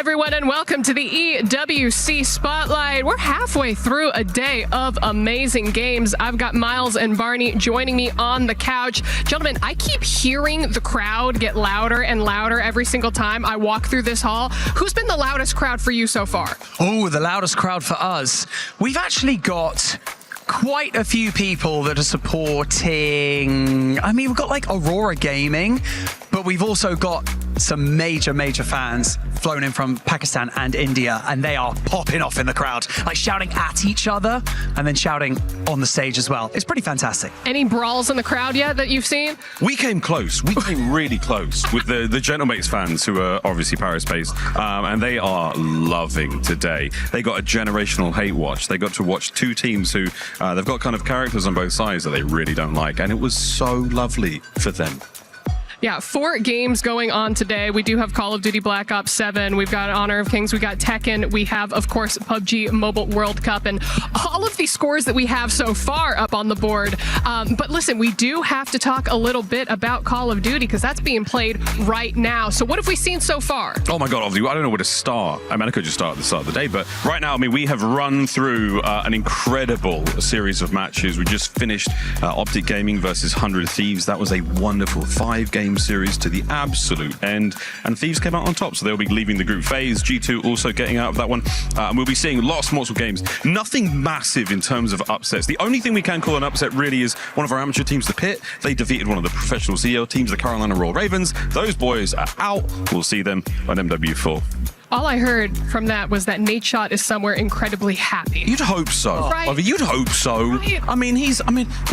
everyone, and welcome to the EWC Spotlight. We're halfway through a day of amazing games. I've got Miles and Barney joining me on the couch. Gentlemen, I keep hearing the crowd get louder and louder every single time I walk through this hall. Who's been the loudest crowd for you so far? Oh, the loudest crowd for us. We've actually got quite a few people that are supporting. I mean, we've got like Aurora Gaming, but we've also got some major fans flown in from Pakistan and India, and they are popping off in the crowd, like shouting at each other and then shouting on the stage as well. It's pretty fantastic. Any brawls in the crowd yet that you've seen? We came close. We came really close with the Gentlemates fans, who are obviously Paris-based, and they are loving today. They got a generational hate watch. They got to watch two teams who they've got kind of characters on both sides that they really don't like, and it was so lovely for them. Yeah, 4 games going on today. We do have Call of Duty Black Ops 7. We've got Honor of Kings. We got Tekken. We have, of course, PUBG Mobile World Cup, and all of the scores that we have so far up on the board. But listen, we do have to talk a little bit about Call of Duty because that's being played right now. So what have we seen so far? Oh my God, obviously, I don't know where to start. I mean, I could just start at the start of the day, but right now, I mean, we have run through an incredible series of matches. We just finished Optic Gaming versus 100 Thieves. That was a wonderful 5-game series to the absolute end, and Thieves came out on top, so they'll be leaving the group phase. G2 also getting out of that one, and we'll be seeing lots of games. Nothing massive in terms of upsets. The only thing we can call an upset really is one of our amateur teams, the Pit. They defeated one of the professional CL teams, the Carolina Royal Ravens. Those boys are out. We'll see them on MW4. All I heard from that was that Nate Shot is somewhere incredibly happy. You'd hope so. Right. I mean, you'd hope so. Right. I mean,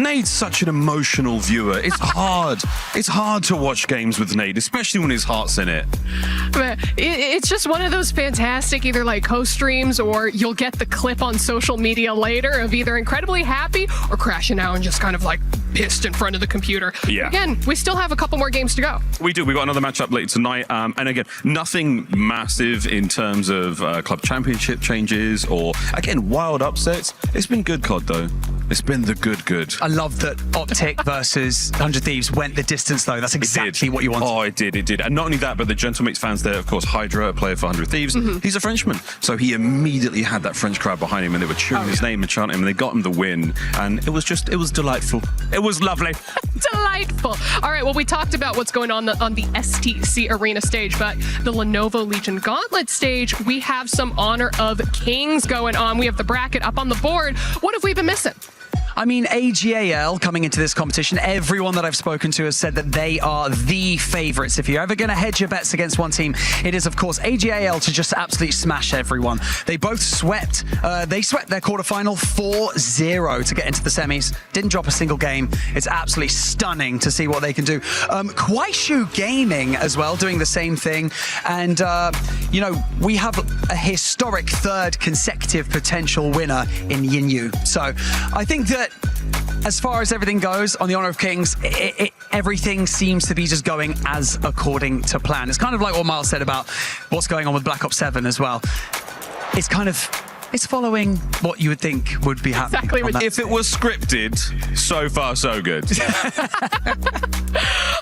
Nate's such an emotional viewer. It's hard. It's hard to watch games with Nate, especially when his heart's in it. But it's just one of those fantastic either like co-streams, or you'll get the clip on social media later of either incredibly happy or crashing out and just kind of like pissed in front of the computer. Yeah. Again, we still have a couple more games to go. We do. We've got another matchup later tonight. And again, nothing massive in terms of club championship changes or, again, wild upsets. It's been good, COD, though. It's been the good. I love that Optic versus 100 Thieves went the distance, though. That's exactly what you wanted. Oh, it did. And not only that, but the Gentlemates fans there, of course, Hydra, a player for 100 Thieves, he's a Frenchman. So he immediately had that French crowd behind him, and they were cheering his name and chanting him, and they got him the win. And it was delightful. It was lovely. Delightful. All right, well, we talked about what's going on the STC Arena stage, but the Lenovo Legion Gauntlet stage, we have some Honor of Kings going on. We have the bracket up on the board. What have we been missing? I mean, AGAL coming into this competition, everyone that I've spoken to has said that they are the favorites. If you're ever going to hedge your bets against one team, it is, of course, AGAL to just absolutely smash everyone. They both swept. They swept their quarterfinal 4-0 to get into the semis. Didn't drop a single game. It's absolutely stunning to see what they can do. Kwaishu Gaming as well, doing the same thing. And, you know, we have a historic 3rd consecutive potential winner in Yinyu. So I think that as far as everything goes on the Honor of Kings, everything seems to be just going as according to plan. It's kind of like what Miles said about what's going on with Black Ops 7 as well. It's following what you would think would be happening. Exactly. If it was scripted, so far so good.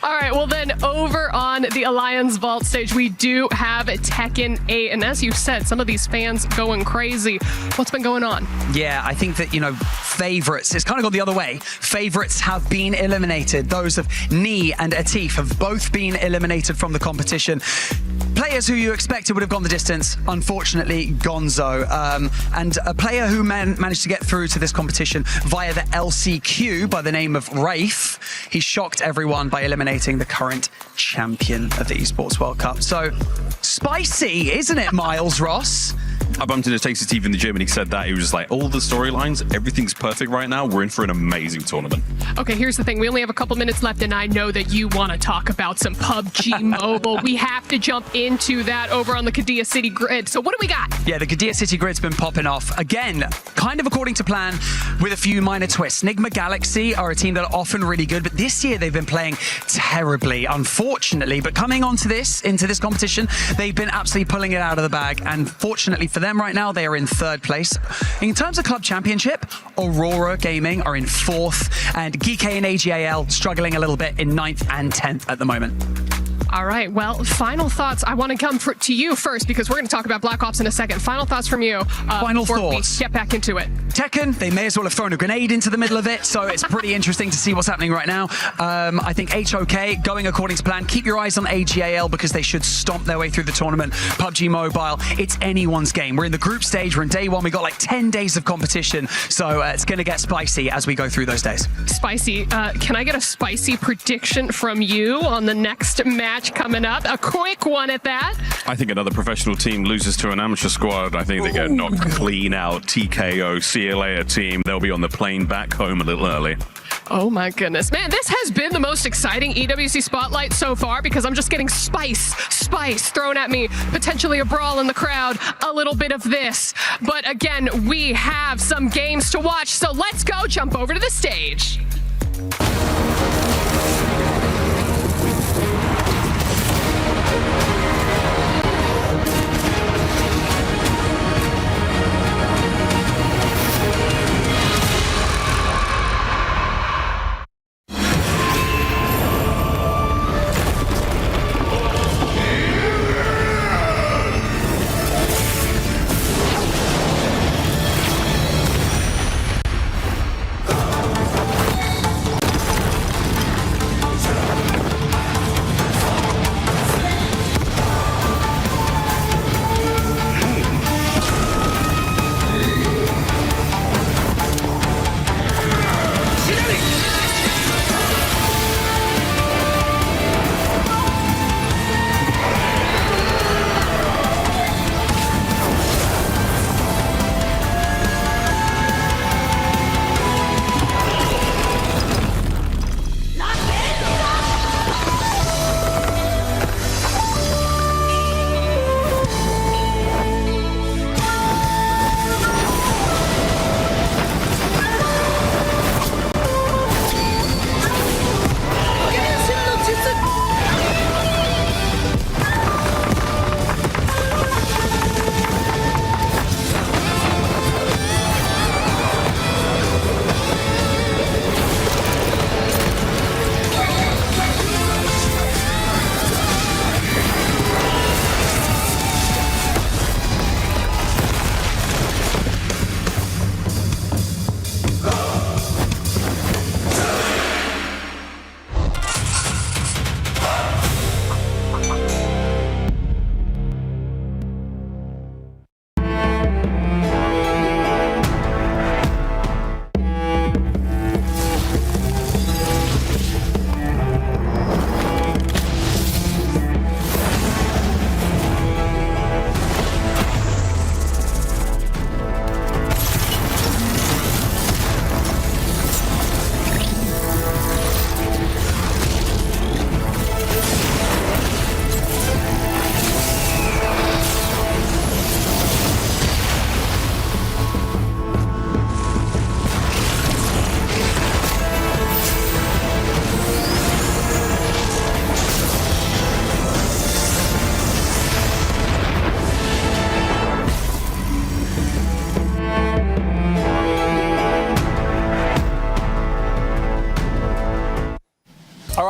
All right, well then over on the Alliance Vault stage, we do have Tekken 8. And as you said, some of these fans going crazy. What's been going on? Yeah, I think that, you know, favorites, it's kind of gone the other way. Favorites have been eliminated. Those of Ni and Atif have both been eliminated from the competition. Players who you expected would have gone the distance, unfortunately, Gonzo. And a player who managed to get through to this competition via the LCQ by the name of Rafe, he shocked everyone by eliminating the current champion of the Esports World Cup. So, spicy, isn't it, Miles Ross? I bumped into Tasty Steve in the gym and he said that. He was just like, all the storylines, everything's perfect right now. We're in for an amazing tournament. Okay, here's the thing. We only have a couple minutes left, and I know that you want to talk about some PUBG Mobile. We have to jump into that over on the Qiddiya City grid. So what do we got? Yeah, the Qiddiya City grid's been popping off. Again, kind of according to plan with a few minor twists. Nigma Galaxy are a team that are often really good, but this year they've been playing terribly, unfortunately. But coming into this competition, they've been absolutely pulling it out of the bag. And fortunately for them right now, they are in 3rd place. In terms of club championship, Aurora Gaming are in 4th, and GK and AGAL struggling a little bit in 9th and 10th at the moment. All right. Well, final thoughts. I want to come to you first because we're going to talk about Black Ops in a second. Final thoughts from you. Final before thoughts. we get back into it. Tekken, they may as well have thrown a grenade into the middle of it, so it's pretty interesting to see what's happening right now. I think HOK going according to plan. Keep your eyes on AGAL because they should stomp their way through the tournament. PUBG Mobile, it's anyone's game. We're in the group stage. We're in day one. We got like 10 days of competition, so it's going to get spicy as we go through those days. Spicy. Can I get a spicy prediction from you on the next match coming up? A quick one at that. I think another professional team loses to an amateur squad. I think they get knocked clean out. TKO, CLA team. They'll be on the plane back home a little early. Oh my goodness. Man, this has been the most exciting EWC spotlight so far because I'm just getting spice thrown at me. Potentially a brawl in the crowd, a little bit of this. But again, we have some games to watch, so let's go jump over to the stage.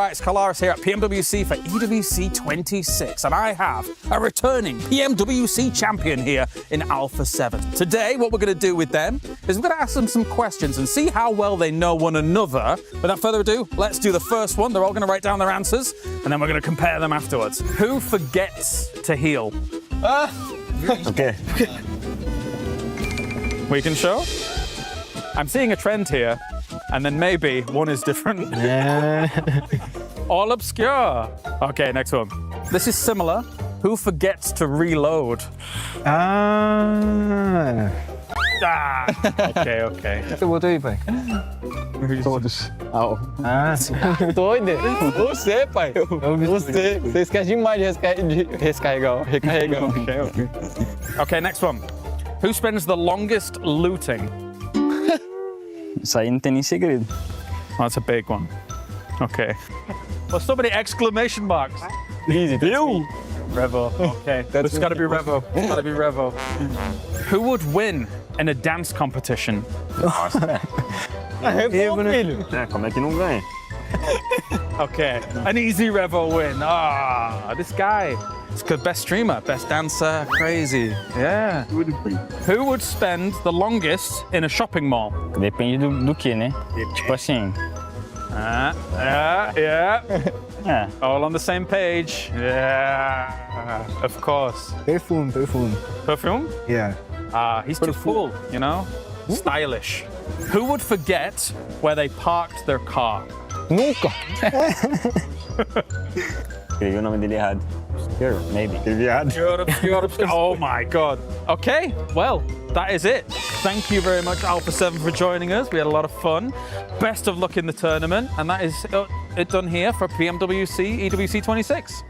It's Kalaris here at PMWC for EWC 26, and I have a returning PMWC champion here in Alpha 7. Today, what we're going to do with them is we're going to ask them some questions and see how well they know one another. Without further ado, let's do the first one. They're all going to write down their answers, and then we're going to compare them afterwards. Who forgets to heal? Okay. We can show? I'm seeing a trend here, and then maybe one is different. All obscure. Okay, next one. This is similar. Who forgets to reload? Okay. Eu botou aí, pai. Todos. Doido. Você, pai. Você. Você esquece demais de recarregar. Okay, next one. Who spends the longest looting? Isso aí não tem nem segredo. That's a big one. Okay. Well, so many exclamation marks. Easy. You. Revo. Okay. It's got to be Revo. It's got to be Revo. Who would win in a dance competition? Como é que não ganha? Okay, an easy Revo win. Ah, this guy. It's good. Best streamer, best dancer, crazy. Yeah. Who would spend the longest in a shopping mall? Depende do que, né? Tipo assim. Yeah. É. All on the same page. Yeah. Of course. Perfume. Perfume? Yeah. He's too full, you know? Stylish. Who would forget where they parked their car? Nunca. Escrevi o nome dele errado. Sure, maybe. Oh my God. Okay, well, that is it. Thank you very much, Alpha 7, for joining us. We had a lot of fun. Best of luck in the tournament. And that is it done here for PMWC EWC 26.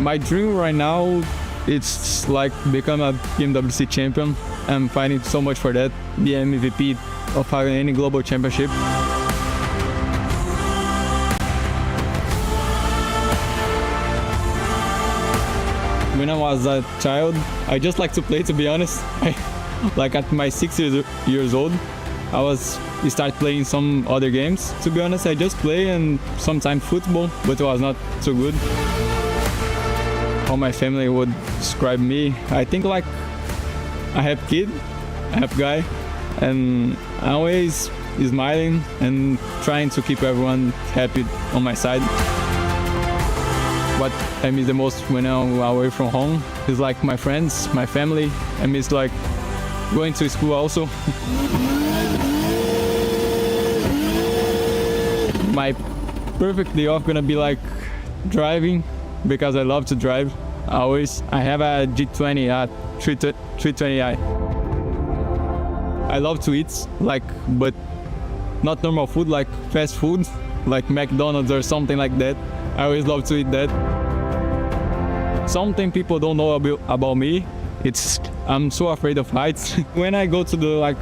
My dream right now, it's like become a PMWC champion. I'm fighting so much for that. Be an MVP of any global championship. When I was a child, I just like to play, to be honest. Like at my 6 years old, I start playing some other games. To be honest, I just play and sometimes football, but it was not so good. How my family would describe me, I think like a happy kid, a happy guy, and always smiling and trying to keep everyone happy on my side. What I miss the most when I'm away from home is like my friends, my family. I miss like going to school also. My perfect day off gonna be like driving, because I love to drive always. I have a G20, 320i. I love to eat, like, but not normal food, like fast food, like McDonald's or something like that. I always love to eat that. Something people don't know about me, I'm so afraid of heights. When I go to the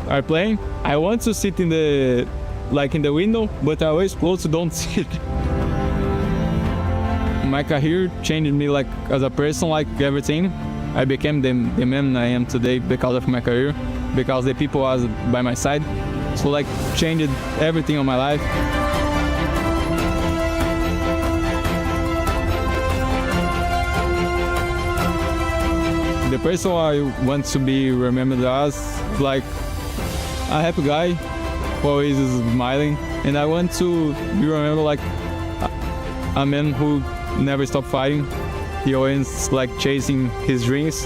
airplane, I want to sit in the window, but I always close to don't sit. My career changed me like as a person, like everything. I became the man I am today because of my career, because the people was by my side. So like changed everything on my life. The person I want to be remembered as like a happy guy who always is smiling, and I want to be remembered like a man who never stopped fighting. He always like chasing his dreams.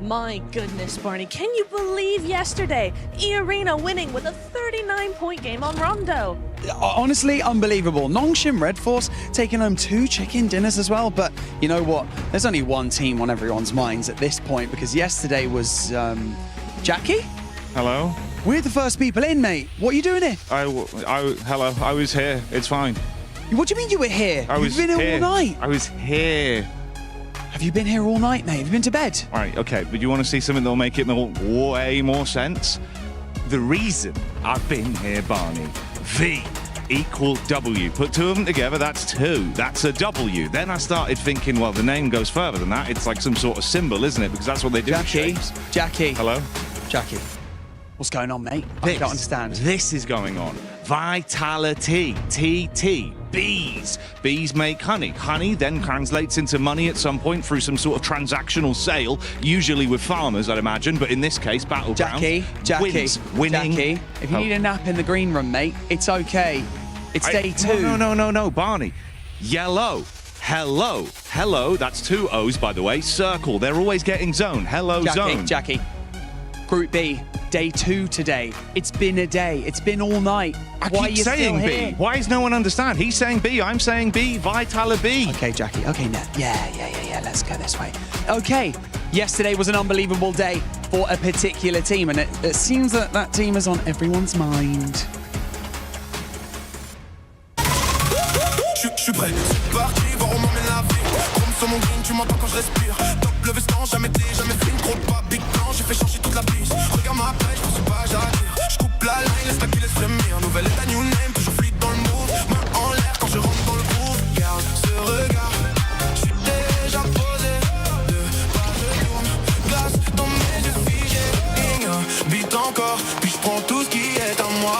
My goodness, Barney, can you believe yesterday? E-Arena winning with a 39-point game on Rondo. Honestly, unbelievable. Nongshim Red Force taking home 2 chicken dinners as well. But you know what? There's only one team on everyone's minds at this point, because yesterday was Jackie? Hello? We're the first people in, mate. What are you doing here? Hello, I was here. It's fine. What do you mean you were here? You've been here all night. I was here. Have you been here all night, mate? Have you been to bed? All right, okay, but you want to see something that'll make it way more sense? The reason I've been here, Barney, V equal W. Put 2 of them together, that's 2. That's a W. Then I started thinking, well, the name goes further than that. It's like some sort of symbol, isn't it? Because that's what they do with shapes. Jackie. Hello? Jackie. What's going on, mate? I don't understand. This is going on. Vitality. TT. Bees. Bees make honey. Honey then translates into money at some point through some sort of transactional sale, usually with farmers, I'd imagine, but in this case, Battlegrounds. Jackie. Winning. Jackie, if you need a nap in the green room, mate, it's okay. It's day 2. No, Barney. Yellow. Hello. That's 2 O's, by the way. Circle. They're always getting zone. Hello, zone. Jackie. Group B. Day 2 today. It's been a day. It's been all night. Why are you saying B? Here? Why does no one understand? He's saying B. I'm saying B. Vitala B. Okay, Jackie. Okay, now. Yeah. Let's go this way. Okay. Yesterday was an unbelievable day for a particular team, and it seems that that team is on everyone's mind. Je suis prêt, c'est parti, voir où m'emmène la vie. Comme sur mon green, tu m'entends quand je respire. Top le veston, jamais fling, trop de pas, big plan, j'ai fait changer toute la piste. Regarde ma pêche, je sais pas, j'arrête. Je coupe la ligne, laisse ta qui laisse frémir. Nouvelle état, new name, toujours fluide dans le move. Main en l'air quand je rentre dans le groove. Garde ce regard, je suis déjà posé. 2 pas, je tourne, glace dans mes yeux figés. Beat encore, puis je prends tout ce qui est à moi.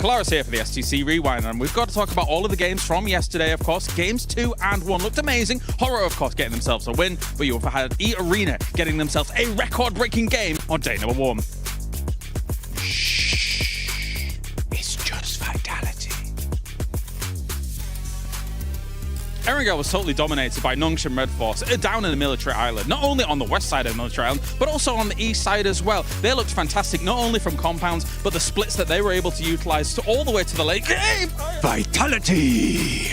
Clara's here for the STC Rewind, and we've got to talk about all of the games from yesterday, of course. Games 2 and 1 looked amazing. Horror, of course, getting themselves a win, but you also had E-Arena getting themselves a record-breaking game on day number 1. Shh. It's just Vitality. Erangel was totally dominated by Nongshim Red Force down in the military island, not only on the west side of the military island, but also on the east side as well. They looked fantastic, not only from compounds, but the splits that they were able to utilize to all the way to the late game. Vitality.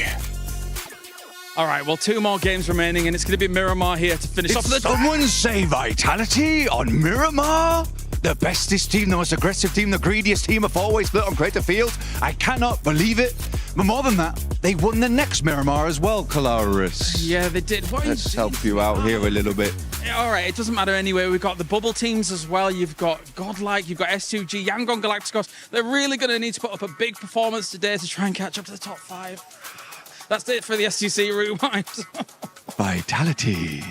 All right, well, 2 more games remaining, and it's going to be Miramar here to finish off the... Someone say Vitality on Miramar? The bestest team, the most aggressive team, the greediest team have always split on Crater Field. I cannot believe it. But more than that, they won the next Miramar as well, Calaris. Yeah, they did. Let's help you out here a little bit. All right, it doesn't matter anyway. We've got the bubble teams as well. You've got Godlike, you've got S2G, Yangon Galacticos. They're really going to need to put up a big performance today to try and catch up to the top 5. That's it for the STC Rewind. Vitality.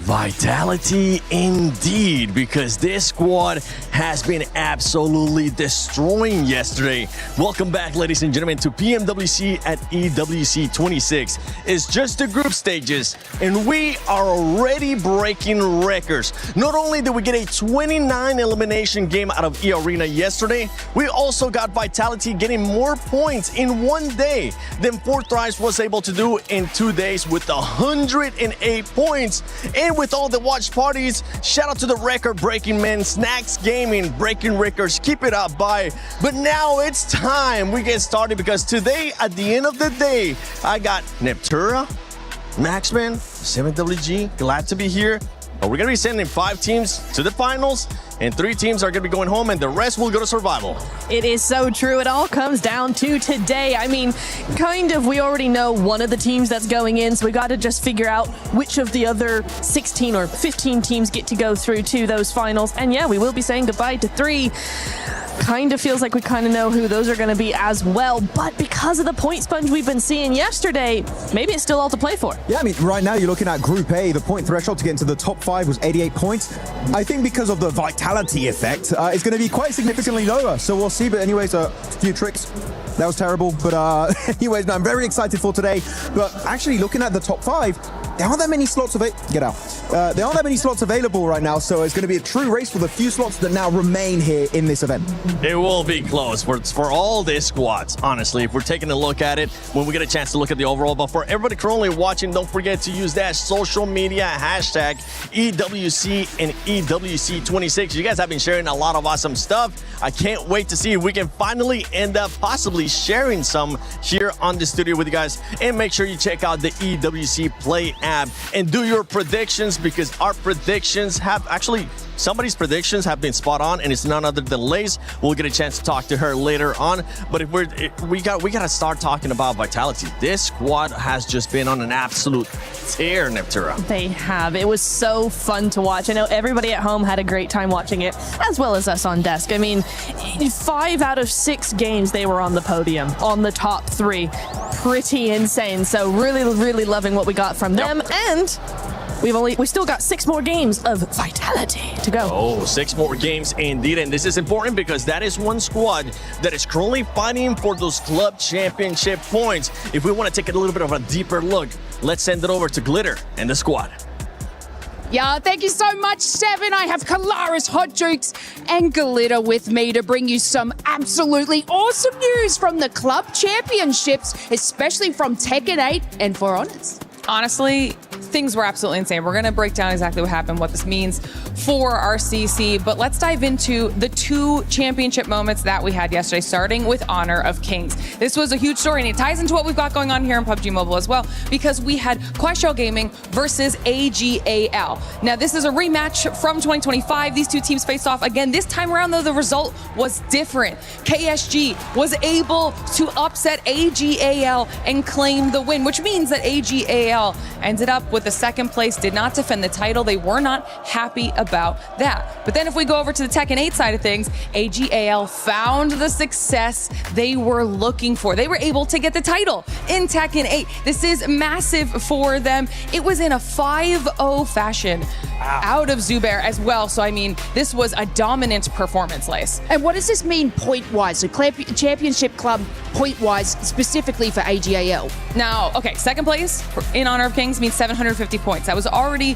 Vitality indeed, because this squad has been absolutely destroying yesterday. Welcome back, ladies and gentlemen, to PMWC at EWC 26. It's just the group stages, and we are already breaking records. Not only did we get a 29 elimination game out of E-Arena yesterday, we also got Vitality getting more points in 1 day than Forthrice was able to do in 2 days with 108 points. And with all the watch parties, shout out to the record-breaking men, Snacks Gaming, breaking records, keep it up, bye. But now it's time we get started, because today, at the end of the day, I got Neptura, Maxman, 7WG, glad to be here. But we're gonna be sending 5 teams to the finals, and 3 teams are gonna be going home, and the rest will go to survival. It is so true. It all comes down to today. I mean, kind of, we already know one of the teams that's going in, so we got to just figure out which of the other 16 or 15 teams get to go through to those finals. And yeah, we will be saying goodbye to 3. kind of feels like we kind of know who those are going to be as well. But because of the point sponge we've been seeing yesterday, maybe it's still all to play for. Yeah, I mean, right now you're looking at Group A. The point threshold to get into the top 5 was 88 points. I think because of the vitality effect, it's going to be quite significantly lower. So we'll see. But anyways, a few tricks. That was terrible. But anyways, no, I'm very excited for today. But actually looking at the top 5, there aren't that many slots there aren't that many slots available right now, so it's going to be a true race for the few slots that now remain here in this event. It will be close for all these squads, honestly, if we're taking a look at it when we get a chance to look at the overall. But for everybody currently watching, don't forget to use that social media hashtag EWC and EWC26. You guys have been sharing a lot of awesome stuff. I can't wait to see if we can finally end up possibly sharing some here on the studio with you guys. And make sure you check out the EWC Play app and do your predictions, because our predictions have actually, somebody's predictions have been spot on, and it's none other than Lace. We'll get a chance to talk to her later on. But if we got to start talking about vitality. This squad has just been on an absolute tear, Neptura. They have. It was so fun to watch. I know everybody at home had a great time watching it, as well as us on desk. I mean, 5 out of 6 games they were on the podium, on the top 3. Pretty insane. So really, really loving what we got from them. And we still got 6 more games of vitality to go. Oh, 6 more games indeed. And this is important because that is one squad that is currently fighting for those club championship points. If we want to take a little bit of a deeper look, let's send it over to Glitter and the squad. Yeah, thank you so much, Seven. I have Kalaris, Hot Jukes, and Glitter with me to bring you some absolutely awesome news from the club championships, especially from Tekken 8 and For Honors. Honestly, things were absolutely insane. We're going to break down exactly what happened, what this means for our CC, but let's dive into the 2 championship moments that we had yesterday, starting with Honor of Kings. This was a huge story, and it ties into what we've got going on here in PUBG Mobile as well, because we had Quashell Gaming versus AGAL. Now, this is a rematch from 2025. These 2 teams faced off again. This time around, though, the result was different. KSG was able to upset AGAL and claim the win, which means that AGAL ended up with the 2nd place, did not defend the title. They were not happy about that. But then if we go over to the Tekken 8 side of things, AGAL found the success they were looking for. They were able to get the title in Tekken 8. This is massive for them. It was in a 5-0 fashion out of Zubair as well. So, I mean, this was a dominant performance, Lace. And what does this mean point-wise? So championship club point-wise, specifically for AGAL? Now, okay, 2nd place in Honor of Kings means 750 points. That was already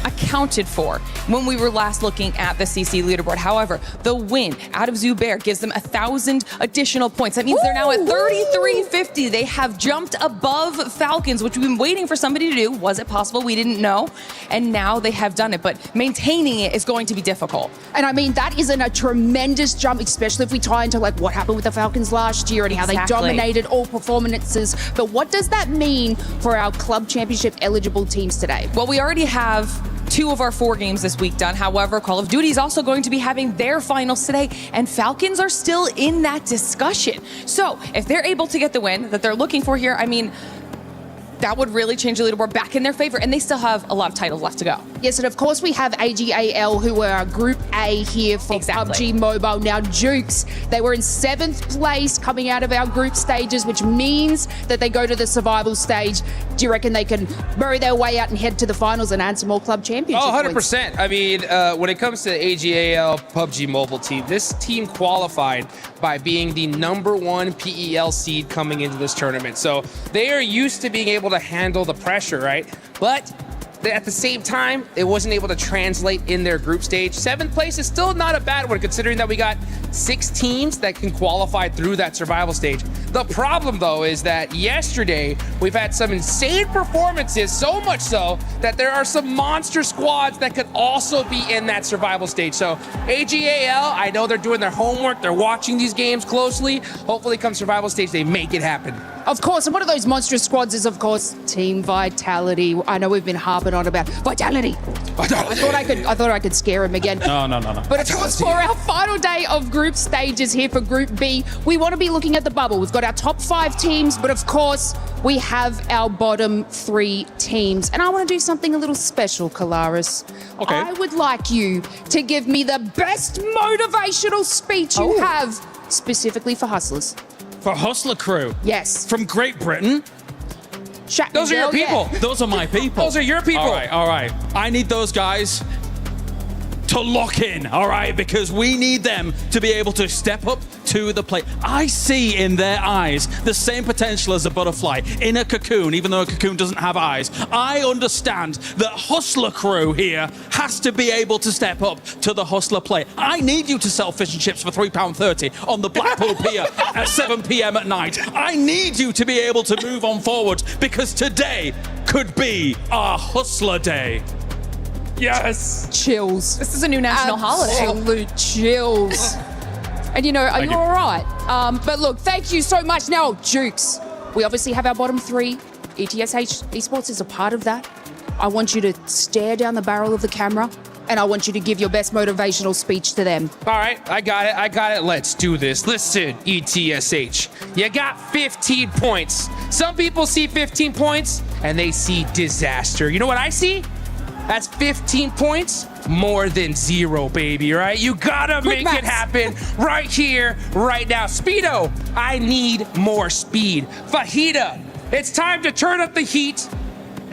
accounted for when we were last looking at the CC leaderboard. However, the win out of Zubair gives them 1,000 additional points. That means they're now at 3,350. They have jumped above Falcons, which we've been waiting for somebody to do. Was it possible? We didn't know. And now they have done it, but maintaining it is going to be difficult. And I mean, that isn't a tremendous jump, especially if we tie into like what happened with the Falcons last year and how they dominated all performances. But what does that mean for our club championship eligible teams today? Well, we already have 2 of our 4 games this week done. However, Call of Duty is also going to be having their finals today, and Falcons are still in that discussion. So if they're able to get the win that they're looking for here, I mean, that would really change the leaderboard back in their favor, and they still have a lot of titles left to go. Yes, and of course we have AGAL, who are Group A here for PUBG Mobile. Now, Jukes, they were in 7th place coming out of our group stages, which means that they go to the survival stage. Do you reckon they can bury their way out and head to the finals and add some more club championship points? 100%. I mean, when it comes to the AGAL PUBG Mobile team, this team qualified by being the #1 PEL seed coming into this tournament. So they are used to being able to handle the pressure, right? But at the same time, it wasn't able to translate in their group stage. 7th place is still not a bad one, considering that we got 6 teams that can qualify through that survival stage. The problem, though, is that yesterday we've had some insane performances, so much so that there are some monster squads that could also be in that survival stage. So AGAL, I know they're doing their homework, they're watching these games closely. Hopefully come survival stage, they make it happen. Of course, and one of those monstrous squads is, of course, Team Vitality. I know we've been harping on about. Vitality. I thought I could scare him again. No. But of course, for our final day of group stages here for Group B, we want to be looking at the bubble. We've got our top 5 teams, but of course, we have our bottom 3 teams. And I want to do something a little special, Kalaris. Okay. I would like you to give me the best motivational speech you have, specifically for Hustlers. For Hustler Crew? Yes. From Great Britain? Those are your people. Those are my people. Those are your people. All right. I need those guys to lock in, all right? Because we need them to be able to step up to the plate. I see in their eyes the same potential as a butterfly in a cocoon, even though a cocoon doesn't have eyes. I understand that Hustler Crew here has to be able to step up to the Hustler plate. I need you to sell fish and chips for £3.30 on the Blackpool Pier at 7 p.m. at night. I need you to be able to move on forward because today could be our Hustler Day. Yes. Chills. This is a new national holiday. Absolute chills. And you know, are you all right? But look, thank you so much. Now, Jukes, we obviously have our bottom 3. ETSH Esports is a part of that. I want you to stare down the barrel of the camera and I want you to give your best motivational speech to them. All right, I got it. Let's do this. Listen, ETSH, you got 15 points. Some people see 15 points and they see disaster. You know what I see? That's 15 points, more than 0, baby, right? You gotta make it happen right here, right now. Speedo, I need more speed. Fajita, it's time to turn up the heat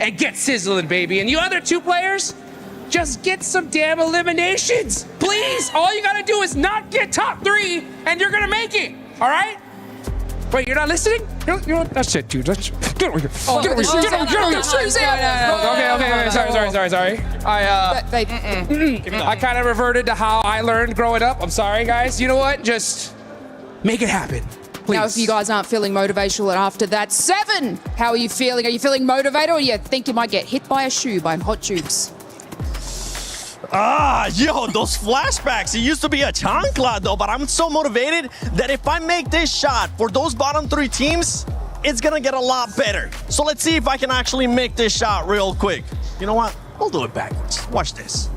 and get sizzling, baby. And you other 2 players, just get some damn eliminations. Please, all you gotta do is not get top 3 and you're gonna make it, all right? Wait, you're not listening? You know what? That's it, dude. Get over here. Get over here. Get over here. Sorry. I kind of reverted to how I learned growing up. I'm sorry, guys. You know what? Just make it happen. Please. Now, if you guys aren't feeling motivational after that, 7, how are you feeling? Are you feeling motivated or you think you might get hit by a shoe by Hot Tubes? Yo, those flashbacks. It used to be a chancla though, but I'm so motivated that if I make this shot for those bottom 3 teams, it's gonna get a lot better. So let's see if I can actually make this shot real quick. You know what? We'll do it backwards. Watch this.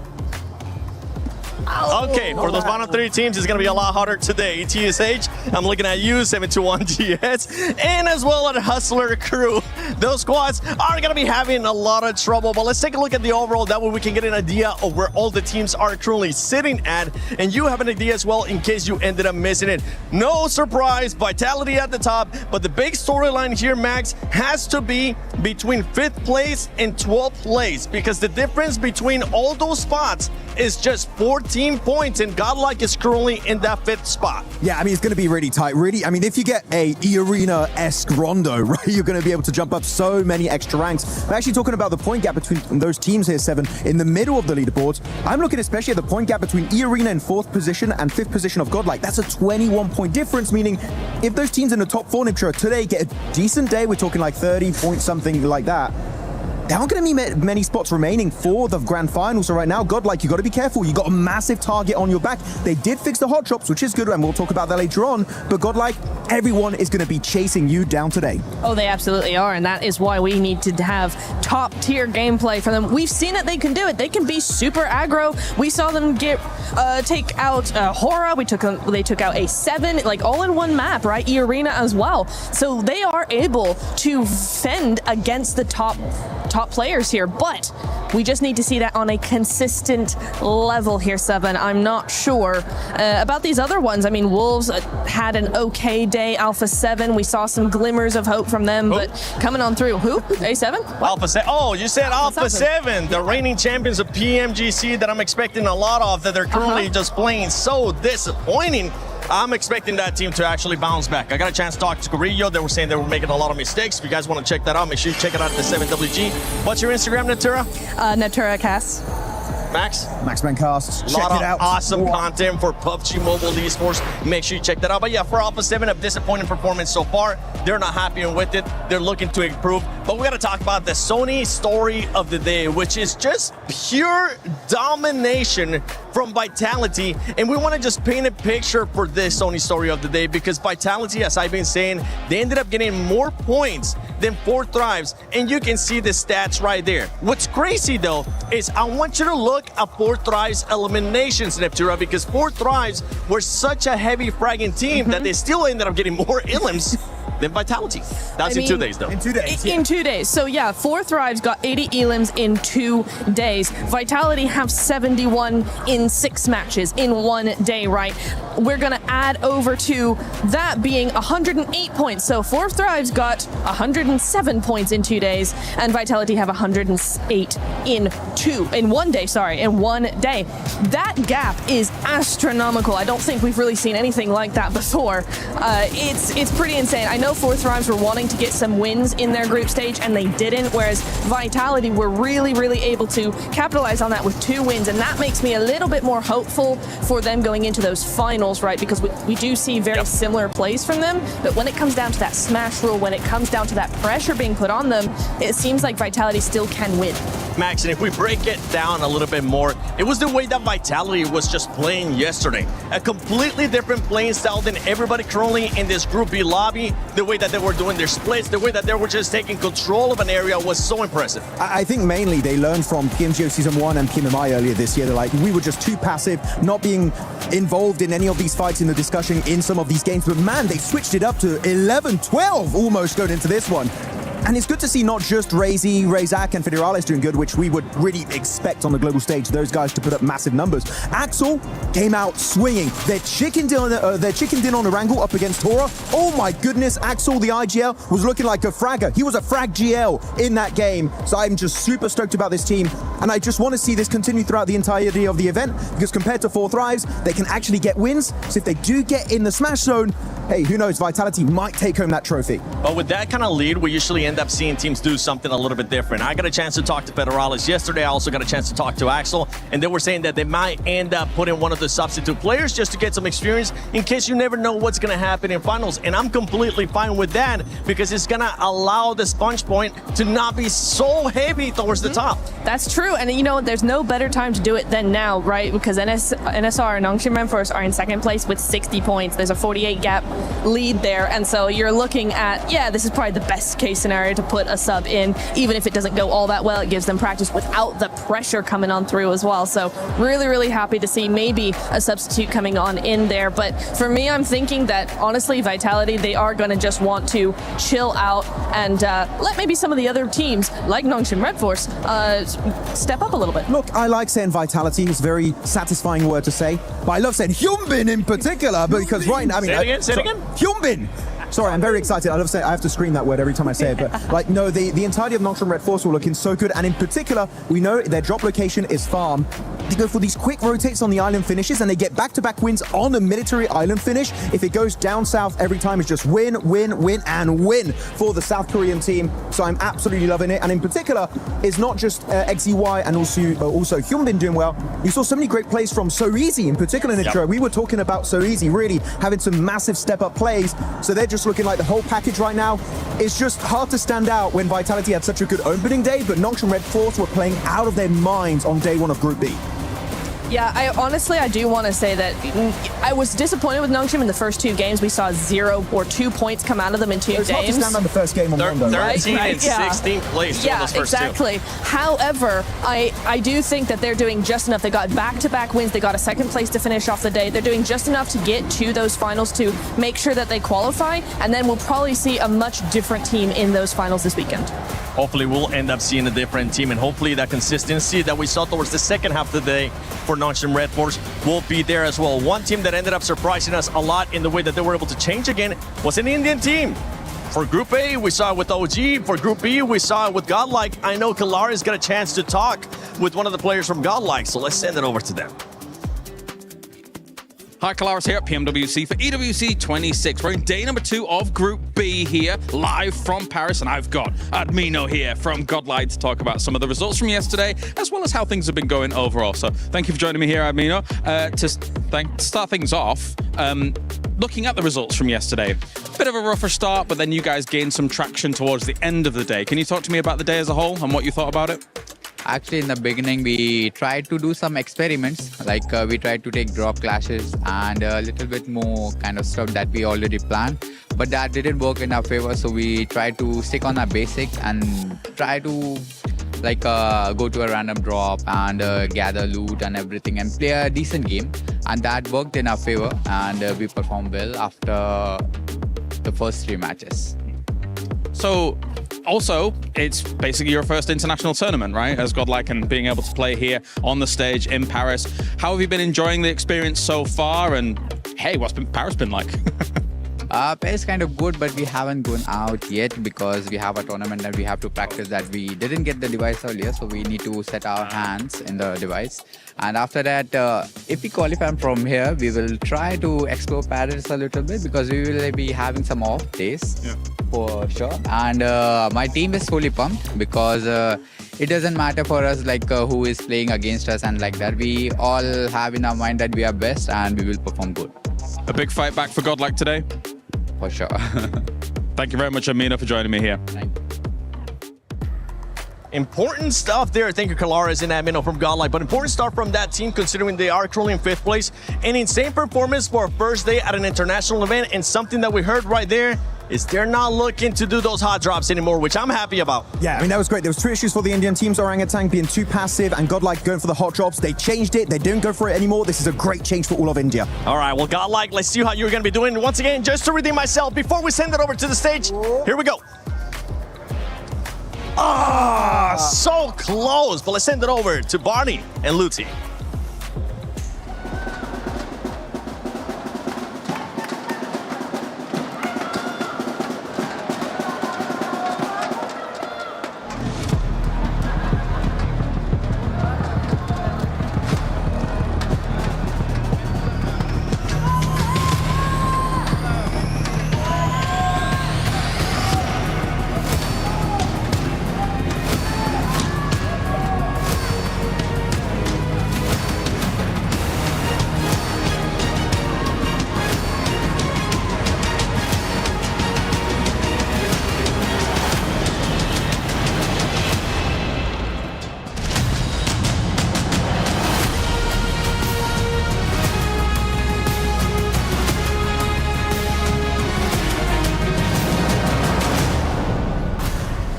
Okay, for those bottom 3 teams, it's going to be a lot harder today. ETSH, I'm looking at you, 721GS, and as well at Hustler Crew. Those squads are going to be having a lot of trouble, but let's take a look at the overall. That way we can get an idea of where all the teams are currently sitting at, and you have an idea as well in case you ended up missing it. No surprise, Vitality at the top, but the big storyline here, Max, has to be between 5th place and 12th place, because the difference between all those spots is just 14 points, and Godlike is currently in that 5th spot. Yeah, I mean, it's going to be really tight. Really, I mean, if you get a E-Arena-esque rondo, right, you're going to be able to jump up so many extra ranks. We're actually talking about the point gap between those teams here, 7, in the middle of the leaderboards. I'm looking especially at the point gap between E-Arena in 4th position and 5th position of Godlike. That's a 21-point difference, meaning if those teams in the top 4 today get a decent day, we're talking like 30 points, something like that. There aren't going to be many spots remaining for the grand final. So right now, Godlike, you got to be careful. You got a massive target on your back. They did fix the hot drops, which is good, and we'll talk about that later on. But Godlike, everyone is going to be chasing you down today. Oh, they absolutely are, and that is why we need to have top-tier gameplay for them. We've seen that they can do it. They can be super aggro. We saw them take out Hora. They took out a 7, like all in one map, right? E-Arena as well. So they are able to fend against the top players here, but we just need to see that on a consistent level here, 7. I'm not sure about these other ones. I mean, Wolves had an okay day. Alpha 7, we saw some glimmers of hope from them, but coming on through. Who? A7? Alpha 7. Oh, you said Alpha 7, the reigning champions of PMGC that I'm expecting a lot of, that they're currently just playing so disappointing. I'm expecting that team to actually bounce back. I got a chance to talk to Carrillo. They were saying they were making a lot of mistakes. If you guys want to check that out, make sure you check it out at the 7WG. What's your Instagram, Natura? Natura Cass. Max? Maxman Casts, A check lot it out. of awesome content for PUBG Mobile eSports. Make sure you check that out. But yeah, for Alpha 7, a disappointing performance so far. They're not happy with it. They're looking to improve. But we got to talk about the Sony story of the day, which is just pure domination from Vitality. And we want to just paint a picture for this Sony story of the day, because Vitality, as I've been saying, they ended up getting more points than 4 Thrives. And you can see the stats right there. What's crazy though is I want you to look at 4 Thrives eliminations, Neptura, because 4 Thrives were such a heavy fragging team that they still ended up getting more elims than Vitality. That's in 2 days though. In 2 days. In 2 days. So yeah, 4 Thrives got 80 elims in 2 days. Vitality have 71 in 6 matches in 1 day, right? We're gonna add over to that being 108 points. So 4 Thrives got 107 points in 2 days, and Vitality have 108 in 1 day, in 1 day. That gap is astronomical. I don't think we've really seen anything like that before. It's pretty insane. I know 4 Thrives were wanting to get some wins in their group stage, and they didn't, whereas Vitality were really able to capitalize on that with 2 wins, and that makes me a little bit more hopeful for them going into those finals, right? Because we do see very similar plays from them, but when it comes down to that smash rule, when it comes down to that pressure being put on them, it seems like Vitality still can win. Max, and if we break it down a little bit more, it was the way that Vitality was just playing yesterday. A completely different playing style than everybody currently in this Group B lobby. The way that they were doing their splits, the way that they were just taking control of an area was so impressive. I think mainly they learned from PMGO Season 1 and PMMI earlier this year. They're like, we were just too passive, not being involved in any of these fights in the discussion in some of these games. But man, they switched it up to 11-12 almost going into this one. And it's good to see not just Razy, Razak, and Federales doing good, which we would really expect on the global stage, those guys to put up massive numbers. Axel came out swinging. They're chickened in on Erangel up against Tora. Oh my goodness, Axel, the IGL, was looking like a fragger. He was a frag GL in that game. So I'm just super stoked about this team. And I just want to see this continue throughout the entirety of the event, because compared to 4 Thrives, they can actually get wins. So if they do get in the smash zone, hey, who knows, Vitality might take home that trophy. But with that kind of lead, we usually end up seeing teams do something a little bit different. I got a chance to talk to Federales yesterday. I also got a chance to talk to Axel, and they were saying that they might end up putting one of the substitute players just to get some experience in case you never know what's going to happen in finals. And I'm completely fine with that, because it's going to allow the sponge point to not be so heavy towards the top. That's true, and you know, there's no better time to do it than now, right? Because NSR and Nongshim Renforce are in 2nd place with 60 points. There's a 48 gap lead there, and so you're looking at, yeah, this is probably the best case scenario to put a sub in. Even if it doesn't go all that well, it gives them practice without the pressure coming on through as well. So really happy to see maybe a substitute coming on in there. But for me, I'm thinking that honestly, Vitality, they are going to just want to chill out and let maybe some of the other teams like Nongshim Red Force step up a little bit. Look, I like saying Vitality. It's a very satisfying word to say. But I love saying Hyunbin in particular, because right now, I mean... Say it again? Hyunbin! Sorry, I'm very excited. I have to scream that word every time I say it. But like, no, the entirety of Nongshim Red Force were looking so good. And in particular, we know their drop location is farm. They go for these quick rotates on the island finishes, and they get back-to-back wins on the military island finish. If it goes down south every time, it's just win, and win for the South Korean team. So I'm absolutely loving it. And in particular, it's not just XEY and also Hyunbin doing well. You saw so many great plays from So Easy in particular in the intro. We were talking about So Easy really having some massive step-up plays. So they're just looking like the whole package right now. It's just hard to stand out when Vitality had such a good opening day, but Nongshim Red Force were playing out of their minds on day 1 of Group B. Yeah, I do want to say that I was disappointed with Nongshim in the first 2 games. We saw 0 or 2 points come out of them in 2 games. It's hard to stand on the first game on one, though, right? 13 and 16th place. Yeah, those first exactly. 2. However, I do think that they're doing just enough. They got back-to-back wins. They got a 2nd place to finish off the day. They're doing just enough to get to those finals to make sure that they qualify, and then we'll probably see a much different team in those finals this weekend. Hopefully we'll end up seeing a different team, and hopefully that consistency that we saw towards the second half of the day for Nongshim Red Force will be there as well. One team that ended up surprising us a lot in the way that they were able to change again was an Indian team. For Group A, we saw it with OG. For Group B, we saw it with Godlike. I know Kalari's got a chance to talk with one of the players from Godlike, so let's send it over to them. Hi, Kalaris here at PMWC for EWC 26. We're in day number 2 of Group B here, live from Paris, and I've got Admino here from Godlight to talk about some of the results from yesterday, as well as how things have been going overall. So thank you for joining me here, Admino. To start things off, looking at the results from yesterday, bit of a rougher start, but then you guys gained some traction towards the end of the day. Can you talk to me about the day as a whole and what you thought about it? Actually, in the beginning, we tried to do some experiments, like we tried to take drop clashes and a little bit more kind of stuff that we already planned. But that didn't work in our favor, so we tried to stick on our basics and try to go to a random drop and gather loot and everything and play a decent game. And that worked in our favor, and we performed well after the first 3 matches. So, also, it's basically your first international tournament, right? As Godlike, and being able to play here on the stage in Paris. How have you been enjoying the experience so far? And hey, what's Paris been like? Paris kind of good, but we haven't gone out yet because we have a tournament that we have to practice that we didn't get the device earlier, so we need to set our hands in the device. And after that, if we qualify from here, we will try to explore Paris a little bit because we will be having some off days for sure. And my team is fully pumped because it doesn't matter for us who is playing against us and like that. We all have in our mind that we are best and we will perform good. A big fight back for Godlike today? For sure. Thank you very much, Amina, for joining me here. Thank you. Important stuff there. Thank you, Kalaris and Admino from Godlike. But important stuff from that team, considering they are currently in 5th place. An insane performance for a first day at an international event. And something that we heard right there is they're not looking to do those hot drops anymore, which I'm happy about. Yeah, I mean, that was great. There was 2 issues for the Indian teams, Orangutan being too passive and Godlike going for the hot drops. They changed it. They don't go for it anymore. This is a great change for all of India. All right, well, Godlike, let's see how you're going to be doing. Once again, just to redeem myself, before we send it over to the stage, here we go. So close, but let's send it over to Barney and Luti.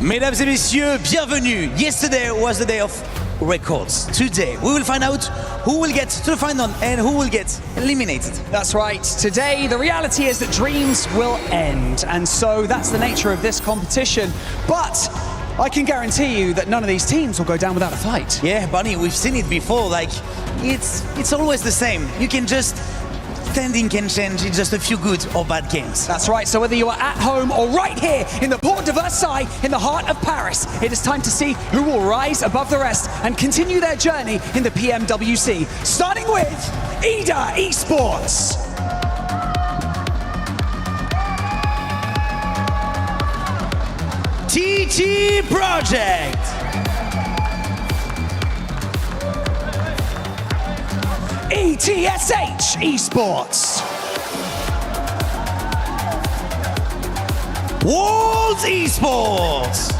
Mesdames et messieurs, bienvenue. Yesterday was the day of records. Today, we will find out who will get to the final and who will get eliminated. That's right. Today, the reality is that dreams will end. And so that's the nature of this competition. But I can guarantee you that none of these teams will go down without a fight. Yeah, Bunny, we've seen it before. It's always the same. You can just... standing can change in just a few good or bad games. That's right, so whether you are at home or right here in the Port de Versailles, in the heart of Paris, it is time to see who will rise above the rest and continue their journey in the PMWC. Starting with ESPORTS. TT Project. ETSH Esports. World Esports.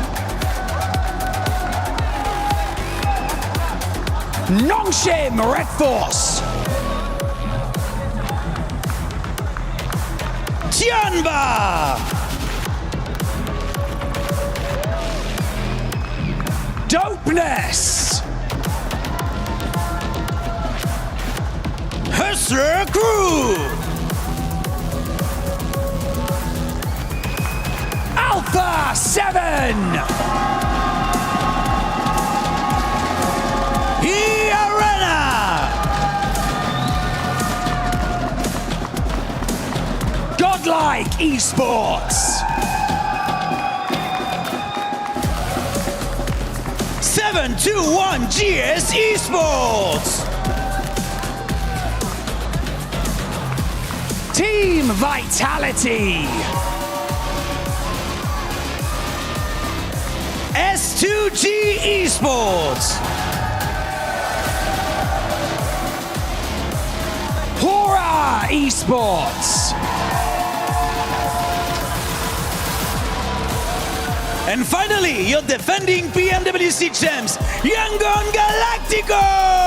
Nongshim Red Force. Tianba. Dopeness. Hustler Crew. Alpha 7. E-Arena. Godlike Esports. 721 GS Esports. Team Vitality. S2G Esports. Hora Esports. And finally, your defending PMWC champs, Yangon Galacticos!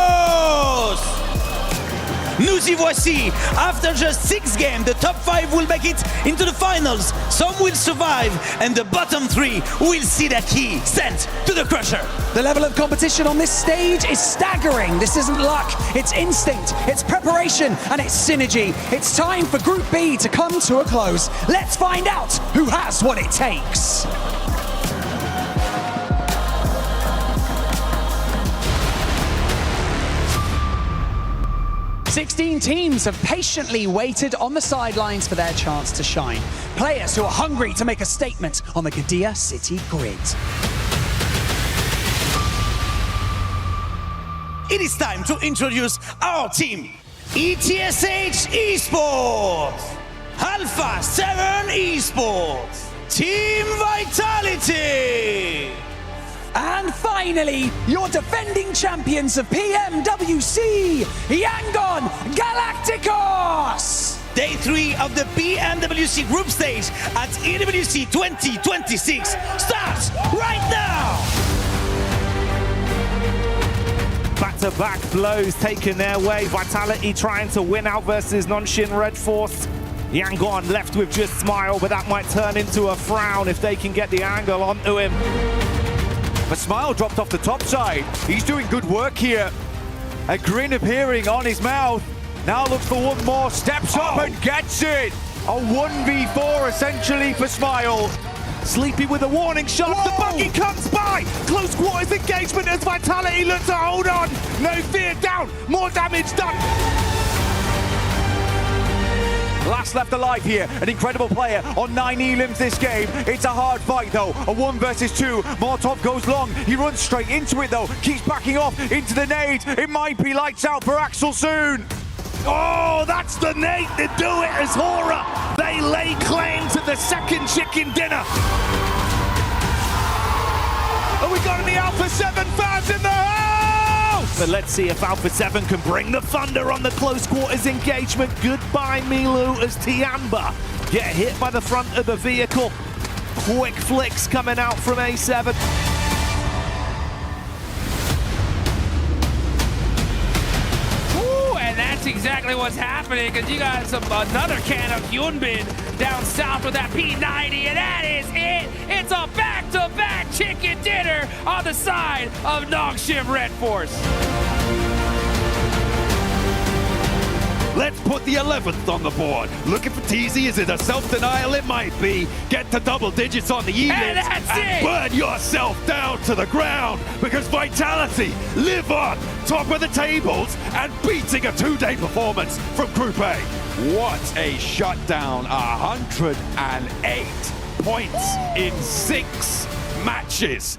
Nous y voici. After just 6 games, the top 5 will make it into the finals. Some will survive, and the bottom 3 will see their key sent to the Crusher. The level of competition on this stage is staggering. This isn't luck, it's instinct, it's preparation, and it's synergy. It's time for Group B to come to a close. Let's find out who has what it takes. Sixteen teams have patiently waited on the sidelines for their chance to shine. Players who are hungry to make a statement on the Gdynia City grid. It is time to introduce our team. ETSH Esports, Alpha 7 Esports, Team Vitality. And finally, your defending champions of PMWC, Yangon Galacticos! Day 3 of the PMWC group stage at EWC 2026 starts right now! Back-to-back blows taken their way. Vitality trying to win out versus Nonshin Red Force. Yangon left with just Smile, but that might turn into a frown if they can get the angle onto him. But Smile dropped off the top side. He's doing good work here. A grin appearing on his mouth. Now looks for one more, steps up and gets it. A 1v4 essentially for Smile. Sleepy with a warning shot. Whoa. The buggy comes by. Close quarters engagement as Vitality looks to hold on. No fear, down. More damage done. Last left alive here, an incredible player on 9 elims this game. It's a hard fight though, a 1 versus 2. Molotov goes long, he runs straight into it though, keeps backing off into the nade. It might be lights out for Axel soon. Oh, that's the nade to do it as Hora. They lay claim to the second chicken dinner. And we got the Alpha 7 fans in the house! But let's see if Alpha 7 can bring the thunder on the close quarters engagement. Goodbye, Milu, as Tiamba get hit by the front of the vehicle. Quick flicks coming out from A7. And that's exactly what's happening, because you got another can of Hyunbin down south with that P90, and that is it. It's a back-to-back chicken dinner on the side of Nongshim Red Force. Let's put the 11th on the board. Looking for TZ, is it a self-denial? It might be. Get to double digits on the elims and that's and it. Burn yourself down to the ground, because Vitality live on top of the tables and beating a 2-day performance from Group A. What a shutdown, 108 points in 6 matches.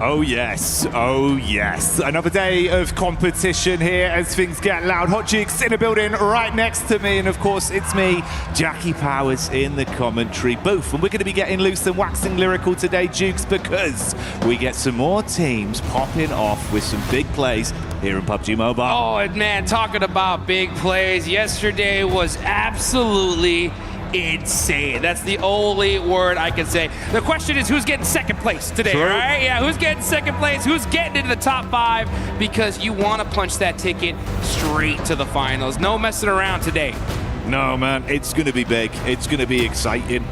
Oh yes, oh yes. Another day of competition here as things get loud. Hot Jukes in the building right next to me, and of course it's me, Jackie Powers, in the commentary booth. And we're going to be getting loose and waxing lyrical today, Jukes, because we get some more teams popping off with some big plays here in PUBG Mobile. Oh, and man, talking about big plays, yesterday was absolutely insane. That's the only word I can say. The question is, who's getting second place today, True. right? Yeah, who's getting second place? Who's getting into the top 5? Because you want to punch that ticket straight to the finals. No messing around today. No, man, it's going to be big. It's going to be exciting.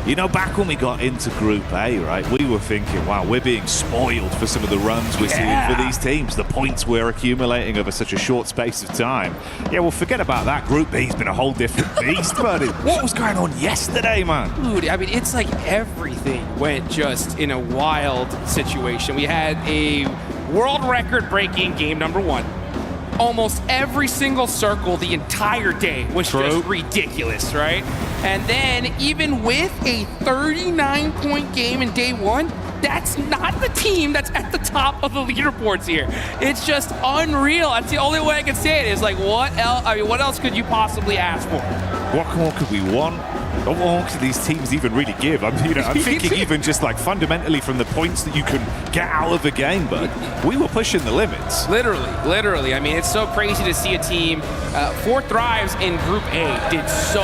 You know, back when we got into Group A, right, we were thinking, wow, we're being spoiled for some of the runs we're seeing for these teams, the points we're accumulating over such a short space of time. Yeah, well, forget about that. Group B's been a whole different beast, buddy. What was going on yesterday, man? Dude, I mean, it's like everything went just in a wild situation. We had a world record breaking game number 1. Almost every single circle the entire day was just ridiculous, right? And then even with a 39-point game in day 1, That's not the team that's at the top of the leaderboards here. It's just unreal. That's the only way I can say it. Is like, what else? I mean, what else could you possibly ask for? What more could we want? What more could these teams even really give? I'm thinking even just like fundamentally from the points that you can get out of a game, but we were pushing the limits. Literally. I mean, it's so crazy to see a team. 4 Thrives in Group A did so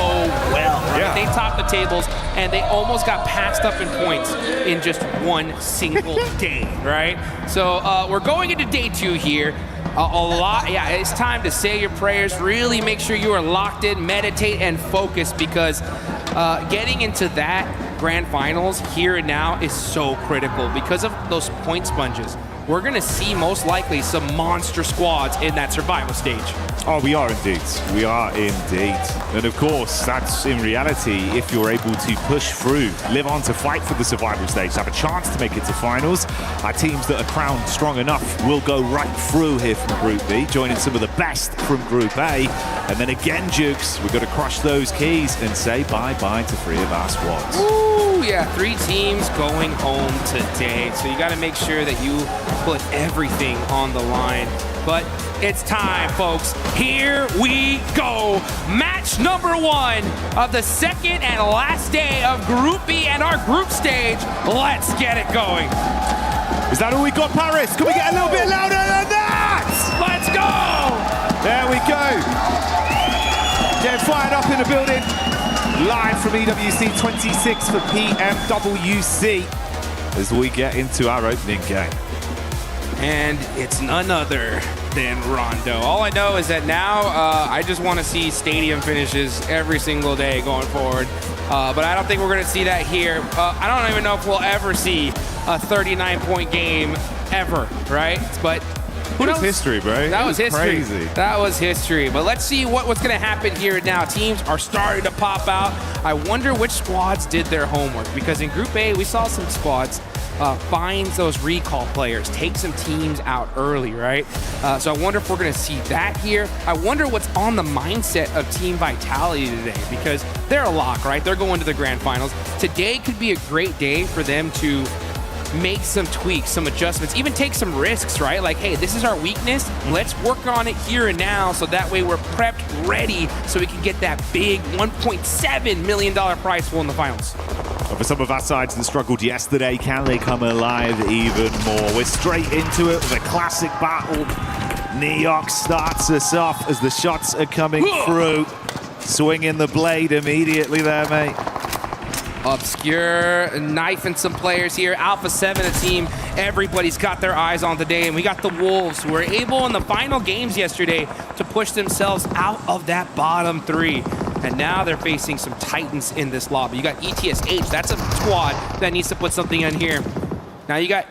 well. Right? Yeah. They topped the tables, and they almost got passed up in points in just one single day, right? So we're going into day 2 here. It's time to say your prayers. Really make sure you are locked in, meditate, and focus, because getting into that grand finals here and now is so critical because of those point sponges. We're going to see most likely some monster squads in that survival stage. Oh, we are indeed. We are indeed. And of course, that's in reality, if you're able to push through, live on to fight for the survival stage, have a chance to make it to finals. Our teams that are crowned strong enough will go right through here from Group B, joining some of the best from Group A. And then again, Jukes, we've got to crush those keys and say bye-bye to 3 of our squads. Ooh, yeah, 3 teams going home today. So you got to make sure that you put everything on the line. But it's time, folks. Here we go. Match number 1 of the second and last day of Group B and our group stage. Let's get it going. Is that all we got, Paris? Can we get a little bit louder than that? Let's go. There we go. Getting fired up in the building. Live from EWC 26 for PMWC as we get into our opening game. And it's none other than Rondo. All I know is that now I just want to see stadium finishes every single day going forward. But I don't think we're going to see that here. I don't even know if we'll ever see a 39-point game ever, right? But who knows? History, bro. That was history. Crazy. That was history. But let's see what's going to happen here now. Teams are starting to pop out. I wonder which squads did their homework, because in Group A, we saw some squads finds those recall players, take some teams out early, right? So I wonder if we're going to see that here. I wonder what's on the mindset of Team Vitality today, because they're a lock, right? They're going to the grand finals. Today could be a great day for them to make some tweaks, some adjustments, even take some risks, right? Like, hey, this is our weakness. Let's work on it here and now, so that way we're prepped, ready, so we can get that big $1.7 million prize pool in the finals. But for some of our sides that struggled yesterday, can they come alive even more? We're straight into it with a classic battle. Neox starts us off as the shots are coming through. Swinging the blade immediately there, mate. Obscure knifing some players here. Alpha 7, a team everybody's got their eyes on today. And we got the Wolves, who were able in the final games yesterday to push themselves out of that bottom 3. And now they're facing some Titans in this lobby. You got ETSH, that's a squad that needs to put something in here. Now you got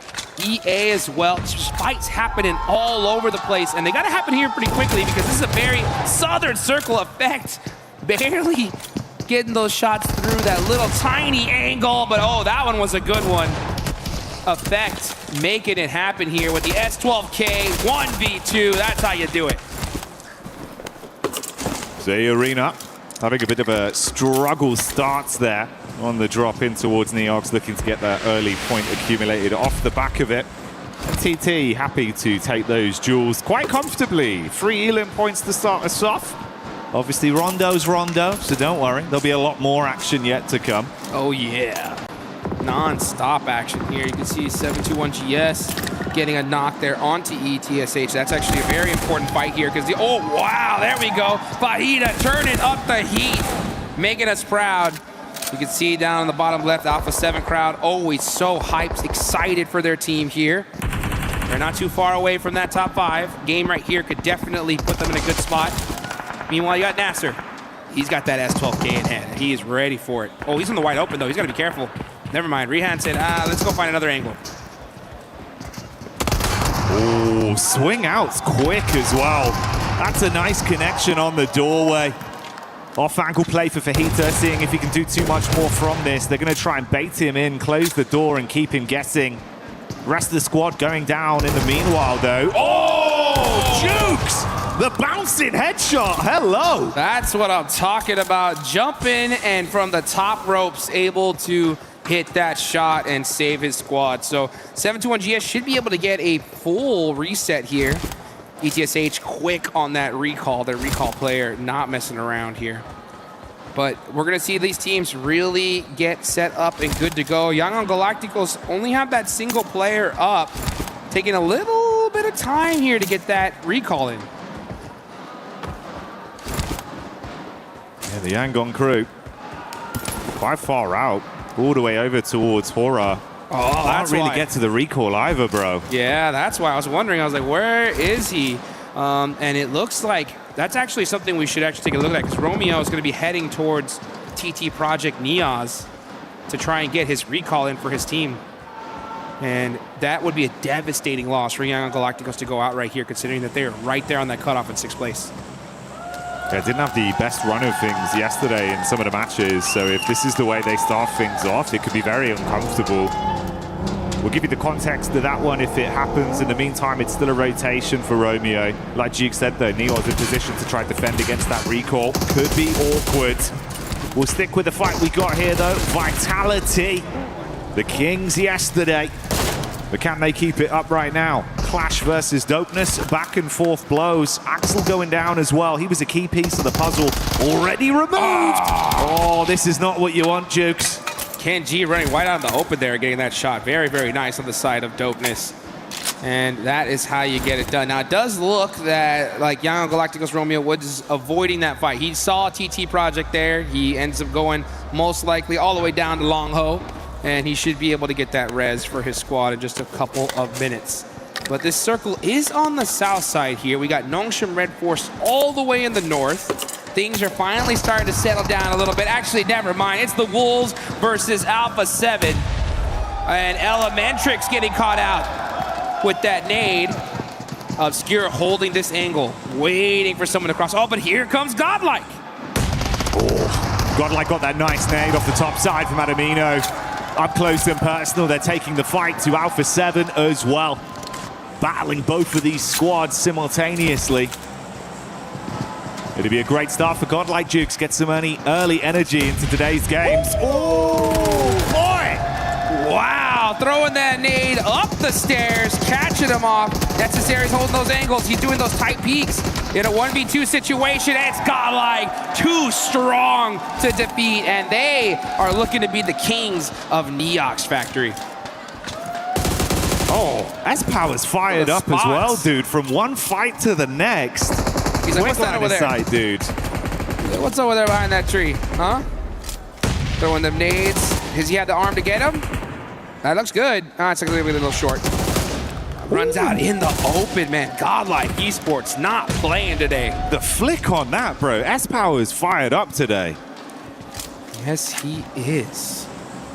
EA as well. Just fights happening all over the place. And they got to happen here pretty quickly, because this is a very Southern Circle effect. Barely getting those shots through that little tiny angle, but oh, that one was a good one. Effect making it happen here with the S12K 1v2. That's how you do it. Zay Arena having a bit of a struggle starts there on the drop in towards Neox, looking to get that early point accumulated off the back of it. And TT happy to take those duels quite comfortably. 3 Elim points to start us off. Obviously, Rondo's Rondo, so don't worry. There'll be a lot more action yet to come. Oh, yeah. Non-stop action here. You can see 721GS getting a knock there onto ETSH. That's actually a very important fight here, because oh, wow, there we go. Fahita turning up the heat, making us proud. You can see down in the bottom left, Alpha 7 crowd, always so hyped, excited for their team here. They're not too far away from that top 5. Game right here could definitely put them in a good spot. Meanwhile, you got Nasser. He's got that S12K in hand. He is ready for it. Oh, he's in the wide open, though. He's got to be careful. Never mind. Rehan said, let's go find another angle. Oh, swing outs quick as well. That's a nice connection on the doorway. Off ankle play for Fajita, seeing if he can do too much more from this. They're going to try and bait him in, close the door, and keep him guessing. Rest of the squad going down in the meanwhile, though. Oh, Jukes! The bouncing headshot, hello! That's what I'm talking about. Jumping and from the top ropes, able to hit that shot and save his squad. So 721GS should be able to get a full reset here. ETSH quick on that recall. Their recall player not messing around here. But we're going to see these teams really get set up and good to go. Yangon Galacticos only have that single player up, taking a little bit of time here to get that recall in. Yeah, the Yangon crew quite far out, all the way over towards Horror. Oh, Can't really get to the recall either, bro. Yeah, that's why I was wondering. I was like, where is he? And it looks like that's actually something we should actually take a look at, because Romeo is going to be heading towards TT Project Niaz to try and get his recall in for his team. And that would be a devastating loss for Yangon Galacticos to go out right here, considering that they are right there on that cutoff in 6th place. Yeah, didn't have the best run of things yesterday in some of the matches, so if this is the way they start things off, it could be very uncomfortable. We'll give you the context to that one if it happens. In the meantime, it's still a rotation for Romeo. Like Duke said, though, Neo's in position to try and defend against that recall. Could be awkward. We'll stick with the fight we got here, though. Vitality. The Kings yesterday. But can they keep it up right now? Clash versus Dopeness. Back and forth blows. Axel going down as well. He was a key piece of the puzzle. Already removed. Oh, this is not what you want, Dukes. Ken G running wide out in the open there, getting that shot. Very, very nice on the side of Dopeness. And that is how you get it done. Now, it does look that, like, Yangon Galacticos Romeo was avoiding that fight. He saw TT Project there. He ends up going, most likely, all the way down to Long Ho. And he should be able to get that res for his squad in just a couple of minutes. But this circle is on the south side here. We got Nongshim Red Force all the way in the north. Things are finally starting to settle down a little bit. Actually, never mind. It's the Wolves versus Alpha 7. And Elementrix getting caught out with that nade. Obscure holding this angle, waiting for someone to cross. Oh, but here comes Godlike. Oh, Godlike got that nice nade off the top side from Adamino. Up close and personal, they're taking the fight to Alpha 7 as well. Battling both of these squads simultaneously. It'll be a great start for Godlike. Dukes. Get some early energy into today's games. Oh, boy! Wow, throwing that nade up the stairs, catching him off. Necessary's holding those angles. He's doing those tight peaks in a 1v2 situation. And it's Godlike, too strong to defeat. And they are looking to be the kings of Neox Factory. Oh, S-Power's fired up as well, dude. From one fight to the next. He's like, what's that over there? Sight, dude. What's over there behind that tree, huh? Throwing them nades. Has he had the arm to get him? That looks good. Ah, it's a little short. Runs out in the open, man. Godlike Esports not playing today. The flick on that, bro. S-Power's fired up today. Yes, he is.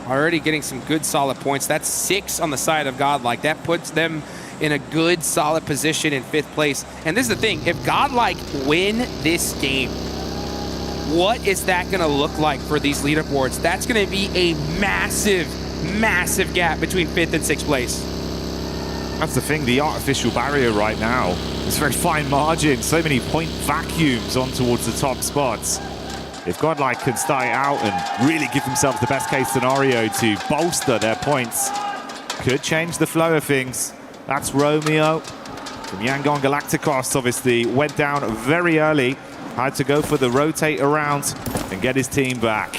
Already getting some good solid points. That's 6 on the side of Godlike. That puts them in a good, solid position in 5th place. And this is the thing, if Godlike win this game, what is that going to look like for these leaderboards? That's going to be a massive, massive gap between 5th and 6th place. That's the thing, the artificial barrier right now. It's very fine margin, so many point vacuums on towards the top spots. If Godlike can start out and really give themselves the best case scenario to bolster their points, could change the flow of things. That's Romeo from Yangon Galacticos. Obviously went down very early. Had to go for the rotate around and get his team back.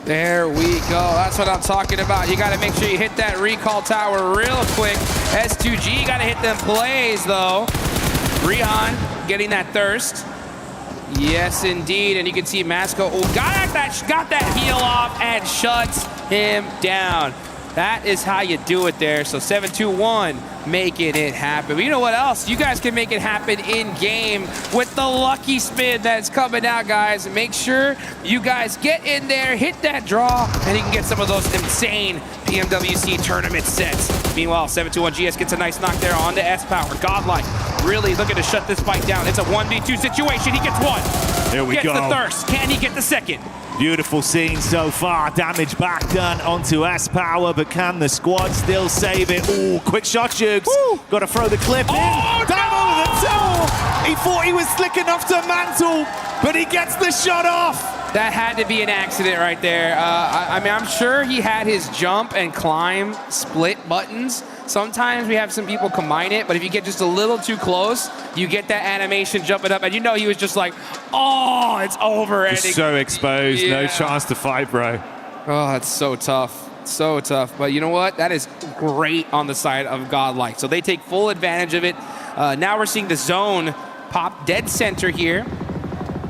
There we go. That's what I'm talking about. You got to make sure you hit that recall tower real quick. S2G got to hit them plays, though. Rihan getting that thirst. Yes, indeed. And you can see Masco got that heal off and shuts him down. That is how you do it there. So 7-2-1, making it happen. But you know what else? You guys can make it happen in-game with the lucky spin that's coming out, guys. Make sure you guys get in there, hit that draw, and you can get some of those insane PMWC tournament sets. Meanwhile, 7-2-1 GS gets a nice knock there on the S-Power. Godlike really looking to shut this fight down. It's a 1v2 situation. He gets one. There we go. Gets the thirst. Can he get the second? Beautiful scene so far. Damage back done onto S-Power, but can the squad still save it? Ooh, quick shot, Jukes. Got to throw the clip in. Down over the toe. He thought he was slick enough to mantle, but he gets the shot off. That had to be an accident right there. I mean, I'm sure he had his jump and climb split buttons. Sometimes we have some people combine it, but if you get just a little too close, you get that animation jumping up, and you know he was just like, oh, it's over. And So exposed, no chance to fight, bro. Oh, that's so tough. So tough. But you know what? That is great on the side of Godlike. So they take full advantage of it. Now we're seeing the zone pop dead center here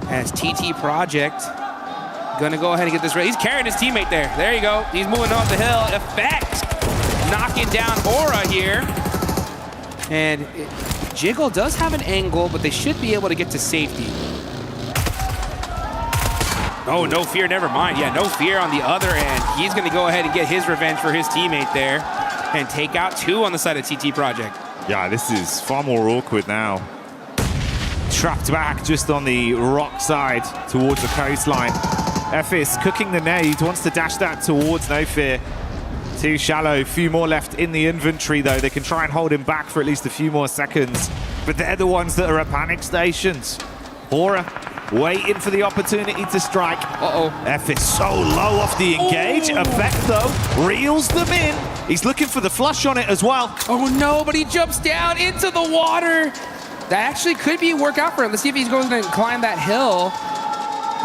as TT Project gonna go ahead and get this ready. He's carrying his teammate there. There you go. He's moving off the hill. Effect. Knocking down Aura here. And Jiggle does have an angle, but they should be able to get to safety. Oh, No Fear, never mind. Yeah, No Fear on the other end. He's gonna go ahead and get his revenge for his teammate there and take out 2 on the side of TT Project. Yeah, this is far more awkward now. Trapped back just on the rock side towards the coastline. Ephes cooking the nade, wants to dash that towards No Fear. Too shallow, few more left in the inventory though. They can try and hold him back for at least a few more seconds. But they're the ones that are at panic stations. Hora waiting for the opportunity to strike. Ephes so low off the engage. Effect though, reels them in. He's looking for the flush on it as well. Oh no, but he jumps down into the water. That actually could be a workout for him. Let's see if he's going to climb that hill.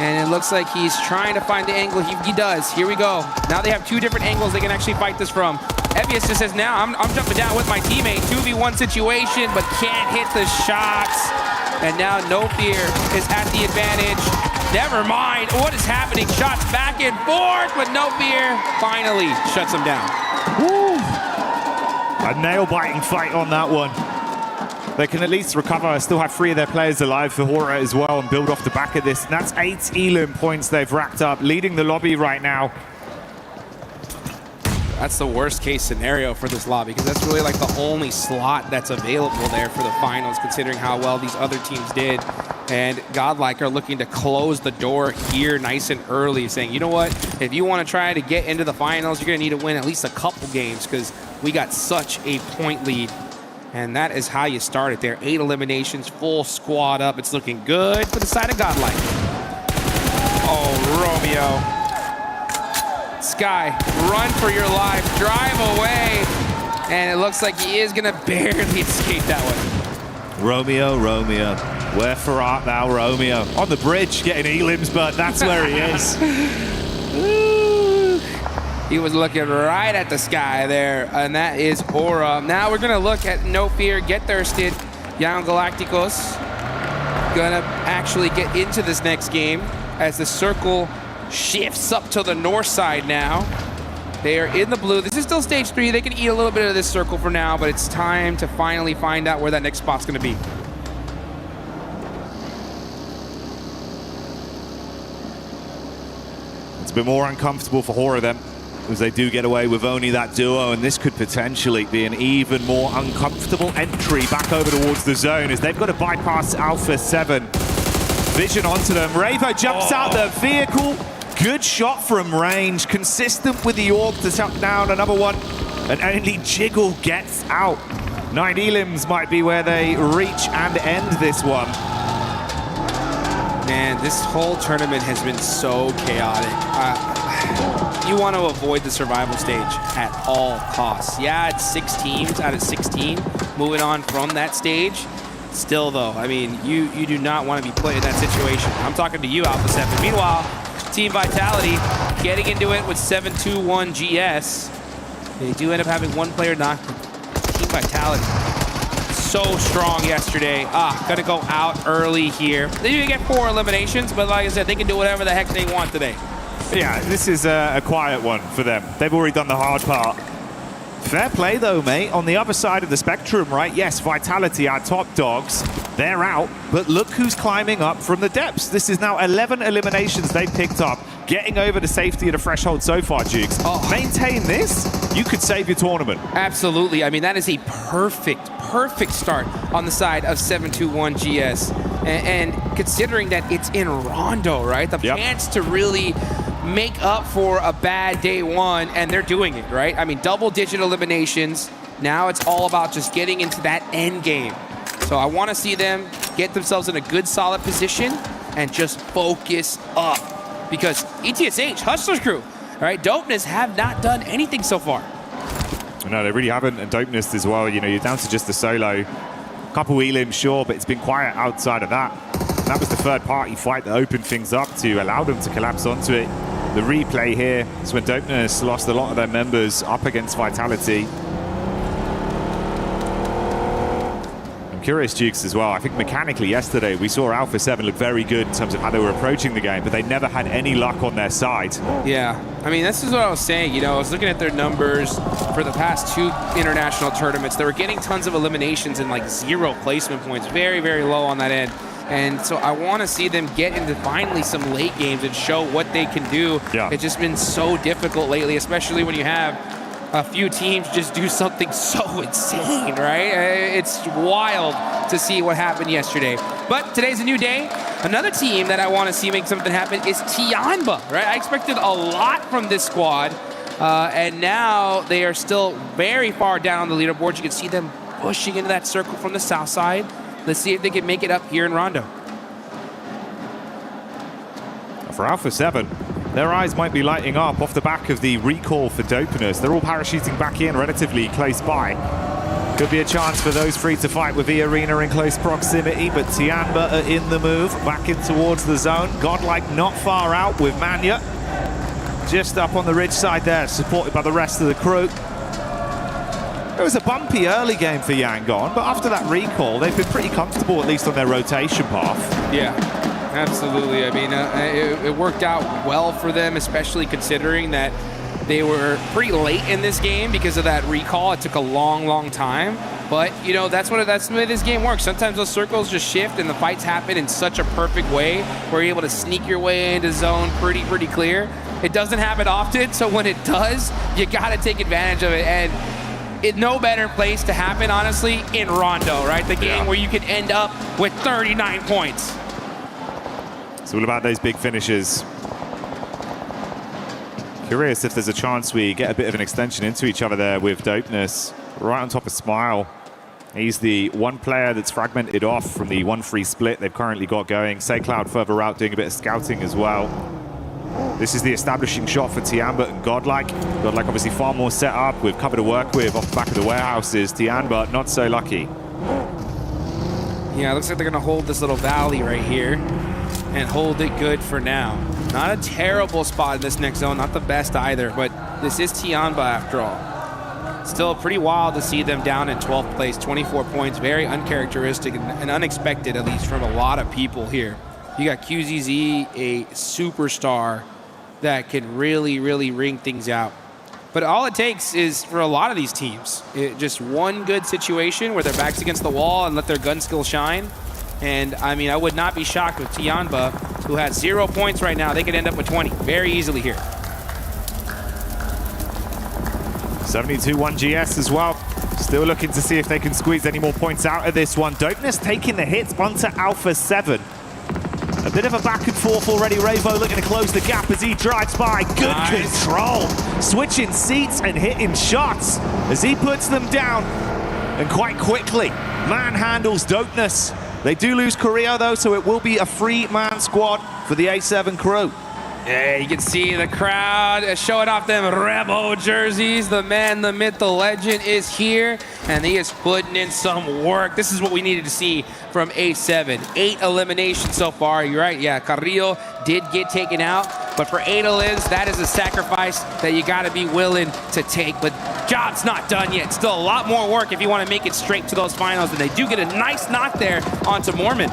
And it looks like he's trying to find the angle. He does. Here we go. Now they have 2 different angles they can actually fight this from. Ephes just says, now I'm jumping down with my teammate. 2v1 situation, but can't hit the shots. And now No Fear is at the advantage. Never mind. What is happening? Shots back and forth, but No Fear finally shuts him down. Woo. A nail-biting fight on that one. They can at least recover, still have 3 of their players alive for Hora as well and build off the back of this. And that's 8 Elim points they've racked up, leading the lobby right now. That's the worst case scenario for this lobby because that's really like the only slot that's available there for the finals considering how well these other teams did. And Godlike are looking to close the door here nice and early, saying, you know what, if you want to try to get into the finals, you're going to need to win at least a couple games because we got such a point lead. And that is how you start it there. 8 eliminations, full squad up. It's looking good for the side of Godlike. Oh, Romeo. Sky, run for your life. Drive away. And it looks like he is going to barely escape that one. Romeo, wherefore art thou, Romeo? On the bridge, getting Elims, but that's where he is. He was looking right at the Sky there, and that is Aura. Now we're gonna look at No Fear, Get Thirsted. Young Galacticos gonna actually get into this next game as the circle shifts up to the north side now. They are in the blue. This is still stage 3. They can eat a little bit of this circle for now, but it's time to finally find out where that next spot's gonna be. It's a bit more uncomfortable for Hora then, as they do get away with only that duo, and this could potentially be an even more uncomfortable entry back over towards the zone as they've got to bypass Alpha 7. Vision onto them. Ravo jumps out the vehicle. Good shot from range, consistent with the orb to shut down another one, and only Jiggle gets out. 9 Elims might be where they reach and end this one. Man, this whole tournament has been so chaotic. You want to avoid the survival stage at all costs. Yeah, it's 6 teams out of 16 moving on from that stage. Still, though, I mean, you do not want to be put in that situation. I'm talking to you, Alpha 7. Meanwhile, Team Vitality getting into it with 7-2-1 GS. They do end up having 1 player knocked. Team Vitality, so strong yesterday. Gonna go out early here. They do get 4 eliminations, but like I said, they can do whatever the heck they want today. Yeah, this is a quiet one for them. They've already done the hard part. Fair play though, mate. On the other side of the spectrum, right? Yes, Vitality, our top dogs, they're out, but look who's climbing up from the depths. This is now 11 eliminations they've picked up, getting over the safety of the threshold so far, Jukes. Maintain this, you could save your tournament. Absolutely. I mean, that is a perfect start on the side of 7-2-1 GS. And considering that it's in Rondo, right? The chance to really make up for a bad day 1, and they're doing it, right? I mean, double-digit eliminations. Now it's all about just getting into that end game. So I want to see them get themselves in a good, solid position and just focus up. because ETSH, Hustler's crew, all right, Dopeness have not done anything so far. No, they really haven't, and Dopeness as well. You know, you're down to just the solo. Couple elims, sure, but it's been quiet outside of that. And that was the third-party fight that opened things up to allow them to collapse onto it. The replay here is when Dopeness lost a lot of their members up against Vitality. I'm curious, Dukes, as well. I think mechanically yesterday we saw Alpha 7 look very good in terms of how they were approaching the game, but they never had any luck on their side. Yeah, I mean, this is what I was saying. You know, I was looking at their numbers for the past 2 international tournaments. They were getting tons of eliminations and like 0 placement points. Very, very low on that end. And so I want to see them get into finally some late games and show what they can do. Yeah. It's just been so difficult lately, especially when you have a few teams just do something so insane, right? It's wild to see what happened yesterday. But today's a new day. Another team that I want to see make something happen is Tianba, right? I expected a lot from this squad, and now they are still very far down the leaderboard. You can see them pushing into that circle from the south side. Let's see if they can make it up here in Rondo. For Alpha 7, their eyes might be lighting up off the back of the recall for Dopeness. They're all parachuting back in relatively close by. Could be a chance for those three to fight with the arena in close proximity, but Tianba are in the move, back in towards the zone. Godlike not far out with Manya. Just up on the ridge side there, supported by the rest of the crew. It was a bumpy early game for Yangon, but after that recall, they've been pretty comfortable, at least on their rotation path. Yeah, absolutely. I mean, it worked out well for them, especially considering that they were pretty late in this game because of that recall. It took a long, long time. But, you know, that's the way this game works. Sometimes those circles just shift and the fights happen in such a perfect way where you're able to sneak your way into zone pretty clear. It doesn't happen often, so when it does, you got to take advantage of it. And it's no better place to happen, honestly, in Rondo, right? The game where you can end up with 39 points. It's all about those big finishes. Curious if there's a chance we get a bit of an extension into each other there with Dopeness. Right on top of Smile. He's the one player that's fragmented off from the 1-3 split they've currently got going. SayCloud further out doing a bit of scouting as well. This is the establishing shot for Tianba and Godlike. Godlike obviously far more set up with cover to work with off the back of the warehouses. Tianba not so lucky. Yeah, it looks like they're going to hold this little valley right here and hold it good for now. Not a terrible spot in this next zone, not the best either, but this is Tianba after all. Still pretty wild to see them down in 12th place, 24 points, very uncharacteristic and unexpected, at least from a lot of people here. You got QZZ, a superstar that can really ring things out. But all it takes is, for a lot of these teams, just one good situation where their back's against the wall and let their gun skill shine. And, I mean, I would not be shocked with Tianba, who has 0 points right now. They could end up with 20 very easily here. 72-1 GS as well. Still looking to see if they can squeeze any more points out of this one. Dopeness taking the hits onto Alpha 7. A bit of a back and forth already. Ravo looking to close the gap as he drives by. Good control. Switching seats and hitting shots as he puts them down. And quite quickly, manhandles Dopeness. They do lose Korea though, so it will be a 3-man squad for the A7 crew. Yeah, you can see the crowd showing off them Rebo jerseys. The man, the myth, the legend is here, and he is putting in some work. This is what we needed to see from A7. 8 eliminations so far. You're right, yeah, Carrillo did get taken out, but for 8 elims, that is a sacrifice that you got to be willing to take. But job's not done yet. Still a lot more work if you want to make it straight to those finals, and they do get a nice knock there onto Mormon.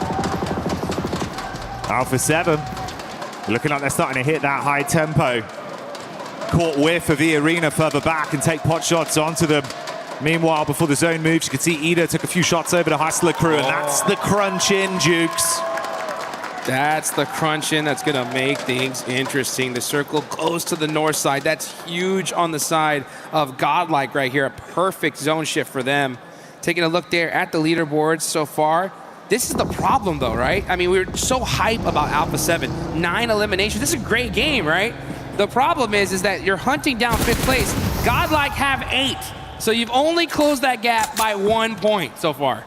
Alpha 7. Looking like they're starting to hit that high tempo. Caught whiff of the arena further back and take pot shots onto them. Meanwhile, before the zone moves, you can see Ida took a few shots over the Hustler crew, and that's the crunch in, Jukes. That's the crunch in that's going to make things interesting. The circle goes to the north side. That's huge on the side of Godlike right here. A perfect zone shift for them. Taking a look there at the leaderboards so far. This is the problem, though, right? I mean, we were so hype about Alpha 7. 9 eliminations. This is a great game, right? The problem is that you're hunting down 5th place. Godlike have 8. So you've only closed that gap by 1 point so far.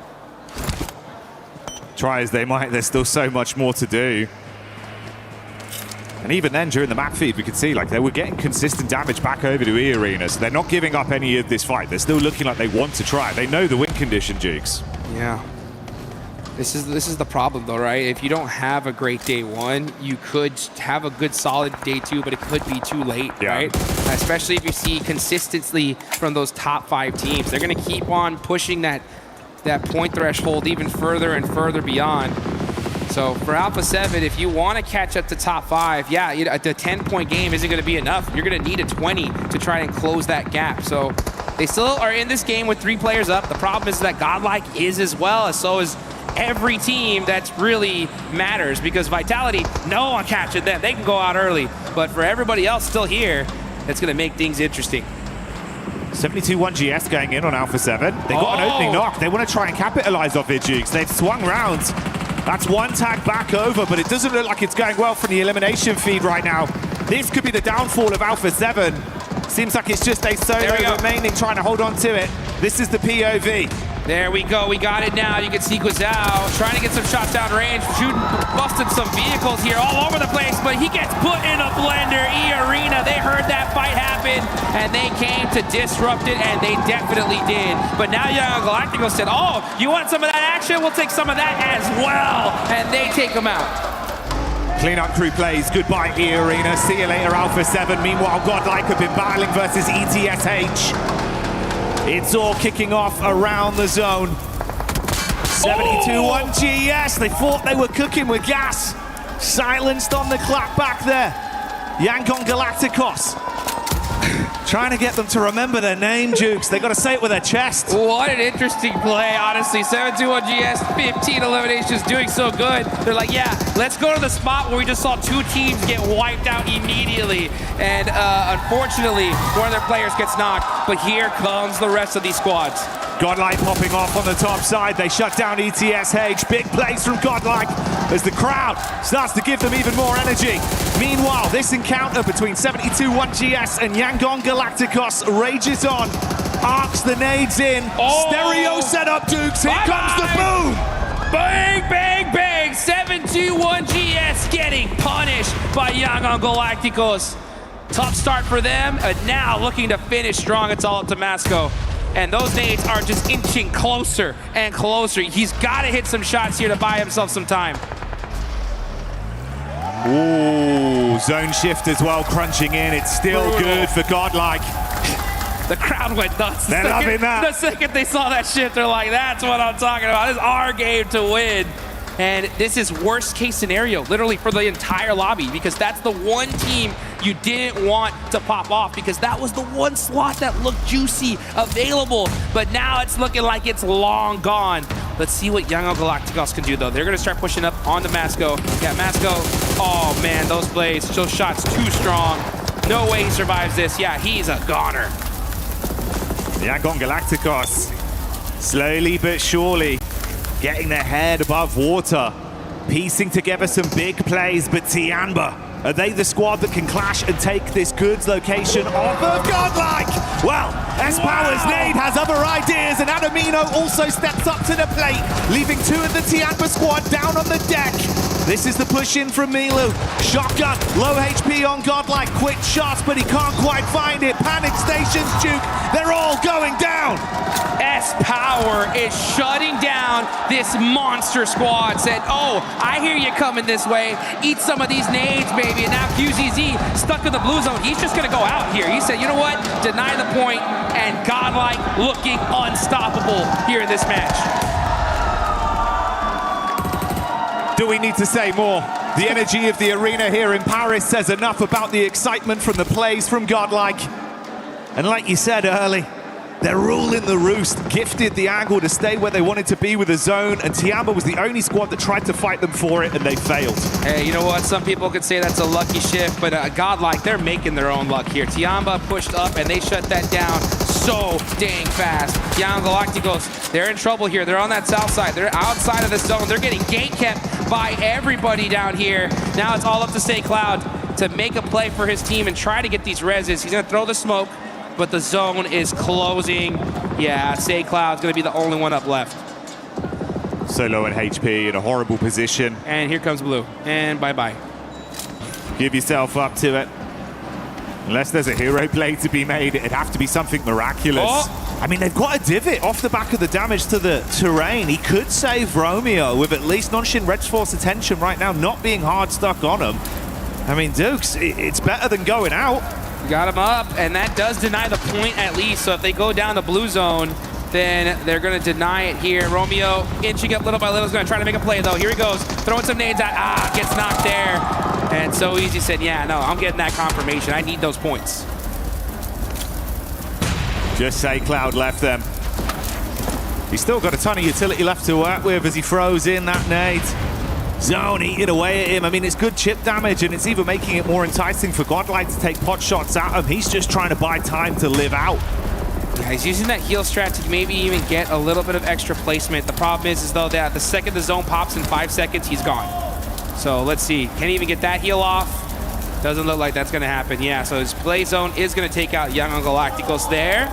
Try as they might, there's still so much more to do. And even then, during the map feed, we could see like they were getting consistent damage back over to E Arena, so they're not giving up any of this fight. They're still looking like they want to try. They know the win condition, Jukes. Yeah. This is the problem, though, right? If you don't have a great day one, you could have a good solid day two, but it could be too late, right? Especially if you see consistency from those top 5 teams. They're going to keep on pushing that point threshold even further and further beyond. So for Alpha 7, if you want to catch up to top 5, yeah, the 10-point game isn't going to be enough. You're going to need a 20 to try and close that gap. So they still are in this game with 3 players up. The problem is that Godlike is as well, as so is every team that really matters, because Vitality, no one catching them. They can go out early. But for everybody else still here, it's going to make things interesting. 72-1 GS going in on Alpha 7. They got an opening knock. They want to try and capitalize off it, Jukes. They've swung rounds. That's one tag back over, but it doesn't look like it's going well from the elimination feed right now. This could be the downfall of Alpha 7. Seems like it's just a solo remaining, trying to hold on to it. This is the POV. There we go. We got it now. You can see Guizhou trying to get some shots down range, shooting, busting some vehicles here all over the place, but he gets put in a blender. E-Arena, they heard that fight happen, and they came to disrupt it, and they definitely did. But now Young Galacticos said, oh, you want some of that action? We'll take some of that as well. And they take him out. Cleanup crew plays. Goodbye, E-Arena. See you later, Alpha 7. Meanwhile, Godlike have been battling versus ETSH. It's all kicking off around the zone. 72-1 GS. They thought they were cooking with gas. Silenced on the clap back there. Yangon Galacticos. Trying to get them to remember their name, Jukes. They got to say it with their chest. What an interesting play, honestly. 7-2-1 GS, 15 eliminations, doing so good. They're like, yeah, let's go to the spot where we just saw 2 teams get wiped out immediately. And unfortunately, one of their players gets knocked. But here comes the rest of these squads. Godlike popping off on the top side. They shut down ETSH. Big plays from Godlike as the crowd starts to give them even more energy. Meanwhile, this encounter between 72-1 GS and Yangon Galacticos rages on. Arcs the nades in. Stereo setup, Dukes. Here comes the boom. Bang, bang, bang. 7-2-1 GS getting punished by Yangon Galacticos. Tough start for them, and now looking to finish strong. It's all up to Masco. And those nades are just inching closer and closer. He's got to hit some shots here to buy himself some time. Ooh, zone shift as well, crunching in. It's still good for Godlike. The crowd went nuts. They're loving that. The second they saw that shit, they're like, that's what I'm talking about. This is our game to win. And this is worst case scenario, literally for the entire lobby, because that's the one team you didn't want to pop off, because that was the one slot that looked juicy, available. But now it's looking like it's long gone. Let's see what Yangon Galacticos can do, though. They're going to start pushing up onto Masco. Yeah, Masco. Oh, man, those plays, those shots too strong. No way he survives this. Yeah, he's a goner. Yangon Galacticos, slowly but surely, getting their head above water, piecing together some big plays, but Tianba, are they the squad that can clash and take this goods location off of Godlike? Well, S-Power's nade has other ideas, and Adamino also steps up to the plate, leaving 2 of the Tianba squad down on the deck. This is the push in from Milu. Shotgun, low HP on Godlike, quick shots, but he can't quite find it. Panic stations, Duke, they're all going down. S-Power is shutting down this monster squad. Said, oh, I hear you coming this way. Eat some of these nades, baby. And now QZZ stuck in the blue zone. He's just going to go out here. He said, you know what? Deny the point, and Godlike looking unstoppable here in this match. Do we need to say more? The energy of the arena here in Paris says enough about the excitement from the plays from Godlike. And like you said early, they're ruling the roost, gifted the angle to stay where they wanted to be with the zone, and Tianba was the only squad that tried to fight them for it, and they failed. Hey, you know what? Some people could say that's a lucky shift, but Godlike, they're making their own luck here. Tianba pushed up, and they shut that down so dang fast. Yangon Galacticos, they're in trouble here. They're on that south side. They're outside of the zone. They're getting gate kept by everybody down here. Now it's all up to Stay Cloud to make a play for his team and try to get these reses. He's going to throw the smoke, but the zone is closing. Yeah, Stay Cloud's going to be the only one up left. So low in HP, in a horrible position. And here comes Blue. And bye-bye. Give yourself up to it. Unless there's a hero play to be made, it'd have to be something miraculous. Oh. I mean, they've got a divot off the back of the damage to the terrain. He could save Romeo with at least Nonshin Red's force attention right now, not being hard stuck on him. I mean, Dukes, it's better than going out. Got him up, and that does deny the point at least. So if they go down the blue zone, then they're going to deny it here. Romeo inching up little by little. Is going to try to make a play, though. Here he goes, throwing some nades out. Gets knocked there. And so easy said, yeah, no, I'm getting that confirmation. I need those points. Just say Cloud left them. He's still got a ton of utility left to work with as he throws in that nade. Zone eating away at him. I mean, it's good chip damage, and it's even making it more enticing for Godlike to take pot shots at him. He's just trying to buy time to live out. Yeah, he's using that heal strat to maybe even get a little bit of extra placement. The problem is though, that the second the zone pops in 5 seconds, he's gone. So let's see. Can he even get that heal off? Doesn't look like that's going to happen. Yeah, so his play zone is going to take out Young and Galacticos there,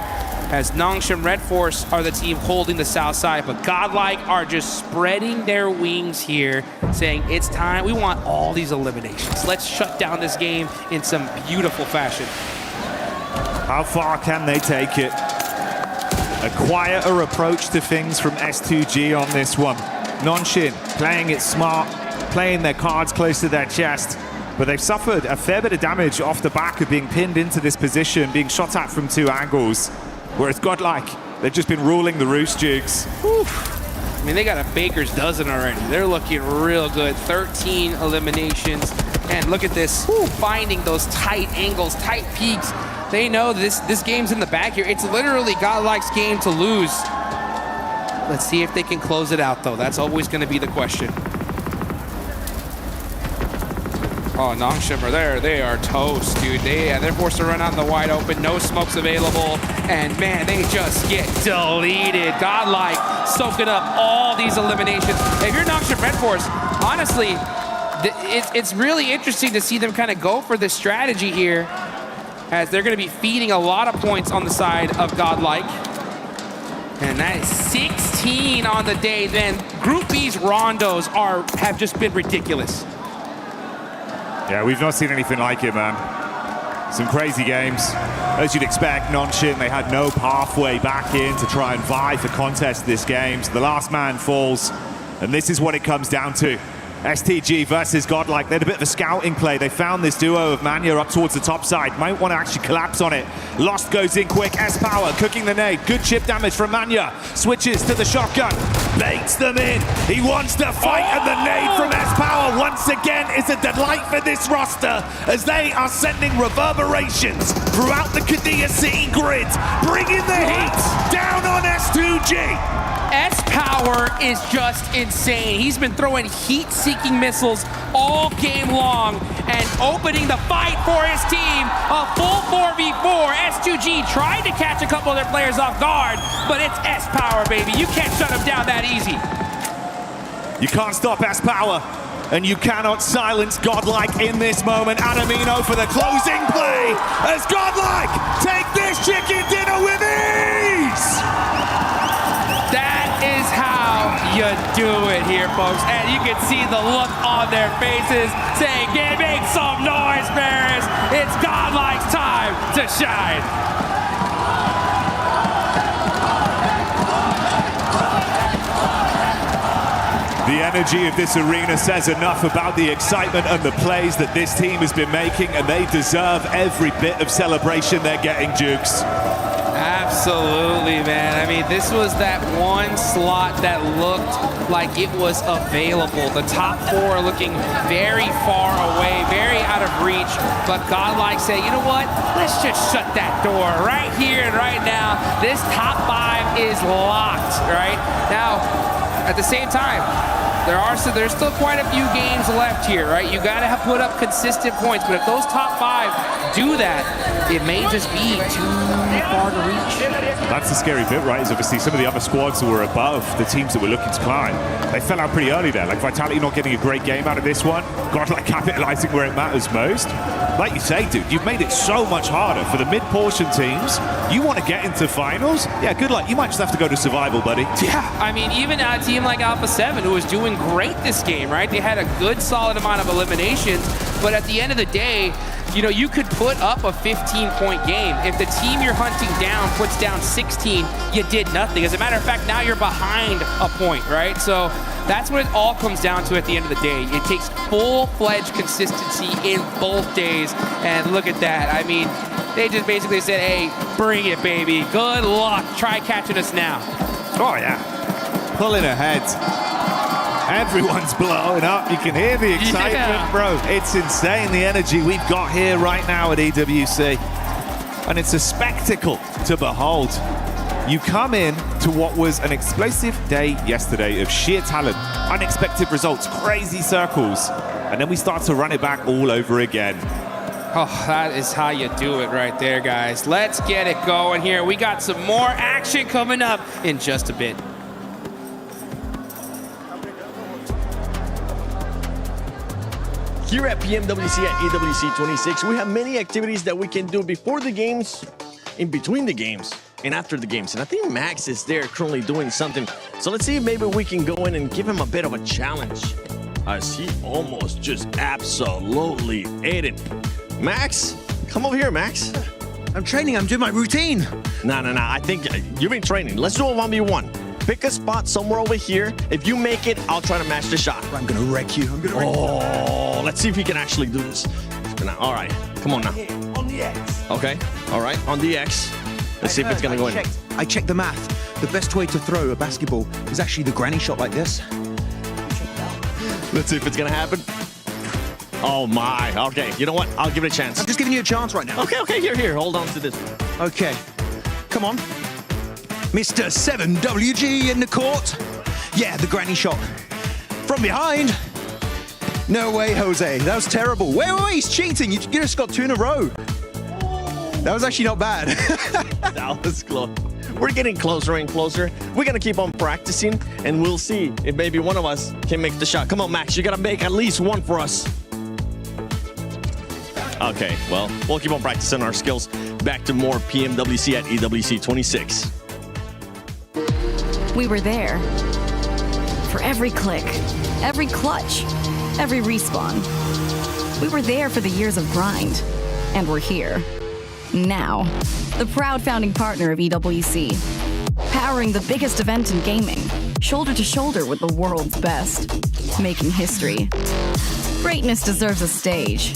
as Nongshim Red Force are the team holding the south side, but Godlike are just spreading their wings here, saying it's time. We want all these eliminations. Let's shut down this game in some beautiful fashion. How far can they take it? A quieter approach to things from S2G on this one. Nonshin playing it smart, playing their cards close to their chest, but they've suffered a fair bit of damage off the back of being pinned into this position, being shot at from 2 angles. Whereas Godlike, they've just been ruling the roost, Jigs. I mean, they got a baker's dozen already. They're looking real good. 13 eliminations. And look at this, finding those tight angles, tight peaks. They know this game's in the bag here. It's literally Godlike's game to lose. Let's see if they can close it out, though. That's always going to be the question. Oh, Nongshim are there. They are toast, dude. They're forced to run out in the wide open. No smokes available. And, man, they just get deleted. Godlike soaking up all these eliminations. If you're Nongshim Red Force, honestly, it's really interesting to see them kind of go for this strategy here, as they're going to be feeding a lot of points on the side of Godlike. And that is 16 on the day. Then Group B's rondos have just been ridiculous. Yeah, we've not seen anything like it, man. Some crazy games. As you'd expect, Nonshin, they had no pathway back in to try and vie for contest this game. So the last man falls, and this is what it comes down to. STG versus Godlike. They had a bit of a scouting play. They found this duo of Mania up towards the top side. Might want to actually collapse on it. Lost goes in quick. S-Power cooking the nade. Good chip damage from Mania. Switches to the shotgun. Baits them in. He wants to fight, and the nade from S-Power once again is a delight for this roster, as they are sending reverberations throughout the Qiddiya City grid, bringing the heat down on S2G. S-Power is just insane. He's been throwing heat-seeking missiles all game long and opening the fight for his team. A full 4v4. S2G tried to catch a couple of their players off guard, but it's S-Power, baby. You can't shut him down that easy. You can't stop S-Power, and you cannot silence Godlike in this moment. Adamino for the closing play as Godlike take this chicken dinner with ease. That is how you do it here, folks. And you can see the look on their faces saying, make some noise, Paris. It's Godlike's time to shine. The energy of this arena says enough about the excitement and the plays that this team has been making, and they deserve every bit of celebration they're getting, Jukes. Absolutely, man. I mean, this was that one slot that looked like it was available. The top 4 looking very far away, very out of reach. But Godlike say, you know what? Let's just shut that door right here and right now. This top 5 is locked, right? Now, at the same time, there's still quite a few games left here, right? You got to put up consistent points, but if those top 5 do that, it may just be too far to reach. That's the scary bit, right? Is obviously some of the other squads that were above the teams that were looking to climb, they fell out pretty early there. Like Vitality not getting a great game out of this one. Godlike capitalizing where it matters most. Like you say, dude, you've made it so much harder for the mid-portion teams. You want to get into finals? Yeah, good luck. You might just have to go to survival, buddy. Yeah, I mean, even a team like Alpha 7, who was doing great this game, right? They had a good, solid amount of eliminations, But at the end of the day, you know, you could put up a 15-point game. If the team you're hunting down puts down 16, you did nothing. As a matter of fact, now you're behind a point, right? So that's what it all comes down to at the end of the day. It takes full-fledged consistency in both days. And look at that. I mean, they just basically said, hey, bring it, baby. Good luck. Try catching us now. Oh, yeah. Pulling ahead. Everyone's blowing up. You can hear the excitement, bro. It's insane, the energy we've got here right now at EWC. And it's a spectacle to behold. You come in to what was an explosive day yesterday of sheer talent, unexpected results, crazy circles, and then we start to run it back all over again. Oh, that is how you do it right there, guys. Let's get it going here. We got some more action coming up in just a bit. Here at PMWC at EWC 26, we have many activities that we can do before the games, in between the games, and after the games. And I think Max is there currently doing something. So let's see if maybe we can go in and give him a bit of a challenge, as he almost just absolutely ate it. Max, come over here, Max. I'm training. I'm doing my routine. No. I think you've been training. Let's do a 1v1. Pick a spot somewhere over here. If you make it, I'll try to match the shot. I'm gonna wreck you. Oh, let's see if he can actually do this. All right, come on now. On the X. Okay, all right, on the X. Let's see if it's gonna go in. I checked the math. The best way to throw a basketball is actually the granny shot like this. Let's see if it's gonna happen. Oh my, okay, you know what? I'll give it a chance. I'm just giving you a chance right now. Okay, here, hold on to this. Okay, come on. Mr. 7WG in the court. Yeah, the granny shot. From behind. No way, Jose. That was terrible. Wait, he's cheating. You just got 2 in a row. That was actually not bad. That was close. We're getting closer and closer. We're gonna keep on practicing, and we'll see if maybe one of us can make the shot. Come on, Max, you gotta make at least one for us. Okay, well, we'll keep on practicing our skills. Back to more PMWC at EWC 26. We were there for every click, every clutch, every respawn. We were there for the years of grind, and we're here now. The proud founding partner of EWC, powering the biggest event in gaming, shoulder to shoulder with the world's best, making history. Greatness deserves a stage.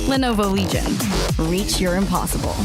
Lenovo Legion, reach your impossible.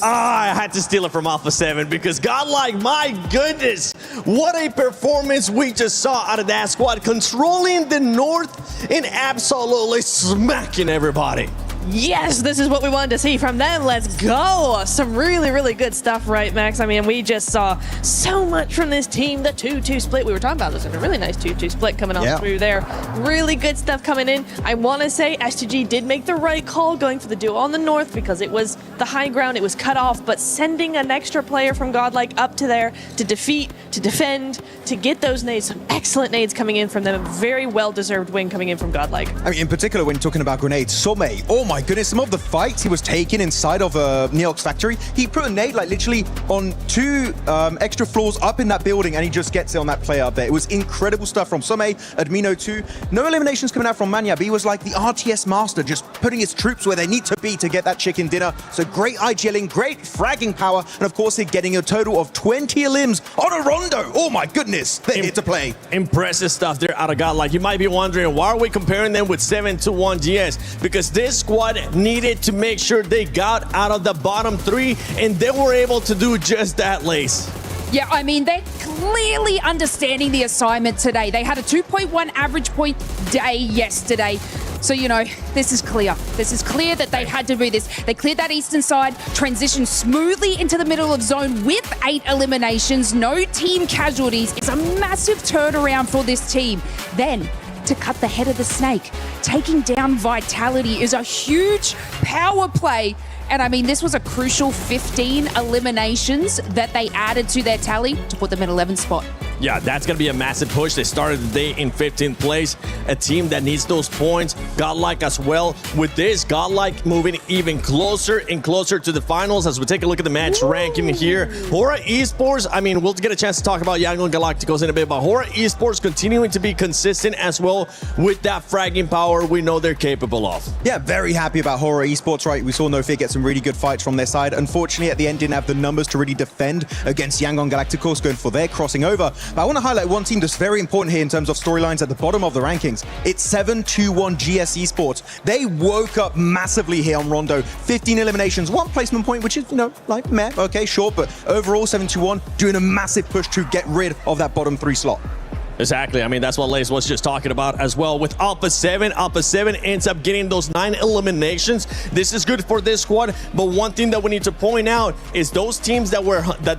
I had to steal it from Alpha 7 because godlike, my goodness, what a performance we just saw out of that squad, controlling the North and absolutely smacking everybody. Yes, this is what we wanted to see from them. Let's go. Some really, really good stuff, right, Max? I mean, we just saw so much from this team. The 2-2 split. We were talking about this. A really nice 2-2 split coming on through there. Really good stuff coming in. I want to say STG did make the right call going for the duo on the North because it was the high ground. It was cut off, but sending an extra player from Godlike up to there to defeat, to defend, to get those nades, some excellent nades coming in from them. A very well-deserved win coming in from Godlike. I mean, in particular, when you're talking about grenades, Some, oh my goodness, some of the fights he was taking inside of Neox factory, he put a nade like literally on 2 extra floors up in that building, and he just gets it on that player up there. It was incredible stuff from Some, Admino too. No eliminations coming out from Manya, but he was like the RTS master, just putting his troops where they need to be to get that chicken dinner. So great IGLing, great fragging power, and of course, they're getting a total of 20 elims on a Rondo. Oh my goodness, they're here to play. Impressive stuff there out of Godlike. You might be wondering, why are we comparing them with 7-1 GS? Because this squad needed to make sure they got out of the bottom 3, and they were able to do just that, Lace. Yeah, I mean, they're clearly understanding the assignment today. They had a 2.1 average point day yesterday. So, you know, this is clear. This is clear that they had to do this. They cleared that eastern side, transitioned smoothly into the middle of zone with 8 eliminations, no team casualties. It's a massive turnaround for this team. Then, to cut the head of the snake, taking down Vitality is a huge power play. And I mean, this was a crucial 15 eliminations that they added to their tally to put them in 11th spot. Yeah, that's going to be a massive push. They started the day in 15th place. A team that needs those points. Godlike as well. With this, Godlike moving even closer and closer to the finals as we take a look at the match ranking here. Hora Esports, I mean, we'll get a chance to talk about Yangon Galacticos in a bit, but Hora Esports continuing to be consistent as well with that fragging power we know they're capable of. Yeah, very happy about Hora Esports, right? We saw NoFear get some really good fights from their side. Unfortunately, at the end, didn't have the numbers to really defend against Yangon Galacticos going for their crossing over. But I want to highlight one team that's very important here in terms of storylines at the bottom of the rankings. It's 7-2-1 GS Esports. They woke up massively here on Rondo. 15 eliminations, 1 placement point, which is, you know, like meh, okay, short, but overall 7-2-1 doing a massive push to get rid of that bottom 3 slot. Exactly. I mean, that's what Lace was just talking about as well with Alpha 7. Alpha 7 ends up getting those 9 eliminations. This is good for this squad, but one thing that we need to point out is those teams that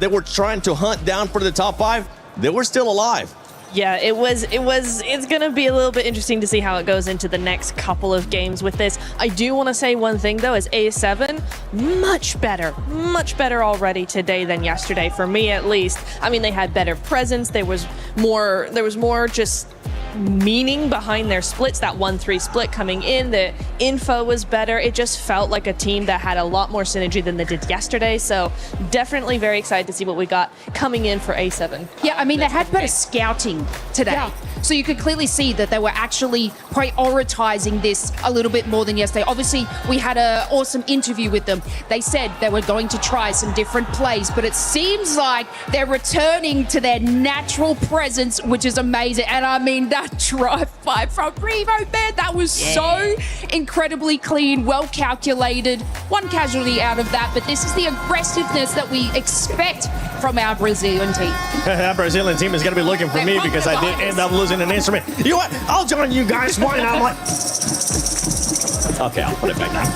they were trying to hunt down for the top 5, they were still alive. Yeah, it's going to be a little bit interesting to see how it goes into the next couple of games with this. I do want to say one thing, though, is A7, much better already today than yesterday, for me at least. I mean, they had better presence. There was more just meaning behind their splits, that 1-3 split coming in. The info was better. It just felt like a team that had a lot more synergy than they did yesterday. So definitely very excited to see what we got coming in for A7. Yeah, I mean, they had better scouting today. Yeah. So you could clearly see that they were actually prioritizing this a little bit more than yesterday. Obviously, we had an awesome interview with them. They said they were going to try some different plays, but it seems like they're returning to their natural presence, which is amazing. And I mean, that drive-by from Remo, man, that was so incredibly clean, well calculated. 1 casualty out of that, but this is the aggressiveness that we expect from our Brazilian team. That Brazilian team is going to be looking for me because I did end up losing an instrument. You know what? I'll join you guys. Why not? I'm like... Okay, I'll put it back down.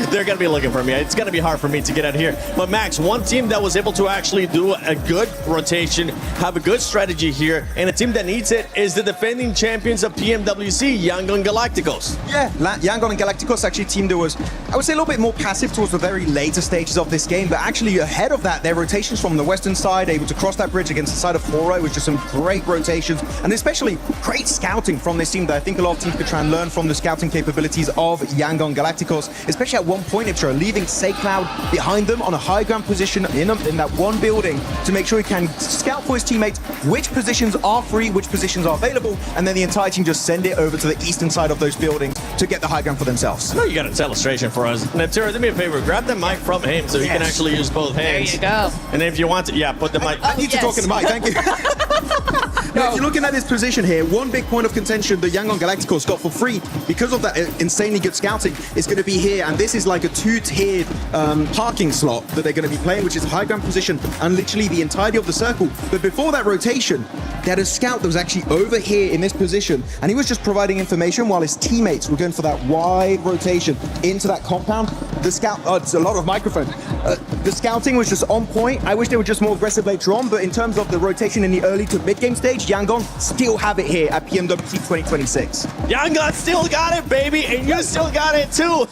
They're going to be looking for me. It's going to be hard for me to get out of here. But Max, one team that was able to actually do a good rotation, have a good strategy here, and a team that needs it is the defending champions of PMWC, Yangon Galacticos. Yeah, Yangon and Galacticos actually team that was, I would say, a little bit more passive towards the very later stages of this game, but actually ahead of that, their rotations from the western side, able to cross that bridge against the side of Hora, was just some great rotations, and especially great scouting from this team that I think a lot of teams could try and learn from the scouting capabilities of Yangon Galacticos, especially at one point, Iptra leaving Cloud behind them on a high ground position in that one building to make sure he can scout for his teammates which positions are free, which positions are available, and then the entire team just send it over to the eastern side of those buildings to get the high ground for themselves. I know you got a illustration for us. Neptira, do me a favor, grab the mic from him so he can actually use both hands. There you go. And then if you want to, yeah, put the mic. I need to talk in the mic, thank you. Now, if you're looking at his position here, one big point of contention the Yangon Galacticos got for free because of that insanely good scouting is going to be here, and this is like a 2-tiered parking slot that they're going to be playing, which is a high ground position and literally the entirety of the circle. But before that rotation, they had a scout that was actually over here in this position, and he was just providing information while his teammates were going for that wide rotation into that compound. The scout, it's a lot of microphone. The scouting was just on point. I wish they were just more aggressive later on, but in terms of the rotation in the early to mid-game stage, Yangon still have it here at PMWC 2026. Yangon still got it, baby, and you still got it too.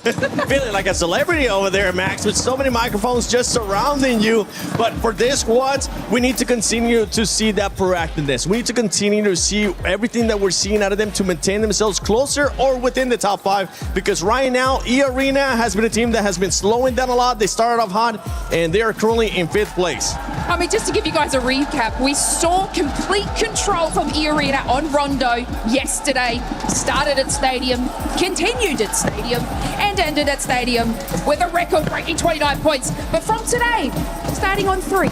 Feeling like a celebrity over there, Max, with so many microphones just surrounding you. But for this squad, we need to continue to see that proactiveness. We need to continue to see everything that we're seeing out of them to maintain themselves closer or within the top 5, because right now, E-Arena has been a team that has been slowing down a lot. They started off hot, and they are currently in 5th place. I mean, just to give you guys a recap, we saw complete control from E-Arena on Rondo yesterday. Started at Stadium, continued at Stadium, and ended at Stadium with a record-breaking 29 points. But from today, starting on 3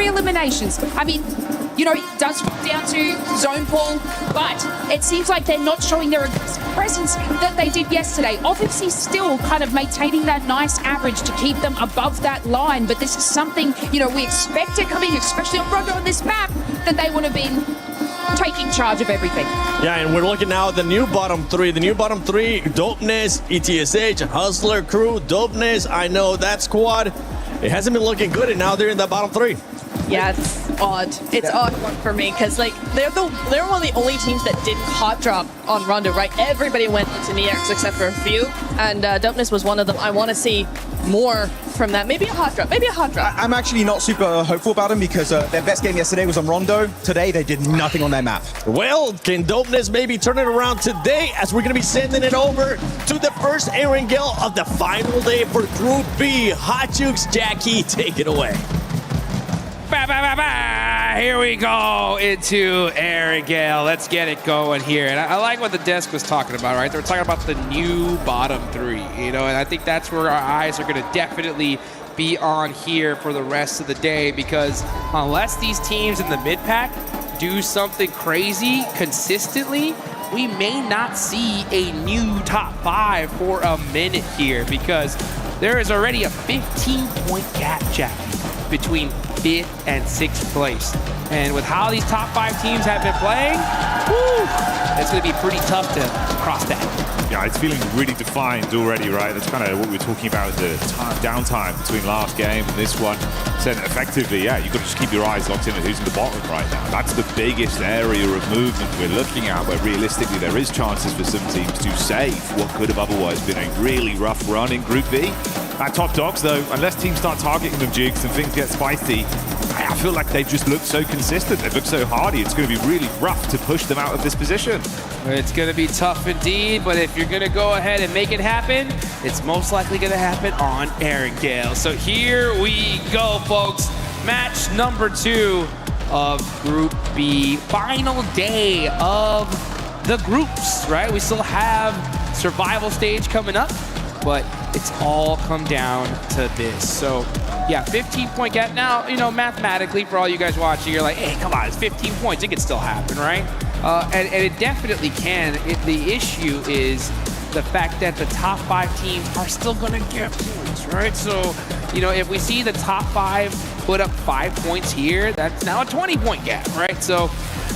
eliminations. I mean, you know, it does come down to zone pull, but it seems like they're not showing their presence that they did yesterday. Obviously still kind of maintaining that nice average to keep them above that line, but this is something, you know, we expected coming, especially on Rondo on this map, that they would have been taking charge of everything. Yeah, and we're looking now at the new bottom 3. The new bottom 3, Dopeness, ETSH, Hustler Crew, Dopeness. I know that squad, it hasn't been looking good, and now they're in the bottom 3. Yeah, it's odd. It's odd one for me because like they're one of the only teams that didn't hot drop on Rondo, right? Everybody went into Neax except for a few, and Dopeness was one of them. I want to see more from that. Maybe a hot drop. Maybe a hot drop. I'm actually not super hopeful about them because their best game yesterday was on Rondo. Today they did nothing on their map. Well, can Dopeness maybe turn it around today, as we're going to be sending it over to the first Erangel of the final day for Group B. Hot Jukes, Jackie, take it away. Here we go into Erangel. Let's get it going here. And I like what the desk was talking about, right? They were talking about the new bottom 3, you know, and I think that's where our eyes are going to definitely be on here for the rest of the day, because unless these teams in the mid-pack do something crazy consistently, we may not see a new top 5 for a minute here, because there is already a 15-point gap, Jackie, between 5th and 6th place. And with how these top 5 teams have been playing, it's going to be pretty tough to cross that. Yeah, it's feeling really defined already, right? That's kind of what we were talking about, the downtime between last game and this one. So effectively, yeah, you've got to just keep your eyes locked in at who's in the bottom right now. That's the biggest area of movement we're looking at, where realistically there is chances for some teams to save what could have otherwise been a really rough run in Group B. At top dogs, though, unless teams start targeting them, Jukes, and things get spicy, I feel like they've just looked so consistent. They've looked so hardy. It's going to be really rough to push them out of this position. It's going to be tough indeed, but if you're going to go ahead and make it happen, it's most likely going to happen on Erangel. So here we go, folks. Match number 2 of Group B. Final day of the groups, right? We still have survival stage coming up, but it's all come down to this. So yeah, 15-point gap. Now, you know, mathematically, for all you guys watching, you're like, hey, come on, it's 15 points. It can still happen, right? And it definitely can. The issue is the fact that the top 5 teams are still going to get points, right? So, you know, if we see the top 5 put up 5 points here, that's now a 20-point gap, right? So,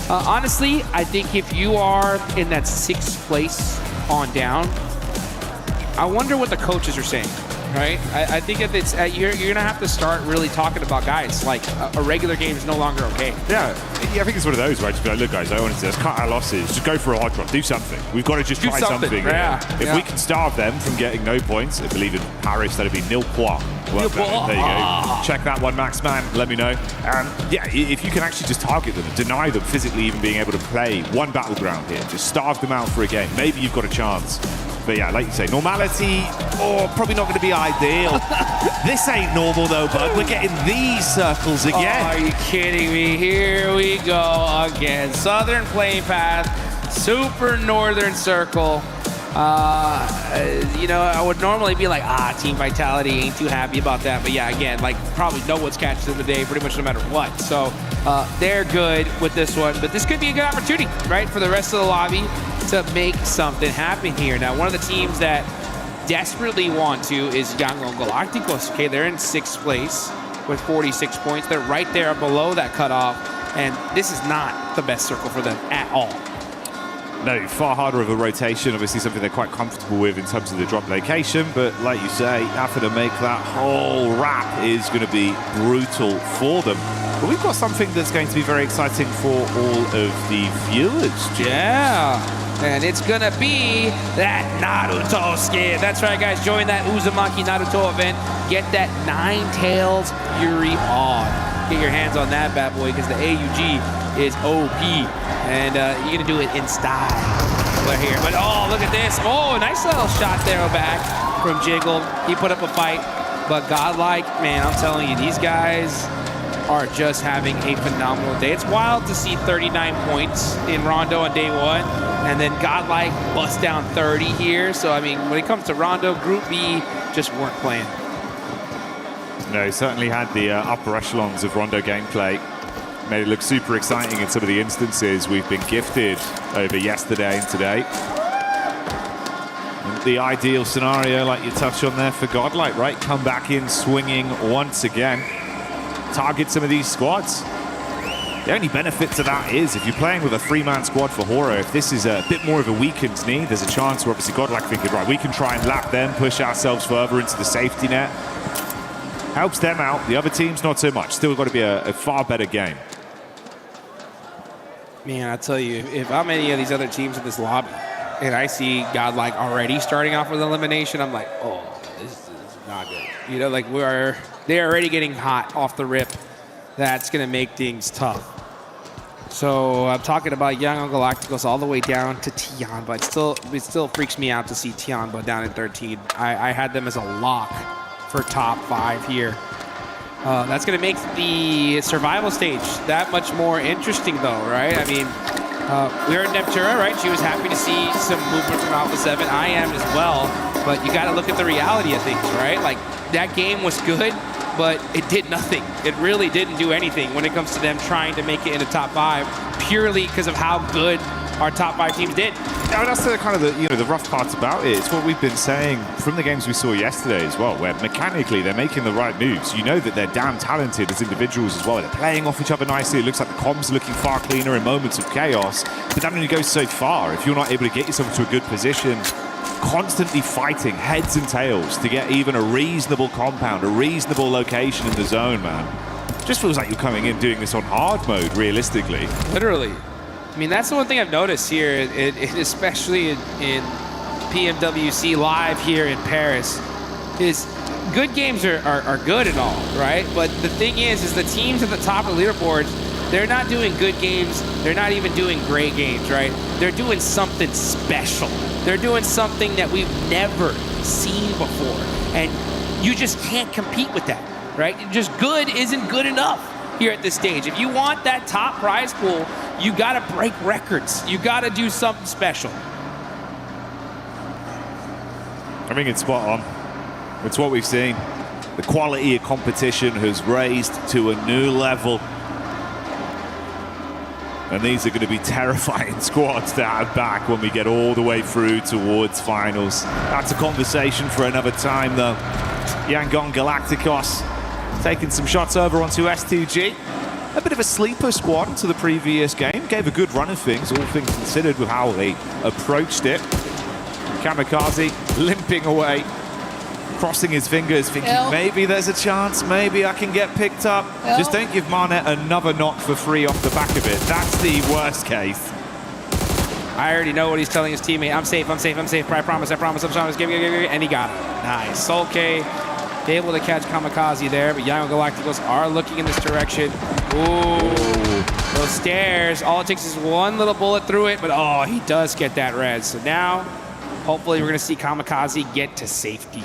honestly, I think if you are in that 6th place on down, I wonder what the coaches are saying, right? I think if it's you're gonna have to start really talking about, guys, like a regular game is no longer okay. Yeah, I think it's one of those, right? Just be like, look, guys, I want to let's cut our losses. Just go for a hot drop. Do something. We've got to just try something. Yeah. If we can starve them from getting no points, I believe in Paris that'd be nil points. Well, there you go. Check that one, Max Man. Let me know. Yeah, if you can actually just target them and deny them physically even being able to play one battleground here, just starve them out for a game. Maybe you've got a chance. But yeah, like you say, normality, probably not going to be ideal. This ain't normal though, bud. We're getting these circles again. Oh, are you kidding me? Here we go again. Southern plane path, super northern circle. You know, I would normally be like, team vitality, ain't too happy about that. But yeah, again, like probably know what's catching them today pretty much no matter what. So they're good with this one. But this could be a good opportunity, right, for the rest of the lobby to make something happen here. Now, one of the teams that desperately want to is Yangon Galacticos. Okay, they're in 6th place with 46 points. They're right there below that cutoff. And this is not the best circle for them at all. No, far harder of a rotation. Obviously something they're quite comfortable with in terms of the drop location. But like you say, having to make that whole wrap is going to be brutal for them. But we've got something that's going to be very exciting for all of the viewers, James. Yeah. And it's going to be that Naruto skin. That's right, guys. Join that Uzumaki Naruto event. Get that Nine Tails Yuri on. Get your hands on that bad boy because the AUG is OP. And you're going to do it in style. We're here. But, oh, look at this. Oh, nice little shot there back from Jiggle. He put up a fight. But Godlike, man, I'm telling you, these guys are just having a phenomenal day. It's wild to see 39 points in Rondo on day one, and then Godlike bust down 30 here. So, I mean, when it comes to Rondo, Group B just weren't playing. No, he certainly had the upper echelons of Rondo gameplay. Made it look super exciting in some of the instances we've been gifted over yesterday and today. And the ideal scenario, like you touched on there, for Godlike, right? Come back in swinging once again. Target some of these squads. The only benefit to that is if you're playing with a three-man squad for Horo, if this is a bit more of a weakened knee, there's a chance where obviously Godlike thinking, right, we can try and lap them, push ourselves further into the safety net. Helps them out. The other teams, not so much. Still got to be a far better game. Man, I tell you, if I'm any of these other teams in this lobby and I see Godlike already starting off with elimination, I'm like, oh, this is not good. You know, like they're already getting hot off the rip. That's going to make things tough. So I'm talking about Young Galacticos all the way down to Tianba. It still freaks me out to see Tianba down in 13. I had them as a lock for top 5 here. That's going to make the survival stage that much more interesting, though, right? I mean, we're in Neptura, right? She was happy to see some movement from Alpha 7. I am as well, but you got to look at the reality of things, right? Like, that game was good, but it did nothing. It really didn't do anything when it comes to them trying to make it into top 5, purely because of how good our top 5 teams did. Yeah, that's the kind of the rough part about it. It's what we've been saying from the games we saw yesterday as well, where mechanically they're making the right moves. You know that they're damn talented as individuals as well. They're playing off each other nicely. It looks like the comms are looking far cleaner in moments of chaos, but that only goes so far. If you're not able to get yourself into a good position, constantly fighting heads and tails to get even a reasonable compound, a reasonable location in the zone, man. Just feels like you're coming in doing this on hard mode, realistically. Literally. I mean, that's the one thing I've noticed here, especially in PMWC Live here in Paris, is good games are good and all, right? But the thing is the teams at the top of the leaderboards, they're not doing good games. They're not even doing great games, right? They're doing something special. They're doing something that we've never seen before. And you just can't compete with that, right? Just good isn't good enough here at this stage. If you want that top prize pool, you got to break records. You got to do something special. I think it's spot on. It's what we've seen. The quality of competition has raised to a new level. And these are going to be terrifying squads to have back when we get all the way through towards finals. That's a conversation for another time, though. Yangon Galacticos taking some shots over onto S2G. A bit of a sleeper squad to the previous game. Gave a good run of things, all things considered, with how they approached it. Kamikaze limping away, crossing his fingers, thinking maybe there's a chance, maybe I can get picked up. Just don't give Marnet another knock for free off the back of it. That's the worst case. I already know what he's telling his teammate. I'm safe, I'm safe, I'm safe. I promise, I'm trying to give, and he got it. Nice. Soul K able to catch Kamikaze there, but Young Galacticos are looking in this direction. Ooh, those stairs. All it takes is one little bullet through it, but oh, he does get that res. So now, hopefully, we're going to see Kamikaze get to safety.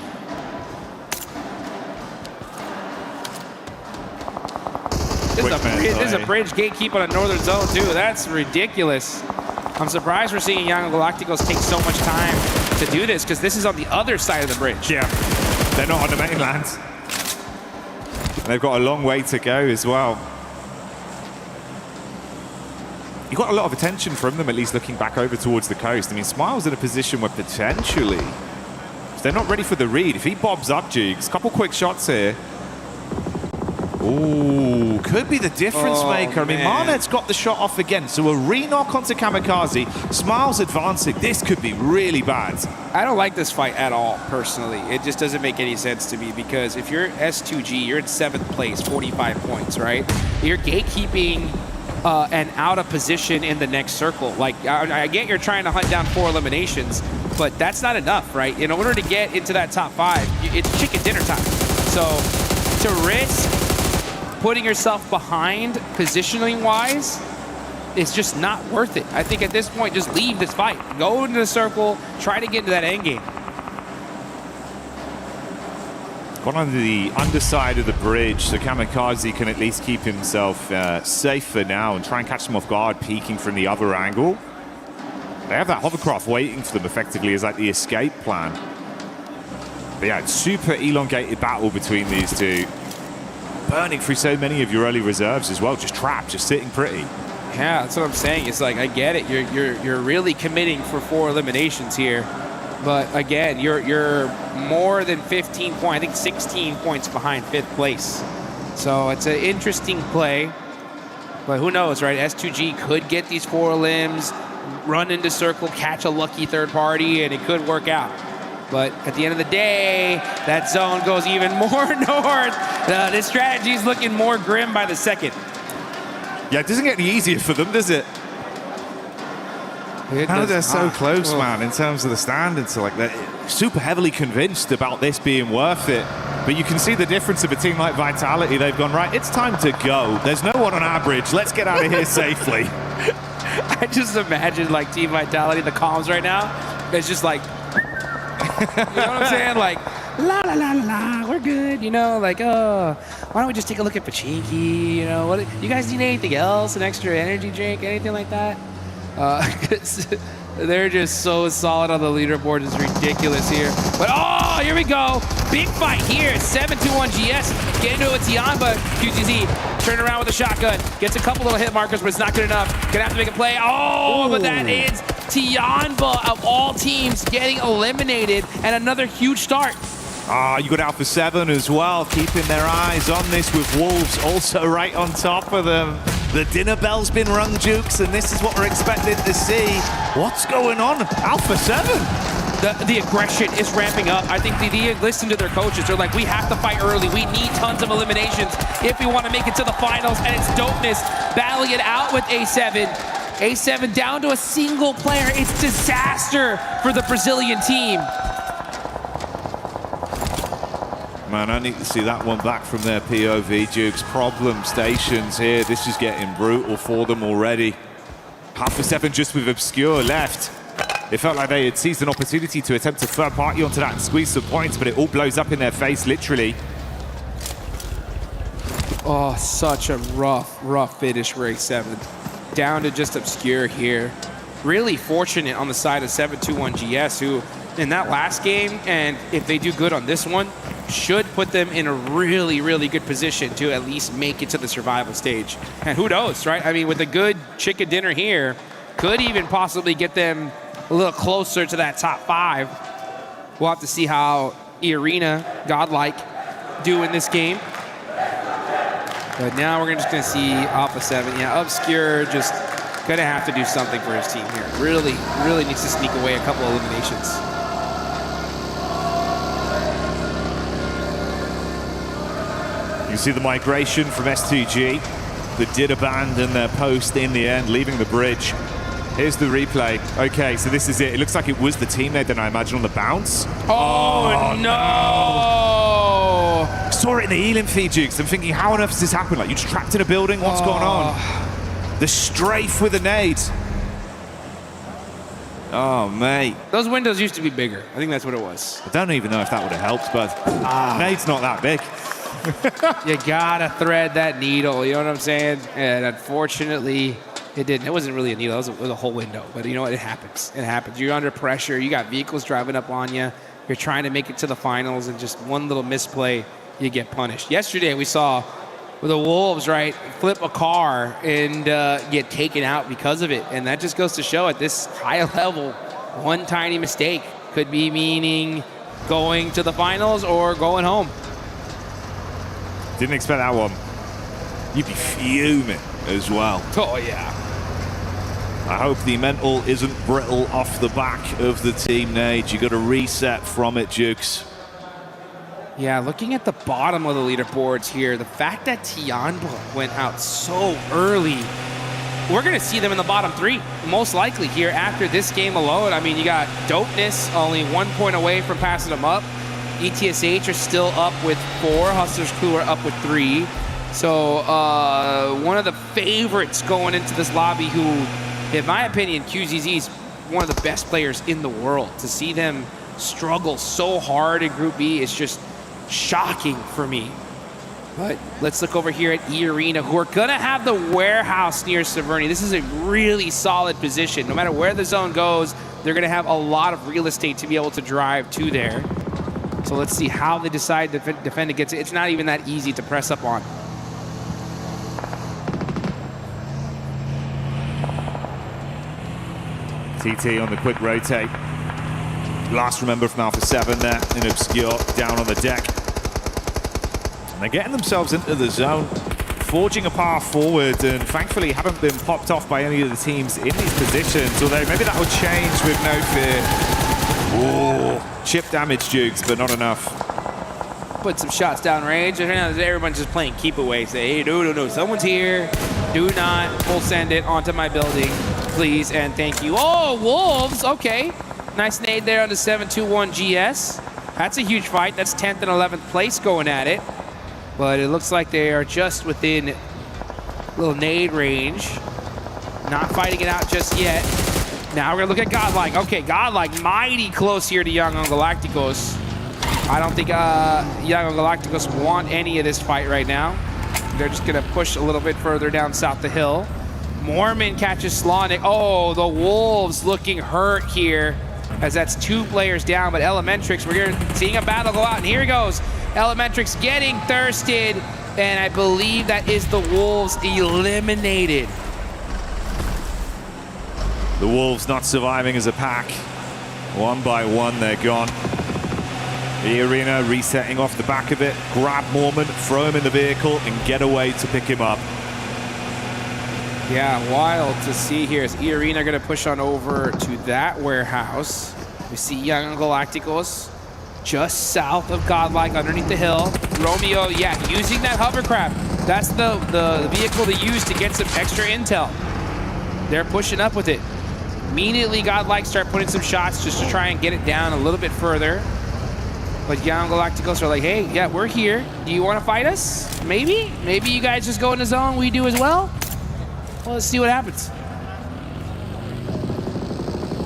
This is a bridge gatekeep on a northern zone, too. That's ridiculous. I'm surprised we're seeing Young Galacticos take so much time to do this, because this is on the other side of the bridge. Yeah, they're not on the mainland. And they've got a long way to go as well. You got a lot of attention from them, at least looking back over towards the coast. I mean, Smile's in a position where potentially, if they're not ready for the read, if he bobs up Jigs, couple quick shots here. Ooh, could be the difference maker. I mean, man. Marnet's got the shot off again, so a re-knock onto Kamikaze. Smiles advancing. This could be really bad. I don't like this fight at all, personally. It just doesn't make any sense to me because if you're S2G, you're in 7th place, 45 points, right? You're gatekeeping and out of position in the next circle. Like, I get you're trying to hunt down 4 eliminations, but that's not enough, right? In order to get into that top 5, it's chicken dinner time. So to risk putting yourself behind positioning-wise, it's just not worth it. I think at this point, just leave this fight. Go into the circle, try to get into that end game. Gone on the underside of the bridge, so Kamikaze can at least keep himself safe for now and try and catch them off guard, peeking from the other angle. They have that hovercraft waiting for them effectively as like the escape plan. But yeah, it's super elongated battle between these two. Burning through so many of your early reserves as well, just trapped, just sitting pretty. Yeah, that's what I'm saying. It's like, I get it. You're really committing for 4 eliminations here. But again, you're more than 15 points, I think 16 points behind 5th place. So it's an interesting play. But who knows, right? S2G could get these 4 limbs, run into circle, catch a lucky third party, and it could work out. But at the end of the day, that zone goes even more north. This strategy is looking more grim by the second. Yeah, it doesn't get any easier for them, does it? They're so close, man, in terms of the standards. So like, they're super heavily convinced about this being worth it. But you can see the difference of a team like Vitality. They've gone, right, it's time to go. There's no one on our bridge. Let's get out of here safely. I just imagine like Team Vitality, the comms right now, it's just like, you know what I'm saying? Like, la la la la la, we're good. You know, like, oh, why don't we just take a look at Pachinki? You know, what? You guys need anything else? An extra energy drink? Anything like that? They're just so solid on the leaderboard. It's ridiculous here. But oh, here we go. Big fight here. 7-2-1 GS. Get into it with Tianba. QTZ turn around with a shotgun. Gets a couple little hit markers, but it's not good enough. Gonna have to make a play. Oh, but that is Tianba of all teams getting eliminated, and another huge start. You got Alpha 7 as well, keeping their eyes on this with Wolves also right on top of them. The dinner bell's been rung, Jukes, and this is what we're expected to see. What's going on? Alpha 7? The aggression is ramping up. I think they listen to their coaches. They're like, we have to fight early. We need tons of eliminations if we want to make it to the finals, and it's Dopeness battling it out with A7. A7 down to a single player. It's disaster for the Brazilian team. Man, I need to see that one back from their POV, Jukes. Problem stations here. This is getting brutal for them already. Alpha 7 just with Obscure left. It felt like they had seized an opportunity to attempt to third party onto that and squeeze some points, but it all blows up in their face, literally. Oh, such a rough finish for A7. Down to just Obscure here. Really fortunate on the side of 7-2-1 GS, who in that last game, and if they do good on this one, should put them in a really, really good position to at least make it to the survival stage. And who knows, right? I mean, with a good chicken dinner here, could even possibly get them a little closer to that top 5. We'll have to see how Irina, Godlike, do in this game. But now we're just going to see Alpha 7. Yeah, Obscure just going to have to do something for his team here. Really, really needs to sneak away a couple of eliminations. You see the migration from S2G, that did abandon their post in the end, leaving the bridge. Here's the replay. Okay, so this is it. It looks like it was the teammate then, I imagine, on the bounce. Oh no! Saw it in the Elim feed, Jukes. I'm thinking, how on earth does this happen? Like, you just trapped in a building? What's going on? The strafe with a nade. Oh, mate. Those windows used to be bigger. I think that's what it was. I don't even know if that would have helped, but nade's not that big. You gotta thread that needle, you know what I'm saying? And unfortunately, it didn't. It wasn't really a needle, it was a whole window. But you know what? It happens. It happens. You're under pressure. You got vehicles driving up on you. You're trying to make it to the finals, and just one little misplay, you get punished. Yesterday, we saw the Wolves, right, flip a car and get taken out because of it. And that just goes to show at this high level, one tiny mistake could be meaning going to the finals or going home. Didn't expect that one. you'd be fuming as well. Oh, yeah. I hope the mental isn't brittle off the back of the team, Nate. You got to reset from it, Jukes. Yeah, looking at the bottom of the leaderboards here, the fact that Tianbo went out so early, we're going to see them in the bottom 3, most likely here after this game alone. I mean, you got Dopeness only 1 point away from passing them up. ETSH are still up with 4. Hustlers Crew are up with 3. So one of the favorites going into this lobby who, in my opinion, QZZ is one of the best players in the world. To see them struggle so hard in Group B is just shocking for me. But let's look over here at E Arena, who are going to have the warehouse near Severny. This is a really solid position. No matter where the zone goes, they're going to have a lot of real estate to be able to drive to there. So let's see how they decide to defend against it. It's not even that easy to press up on. TT on the quick rotate. Last remember from Alpha 7 there in Obscure, down on the deck. And they're getting themselves into the zone, forging a path forward, and thankfully haven't been popped off by any of the teams in these positions, although maybe that will change with No Fear. Oh, chip damage, Jukes, but not enough. Put some shots downrange, and everyone's just playing keep away. Say, hey, no, someone's here. Do not full send it onto my building, please, and thank you. Oh, Wolves, okay. Nice nade there on the 721 GS. That's a huge fight. That's 10th and 11th place going at it. But it looks like they are just within little nade range. Not fighting it out just yet. Now we're gonna look at Godlike. Okay, Godlike mighty close here to Young on Galacticos. I don't think Young on Galacticos want any of this fight right now. They're just gonna push a little bit further down south the hill. Mormon catches Slonic. Oh, the Wolves looking hurt here, as that's 2 players down, but Elementrix, we're seeing a battle go out, and here he goes. Elementrix getting thirsted, and I believe that is the Wolves eliminated. The Wolves not surviving as a pack. 1 by 1, they're gone. The Arena resetting off the back of it. Grab Mormon, throw him in the vehicle, and get away to pick him up. Yeah, wild to see here. Is E-Arena going to push on over to that warehouse? We see Young Galacticos just south of Godlike underneath the hill. Romeo, yeah, using that hovercraft. That's the vehicle they use to get some extra intel. They're pushing up with it. Immediately, Godlike start putting some shots just to try and get it down a little bit further. But Young Galacticos are like, hey, yeah, we're here. Do you want to fight us? Maybe? Maybe you guys just go in the zone, we do as well? Well, let's see what happens.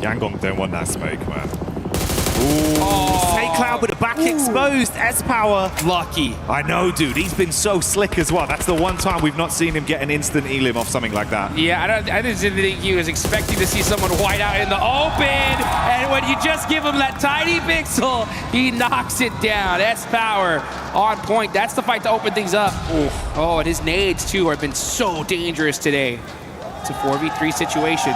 Yangon don't want that smoke, man. Ooh, Snake Cloud with a back exposed. S-Power. Lucky. I know, dude. He's been so slick as well. That's the one time we've not seen him get an instant elim off something like that. Yeah, I didn't think he was expecting to see someone white out in the open. And when you just give him that tiny pixel, he knocks it down. S-Power on point. That's the fight to open things up. Ooh. Oh, and his nades, too, have been so dangerous today. It's a 4v3 situation.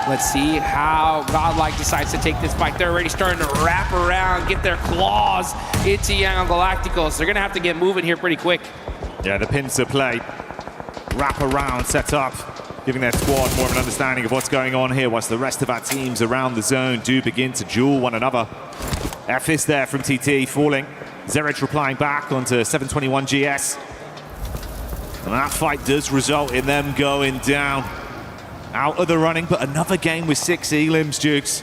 Let's see how Godlike decides to take this fight. They're already starting to wrap around, get their claws into Young Galacticos. They're going to have to get moving here pretty quick. Yeah, the pincer play. Wrap around, set up, giving their squad more of an understanding of what's going on here, whilst the rest of our teams around the zone do begin to duel one another. F is there from TT, falling. Zerich replying back onto 721 GS. And that fight does result in them going down. Out of the running, but another game with 6 elims, Jukes.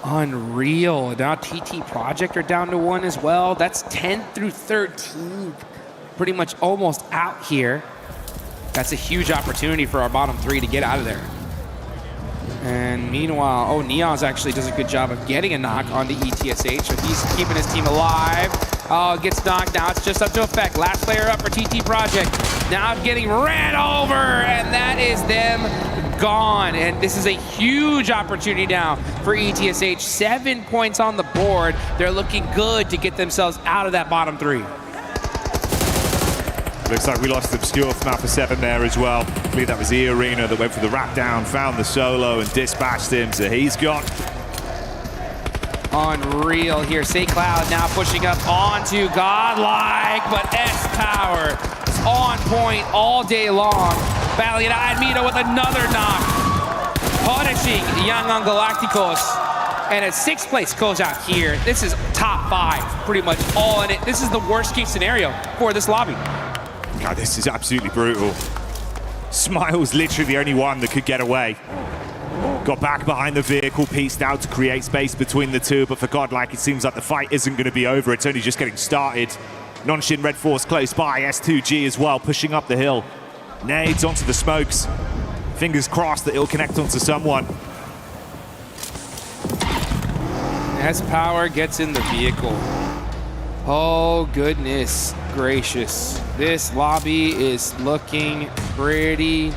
Unreal. Now TT Project are down to 1 as well. That's 10 through 13. Pretty much almost out here. That's a huge opportunity for our bottom 3 to get out of there. And meanwhile, oh, Neons actually does a good job of getting a knock on the ETSH, so he's keeping his team alive. Oh, gets knocked. Now it's just up to effect. Last player up for TT Project. Now getting ran over, and that is them gone. And this is a huge opportunity now for ETSH. 7 points on the board. They're looking good to get themselves out of that bottom 3. Looks like we lost Obscure from Alpha 7 there as well. I believe that was the Arena that went for the wrap down, found the solo, and dispatched him, so he's gone. Unreal here. Say Cloud now pushing up onto Godlike, but S-Power on point all day long. Battling it out, Mito with another knock. Punishing Young on Galacticos. And at 6th place goes out here. This is top 5, pretty much all in it. This is the worst case scenario for this lobby. God, this is absolutely brutal. Smile's literally the only one that could get away. Got back behind the vehicle, pieced out to create space between the two, but for Godlike, it seems like the fight isn't going to be over. It's only just getting started. Nonshin Red Force close by, S2G as well, pushing up the hill. Nades onto the smokes. Fingers crossed that it'll connect onto someone. As Power gets in the vehicle. Oh, goodness gracious. This lobby is looking pretty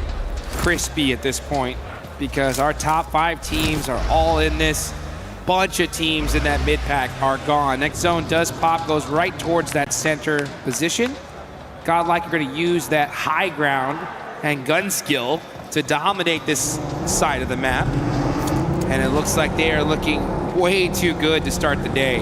crispy at this point because our top 5 teams are all in this. Bunch of teams in that mid-pack are gone. Next zone does pop, goes right towards that center position. Godlike are going to use that high ground and gun skill to dominate this side of the map. And it looks like they are looking way too good to start the day.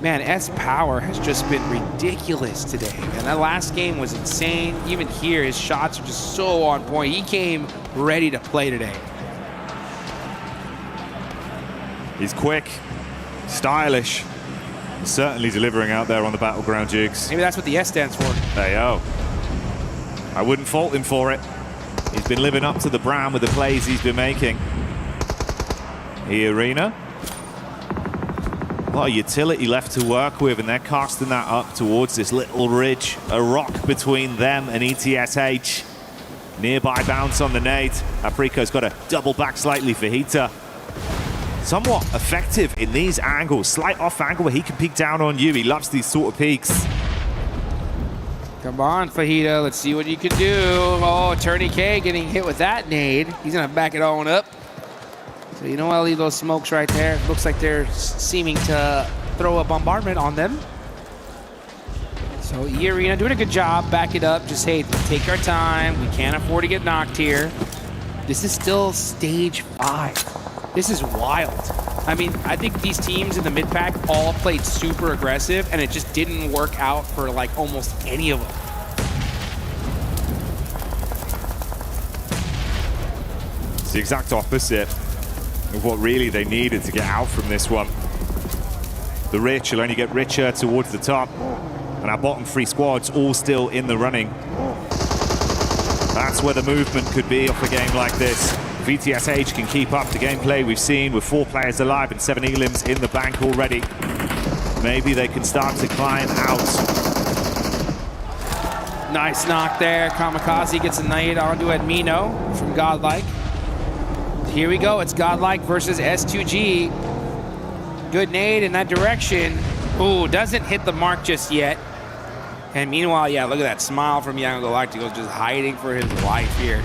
Man, S-Power has just been ridiculous today. And that last game was insane. Even here, his shots are just so on point. He came ready to play today. He's quick, stylish, certainly delivering out there on the battleground, Jukes. Maybe that's what the S stands for. Hey, yo. I wouldn't fault him for it. He's been living up to the brand with the plays he's been making. E-Arena. A lot of utility left to work with, and they're casting that up towards this little ridge. A rock between them and ETSH. Nearby bounce on the nade. Afriko's got to double back slightly for Hita. Somewhat effective in these angles. Slight off angle where he can peek down on you. He loves these sort of peaks. Come on, Fajita. Let's see what you can do. Oh, Attorney K getting hit with that nade. He's going to back it on up. So you know what? I'll leave those smokes right there. Looks like they're seeming to throw a bombardment on them. So E-Arena doing a good job. Back it up. Just, hey, take our time. We can't afford to get knocked here. This is still stage 5. This is wild. I mean, I think these teams in the mid-pack all played super aggressive, and it just didn't work out for, like, almost any of them. It's the exact opposite of what really they needed to get out from this one. The rich will only get richer towards the top, and our bottom 3 squads all still in the running. That's where the movement could be off a game like this. VTSH can keep up the gameplay we've seen with 4 players alive and 7 elims in the bank already. Maybe they can start to climb out. Nice knock there. Kamikaze gets a nade onto Admino from Godlike. Here we go. It's Godlike versus S2G. Good nade in that direction. Ooh, doesn't hit the mark just yet. And meanwhile, yeah, look at that smile from Young Galacticos, just hiding for his life here.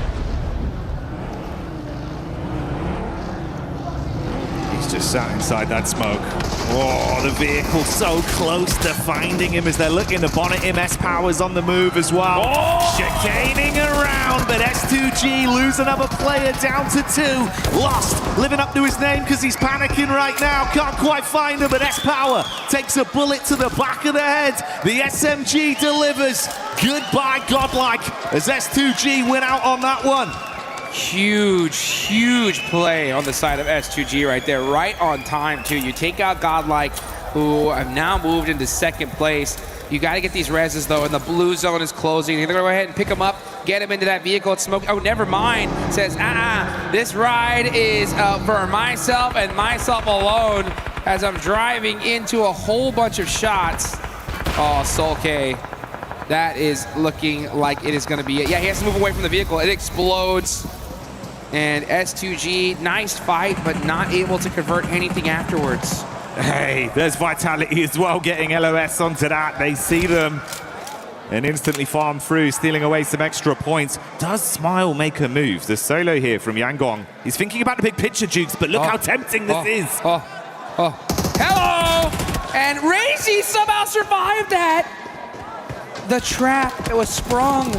He's just sat inside that smoke. Oh, the vehicle so close to finding him as they're looking to bonnet him. S-Power's on the move as well. Oh! Chicaning around, but S2G lose another player down to 2. Lost, living up to his name because he's panicking right now. Can't quite find him, but S-Power takes a bullet to the back of the head. The SMG delivers. Goodbye, Godlike, as S2G win out on that one. Huge, huge play on the side of S2G right there. Right on time, too. You take out Godlike, who have now moved into 2nd place. You got to get these reses, though, and the blue zone is closing. They're going to go ahead and pick him up, get him into that vehicle. It's smoke. Oh, never mind. Says, this ride is for myself and myself alone as I'm driving into a whole bunch of shots. Oh, Soul K. That is looking like it is going to be it. Yeah, he has to move away from the vehicle. It explodes. And S2G, nice fight, but not able to convert anything afterwards. Hey, there's Vitality as well, getting LOS onto that. They see them and instantly farm through, stealing away some extra points. Does Smile make a move? The solo here from Yanggong. He's thinking about the big picture, Jukes, but look how tempting this is. Hello! And Razy somehow survived that. The trap that was sprung.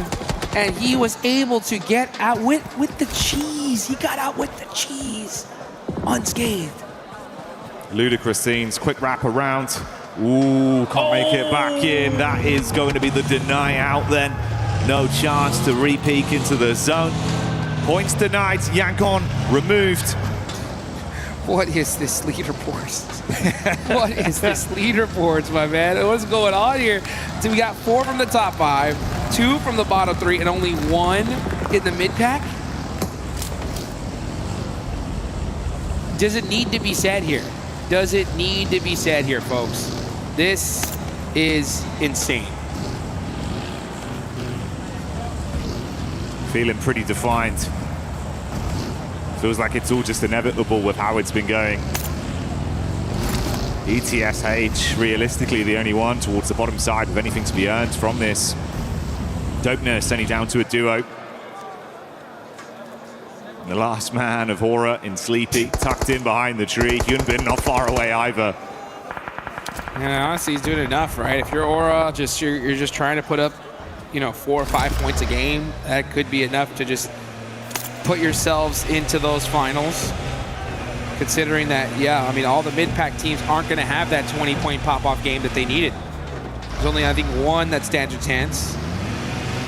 And he was able to get out with the cheese. He got out with the cheese unscathed. Ludicrous scenes, quick wrap around. Ooh, can't make it back in. That is going to be the deny out then. No chance to re-peek into the zone. Points denied, Yankon removed. What is this leaderboard? What is this leaderboards, my man? What's going on here? So we got 4 from the top 5, 2 from the bottom 3, and only 1 in the mid-pack? Does it need to be said here? Does it need to be said here, folks? This is insane. Feeling pretty defined. Feels like it's all just inevitable with how it's been going. ETSH, realistically, the only one towards the bottom side with anything to be earned from this. Dopeness only down to a duo. The last man of Aura in Sleepy, tucked in behind the tree. Hyunbin not far away either. Yeah, honestly, he's doing enough, right? If you're Aura, you're just trying to put up, 4 or 5 points a game, that could be enough to just put yourselves into those finals. Considering that, yeah, I mean, all the mid-pack teams aren't going to have that 20-point pop-off game that they needed. There's only, I think, 1 that stands a chance.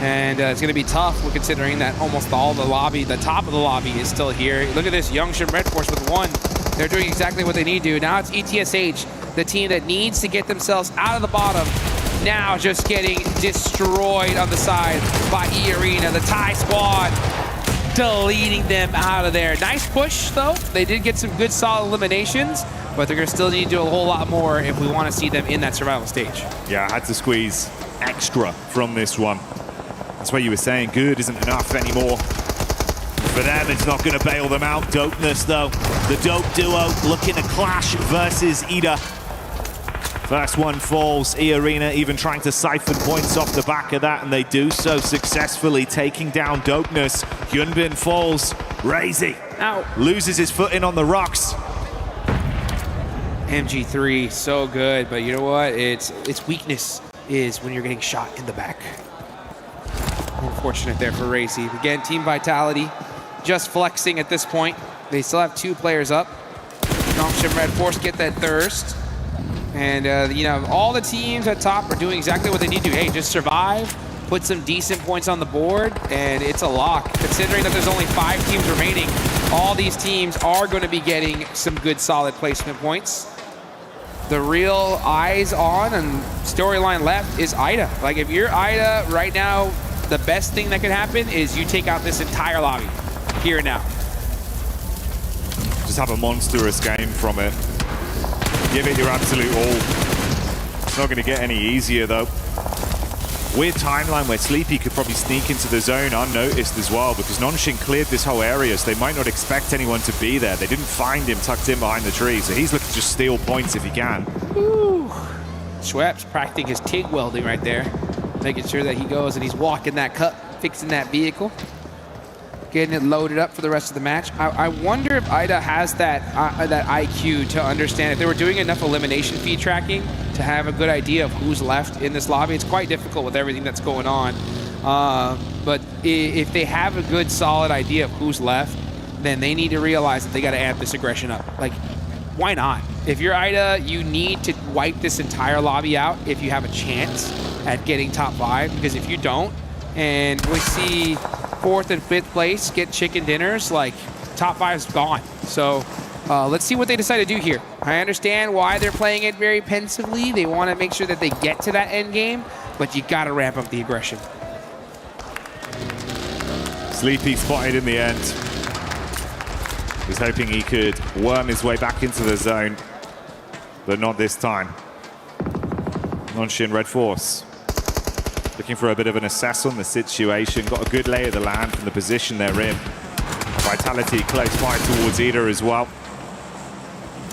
And it's going to be tough considering that almost all the lobby, the top of the lobby is still here. Look at this, Youngshin Red Force with 1. They're doing exactly what they need to. Now it's ETSH, the team that needs to get themselves out of the bottom. Now just getting destroyed on the side by E-Arena, the Thai squad. Deleting them out of there. Nice push, though. They did get some good, solid eliminations, but they're going to still need to do a whole lot more if we want to see them in that survival stage. Yeah, I had to squeeze extra from this one. That's what you were saying. Good isn't enough anymore. For them, it's not going to bail them out. Dopeness, though. The Dope duo looking to clash versus Ida. First one falls. E-Arena even trying to siphon points off the back of that, and they do so successfully, taking down Dopeness. Hyunbin falls. Razy loses his footing on the rocks. MG3, so good, but you know what? Its weakness is when you're getting shot in the back. Unfortunate there for Racy. Again, Team Vitality just flexing at this point. They still have 2 players up. Youngshin Red Force get that thirst. And, all the teams at top are doing exactly what they need to. Hey, just survive, put some decent points on the board, and it's a lock. Considering that there's only 5 teams remaining, all these teams are going to be getting some good, solid placement points. The real eyes on and storyline left is Ida. Like, if you're Ida right now, the best thing that could happen is you take out this entire lobby here and now. Just have a monstrous game from it. Give it your absolute all. It's not going to get any easier, though. Weird timeline where Sleepy could probably sneak into the zone unnoticed as well, because Nonshin cleared this whole area, so they might not expect anyone to be there. They didn't find him tucked in behind the tree, so he's looking to just steal points if he can. Schweppes practicing his TIG welding right there, making sure that he goes and he's walking that cup, fixing that vehicle, getting it loaded up for the rest of the match. I wonder if Ida has that IQ to understand if they were doing enough elimination feed tracking to have a good idea of who's left in this lobby. It's quite difficult with everything that's going on. But if they have a good, solid idea of who's left, then they need to realize that they got to amp this aggression up. Like, why not? If you're Ida, you need to wipe this entire lobby out if you have a chance at getting top 5, because if you don't, and we see 4th and 5th place get chicken dinners, like, top 5's gone. So let's see what they decide to do here. I understand why they're playing it very pensively. They want to make sure that they get to that end game, but you got to ramp up the aggression. Sleepy spotted in the end. He's hoping he could worm his way back into the zone, but not this time. Nonshin Red Force looking for a bit of an assess on the situation. Got a good lay of the land from the position they're in. Vitality close by towards Ida as well.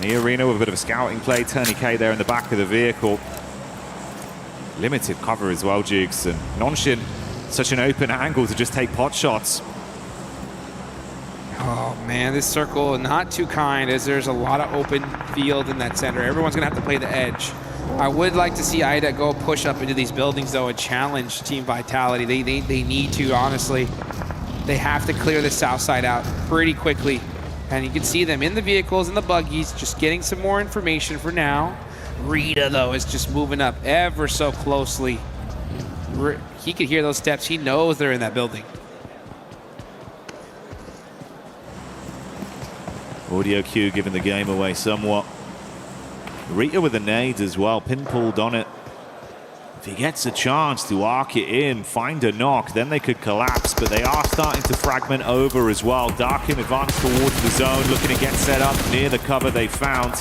E-Arena with a bit of a scouting play. Tourniquet there in the back of the vehicle. Limited cover as well, Jukes. And Nonshin, such an open angle to just take pot shots. Oh man, this circle not too kind, as there's a lot of open field in that center. Everyone's gonna have to play the edge. I would like to see Ida go push up into these buildings though and challenge Team Vitality. They need to, honestly. They have to clear the south side out pretty quickly. And you can see them in the vehicles, in the buggies, just getting some more information for now. Rita, though, is just moving up ever so closely. He could hear those steps. He knows they're in that building. Audio cue giving the game away somewhat. Rita with the nades as well, pinpooled on it. If he gets a chance to arc it in, find a knock, then they could collapse, but they are starting to fragment over as well. Darkin advance towards the zone, looking to get set up near the cover they found.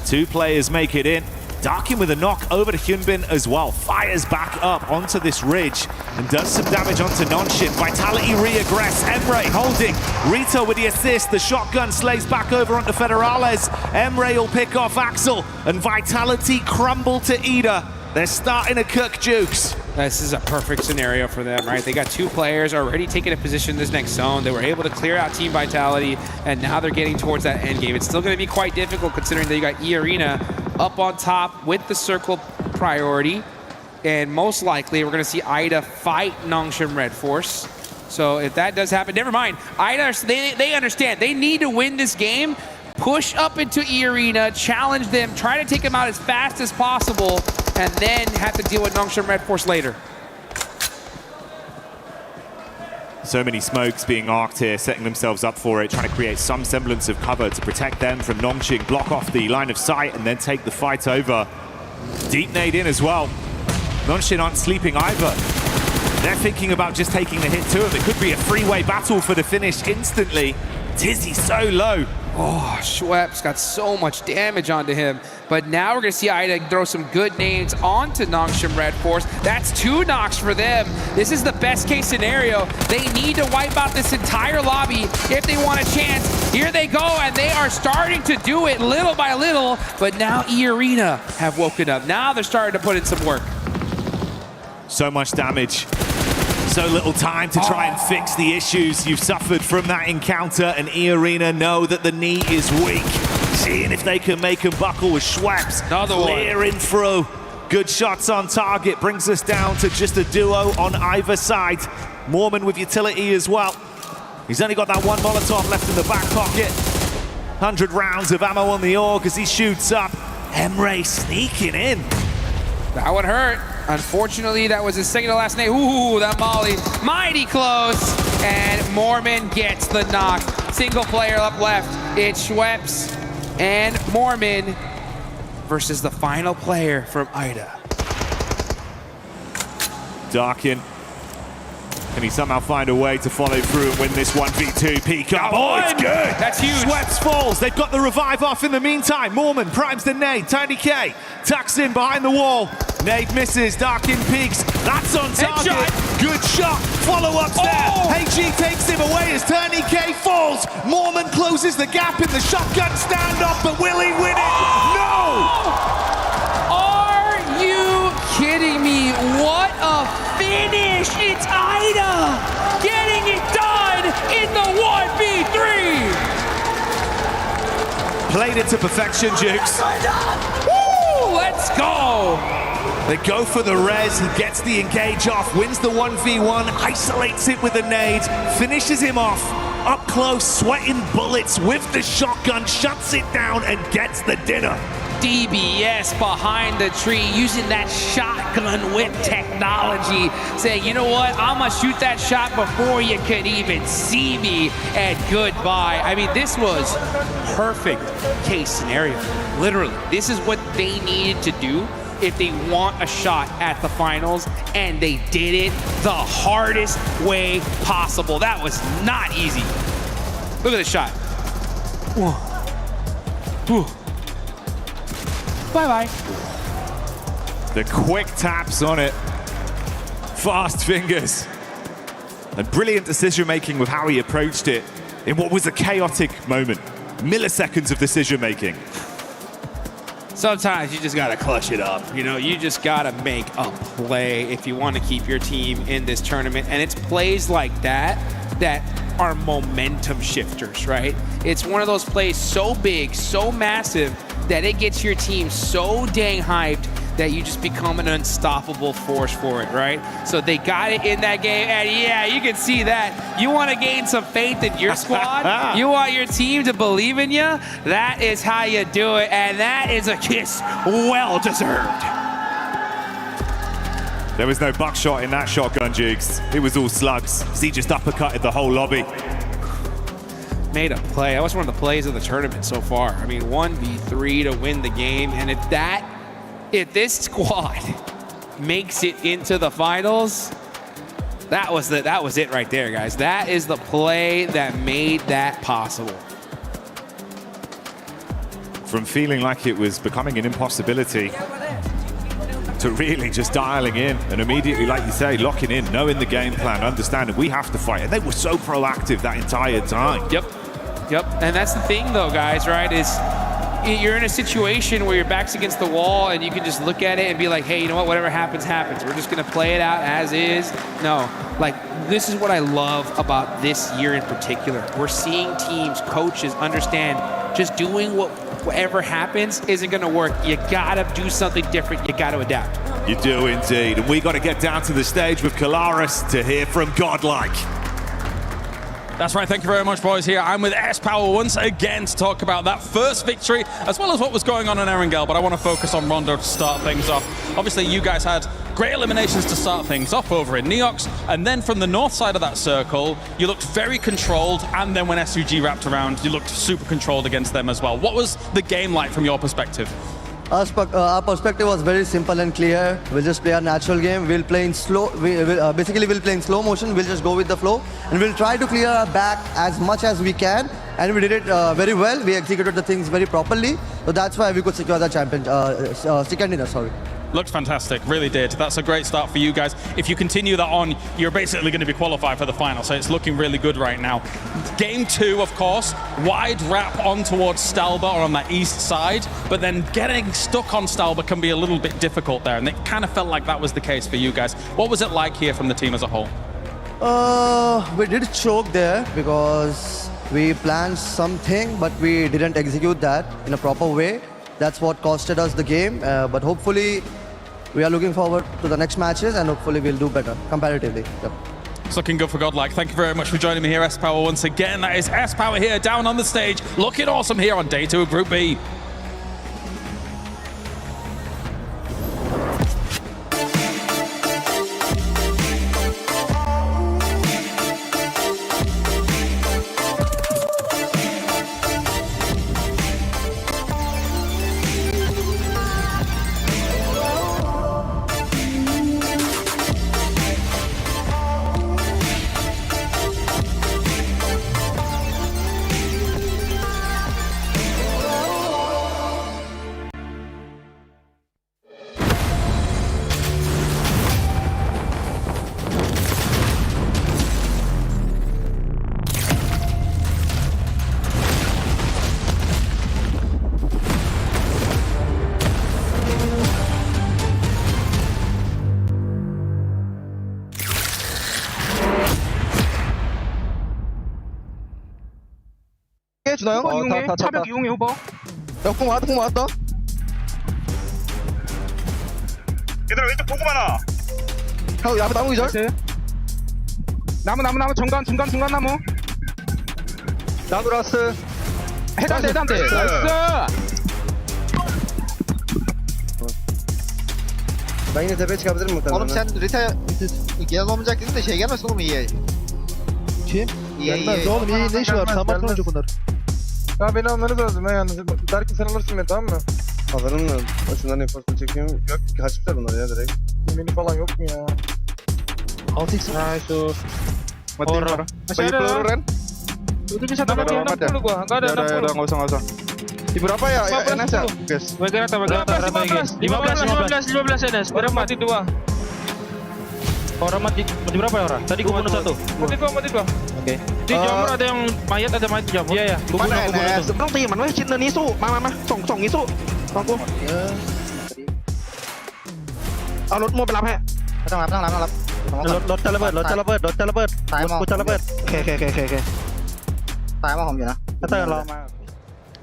2 players make it in. Darkin with a knock over to Hyunbin as well. Fires back up onto this ridge and does some damage onto Nonshin. Vitality re-aggress. Emre holding. Rito with the assist. The shotgun slays back over onto Federales. Emre will pick off Axel and Vitality crumble to Ida. They're starting to cook Jukes. This is a perfect scenario for them, right? They got 2 players already taking a position in this next zone. They were able to clear out Team Vitality, and now they're getting towards that end game. It's still going to be quite difficult considering that you got E-Arena up on top with the circle priority. And most likely, we're going to see Ida fight Nongshim Red Force. So if that does happen, never mind. Ida, they understand. They need to win this game. Push up into E-Arena, challenge them, try to take them out as fast as possible, and then have to deal with Nongshim Red Force later. So many smokes being arced here, setting themselves up for it, trying to create some semblance of cover to protect them from Nongshim, block off the line of sight, and then take the fight over. Deep nade in as well. Nongshim aren't sleeping either. They're thinking about just taking the hit to him. It could be a three-way battle for the finish instantly. Tizzy so low. Oh, Schweppes got so much damage onto him. But now we're going to see Ida throw some good nades onto Nongshim Red Force. That's 2 knocks for them. This is the best case scenario. They need to wipe out this entire lobby if they want a chance. Here they go, and they are starting to do it little by little. But now E-Arena have woken up. Now they're starting to put in some work. So much damage. So little time to try and fix the issues you've suffered from that encounter, and E-Arena know that the knee is weak. Seeing if they can make him buckle with Schweppes. Clearing through. Good shots on target. Brings us down to just a duo on either side. Mormon with utility as well. He's only got that 1 Molotov left in the back pocket. 100 rounds of ammo on the org as he shoots up. Emre sneaking in. That would hurt. Unfortunately, that was his second to last name. Ooh, that molly. Mighty close. And Mormon gets the knock. Single player up left. It's Schweppes and Mormon versus the final player from Ida. Darkin. Can he somehow find a way to follow through and win this 1v2 peak up? Oh, it's good! That's huge. Schweppes falls. They've got the revive off in the meantime. Mormon primes the nade. Tiny K tucks in behind the wall. Nade misses. Darkin peaks. That's on target. Headshot. Good shot. Follow-ups there. HG takes him away as Tiny K falls. Mormon closes the gap in the shotgun standoff, but will he win it? No! Are you kidding me? What a finish! It's Ida getting it done in the 1v3. Played it to perfection, Jukes. Woo! Let's go. They go for the res, he gets the engage off, wins the 1v1, isolates it with a nade, finishes him off, up close, sweating bullets with the shotgun, shuts it down and gets the dinner. DBS behind the tree, using that shotgun whip technology, saying, you know what, I'm gonna shoot that shot before you could even see me, and goodbye. I mean, this was perfect case scenario. Literally, this is what they needed to do if they want a shot at the finals, and they did it the hardest way possible. That was not easy. Look at the shot. Whoa. Whew. Bye-bye. The quick taps on it. Fast fingers. And brilliant decision-making with how he approached it in what was a chaotic moment. Milliseconds of decision-making. Sometimes you just gotta clutch it up. You know, you just gotta make a play if you want to keep your team in this tournament. And it's plays like that that are momentum shifters, right? It's one of those plays so big, so massive, that it gets your team so dang hyped that you just become an unstoppable force for it, right? So they got it in that game, and yeah, you can see that. You want to gain some faith in your squad? You want your team to believe in you? That is how you do it, and that is a kiss well deserved. There was no buckshot in that shotgun, Jukes. It was all slugs. He just uppercutted the whole lobby. Made a play. That was one of the plays of the tournament so far. I mean, 1v3 to win the game, and if this squad makes it into the finals, that was it right there, guys. That is the play that made that possible. From feeling like it was becoming an impossibility to really just dialing in and immediately, like you say, locking in, knowing the game plan, understanding we have to fight. And they were so proactive that entire time. Yep. And that's the thing, though, guys, right, is you're in a situation where your back's against the wall and you can just look at it and be like, hey, you know what, whatever happens, happens. We're just going to play it out as is. No, like, this is what I love about this year in particular. We're seeing teams, coaches understand just doing whatever happens isn't going to work. You got to do something different. You got to adapt. You do indeed. And we got to get down to the stage with Kalaris to hear from Godlike. That's right, thank you very much, boys. Here I'm with S-Power once again to talk about that first victory, as well as what was going on in Erangel, but I want to focus on Rondo to start things off. Obviously, you guys had great eliminations to start things off over in Neox, and then from the north side of that circle, you looked very controlled, and then when SUG wrapped around, you looked super controlled against them as well. What was the game like from your perspective? Our perspective was very simple and clear. We'll just play our natural game. We'll play in slow. Basically, we'll play in slow motion. We'll just go with the flow, and we'll try to clear our back as much as we can. And we did it very well. We executed the things very properly. So that's why we could secure the second dinner. Sorry. Looked fantastic, really did. That's a great start for you guys. If you continue that on, you're basically going to be qualified for the final, so it's looking really good right now. Game 2, of course, wide wrap on towards Stalba or on that east side, but then getting stuck on Stalba can be a little bit difficult there, and it kind of felt like that was the case for you guys. What was it like here from the team as a whole? We did choke there because we planned something, but we didn't execute that in a proper way. That's what costed us the game, but hopefully we are looking forward to the next matches, and hopefully we'll do better comparatively. Yep. It's looking good for Godlike. Thank you very much for joining me here, S-Power, once again. That is S-Power here, down on the stage, looking awesome here on day 2 of Group B. 주나요? 이용해. 차벽 이용해, 후보. 야, 공 왔다. 얘들아, 왼쪽 보고 많아. 형, 앞에 나무 기절. 나무, 중간 나무. 나무 라스. 해단대. 나이스. Ben yine tepeye çıkabilirim muhtemelen. Oğlum sen Rita gelen olmayacak dedin de şey gelmesin oğlum iyi. Kim? Gelmez oğlum iyi ne işi var? Samat mı olacak bunlar? Ya beni almanız lazım ya yalnız. Belki sen alırsın beni, tamam mı? Alırım da. Şunların enforce'unu çekiyorum. Yok kaçmışlar bunlar ya direkt. Yemeni falan yok mu ya? 6x. Nice. Mati orang. Masih ada. Ren. Itu bisa tambah 60 gua. Enggak ada 60. Udah enggak usah. Di berapa ya? NS ya, guys? Bagian rata berapa guys? 15 NS. Orang mati 2. Orang mati berapa ya orang? Tadi gua bunuh 1. Mati 2. Oke. Di jamur ada yang mayat di jamur. Iya ya. Gua bunuh itu.ต้องตีมันไว้ชิ้นนี้สู้มาส่งนี้สู้ฟังกูเอารถมัวไปรับให้ต้องรับรถจะระเบิดตายกูจะระเบิดโอเคตายมาผมอยู่นะถ้าเตอร์รอมา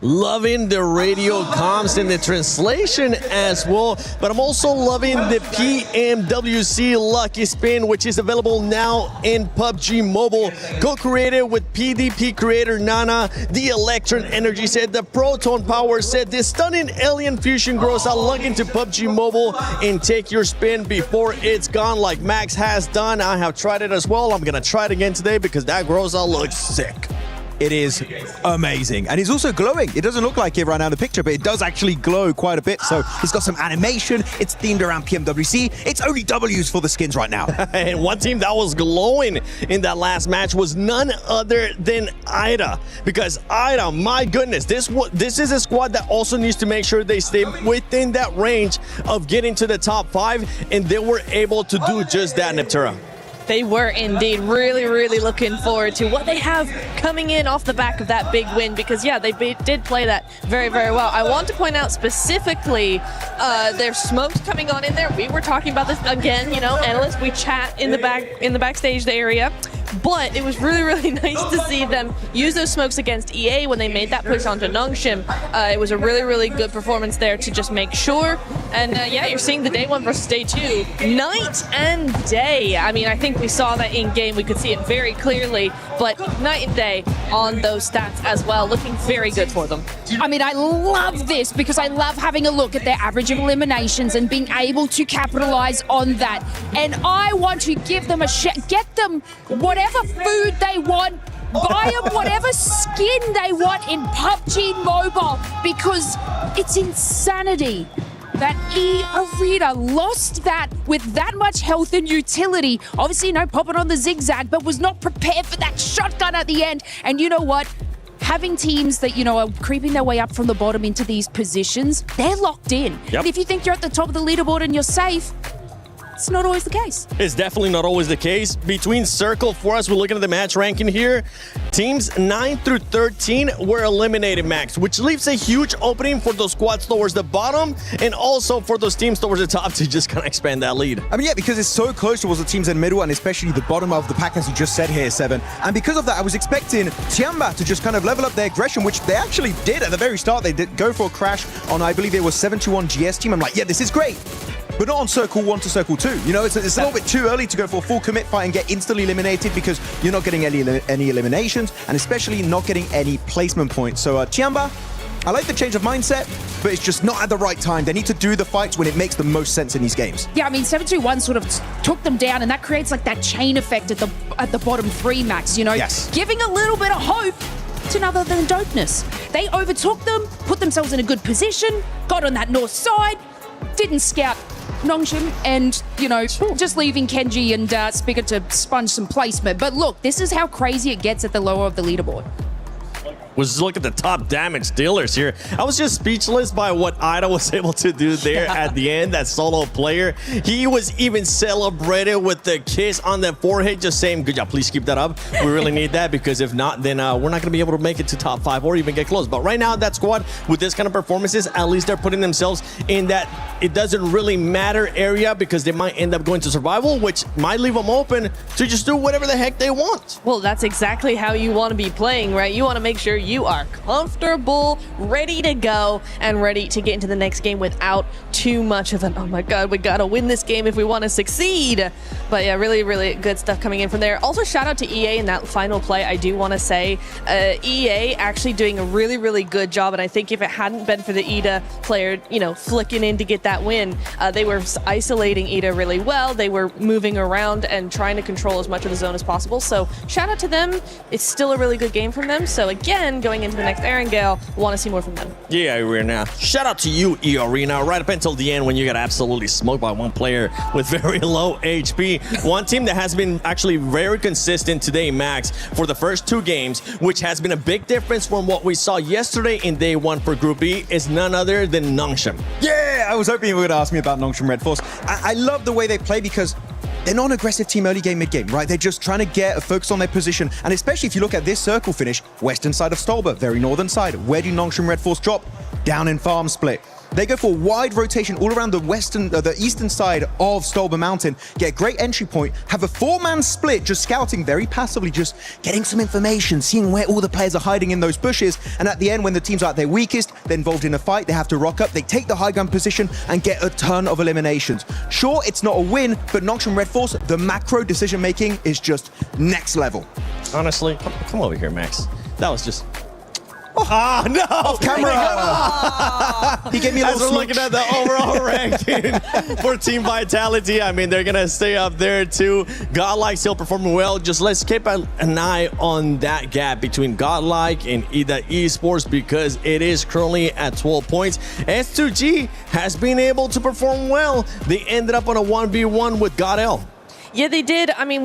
Loving the radio comms and the translation as well, but I'm also loving the PMWC Lucky Spin, which is available now in PUBG Mobile, co-created with PDP creator Nana, the Electron Energy set, the Proton Power set, the stunning Alien Fusion Groza. Log into PUBG Mobile and take your spin before it's gone, like Max has done. I have tried it as well. I'm gonna try it again today because that Groza looks sick. It is amazing. And it's also glowing. It doesn't look like it right now in the picture, but it does actually glow quite a bit. So it's got some animation. It's themed around PMWC. It's only W's for the skins right now. And one team that was glowing in that last match was none other than IDA. Because IDA, my goodness, this is a squad that also needs to make sure they stay within that range of getting to the top 5. And they were able to do just that, Neptura. They were indeed. Really looking forward to what they have coming in off the back of that big win, because yeah, they did play that very well. I want to point out specifically their smokes coming on in there. We were talking about this again, you know, analysts, we chat in the backstage area. But it was really nice to see them use those smokes against EA when they made that push onto Nongshim. It was a really good performance there to just make sure. And yeah, you're seeing the day 1 versus day 2, night and day. I mean, I think we saw that in game. We could see it very clearly, but night and day on those stats as well, looking very good for them. I mean, I love this because I love having a look at their average of eliminations and being able to capitalize on that. And I want to give them a get them whatever food they want, buy them whatever skin they want in PUBG Mobile, because it's insanity that E-Arena lost that with that much health and utility. Obviously, you know, popping on the zigzag, but was not prepared for that shotgun at the end. And you know what? Having teams that, you know, are creeping their way up from the bottom into these positions, they're locked in. Yep. And if you think you're at the top of the leaderboard and you're safe, it's not always the case. It's definitely not always the case. Between Circle, for us, we're looking at the match ranking here. Teams 9 through 13 were eliminated, Max, which leaves a huge opening for those squads towards the bottom and also for those teams towards the top to just kind of expand that lead. I mean, yeah, because it's so close towards the teams in the middle and especially the bottom of the pack, as you just said here, Seven. And because of that, I was expecting Tiamba to just kind of level up their aggression, which they actually did at the very start. They did go for a crash on, I believe it was 7-1 GS team. I'm like, yeah, this is great. But not on Circle 1 to Circle 2. You know, it's a little bit too early to go for a full commit fight and get instantly eliminated because you're not getting any eliminations and especially not getting any placement points. So Tiamba, I like the change of mindset, but it's just not at the right time. They need to do the fights when it makes the most sense in these games. Yeah, I mean, 7-2-1 sort of took them down, and that creates like that chain effect at the bottom 3, Max, you know? Yes. Giving a little bit of hope to none other than dopeness. They overtook them, put themselves in a good position, got on that north side, didn't scout Nongshim, and, you know, just leaving Kenji and Spigot to sponge some placement. But look, this is how crazy it gets at the lower of the leaderboard. Was look at the top damage dealers here. I was just speechless by what IDA was able to do there at the end. That solo player, he was even celebrated with the kiss on the forehead, just saying, good job, please keep that up. We really need that, because if not, then we're not going to be able to make it to top 5 or even get close. But right now, that squad, with this kind of performances, at least they're putting themselves in that it doesn't really matter area, because they might end up going to survival, which might leave them open to just do whatever the heck they want. Well, that's exactly how you want to be playing, right? You want to make sure you are comfortable, ready to go, and ready to get into the next game without too much of an, oh my god, we gotta win this game if we want to succeed. But yeah, really good stuff coming in from there. Also, shout out to EA in that final play. I do want to say EA actually doing a really good job, and I think if it hadn't been for the IDA player, you know, flicking in to get that win, they were isolating IDA really well. They were moving around and trying to control as much of the zone as possible. So shout out to them. It's still a really good game from them. So again, going into the next Erangel, want to see more from them. Yeah, Arena. Shout out to you, E-Arena, right up until the end when you got absolutely smoked by one player with very low HP. One team that has been actually very consistent today, Max, for the first 2 games, which has been a big difference from what we saw yesterday in day 1 for Group B, is none other than Nongshim. Yeah, I was hoping you were going to ask me about Nongshim Red Force. I love the way they play because they're not an aggressive team early game, mid game, right? They're just trying to get a focus on their position. And especially if you look at this circle finish, western side of Stolber, very northern side. Where do Nongshim Red Force drop? Down in farm split. They go for wide rotation all around the eastern side of Stolber Mountain, get a great entry point, have a 4-man split, just scouting very passively, just getting some information, seeing where all the players are hiding in those bushes. And at the end, when the teams are at their weakest, they're involved in a fight, they have to rock up, they take the high ground position and get a ton of eliminations. Sure, it's not a win, but Nox and Red Force, the macro decision making is just next level. Honestly, come over here, Max. That was just... Ah, no! Off camera! He gave me a little As we're looking at the overall ranking for Team Vitality, I mean, they're going to stay up there too. Godlike still performing well. Just let's keep an eye on that gap between Godlike and ESPORTS because it is currently at 12 points. S2G has been able to perform well. They ended up on a 1v1 with GodL. Yeah, they did. I mean,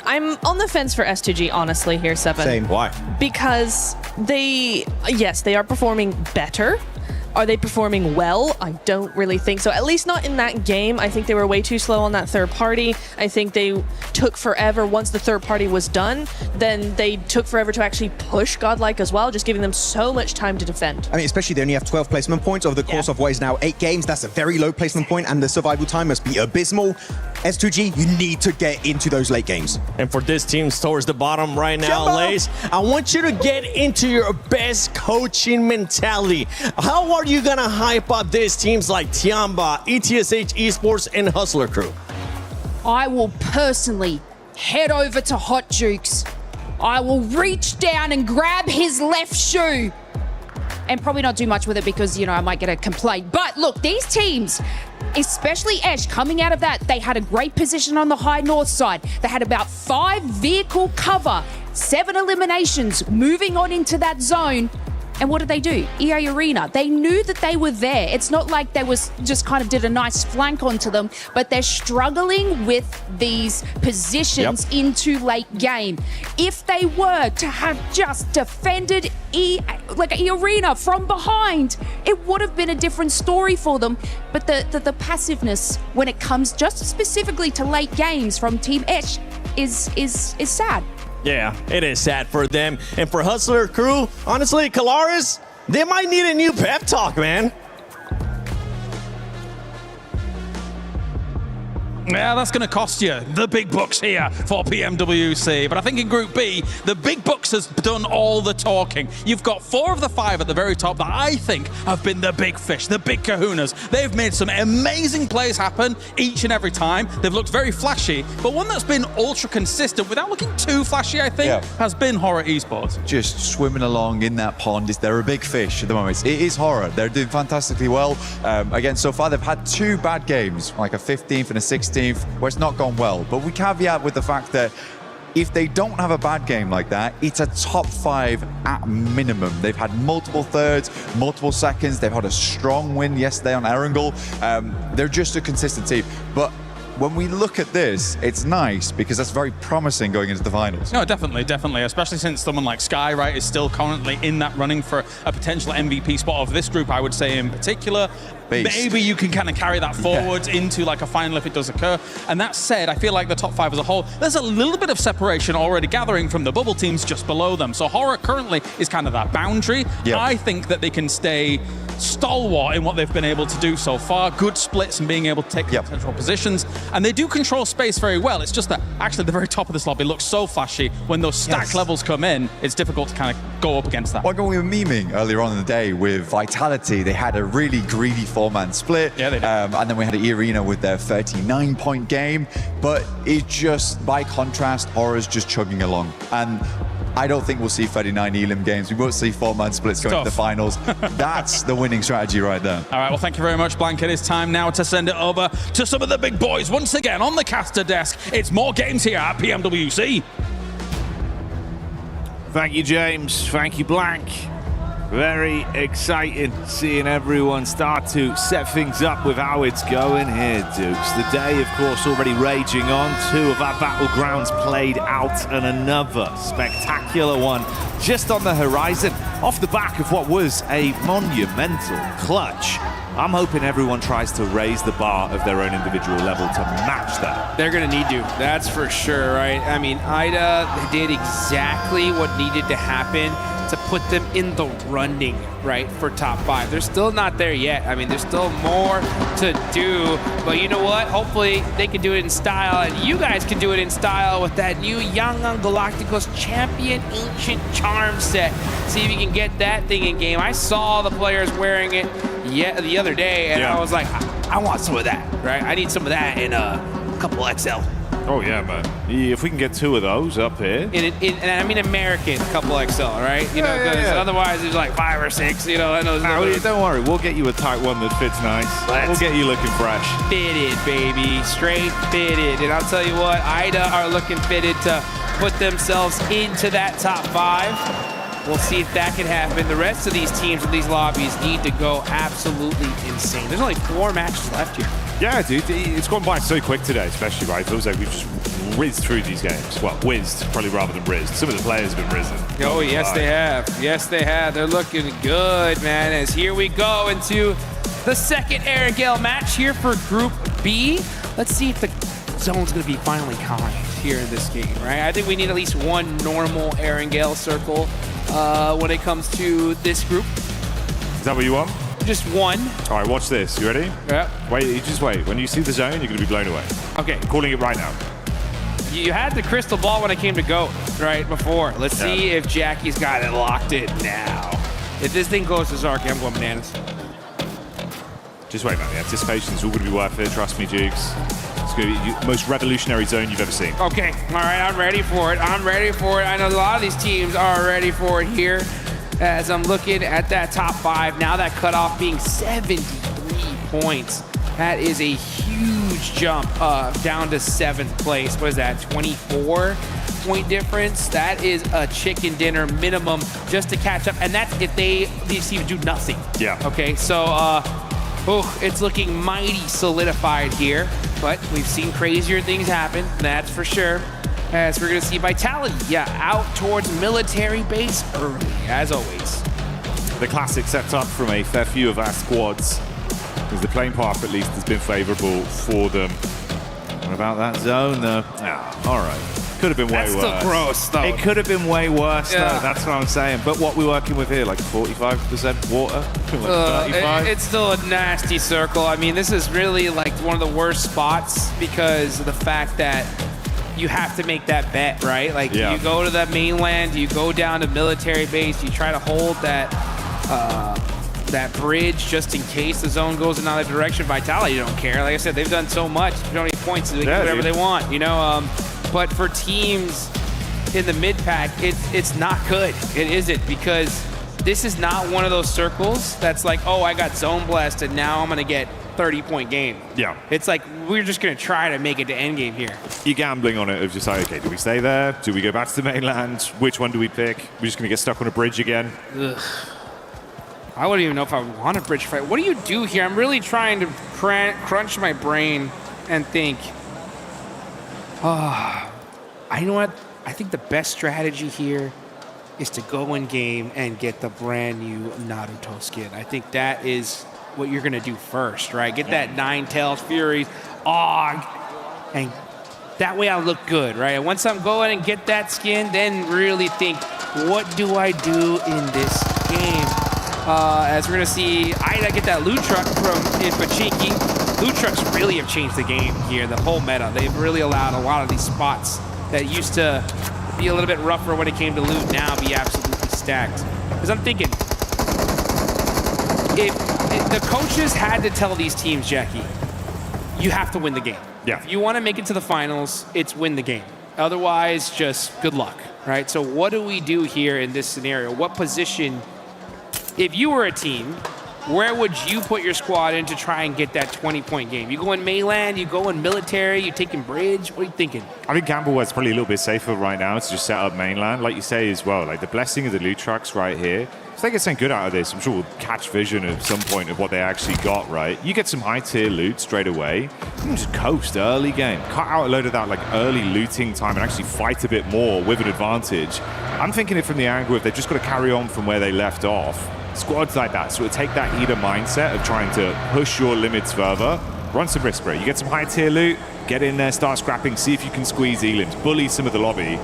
I'm on the fence for S2G, honestly, here, Seven. Same. Why? Because they are performing better. Are they performing well? I don't really think so. At least not in that game. I think they were way too slow on that third party. I think they took forever. Once the third party was done, then they took forever to actually push Godlike as well, just giving them so much time to defend. I mean, especially they only have 12 placement points over the course of what is now 8 games. That's a very low placement point, and the survival time must be abysmal. S2G, you need to get into those late games. And for this team towards the bottom right now, Lace, I want you to get into your best coaching mentality. How are you gonna hype up these teams like Tiamba, ETSH Esports, and Hustler Crew? I will personally head over to Hot Jukes. I will reach down and grab his left shoe and probably not do much with it because, you know, I might get a complaint. But look, these teams, especially Esh, coming out of that, they had a great position on the high north side. They had about 5 vehicle cover, 7 eliminations, moving on into that zone. And what did they do? EA Arena. They knew that they were there. It's not like they was just kind of did a nice flank onto them, but they're struggling with these positions into late game. If they were to have just defended EA Arena from behind, it would have been a different story for them. But the passiveness when it comes just specifically to late games from Team Esh is sad. Yeah, it is sad for them. And for Hustler Crew, honestly, Kalaris, they might need a new pep talk, man. Yeah, that's going to cost you the big bucks here for PMWC. But I think in Group B, the big bucks has done all the talking. You've got 4 of the 5 at the very top that I think have been the big fish, the big kahunas. They've made some amazing plays happen each and every time. They've looked very flashy, but one that's been ultra consistent without looking too flashy, I think, has been Horror Esports. Just swimming along in that pond. They're a big fish at the moment. It is Horror. They're doing fantastically well. Again, so far they've had 2 bad games, like a 15th and a 16th, where it's not gone well. But we caveat with the fact that if they don't have a bad game like that, it's a top 5 at minimum. They've had multiple thirds, multiple seconds. They've had a strong win yesterday on Erangel. They're just a consistent team. But when we look at this, it's nice because that's very promising going into the finals. No, definitely, especially since someone like Sky, right, is still currently in that running for a potential MVP spot of this group, I would say in particular. Beast. Maybe you can kind of carry that forward into like a final if it does occur. And that said, I feel like the top 5 as a whole, there's a little bit of separation already gathering from the bubble teams just below them. So Horror currently is kind of that boundary. I think that they can stay stalwart in what they've been able to do so far. Good splits and being able to take central positions. And they do control space very well. It's just that actually the very top of this lobby looks so flashy. When those stack levels come in, it's difficult to kind of go up against that. Like when we were memeing earlier on in the day with Vitality, they had a really greedy 4-man split. Yeah, they did. And then we had E-Arena with their 39-point game. But it just, by contrast, Horror's just chugging along. And I don't think we'll see 39 Elim games. We won't see 4-man splits going to the finals. That's the winning strategy right there. All right, well, thank you very much, Blank. It is time now to send it over to some of the big boys. Once again, on the caster desk, it's more games here at PMWC. Thank you, James. Thank you, Blank. Very exciting seeing everyone start to set things up with how it's going here, Dukes. The day, of course, already raging on. 2 of our battlegrounds played out and another spectacular one just on the horizon off the back of what was a monumental clutch. I'm hoping everyone tries to raise the bar of their own individual level to match that. They're going to need to, that's for sure, right? I mean, IDA did exactly what needed to happen to put them in the running, right, for top 5. They're still not there yet. I mean, there's still more to do, but you know what? Hopefully they can do it in style, and you guys can do it in style with that new Yangon Galacticos Champion Ancient Charm set. See if you can get that thing in game. I saw the players wearing it the other day, and I was like, I want some of that, right? I need some of that in a couple XL. Oh yeah, man. If we can get 2 of those up here. And I mean American couple XL, right? You know, because otherwise there's like 5 or 6, you know. I know don't worry, we'll get you a tight one that fits nice. We'll get you looking fresh. Fitted, baby. Straight fitted. And I'll tell you what, IDA are looking fitted to put themselves into that top 5. We'll see if that can happen. The rest of these teams in these lobbies need to go absolutely insane. There's only 4 matches left here. Yeah, dude, it's gone by so quick today, especially, right? It feels like we've just whizzed through these games. Well, whizzed, probably rather than rizzed. Some of the players have been risen. Oh, yes, they have. Yes, they have. They're looking good, man, as here we go into the second Erangel match here for Group B. Let's see if the zone's going to be finally kind here in this game, right? I think we need at least one normal Erangel circle when it comes to this group. Is that what you want? Just one. All right, watch this. You ready? Yeah. Wait, you just wait. When you see the zone, you're going to be blown away. Okay. I'm calling it right now. You had the crystal ball when it came to GOAT, right, before. Let's see if Jackie's got it locked in now. If this thing goes to Zarky, I'm going bananas. Just wait, man. The anticipation's all going to be worth it. Trust me, Jukes. It's going to be the most revolutionary zone you've ever seen. Okay. All right, I'm ready for it. I'm ready for it. I know a lot of these teams are ready for it here. As I'm looking at that top 5, now that cutoff being 73 points. That is a huge jump down to 7th place. What is that, 24-point difference? That is a chicken dinner minimum just to catch up. And that's if these teams do nothing. Yeah. Okay, so it's looking mighty solidified here. But we've seen crazier things happen, that's for sure. As we're going to see Vitality, out towards military base early, as always. The classic setup from a fair few of our squads, because the playing path at least has been favorable for them. What about that zone, though? All right. Could have been way worse. That's still gross, though. It could have been way worse, though. That's what I'm saying. But what we're working with here, like 45% water? Like 35? It's still a nasty circle. I mean, this is really like one of the worst spots because of the fact that you have to make that bet, right? Like you go to the mainland, you go down to military base, you try to hold that that bridge just in case the zone goes in another direction. Vitality don't care. Like I said, they've done so much. They don't need points, so they can do whatever they want, you know? But for teams in the mid-pack, it's not good. It isn't, because this is not one of those circles that's like, oh, I got zone blessed and now I'm going to get 30-point game. Yeah. It's like, we're just going to try to make it to endgame here. You're gambling on it of just like, okay, do we stay there? Do we go back to the mainland? Which one do we pick? We're just going to get stuck on a bridge again? Ugh. I wouldn't even know if I want a bridge fight. What do you do here? I'm really trying to crunch my brain and think, you know what? I think the best strategy here is to go in game and get the brand new Naruto skin. I think that is what you're going to do first, right? Get that Nine-Tailed Fury, Og, and that way I'll look good, right? And once I'm going and get that skin, then really think, what do I do in this game? As we're going to see Ida get that loot truck from Ifachiki. Loot trucks really have changed the game here, the whole meta. They've really allowed a lot of these spots that used to be a little bit rougher when it came to loot now be absolutely stacked. Because I'm thinking, if the coaches had to tell these teams, Jackie, you have to win the game. Yeah. If you want to make it to the finals, it's win the game. Otherwise, just good luck, right? So what do we do here in this scenario? What position, if you were a team, where would you put your squad in to try and get that 20-point game? You go in mainland, you go in military, you taking bridge? What are you thinking? I think Campbell's probably a little bit safer right now to just set up mainland. Like you say as well, like the blessing of the loot trucks right here. If they get something good out of this, I'm sure we'll catch vision at some point of what they actually got, right? You get some high-tier loot straight away. You can just coast early game. Cut out a load of that like early looting time and actually fight a bit more with an advantage. I'm thinking it from the angle if they've just got to carry on from where they left off. Squads like that, so take that Ida mindset of trying to push your limits further, run some risk break. You get some high tier loot, get in there, start scrapping, see if you can squeeze elims, bully some of the lobby.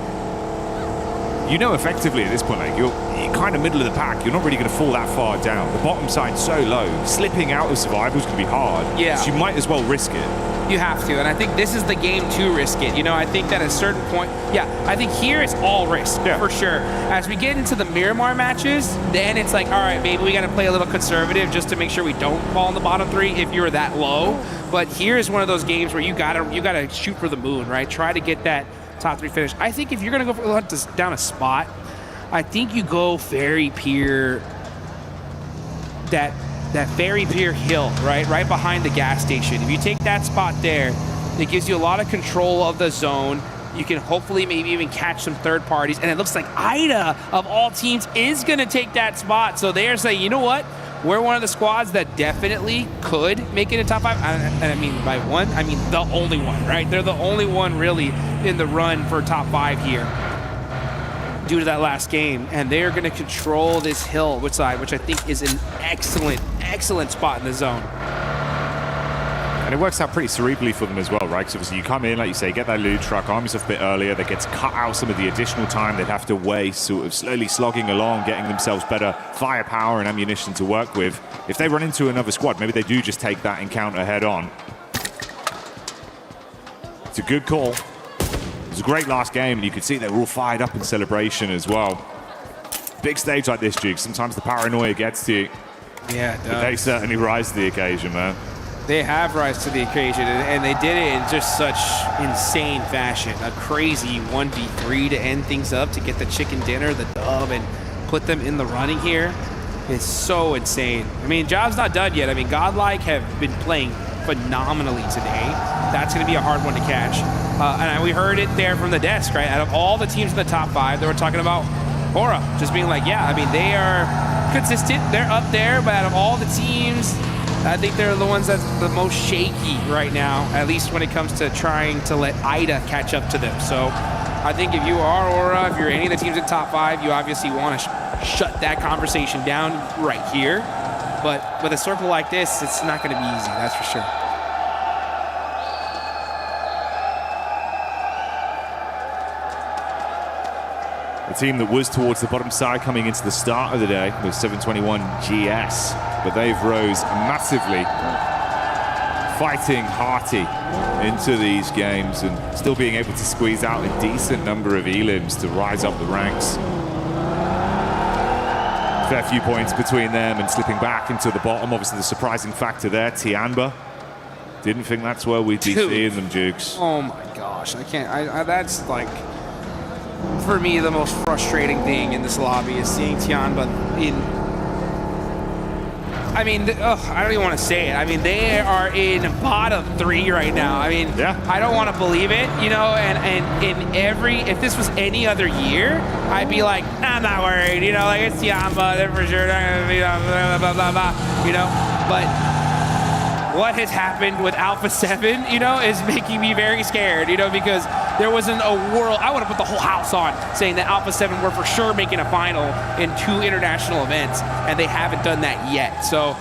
you know effectively at this point, like you're kind of middle of the pack. You're not really going to fall that far down. The bottom side's so low. Slipping out of survival is going to be hard. Yeah. So you might as well risk it. You have to, and I think this is the game to risk it. You know, I think that at a certain point, I think here it's all risk, for sure. As we get into the Miramar matches, then it's like, all right, maybe we got to play a little conservative just to make sure we don't fall in the bottom three if you're that low. But here is one of those games where you gotta shoot for the moon, right? Try to get that top three finish. I think if you're gonna go down a spot, I think you go Ferry Pier, that Ferry Pier hill, right behind the gas station. If you take that spot there, it gives you a lot of control of the zone. You can hopefully maybe even catch some third parties. And it looks like IDA, of all teams, is going to take that spot. So they're saying, you know what? We're one of the squads that definitely could make it a top 5. And I mean, by one, I mean the only one, right? They're the only one really in the run for top 5 here due to that last game. And they're going to control this hill, which I think is an excellent spot in the zone. And it works out pretty cerebrally for them as well, right? Because obviously you come in, like you say, get that loot truck, arm yourself a bit earlier, that gets cut out some of the additional time they'd have to waste, sort of slowly slogging along, getting themselves better firepower and ammunition to work with. If they run into another squad, maybe they do just take that encounter head on. It's a good call. It was a great last game, and you could see they were all fired up in celebration as well. Big stage like this, Duke, sometimes the paranoia gets to you. Yeah, it does. But they certainly rise to the occasion, man. They have rise to the occasion, and they did it in just such insane fashion. A crazy 1v3 to end things up, to get the chicken dinner, the dub, and put them in the running here. It's so insane. I mean, job's not done yet. I mean, Godlike have been playing phenomenally today. That's going to be a hard one to catch. And we heard it there from the desk, right? Out of all the teams in the top 5, they were talking about Aura, just being like, yeah, I mean, they are consistent. They're up there, but out of all the teams, I think they're the ones that's the most shaky right now, at least when it comes to trying to let IDA catch up to them. So I think if you are Aura, if you're any of the teams in top 5, you obviously want to shut that conversation down right here. But with a circle like this, it's not going to be easy, that's for sure. A team that was towards the bottom side coming into the start of the day with 721 GS, but they've rose massively, fighting hearty into these games and still being able to squeeze out a decent number of elims to rise up the ranks. Fair few points between them and slipping back into the bottom. Obviously the surprising factor there, Tianba. Didn't think that's where we'd be seeing them, Jukes. Oh my gosh, I can't, that's like, for me, the most frustrating thing in this lobby is seeing Tianba in, I mean, I don't even want to say it. I mean, they are in bottom 3 right now. I mean, I don't want to believe it, you know, and in every, if this was any other year, I'd be like, nah, I'm not worried, you know, like it's Tianba, they're for sure not going to be, blah, blah, blah, blah, you know, but what has happened with Alpha 7, you know, is making me very scared, you know, because there wasn't a world, I would have put the whole house on saying that Alpha 7 were for sure making a final in 2 international events, and they haven't done that yet. So,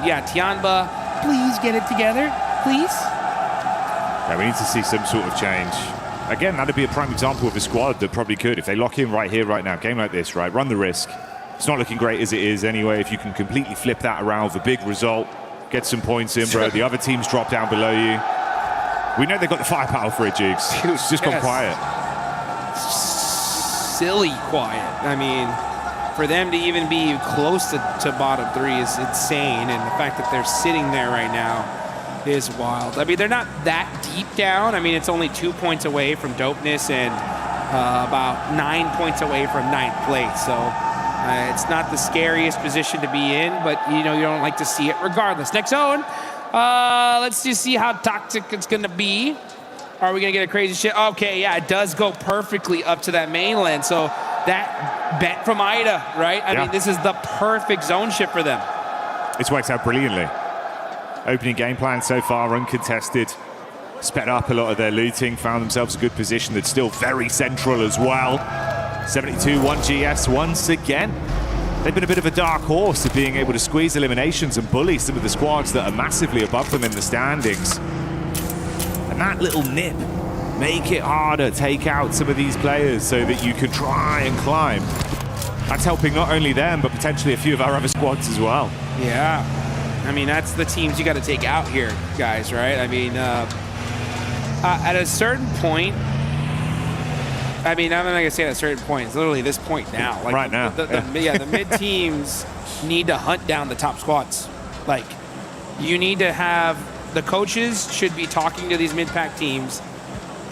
yeah, Tianba, please get it together, please. Yeah, we need to see some sort of change. Again, that'd be a prime example of a squad that probably could. If they lock in right here, right now, game like this, right, run the risk. It's not looking great as it is anyway. If you can completely flip that around with a big result, get some points in, bro. The other teams drop down below you. We know they've got the firepower for it, Jigs. It's just gone quiet. Silly quiet. I mean, for them to even be close to bottom 3 is insane. And the fact that they're sitting there right now is wild. I mean, they're not that deep down. I mean, it's only 2 points away from dopeness and about 9 points away from 9th place. So it's not the scariest position to be in, but you know, you don't like to see it regardless. Next zone. Let's just see how toxic it's gonna be. Are we gonna get a crazy shit? Okay, yeah, it does go perfectly up to that mainland. So that bet from IDA, right? I mean, this is the perfect zone shift for them. It's worked out brilliantly. Opening game plan so far, uncontested. Sped up a lot of their looting, found themselves a good position that's still very central as well. 72-1 GS once again. They've been a bit of a dark horse of being able to squeeze eliminations and bully some of the squads that are massively above them in the standings. And that little nip Make it harder, take out some of these players so that you can try and climb. That's helping not only them, but potentially a few of our other squads as well. Yeah. I mean, that's the teams you got to take out here, guys, right? I mean, at a certain point, I mean, I'm not going to say at a certain point. It's literally this point now. Like, right now. The mid teams need to hunt down the top squads. Like, you need to have the coaches should be talking to these mid-pack teams,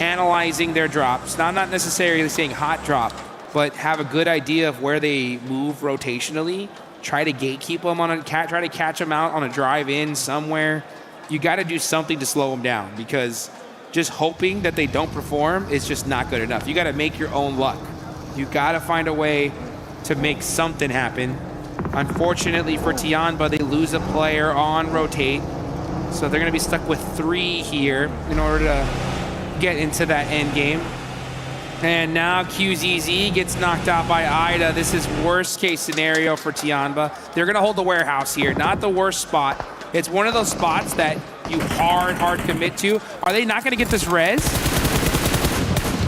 analyzing their drops. Now, I'm not necessarily saying hot drop, but have a good idea of where they move rotationally. Try to gatekeep them on a try to catch them out on a drive in somewhere. You got to do something to slow them down, because just hoping that they don't perform is just not good enough. You got to make your own luck. You got to find a way to make something happen. Unfortunately for Tianba, they lose a player on rotate, so they're going to be stuck with 3 here in order to get into that end game. And now QZZ gets knocked out by Ida. This is worst case scenario for Tianba. They're going to hold the warehouse here, not the worst spot. It's one of those spots that you hard commit to. Are they not going to get this res?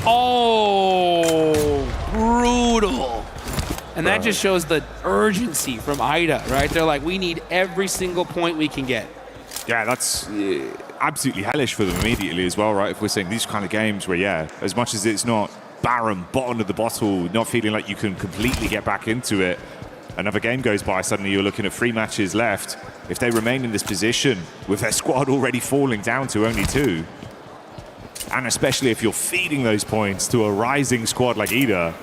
Oh, brutal. And that just shows the urgency from Ida, right? They're like, we need every single point we can get. Yeah, that's absolutely hellish for them immediately as well, right? If we're saying these kind of games where, yeah, as much as it's not barren, bottom of the bottle, not feeling like you can completely get back into it, another game goes by, suddenly you're looking at 3 matches left. If they remain in this position with their squad already falling down to only 2, and especially if you're feeding those points to a rising squad like Ida,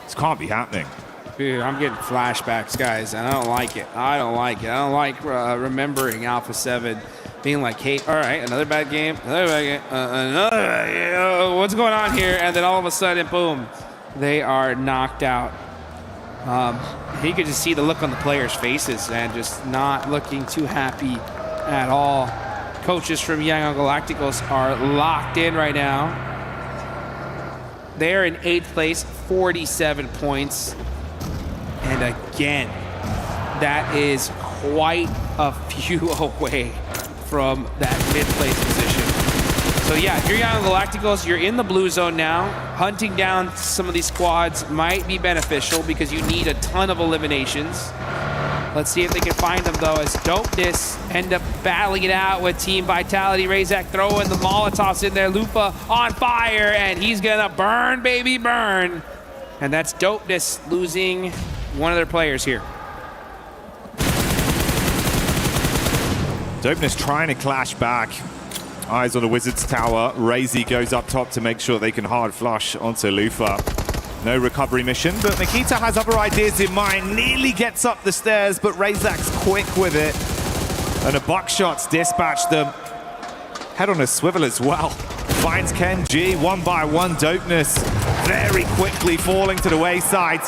this can't be happening. Dude, I'm getting flashbacks, guys, and I don't like it. I don't like it. I don't like remembering Alpha 7 being like, hey, all right, another bad game, another bad game, another bad game. What's going on here? And then all of a sudden, boom, they are knocked out. You could just see the look on the players' faces and just not looking too happy at all. Coaches from Young Galacticos are locked in right now. They're in 8th place, 47 points. And again, that is quite a few away from that mid-place position. So yeah, if you're Young Galacticos, you're in the blue zone now. Hunting down some of these squads might be beneficial because you need a ton of eliminations. Let's see if they can find them, though, as Dopeness end up battling it out with Team Vitality. Razak throwing the Molotovs in there. Lupa on fire, and he's gonna burn, baby, burn. And that's Dopeness losing one of their players here. Dopeness trying to clash back. Eyes on the Wizards tower. Razy goes up top to make sure they can hard flush onto Lufa. No recovery mission, but Nikita has other ideas in mind. Nearly gets up the stairs, but Razak's quick with it. And a buckshot's dispatched them. Head on a swivel as well. Finds Ken G, 1 by 1. Dopeness very quickly falling to the wayside.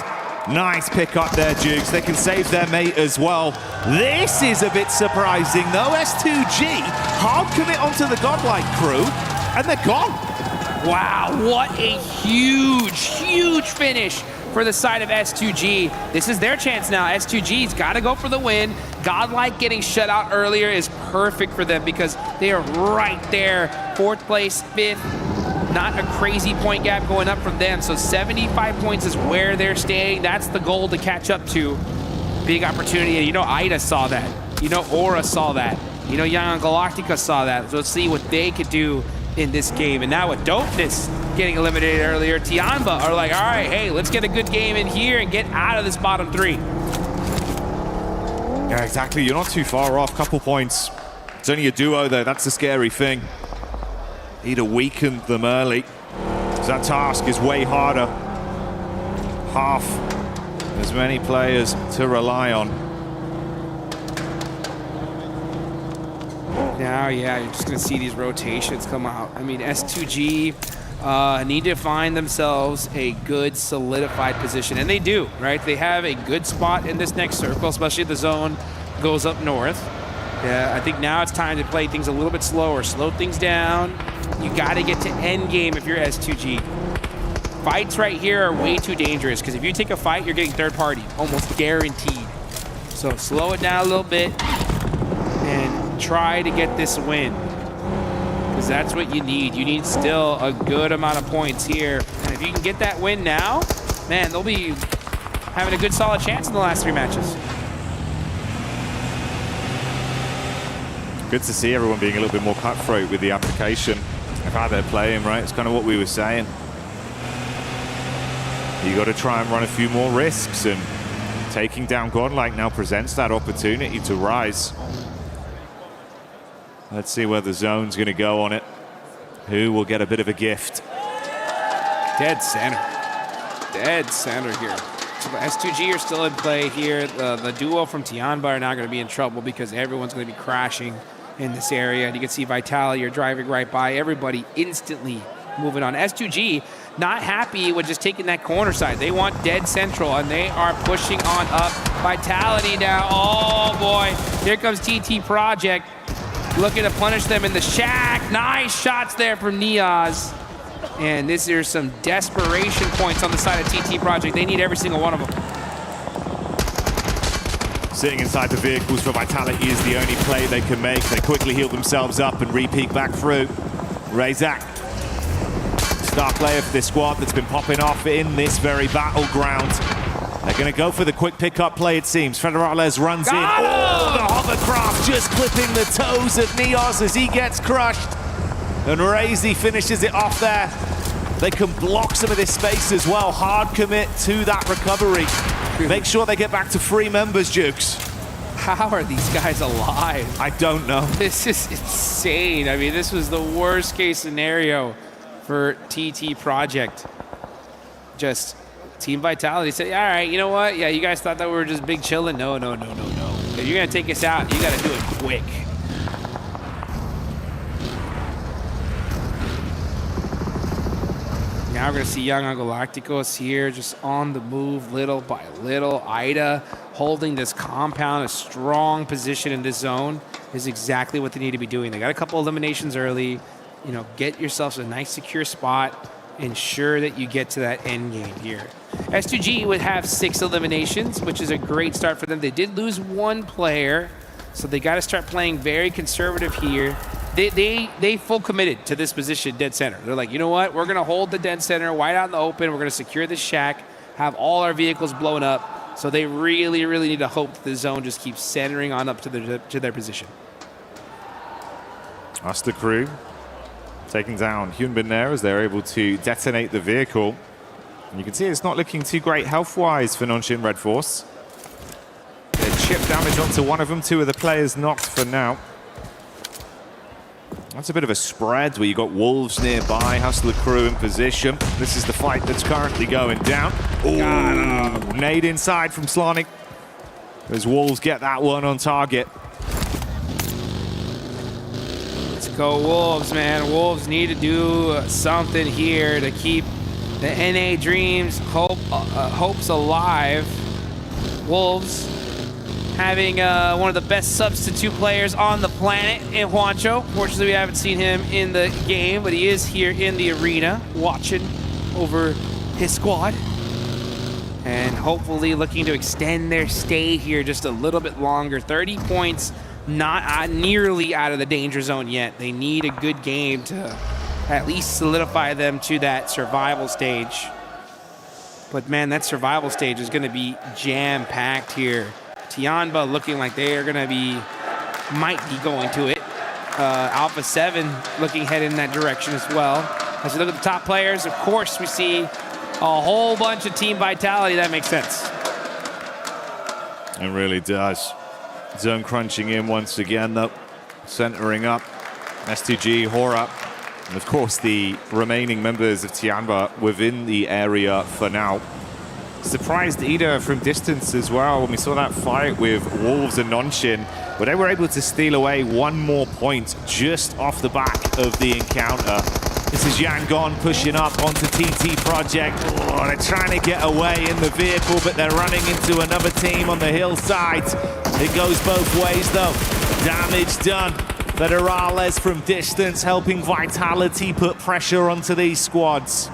Nice pick up there, Jukes. They can save their mate as well. This is a bit surprising, though. S2G hard commit onto the Godlike crew, and they're gone. Wow, what a huge finish for the side of S2G. This is their chance now. S2G's got to go for the win. Godlike getting shut out earlier is perfect for them because they are right there. 4th place, 5th. Not a crazy point gap going up from them. So 75 points is where they're staying. That's the goal to catch up to. Big opportunity. You know, Ida saw that. You know, Aura saw that. You know, Young Galactica saw that. So let's see what they could do in this game. And now with Dopeness getting eliminated earlier, Tianba are like, all right, hey, let's get a good game in here and get out of this bottom 3. Yeah, exactly. You're not too far off. Couple points. It's only a duo, though. That's the scary thing. He'd have weakened them early. So that task is way harder. Half as many players to rely on. Now, yeah, you're just going to see these rotations come out. I mean, S2G need to find themselves a good solidified position, and they do, right? They have a good spot in this next circle, especially if the zone goes up north. Yeah, I think now it's time to play things a little bit slower, slow things down. You got to get to end game if you're S2G. Fights right here are way too dangerous because if you take a fight, you're getting third party, almost guaranteed. So slow it down a little bit and try to get this win. because that's what you need. You need still a good amount of points here. And if you can get that win now, man, they'll be having a good solid chance in the last 3 matches. Good to see everyone being a little bit more cutthroat with the application of how they're playing, right? It's kind of what we were saying. You got to try and run a few more risks, and taking down Godlike now presents that opportunity to rise. Let's see where the zone's going to go on it. Who will get a bit of a gift? Dead center. Dead center here. So the S2G are still in play here. The duo from Tianba are not going to be in trouble because everyone's going to be crashing in this area. And you can see Vitality are driving right by everybody, instantly moving on. S2G not happy with just taking that corner side. They want dead central, and they are pushing on up. Vitality now. Oh boy, here comes TT Project, looking to punish them in the shack. Nice shots there from Niaz. And there's some desperation points on the side of TT Project. They need every single one of them. Sitting inside the vehicles for Vitality is the only play they can make. They quickly heal themselves up and re-peek back through. Razak, star player for this squad that's been popping off in this very battleground. They're going to go for the quick pickup play, it seems. Federales runs in. Oh, the hovercraft just clipping the toes of Niaz as he gets crushed. And Razy finishes it off there. They can block some of this space as well. Hard commit to that recovery. Make sure they get back to 3 members, Jukes. How are these guys alive? I don't know. This is insane. I mean, this was the worst case scenario for TT Project. Just Team Vitality said, all right, you know what? Yeah, you guys thought that we were just big chilling. No. If you're going to take us out, you got to do it quick. Now we're going to see Young Galacticos here just on the move little by little. Ida holding this compound, a strong position in this zone is exactly what they need to be doing. They got a couple eliminations early. You know, get yourselves a nice secure spot. Ensure that you get to that end game here. S2G would have 6 eliminations, which is a great start for them. They did lose 1 player, so they got to start playing very conservative here. They full committed to this position, dead center. They're like, you know what? We're going to hold the dead center, wide out in the open. We're going to secure this shack, have all our vehicles blown up. So they really, really need to hope that the zone just keeps centering on up to their position. That's the crew taking down Hyunbin there as they're able to detonate the vehicle. And you can see it's not looking too great health-wise for Nonshin Red Force. They chip damage onto one of them, 2 of the players knocked for now. That's a bit of a spread where you got Wolves nearby, Hustler crew in position. This is the fight that's currently going down. Ooh, nade inside from Slanik as Wolves get that one on target. Let's go Wolves, man. Wolves need to do something here to keep the NA dreams, hopes alive. Wolves having one of the best substitute players on the planet in Juancho. Fortunately, we haven't seen him in the game, but he is here in the arena watching over his squad. And hopefully looking to extend their stay here just a little bit longer. 30 points, not nearly out of the danger zone yet. They need a good game to at least solidify them to that survival stage. But man, that survival stage is going to be jam-packed here. Tianba looking like they are going to might be going to it. Alpha 7 looking headed in that direction as well. As we look at the top players, of course, we see a whole bunch of Team Vitality. That makes sense. It really does. Zone crunching in once again, though. Centering up. S2G, Hora. And of course, the remaining members of Tianba within the area for now. Surprised Ida from distance as well when we saw that fight with Wolves and Nonshin, but they were able to steal away 1 more point just off the back of the encounter. This is Yangon pushing up onto TT Project. Oh, they're trying to get away in the vehicle, but they're running into another team on the hillside. It goes both ways though. Damage done. Federales from distance helping Vitality put pressure onto these squads.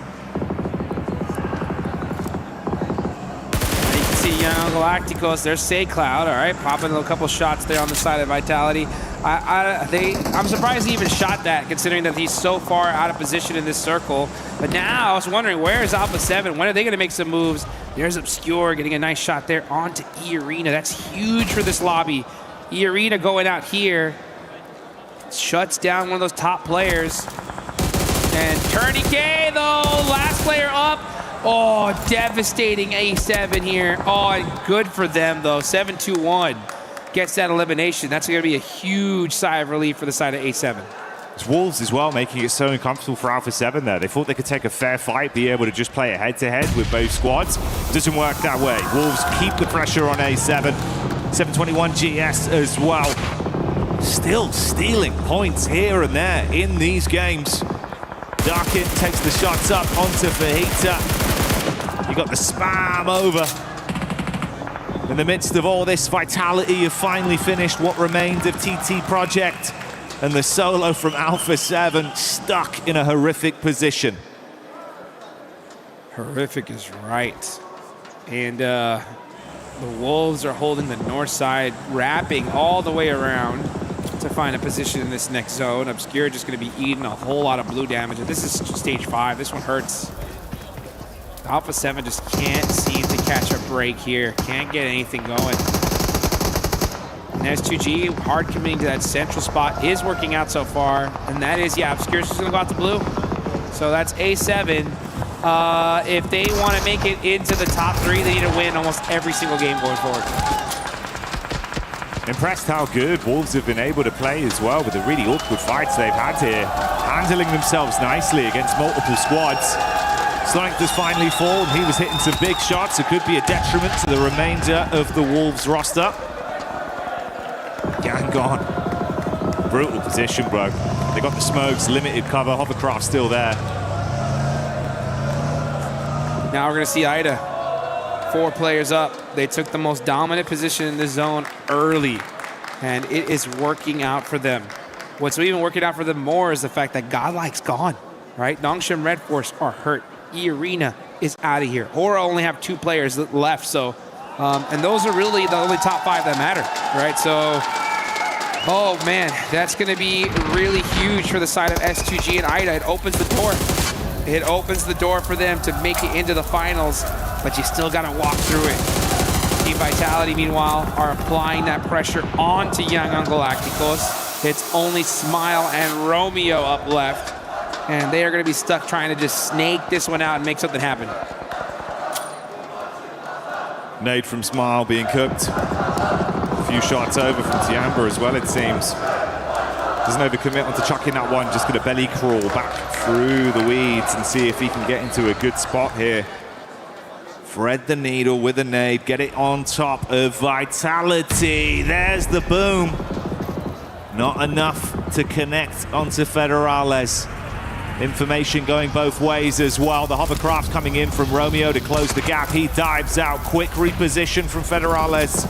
See Young Galacticos, there's Say Cloud, all right, popping a couple shots there on the side of Vitality. I'm surprised he even shot that, considering that he's so far out of position in this circle. But now I was wondering, where is Alpha 7? When are they going to make some moves? There's Obscure getting a nice shot there onto E-Arena. That's huge for this lobby. E-Arena going out here. Shuts down one of those top players. And Tourniquet, though, last player up. Oh, devastating A7 here. Oh, and good for them, though. 7-2-1 gets that elimination. That's going to be a huge sigh of relief for the side of A7. It's Wolves as well, making it so uncomfortable for Alpha 7 there. They thought they could take a fair fight, be able to just play a head-to-head with both squads. Doesn't work that way. Wolves keep the pressure on A7. 721 GS as well. Still stealing points here and there in these games. Darkin takes the shots up onto Fajita. You got the spam over. In the midst of all this, Vitality have finally finished what remained of TT Project. And the solo from Alpha 7 stuck in a horrific position. Horrific is right. And the Wolves are holding the north side, wrapping all the way around to find a position in this next zone. Obscure just going to be eating a whole lot of blue damage. And this is stage 5. This one hurts. Alpha 7 just can't seem to catch a break here. Can't get anything going. And S2G, hard committing to that central spot, is working out so far. And that is, yeah, Obscure's just going to go out to blue. So that's A7. If they want to make it into the top 3, they need to win almost every single game going forward. Impressed how good Wolves have been able to play as well with the really awkward fights they've had here. Handling themselves nicely against multiple squads. Sonic does finally fall, and he was hitting some big shots. It could be a detriment to the remainder of the Wolves roster. Gang gone. Brutal position, bro. They got the smokes, limited cover, hovercraft still there. Now we're going to see Ida. 4 players up. They took the most dominant position in the zone early, and it is working out for them. What's even working out for them more is the fact that Godlike's gone, right? Nongshim Red Force are hurt. E-Arena is out of here. Aura only have 2 players left, so, and those are really the only top 5 that matter, right? So, oh man, that's going to be really huge for the side of S2G and Ida. It opens the door. It opens the door for them to make it into the finals, but you still got to walk through it. Team Vitality, meanwhile, are applying that pressure onto Young Galacticos. It's only Smile and Romeo up left, and they are going to be stuck trying to just snake this one out and make something happen. Nade from Smile being cooked. A few shots over from Tiamba as well, it seems. Doesn't overcommit onto chucking that one, just going to belly crawl back through the weeds and see if he can get into a good spot here. Thread the needle with a nade, get it on top of Vitality. There's the boom. Not enough to connect onto Federales. Information going both ways as well. The hovercraft coming in from Romeo to close the gap. He dives out. Quick reposition from Federales.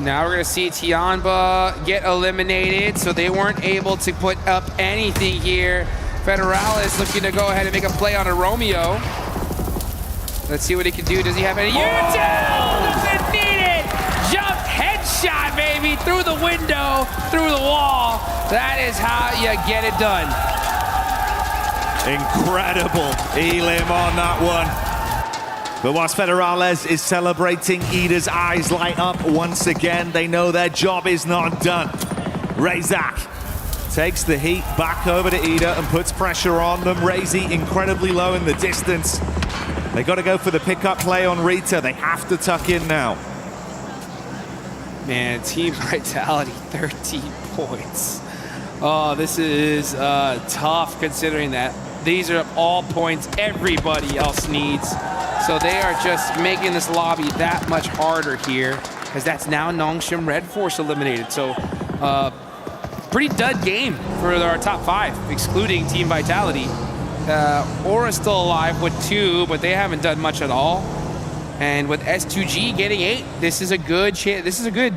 Now we're going to see Tiamba get eliminated, so they weren't able to put up anything here. Federales looking to go ahead and make a play on a Romeo. Let's see what he can do. Does he have any? Util! Doesn't need it! Jump headshot, baby! Through the window, through the wall. That is how you get it done. Incredible Elim on that one. But whilst Federales is celebrating, Ida's eyes light up once again. They know their job is not done. Razak takes the heat back over to Ida and puts pressure on them. Razy incredibly low in the distance. They got to go for the pickup play on Rita. They have to tuck in now. Man, Team Vitality, 13 points. Oh, this is tough considering that these are all points everybody else needs. So they are just making this lobby that much harder here, because that's now Nongshim Red Force eliminated. So pretty dud game for our top 5, excluding Team Vitality. Aura's still alive with 2, but they haven't done much at all. And with S2G getting 8, this is a good chance. This is a good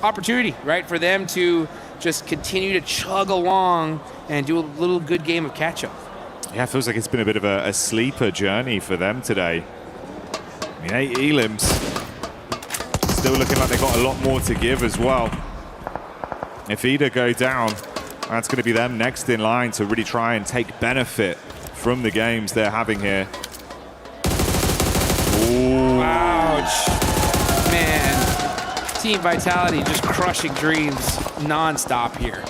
opportunity, right, for them to just continue to chug along and do a little good game of catch-up. Yeah, it feels like it's been a bit of a sleeper journey for them today. I mean, 8 elims, still looking like they've got a lot more to give as well. If EDA go down, that's going to be them next in line to really try and take benefit from the games they're having here. Ooh. Ouch. Man, Team Vitality just crushing dreams non-stop here.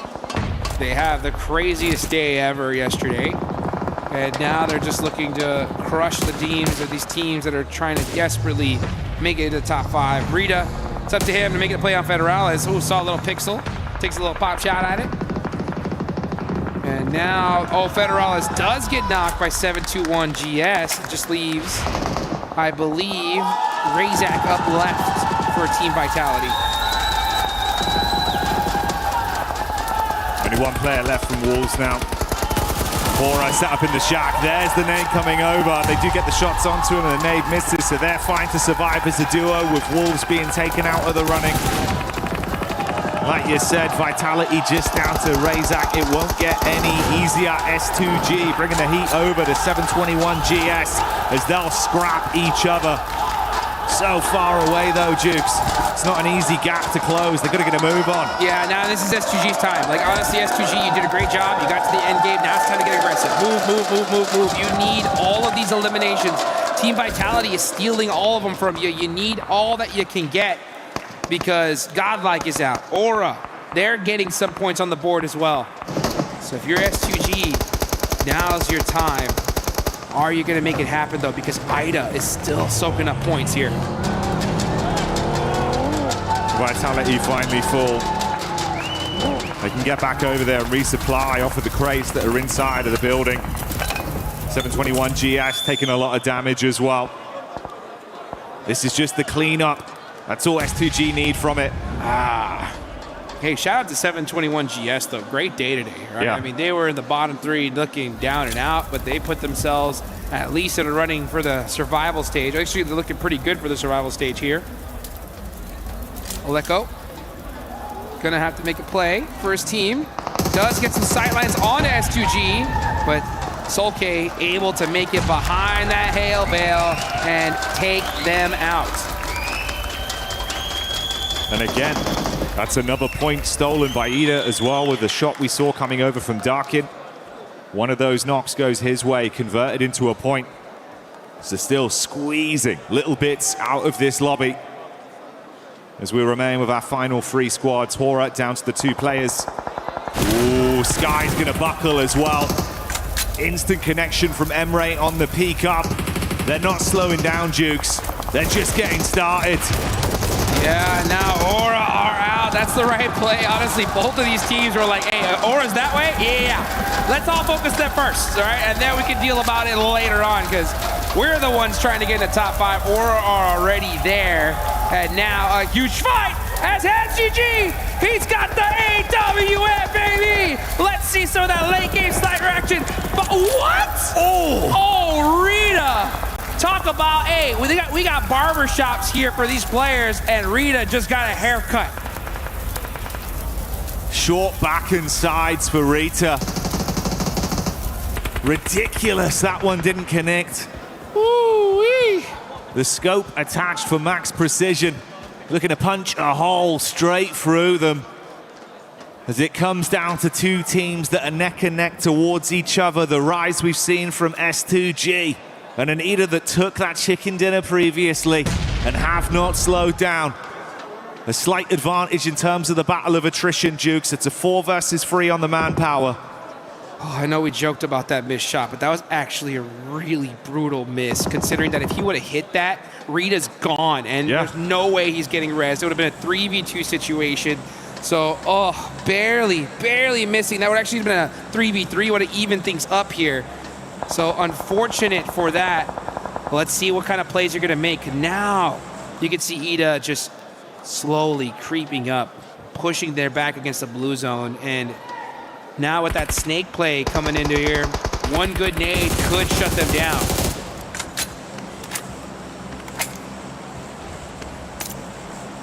They have the craziest day ever yesterday. And now they're just looking to crush the teams of these teams that are trying to desperately make it to the top 5. Rita, it's up to him to make it a play on Federales. Oh, saw a little pixel. Takes a little pop shot at it. And now, oh, Federales does get knocked by 721 GS. It just leaves, I believe, Razak up left for Team Vitality. Only one player left from Wolves now. Bora set up in the shack. There's the nade coming over. They do get the shots onto him and the nade misses, so they're fine to survive as a duo with Wolves being taken out of the running. Like you said, Vitality just down to Razak. It won't get any easier. S2G bringing the heat over to 721 GS as they'll scrap each other. So far away though, Jukes. It's not an easy gap to close. They're going to get a move on. Yeah, now this is S2G's time. Like, honestly, S2G, you did a great job. You got to the end game. Now it's time to get aggressive. Move, move, move, move, move. You need all of these eliminations. Team Vitality is stealing all of them from you. You need all that you can get because Godlike is out. Aura, they're getting some points on the board as well. So if you're S2G, now's your time. Are you going to make it happen, though? Because Ida is still soaking up points here. Vitality finally full. They can get back over there and resupply off of the crates that are inside of the building. 721 GS taking a lot of damage as well. This is just the cleanup. That's all S2G need from it. Hey, shout out to 721 GS, though. Great day today, right? Yeah. I mean, they were in the bottom 3 looking down and out, but they put themselves at least in a running for the survival stage. Actually, they're looking pretty good for the survival stage here. Oleko gonna have to make a play for his team. Does get some sightlines on S2G, but Solke able to make it behind that hail bale and take them out. And again, that's another point stolen by Ida as well with the shot we saw coming over from Darkin. One of those knocks goes his way, converted into a point. So still squeezing little bits out of this lobby. As we remain with our final 3 squads, Hora down to the 2 players. Ooh, Sky's gonna buckle as well. Instant connection from Emre on the peak up. They're not slowing down, Jukes. They're just getting started. Yeah, now Aura are out. That's the right play. Honestly, both of these teams were like, hey, Aura's that way? Yeah. Let's all focus there first, all right? And then we can deal about it later on because we're the ones trying to get in the top 5. Aura are already there. And now a huge fight as S2G. He's got the AWF, baby. Let's see some of that late game sniper action. But what? Oh, Rita. Talk about, hey, we got barbershops here for these players, and Rita just got a haircut. Short back and sides for Rita. Ridiculous, that one didn't connect. Ooh-wee. The scope attached for max precision. Looking to punch a hole straight through them. As it comes down to 2 teams that are neck and neck towards each other. The rise we've seen from S2G. And an Ida that took that chicken dinner previously and have not slowed down. A slight advantage in terms of the battle of attrition, Jukes. It's a 4 versus 3 on the manpower. Oh, I know we joked about that missed shot, but that was actually a really brutal miss, considering that if he would have hit that, Rita's gone, and there's no way he's getting res. It would have been a 3v2 situation. So, barely missing. That would actually have been a 3v3, would have evened things up here. So unfortunate for that. Let's see what kind of plays you're going to make. Now you can see Ida just slowly creeping up, pushing their back against the blue zone. And now with that snake play coming into here, one good nade could shut them down.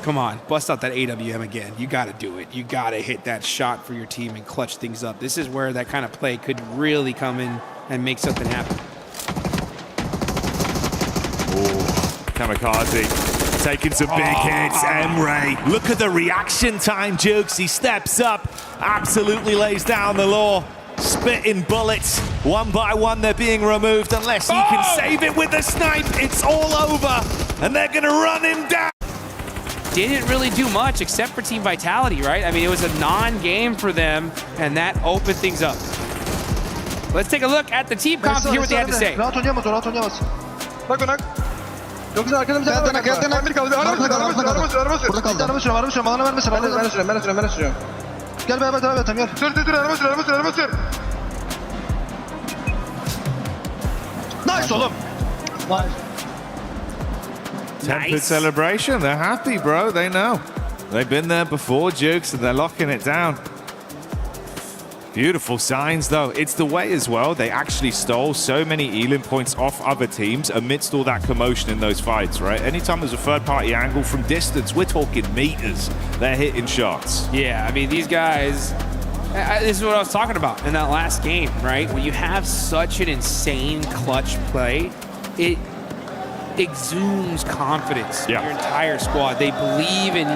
Come on, bust out that AWM again. You got to do it. You got to hit that shot for your team and clutch things up. This is where that kind of play could really come in and make something happen. Kamikaze taking some big hits. Emre, look at the reaction time, Jukes. He steps up, absolutely lays down the law. Spitting bullets, one by one they're being removed unless he can save it with the snipe. It's all over, and they're gonna run him down. Didn't really do much except for Team Vitality, right? I mean, it was a non-game for them, and that opened things up. Let's take a look at the team comps and hear what they had to say. Rahat oynayamaz, rahat oynayamaz. Bak ona. Çok güzel, arkada bir tane var. Gel, bir kaldı. Araba sür. Burada kaldı. Araba sür. Bana vermesin. Ben sürüyorum. Gel beraber devam edelim, gel. Sür, araba sür. Nice oğlum. Nice. Tempered celebration. They're happy, bro. They know. They've been there before, Jukes, and they're locking it down. Beautiful signs, though. It's the way as well. They actually stole so many Elim points off other teams amidst all that commotion in those fights, right? Anytime there's a third-party angle from distance, we're talking meters. They're hitting shots. Yeah, I mean, these guys, this is what I was talking about in that last game, right? When you have such an insane clutch play, it exudes confidence in your entire squad. They believe in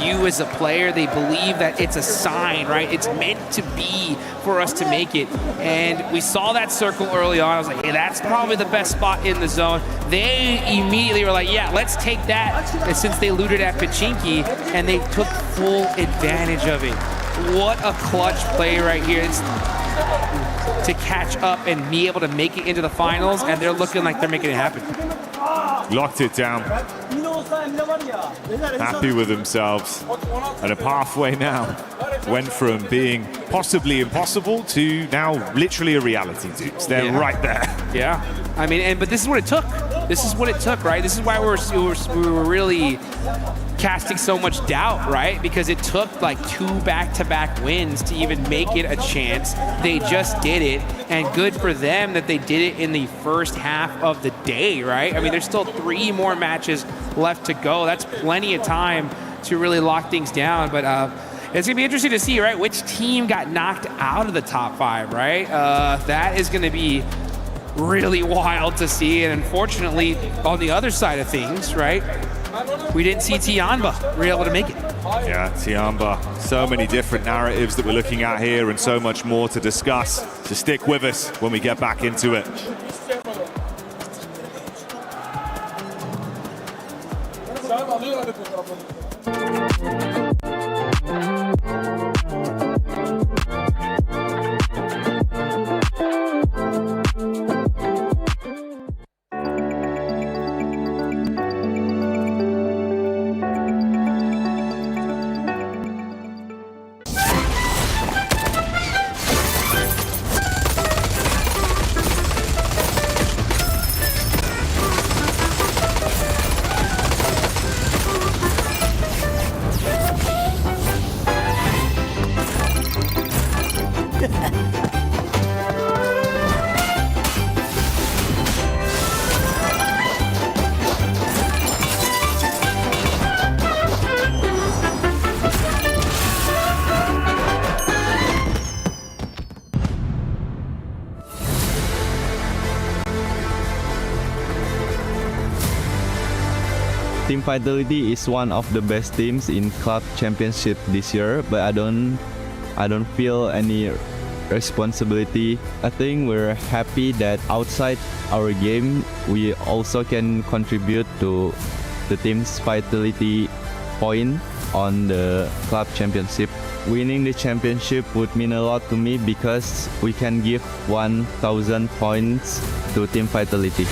you as a player. They believe that it's a sign, right? It's meant to be for us to make it. And we saw that circle early on. I was like, hey, that's probably the best spot in the zone. They immediately were like, yeah, let's take that. And since they looted at Pachinki, and they took full advantage of it. What a clutch play right here. It's to catch up and be able to make it into the finals, and they're looking like they're making it happen. Locked it down. Happy with themselves. And a pathway now. Went from being possibly impossible to now literally a reality, dudes. They're right there. Yeah. I mean, but this is what it took. This is what it took, right? This is why we were really casting so much doubt, right? Because it took like 2 back-to-back wins to even make it a chance. They just did it, and good for them that they did it in the first half of the day, right? I mean, there's still 3 more matches left to go. That's plenty of time to really lock things down, but it's gonna be interesting to see, right, which team got knocked out of the top 5, right? That is gonna be really wild to see, and unfortunately, on the other side of things, right, we didn't see Tianba be able to make it. Yeah, Tianba. So many different narratives that we're looking at here and so much more to discuss. So stick with us when we get back into it. Team Vitality is one of the best teams in club championship this year, but I don't feel any responsibility. I think we're happy that outside our game, we also can contribute to the team's Vitality point on the club championship. Winning the championship would mean a lot to me because we can give 1,000 points to Team Vitality.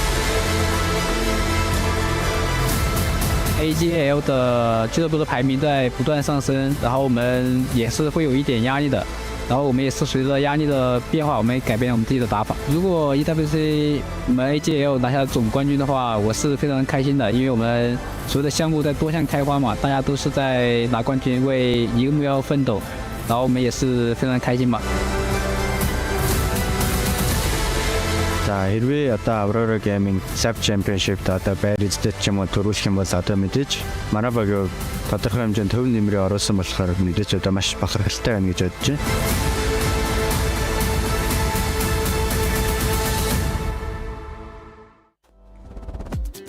AGL 的俱乐部的排名在不断上升，然后我们也是会有一点压力的，然后我们也是随着压力的变化，我们也改变了我们自己的打法。如果 EWC 我们 AGL 拿下总冠军的话，我是非常开心的，因为我们所有的项目在多项开花嘛，大家都是在拿冠军，为一个目标奋斗，然后我们也是非常开心嘛。 За хэрвээ одоо Aurora Gaming Sub Championship-д одоо байр эздэд ч юм уу төрүүлэх юм бол одоо мэдээж манай багийг тодорхой хэмжээнд төв нэмрээ оруулсан болохоор мэдээж одоо маш бахархалтай байна гэж бодож байна.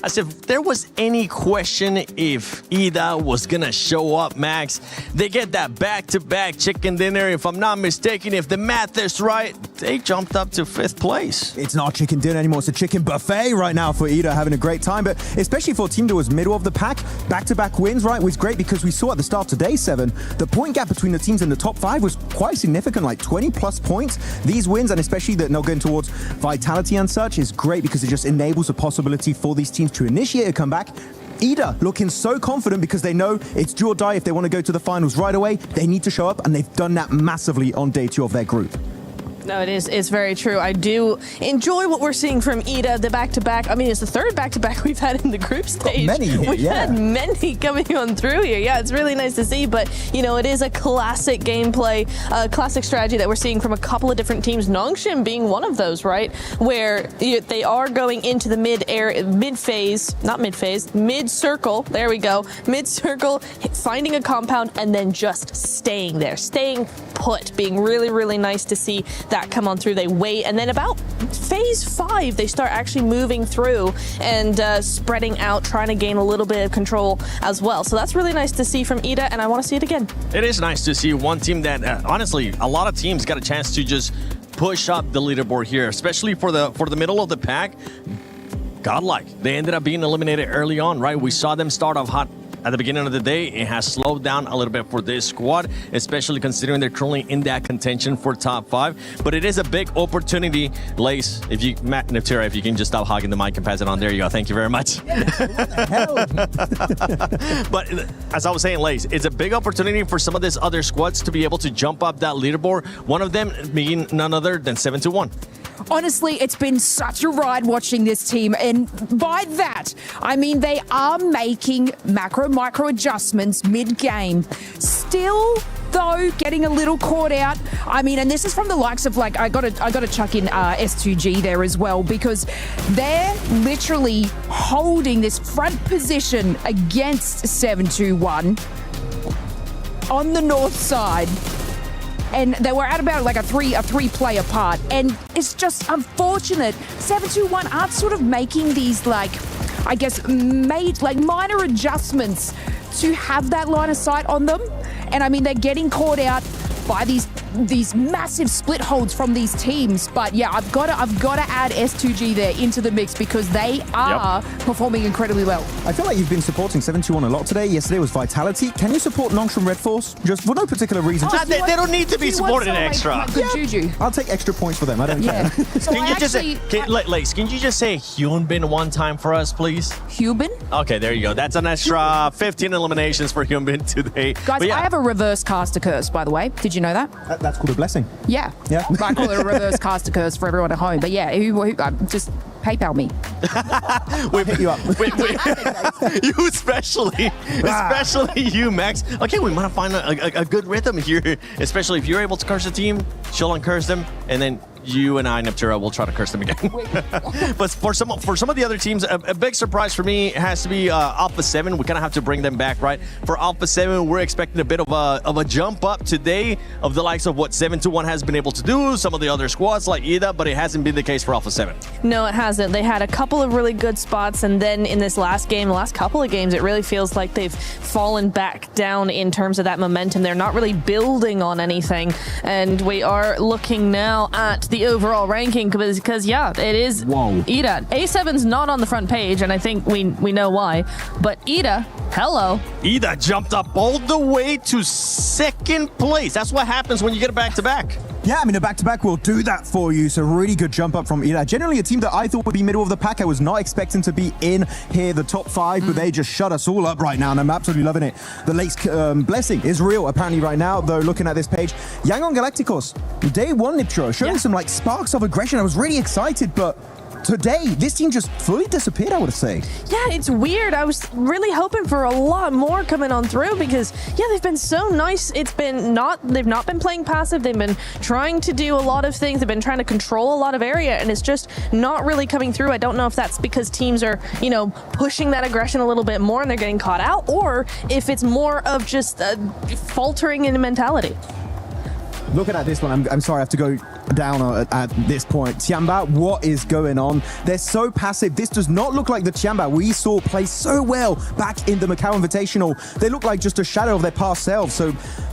as if there was any question if Ida was gonna show up, Max. They get that back-to-back chicken dinner. If I'm not mistaken, if the math is right, they jumped up to 5th place. It's not chicken dinner anymore, it's a chicken buffet right now for Ida, having a great time. But especially for a team that was middle of the pack, back-to-back wins, right, was great because we saw at the start of day 7, the point gap between the teams in the top 5 was quite significant, like 20 plus points. These wins, and especially that not going towards vitality and such, is great because it just enables a possibility for these teams to initiate a comeback. Ida looking so confident because they know it's do or die. If they want to go to the finals right away, they need to show up, and they've done that massively on day 2 of their group. No, it's very true. I do enjoy what we're seeing from Ida, the back-to-back. I mean, it's the 3rd back-to-back we've had in the group stage. We've had many coming on through here. Yeah, it's really nice to see, but, you know, it is a classic gameplay, classic strategy that we're seeing from a couple of different teams, Nongshim being one of those, right? Where they are going into the mid-circle, there we go, mid-circle, finding a compound, and then just staying there, staying put, being really, really nice to see that come on through. They wait, and then about phase 5, they start actually moving through and spreading out, trying to gain a little bit of control as well. So that's really nice to see from Ida, and I want to see it again. It is nice to see one team that, honestly, a lot of teams got a chance to just push up the leaderboard here, especially for the middle of the pack. Godlike. They ended up being eliminated early on, right? We saw them start off hot at the beginning of the day. It has slowed down a little bit for this squad, especially considering they're currently in that contention for top 5. But it is a big opportunity. Lace, if you, Matt Neptera, if you can just stop hogging the mic and pass it on. There you go. Thank you very much. But as I was saying, Lace, it's a big opportunity for some of these other squads to be able to jump up that leaderboard. One of them being none other than 721. Honestly, it's been such a ride watching this team, and by that, I mean they are making micro adjustments mid-game. Still, though, getting a little caught out. I mean, and this is from the likes of, like, I gotta chuck in S2G there as well, because they're literally holding this front position against 721 on the north side. And they were at about like a three-player part. And it's just unfortunate. 721 aren't sort of making these, like, I guess, minor adjustments to have that line of sight on them. And I mean, they're getting caught out by these massive split holds from these teams. But yeah, I've got to add S2G there into the mix because they are performing incredibly well. I feel like you've been supporting 721 a lot today. Yesterday was Vitality. Can you support Nongshim Red Force? Just for no particular reason. They don't need to be supported extra. Good juju. I'll take extra points for them. I don't care. So can you just say Hyunbin one time for us, please? Hyunbin? Okay, there you go. That's an extra 15 eliminations for Hyunbin today. Guys, I have a reverse caster curse, by the way. Did you know that? That's called a blessing. Yeah. I call it a reverse caster curse for everyone at home. But yeah, just PayPal me. We'll hit you up. You especially you, Max. Okay, we might find a good rhythm here, especially if you're able to curse a team, she'll uncurse them, and then you and I, Neptera, will try to curse them again. But for some of the other teams, a big surprise for me has to be Alpha 7. We kind of have to bring them back, right? For Alpha 7, we're expecting a bit of a jump up today of the likes of what 721 has been able to do, some of the other squads like Ida, but it hasn't been the case for Alpha 7. No, it hasn't. They had a couple of really good spots, and then in this last game, the last couple of games, it really feels like they've fallen back down in terms of that momentum. They're not really building on anything, and we are looking now at the overall ranking because yeah, it is Ida. A7's not on the front page, and I think we know why, but Ida, hello. Ida jumped up all the way to 2nd place. That's what happens when you get a back-to-back. Yeah, I mean, a back-to-back will do that for you. So really good jump up from Ida. Generally a team that I thought would be middle of the pack. I was not expecting to be in here, the top 5, but they just shut us all up right now, and I'm absolutely loving it. The Lace blessing is real apparently right now, though, looking at this page. Yangon Galacticos, day 1 Nitro, showing some like sparks of aggression. I was really excited, but today, this team just fully disappeared, I would say. Yeah, it's weird. I was really hoping for a lot more coming on through because, yeah, they've been so nice. They've not been playing passive. They've been trying to do a lot of things. They've been trying to control a lot of area, and it's just not really coming through. I don't know if that's because teams are, pushing that aggression a little bit more and they're getting caught out, or if it's more of just faltering in mentality. Looking at this one, I'm sorry, I have to go down at this point. Tiamba, what is going on? They're so passive. This does not look like the Tiamba we saw play so well back in the Macau Invitational. They look like just a shadow of their past selves. So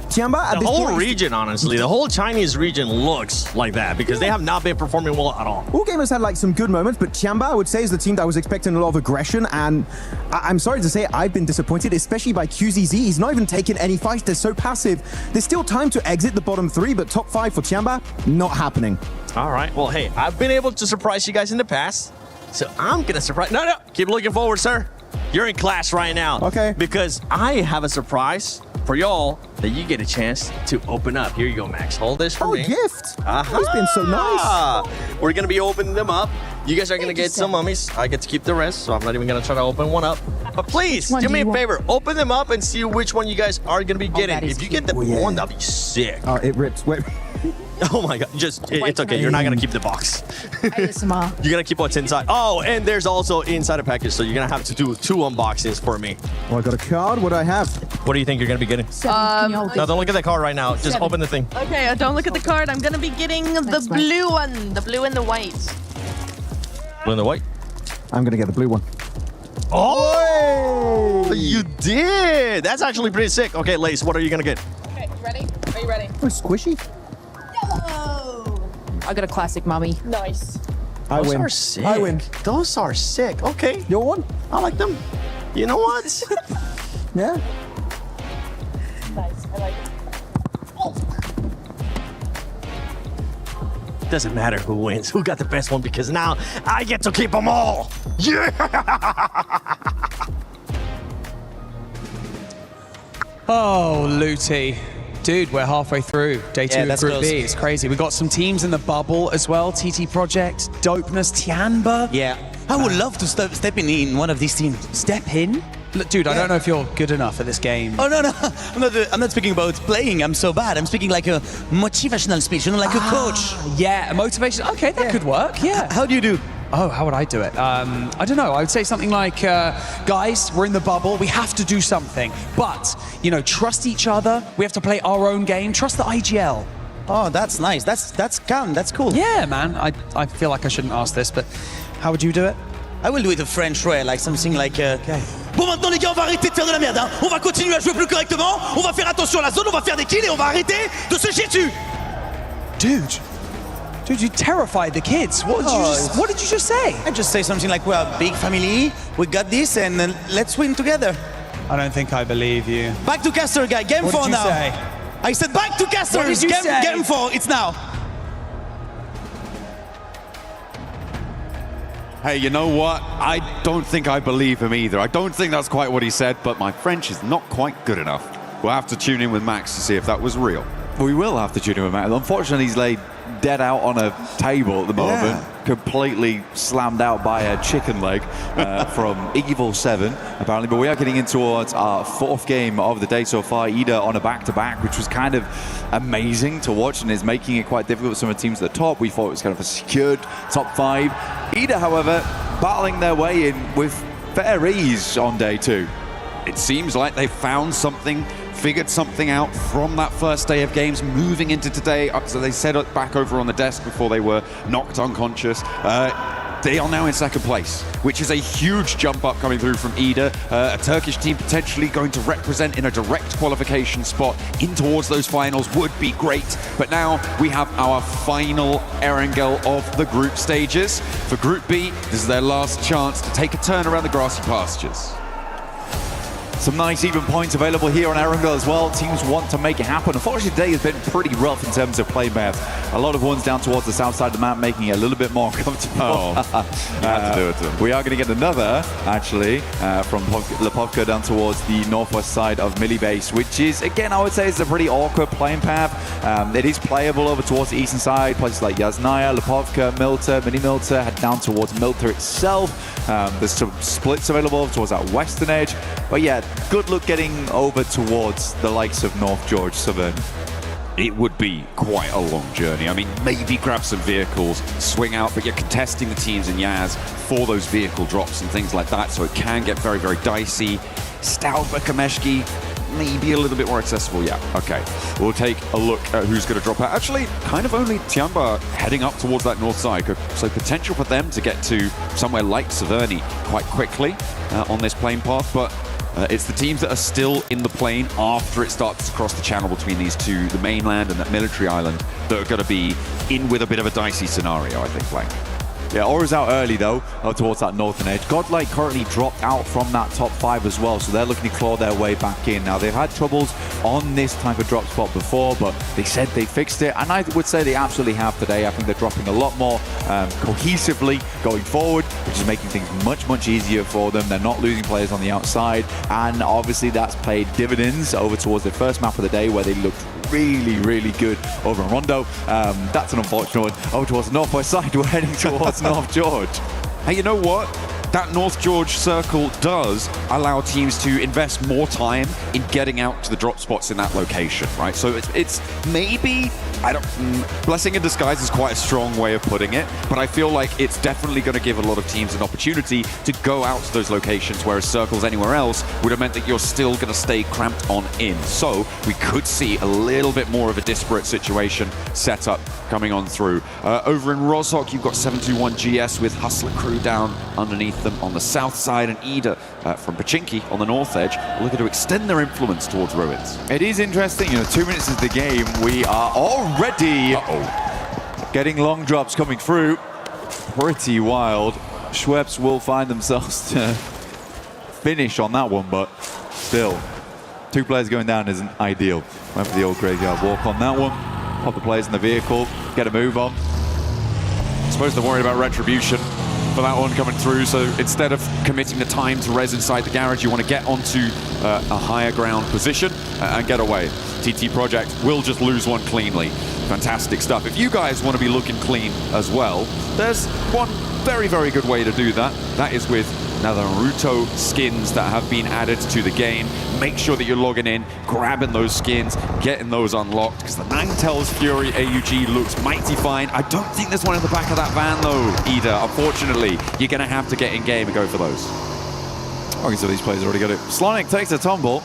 Tiamba at the this whole point, region, honestly, the whole Chinese region looks like that because they have not been performing well at all. All gamers had like some good moments, but Tiamba, I would say, is the team that was expecting a lot of aggression, and I'm sorry to say I've been disappointed, especially by QZZ. He's not even taking any fights. They're so passive. There's still time to exit the bottom 3, but top 5 for Tiamba, not happening. All right. Well, hey, I've been able to surprise you guys in the past, so I'm going to surprise... No. Keep looking forward, sir. You're in class right now. Okay. Because I have a surprise for y'all that you get a chance to open up. Here you go, Max. Hold this for me. Oh, gift. He's been so nice. We're going to be opening them up. You guys are going to get some mummies. I get to keep the rest, so I'm not even going to try to open one up. But please, do me a favor. Open them up and see which one you guys are going to be getting. If you get the one, that'd be sick. Oh, it rips. Wait. Oh my God, it's okay. You're not gonna keep the box. ASMR. You're gonna keep what's inside. Oh, and there's also inside a package, so you're gonna have to do 2 unboxings for me. Oh, I got a card. What do I have? What do you think you're gonna be getting? No, don't look at the card right now. Just open the thing. Okay, don't look at the card. I'm gonna be getting the blue one. The blue and the white. Blue and the white? I'm gonna get the blue one. Oh, you did. That's actually pretty sick. Okay, Lace, what are you gonna get? Okay, ready? Are you ready? Oh, squishy. I got a classic mummy. Nice. I Those win. are sick. I win. Those are sick. Okay. Your one? I like them. You know what? Yeah. Nice. I like it. Doesn't matter who wins, who got the best one, because now I get to keep them all. Yeah. Oh, Looty. Dude, we're halfway through. Day 2 of Group close. B. It's crazy. We got some teams in the bubble as well. TT Project, Dopeness, Tianba. Yeah. I would love to step in one of these teams. Step in? Look, dude, I don't know if you're good enough at this game. Oh, no. I'm not speaking about playing. I'm so bad. I'm speaking like a motivational speech, like a coach. Yeah, a motivation. Okay, that could work. Yeah. How do you do? Oh, how would I do it? I don't know. I would say something like, guys, we're in the bubble. We have to do something. But, trust each other. We have to play our own game. Trust the IGL. Oh, that's nice. That's calm. That's cool. Yeah, man. I feel like I shouldn't ask this, but how would you do it? I will do it the French way, like something like... Bon, maintenant les gars, on va arrêter de faire de la merde. Hein. On va continuer à jouer plus correctement. On va faire attention à la zone. On va faire des kills et on va arrêter de se chier dessus. Dude, you terrified the kids. What did you just say? I just say something like, we're a big family, we got this, and let's win together. I don't think I believe you. Back to caster, guy. Game 4 now. Say? I said back to caster. What did you say? Game 4, it's now. Hey, you know what? I don't think I believe him either. I don't think that's quite what he said, but my French is not quite good enough. We'll have to tune in with Max to see if that was real. We will have to tune in with Max. Unfortunately, he's laid dead out on a table at the moment, completely slammed out by a chicken leg from Evil 7, apparently. But we are getting in towards our 4th game of the day so far. Ida on a back-to-back, which was kind of amazing to watch and is making it quite difficult for some of the teams at the top. We thought it was kind of a secured top 5. Ida, however, battling their way in with fair ease on day 2. It seems like they found something, figured something out from that first day of games, moving into today. So they set it back over on the desk before they were knocked unconscious. They are now in 2nd place, which is a huge jump up coming through from Ida. A Turkish team potentially going to represent in a direct qualification spot in towards those finals would be great. But now we have our final Erangel of the group stages. For Group B, this is their last chance to take a turn around the grassy pastures. Some nice even points available here on Erangel as well. Teams want to make it happen. Unfortunately, today has been pretty rough in terms of play maps. A lot of ones down towards the south side of the map, making it a little bit more comfortable. You have to do it to them. We are going to get another, actually, from Lepovka down towards the northwest side of Millie Base, which is, again, I would say it's a pretty awkward playing path. It is playable over towards the eastern side. Places like Yasnaya, Lepovka, Milta, Mini Milta, head down towards Milta itself. There's some splits available towards that western edge. But yeah, good luck getting over towards the likes of North George Southern. It would be quite a long journey. I mean, maybe grab some vehicles, swing out, but you're contesting the teams in Yaz for those vehicle drops and things like that, so it can get very, very dicey. Stout Kameshki, maybe a little bit more accessible. Yeah, okay. We'll take a look at who's going to drop out. Actually, kind of only Tianba heading up towards that north side. So potential for them to get to somewhere like Severny quite quickly on this plane path. But it's the teams that are still in the plane after it starts to cross the channel between these two, the mainland and that military island, that are going to be in with a bit of a dicey scenario, I think, playing. Yeah, Aura's out early though, towards that northern edge. Godlike currently dropped out from that top 5 as well, so they're looking to claw their way back in. Now, they've had troubles on this type of drop spot before, but they said they fixed it, and I would say they absolutely have today. I think they're dropping a lot more cohesively going forward, which is making things much, much easier for them. They're not losing players on the outside, and obviously that's paid dividends over towards the first map of the day where they looked really, really good over in Rondo. That's an unfortunate one. Over towards the northwest side, we're heading towards North George. Hey, you know what? That North George circle does allow teams to invest more time in getting out to the drop spots in that location, right? So it's maybe, blessing in disguise is quite a strong way of putting it, but I feel like it's definitely going to give a lot of teams an opportunity to go out to those locations, whereas circles anywhere else would have meant that you're still going to stay cramped on in. So we could see a little bit more of a disparate situation set up coming on through. Over in Rozhok, you've got 721 GS with Hustler Crew down underneath them on the south side, and Ida from Pachinki on the north edge looking to extend their influence towards Ruins. It is interesting, 2 minutes into the game, we are already getting long drops coming through. Pretty wild. Schweppes will find themselves to finish on that one, but still, 2 players going down isn't ideal. Went for the old graveyard walk on that one. Pop the players in the vehicle, get a move on. I suppose they're worried about retribution for that one coming through, so instead of committing the time to res inside the garage, you want to get onto a higher ground position and get away. TT Project will just lose one cleanly. Fantastic stuff. If you guys want to be looking clean as well, there's one very, very good way to do that. That is with now the Naruto skins that have been added to the game. Make sure that you're logging in, grabbing those skins, getting those unlocked, because the Ninetales Fury AUG looks mighty fine. I don't think there's one in the back of that van though, Ida. Unfortunately, you're going to have to get in game and go for those. Okay, so these players already got it. Slonic takes a tumble.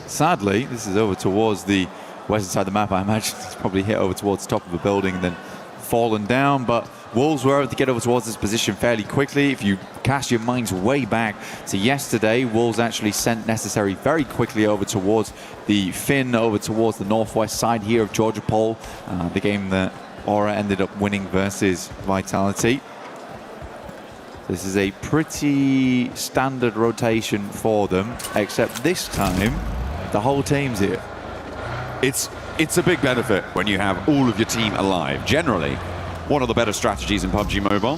Sadly, this is over towards the western side of the map. I imagine it's probably hit over towards the top of a building and then fallen down, but Wolves were able to get over towards this position fairly quickly. If you cast your minds way back to yesterday, Wolves actually sent Necessary very quickly over towards the Finn, over towards the northwest side here of Georgia Pole, the game that Aura ended up winning versus Vitality. This is a pretty standard rotation for them, except this time the whole team's here. It's a big benefit when you have all of your team alive. Generally, one of the better strategies in PUBG Mobile,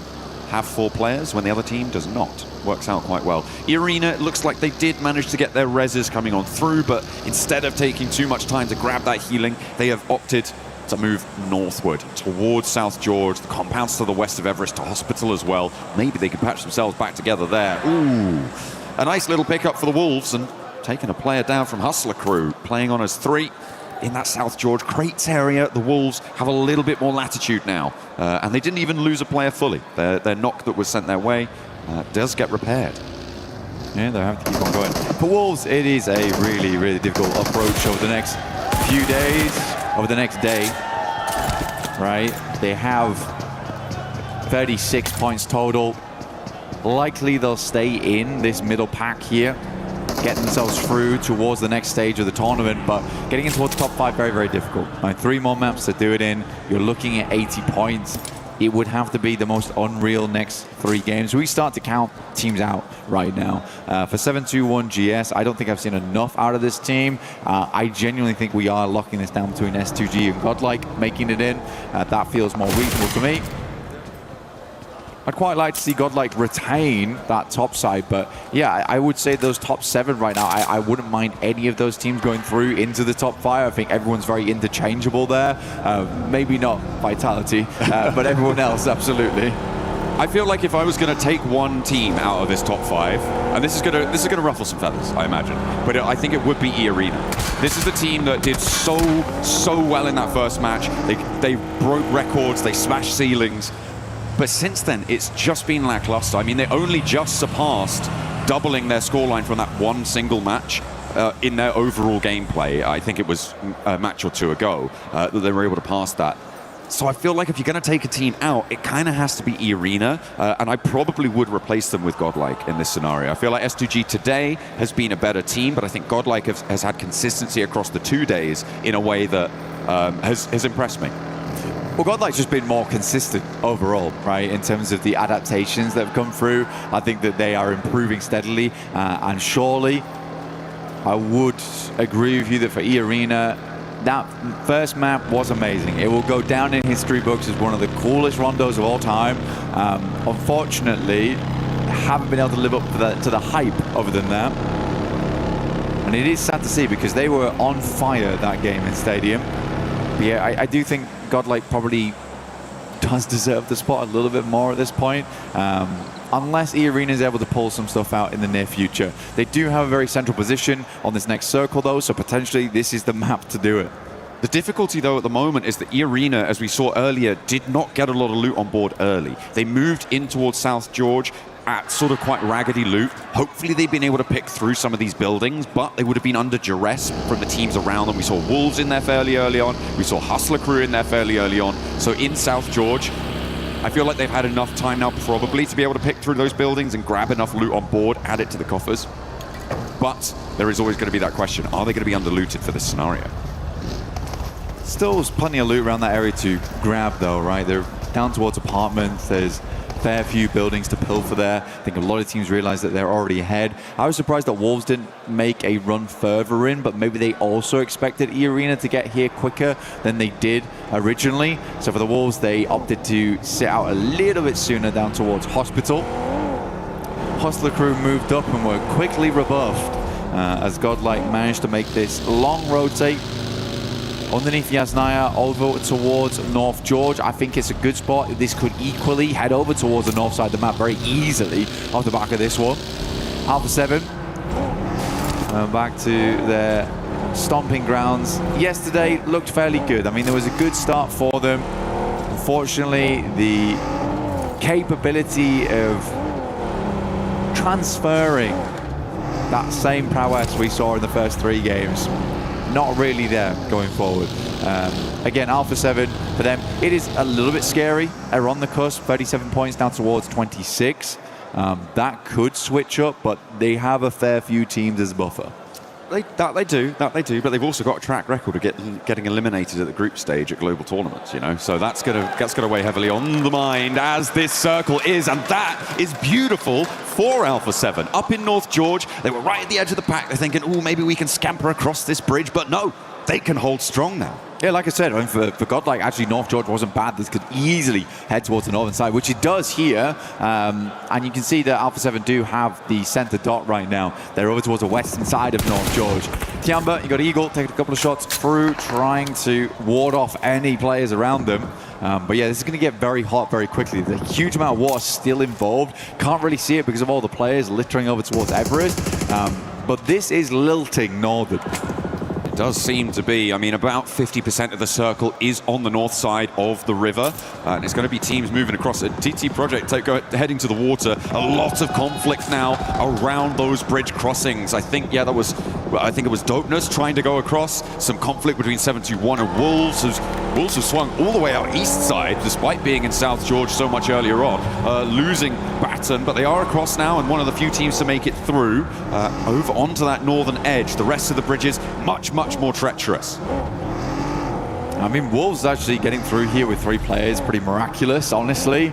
have 4 players when the other team does not. Works out quite well. Irina, it looks like they did manage to get their reses coming on through, but instead of taking too much time to grab that healing, they have opted to move northward towards South George, the compounds to the west of Everest, to Hospital as well. Maybe they could patch themselves back together there. Ooh, a nice little pickup for the Wolves, and taking a player down from Hustler Crew, playing on as 3. In that South George crates area, the Wolves have a little bit more latitude now, and they didn't even lose a player fully. Their knock that was sent their way does get repaired. Yeah, they have to keep on going. For Wolves, it is a really, really difficult approach over the next few days, over the next day, right? They have 36 points total. Likely they'll stay in this middle pack here, get themselves through towards the next stage of the tournament, but getting in towards the top 5, very, very difficult. 3 more maps to do it in. You're looking at 80 points. It would have to be the most unreal next 3 games. We start to count teams out right now. For 721 GS, I don't think I've seen enough out of this team. I genuinely think we are locking this down between S2G and Godlike, making it in. That feels more reasonable to me. I'd quite like to see Godlike retain that top side, but yeah, I would say those top 7 right now, I wouldn't mind any of those teams going through into the top 5. I think everyone's very interchangeable there. Maybe not Vitality, but everyone else, absolutely. I feel like if I was going to take one team out of this top 5, and this is going to ruffle some feathers, I imagine, but I think it would be E-Arena. This is the team that did so well in that first match. They broke records, they smashed ceilings. But since then, it's just been lackluster. I mean, they only just surpassed doubling their scoreline from that one single match in their overall gameplay. I think it was a match or two ago that they were able to pass that. So I feel like if you're going to take a team out, it kind of has to be E-Arena, and I probably would replace them with Godlike in this scenario. I feel like S2G today has been a better team, but I think Godlike has had consistency across the 2 days in a way that has impressed me. Well, Godlike's just been more consistent overall, right, in terms of the adaptations that have come through. I think that they are improving steadily, and surely I would agree with you that for E-Arena, that first map was amazing. It will go down in history books as one of the coolest rondos of all time. Unfortunately, haven't been able to live up to the hype other than that. And it is sad to see because they were on fire that game in Stadium. But yeah, I do think Godlike probably does deserve the spot a little bit more at this point. Unless E-Arena is able to pull some stuff out in the near future. They do have a very central position on this next circle though, so potentially this is the map to do it. The difficulty though at the moment is that E-Arena, as we saw earlier, did not get a lot of loot on board early. They moved in towards South George at sort of quite raggedy loot. Hopefully they've been able to pick through some of these buildings, but they would have been under duress from the teams around them. We saw Wolves in there fairly early on. We saw Hustler Crew in there fairly early on. So in South George, I feel like they've had enough time now probably to be able to pick through those buildings and grab enough loot on board, add it to the coffers. But there is always going to be that question, are they going to be under-looted for this scenario? Still plenty of loot around that area to grab though, right? They're down towards apartments. There's a fair few buildings to pilfer there. I think a lot of teams realize that they're already ahead. I was surprised that Wolves didn't make a run further in, but maybe they also expected E-Arena to get here quicker than they did originally. So for the Wolves, they opted to sit out a little bit sooner down towards Hospital. Hustler Crew moved up and were quickly rebuffed as Godlike managed to make this long rotate underneath Yasnaya over towards North George. I think it's a good spot. This could equally head over towards the north side of the map very easily off the back of this one. Alpha 7 back to their stomping grounds. Yesterday looked fairly good. I mean, there was a good start for them. Unfortunately, the capability of transferring that same prowess we saw in the first 3 games, not really there going forward. Again, Alpha 7, for them, it is a little bit scary. They're on the cusp, 37 points down towards 26. That could switch up, but they have a fair few teams as a buffer. That they do, but they've also got a track record of getting eliminated at the group stage at global tournaments, you know. So that's gonna weigh heavily on the mind as this circle is, and that is beautiful for Alpha 7. Up in North George, they were right at the edge of the pack. They're thinking, oh, maybe we can scamper across this bridge, but no, they can hold strong now. Yeah, like I said, I mean, for Godlike, actually North George wasn't bad. This could easily head towards the northern side, which it does here. And you can see that Alpha 7 do have the center dot right now. They're over towards the western side of North George. Tiamba, you got Eagle, taking a couple of shots through, trying to ward off any players around them. But yeah, this is going to get very hot very quickly. There's a huge amount of water still involved. Can't really see it because of all the players littering over towards Everest. But this is lilting northern. Does seem to be. I mean, about 50% of the circle is on the north side of the river, and it's going to be teams moving across. A TT Project heading to the water. A lot of conflict now around those bridge crossings. I think it was Dopeness trying to go across. Some conflict between 721 and Wolves. Wolves have swung all the way out east side, despite being in South George so much earlier on, losing Baton, but they are across now and one of the few teams to make it through over onto that northern edge. The rest of the bridges much more treacherous. I mean, Wolves actually getting through here with 3 players, pretty miraculous, honestly.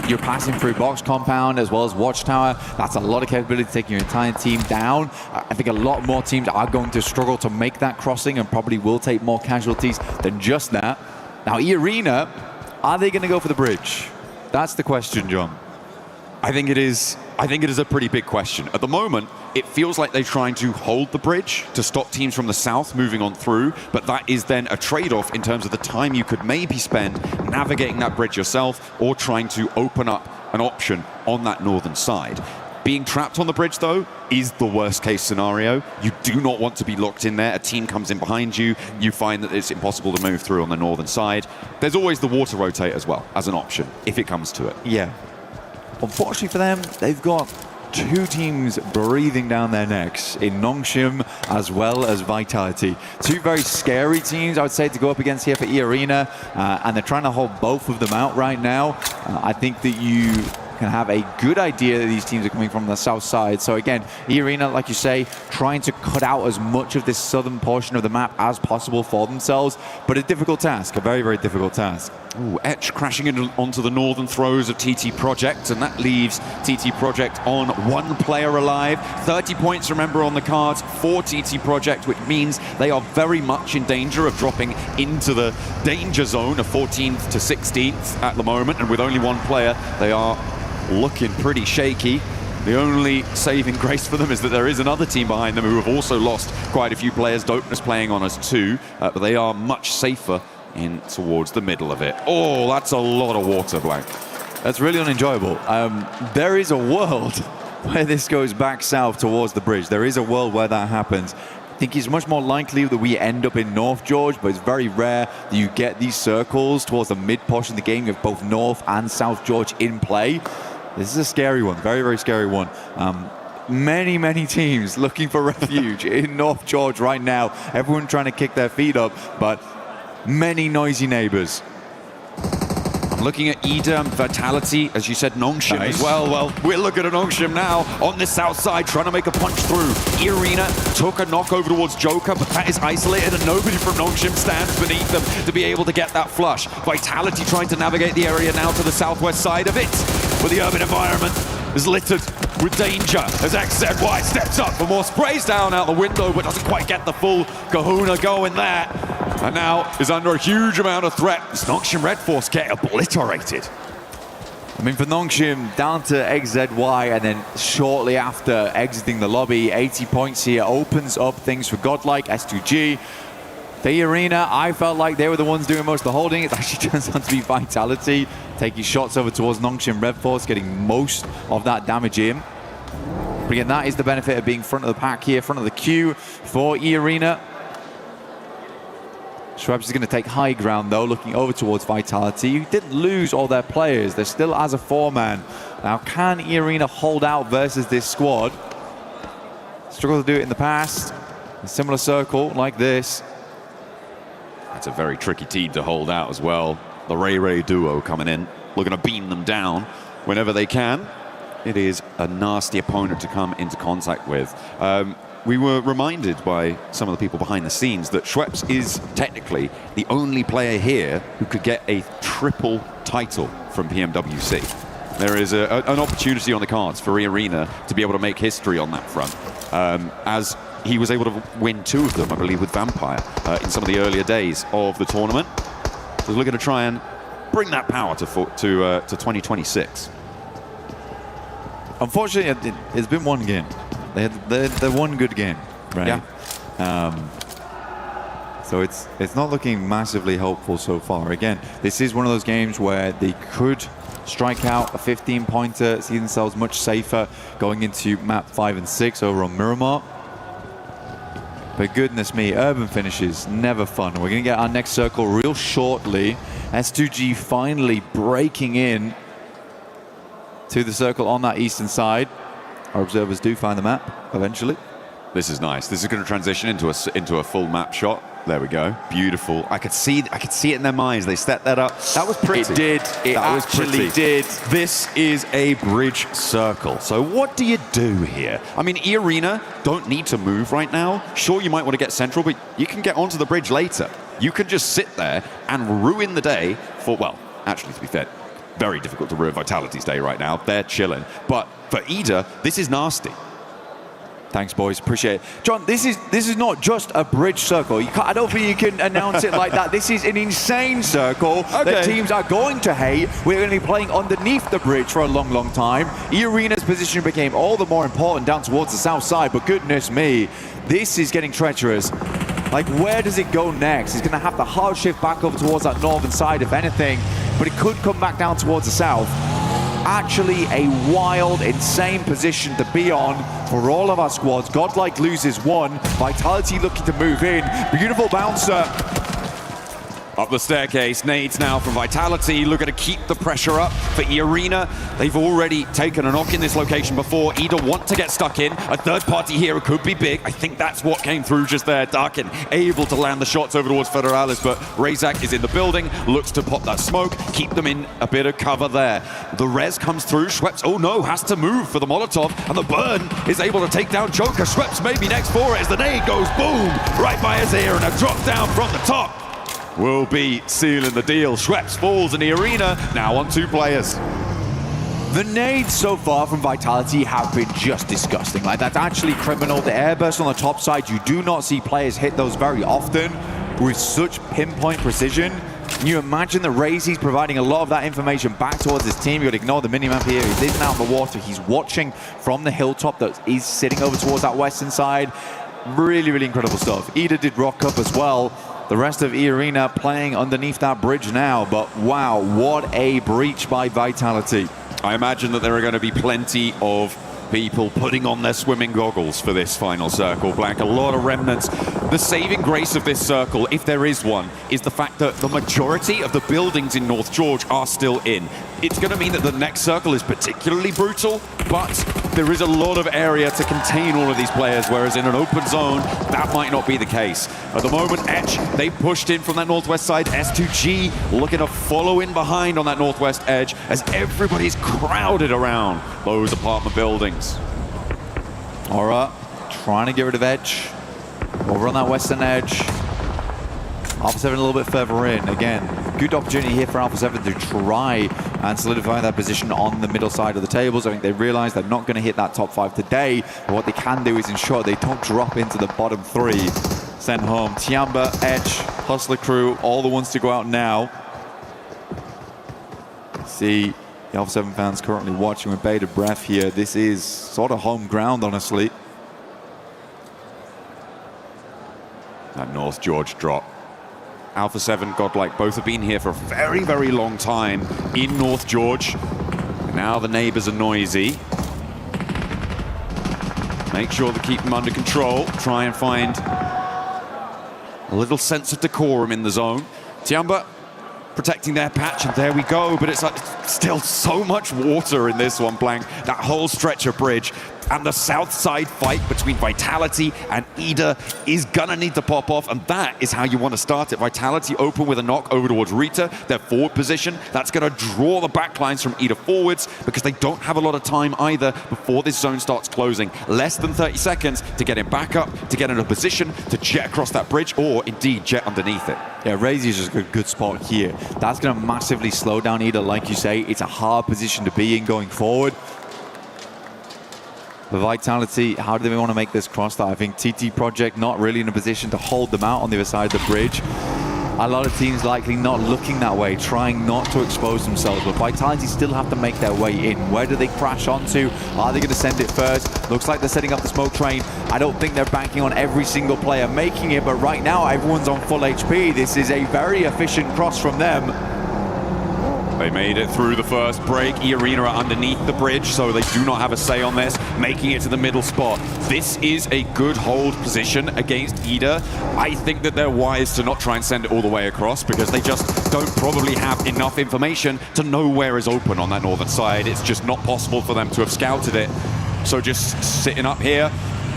You're passing through Box Compound as well as Watchtower. That's a lot of capability taking your entire team down. I think a lot more teams are going to struggle to make that crossing and probably will take more casualties than just that. Now, E-Arena, are they going to go for the bridge? That's the question, John. I think it is a pretty big question. At the moment, it feels like they're trying to hold the bridge to stop teams from the south moving on through, but that is then a trade-off in terms of the time you could maybe spend navigating that bridge yourself or trying to open up an option on that northern side. Being trapped on the bridge, though, is the worst-case scenario. You do not want to be locked in there. A team comes in behind you. You find that it's impossible to move through on the northern side. There's always the water rotate as well as an option, if it comes to it. Yeah. Unfortunately for them, they've got two teams breathing down their necks in Nongshim as well as Vitality. Two very scary teams, I would say, to go up against here for E-Arena, and they're trying to hold both of them out right now. I think that you can have a good idea that these teams are coming from the south side. So again, E-Arena, like you say, trying to cut out as much of this southern portion of the map as possible for themselves, but a difficult task, a very, very difficult task. Ooh, Etch crashing onto the northern throws of TT Project, and that leaves TT Project on one player alive. 30 points, remember, on the cards for TT Project, which means they are very much in danger of dropping into the danger zone of 14th to 16th at the moment, and with only one player, they are looking pretty shaky. The only saving grace for them is that there is another team behind them who have also lost quite a few players. Dopeness playing on us too, but they are much safer in towards the middle of it. Oh, that's a lot of water, Blank. That's really unenjoyable. There is a world where this goes back south towards the bridge. There is a world where that happens. I think it's much more likely that we end up in North George, but it's very rare that you get these circles towards the mid portion of the game with both North and South George in play. This is a scary one, very, very scary one. Many, many teams looking for refuge in North George right now. Everyone trying to kick their feet up, but many noisy neighbors. I'm looking at Ida and Vitality, as you said, Nongshim as well. Well, we're looking at Nongshim now on the south side, trying to make a punch through. E-Arena took a knock over towards Joker, but that is isolated, and nobody from Nongshim stands beneath them to be able to get that flush. Vitality trying to navigate the area now to the southwest side of it, but the urban environment is littered with danger as XZY steps up for more, sprays down out the window, but doesn't quite get the full kahuna going there. And now is under a huge amount of threat. Nongshim Red Force get obliterated. I mean, for Nongshim, down to XZY, and then shortly after exiting the lobby, 80 points here opens up things for Godlike, S2G. The Arena, I felt like they were the ones doing most of the holding. It actually turns out to be Vitality, taking shots over towards Nongshim Red Force, getting most of that damage in. But again, that is the benefit of being front of the pack here, front of the queue for E-Arena. Schwebs is going to take high ground, though, looking over towards Vitality. You didn't lose all their players. They're still as a four-man. Now, can E-Arena hold out versus this squad? Struggled to do it in the past. A similar circle like this. That's a very tricky team to hold out as well. The Ray duo coming in, looking to beam them down whenever they can. It is a nasty opponent to come into contact with. We were reminded by some of the people behind the scenes that Schweppes is technically the only player here who could get a triple title from PMWC. There is an opportunity on the cards for E-Arena to be able to make history on that front, as he was able to win 2 of them, I believe, with Vampire in some of the earlier days of the tournament. So we're looking to try and bring that power to 2026. Unfortunately, it's been one game. They had the one good game, right? Yeah. So it's not looking massively hopeful so far. Again, this is one of those games where they could strike out a 15-pointer, see themselves much safer going into map 5 and 6 over on Miramar. But goodness me, urban finishes, never fun. We're going to get our next circle real shortly. S2G finally breaking in to the circle on that eastern side. Our observers do find the map eventually. This is nice. This is going to transition into a full map shot. There we go. Beautiful. I could see it in their minds. They set that up. That was pretty. It did. It actually did. This is a bridge circle. So what do you do here? I mean, E-Arena don't need to move right now. Sure, you might want to get central, but you can get onto the bridge later. You can just sit there and ruin the day for, well, actually, to be fair, very difficult to ruin Vitality's day right now. They're chilling. But for Ida, this is nasty. Thanks, boys. Appreciate it. John, this is not just a bridge circle. I don't think you can announce it like that. This is an insane circle that teams are going to hate. We're going to be playing underneath the bridge for a long, long time. E-Arena's position became all the more important down towards the south side, but goodness me, this is getting treacherous. Like, where does it go next? He's going to have to hard shift back over towards that northern side, if anything, but it could come back down towards the south. Actually a wild, insane position to be on for all of our squads. Godlike loses 1. Vitality looking to move in. Beautiful bouncer. Up the staircase, nades now from Vitality, looking to keep the pressure up for E-Arena. They've already taken a knock in this location before. Ida want to get stuck in. A third party hero could be big. I think that's what came through just there. Darkin able to land the shots over towards Federalis, but Razak is in the building, looks to pop that smoke, keep them in a bit of cover there. The res comes through, Schweppes, oh no, has to move for the Molotov, and the burn is able to take down Joker. Schweppes maybe next for it as the nade goes boom, right by his ear, and a drop down from the top will be sealing the deal. Schweppes falls in the arena, now on 2 players. The nades so far from Vitality have been just disgusting. Like, that's actually criminal. The airburst on the top side, you do not see players hit those very often with such pinpoint precision. Can you imagine the Raze? He's providing a lot of that information back towards his team. You've got to ignore the minimap here. He isn't out in the water. He's watching from the hilltop that is sitting over towards that western side. Really, really incredible stuff. Ida did rock up as well. The rest of E-Arena playing underneath that bridge now, but wow, what a breach by Vitality. I imagine that there are going to be plenty of people putting on their swimming goggles for this final circle, Blank. A lot of remnants. The saving grace of this circle, if there is one, is the fact that the majority of the buildings in North George are still in. It's going to mean that the next circle is particularly brutal, but there is a lot of area to contain all of these players, whereas in an open zone, that might not be the case. At the moment, Etch, they pushed in from that northwest side. S2G looking to follow in behind on that northwest edge as everybody's crowded around those apartment buildings. Aura trying to get rid of Edge. Over on that western edge. Alpha 7 a little bit further in. Again, good opportunity here for Alpha 7 to try and solidify that position on the middle side of the tables. I think they realize they're not going to hit that top 5 today, but what they can do is ensure they don't drop into the bottom 3. Send home Tiamba, Etch, Hustler Crew, all the ones to go out now. See the Alpha 7 fans currently watching with bated breath here. This is sort of home ground, honestly. That North George drop. Alpha 7, Godlike, both have been here for a very, very long time in North George. Now the neighbors are noisy. Make sure to keep them under control. Try and find a little sense of decorum in the zone. Tiamba protecting their patch, and there we go. But it's like still so much water in this one, Blank. That whole stretch of bridge. And the south side fight between Vitality and Ida is gonna need to pop off, and that is how you want to start it. Vitality open with a knock over towards Rita, their forward position. That's gonna draw the backlines from Ida forwards because they don't have a lot of time either before this zone starts closing. Less than 30 seconds to get him back up, to get in a position to jet across that bridge, or indeed jet underneath it. Yeah, Razy is just a good spot here. That's gonna massively slow down Ida, like you say. It's a hard position to be in going forward. The Vitality, how do they want to make this cross that? I think TT Project not really in a position to hold them out on the other side of the bridge. A lot of teams likely not looking that way, trying not to expose themselves, but Vitality still have to make their way in. Where do they crash onto? Are they going to send it first? Looks like they're setting up the smoke train. I don't think they're banking on every single player making it, but right now everyone's on full HP. This is a very efficient cross from them. They made it through the first break. E-Arena are underneath the bridge, so they do not have a say on this, making it to the middle spot. This is a good hold position against Ida. I think that they're wise to not try and send it all the way across because they just don't probably have enough information to know where is open on that northern side. It's just not possible for them to have scouted it. So just sitting up here,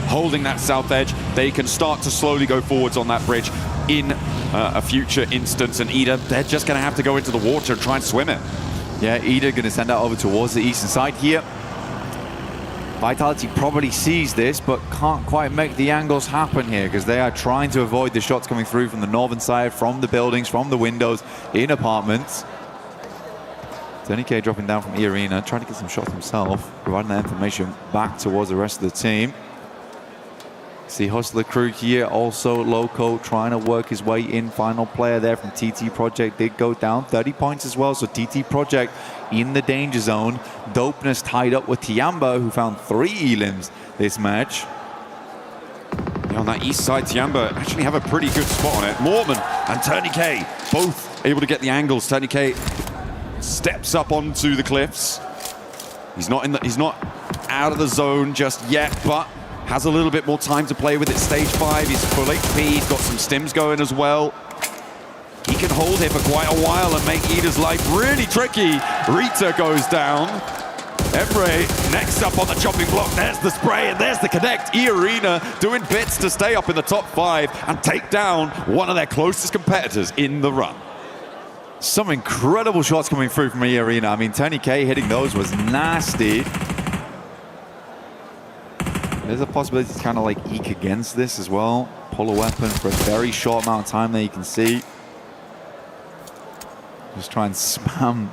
holding that south edge, they can start to slowly go forwards on that bridge in a future instance, and Ida, they're just going to have to go into the water and try and swim it. Yeah, Ida going to send out over towards the eastern side here. Vitality probably sees this, but can't quite make the angles happen here because they are trying to avoid the shots coming through from the northern side, from the buildings, from the windows, in apartments. Tony K dropping down from E-Arena, trying to get some shots himself, providing that information back towards the rest of the team. See Hustler Crew here, also Loco trying to work his way in. Final player there from TT Project did go down, 30 points as well. So TT Project in the danger zone. Dopeness tied up with Tiamba, who found 3 elims this match. Yeah, on that east side, Tiamba actually have a pretty good spot on it. Mortman and Tony K both able to get the angles. Tony K steps up onto the cliffs. He's not out of the zone just yet, but has a little bit more time to play with it. Stage 5, he's full HP, he's got some stims going as well. He can hold here for quite a while and make Ida's life really tricky. Rita goes down. Emre next up on the chopping block. There's the spray and there's the connect. E-Arena doing bits to stay up in the top 5 and take down one of their closest competitors in the run. Some incredible shots coming through from E-Arena. I mean, Tony K hitting those was nasty. There's a possibility to kind of like eke against this as well. Pull a weapon for a very short amount of time there, you can see. Just try and spam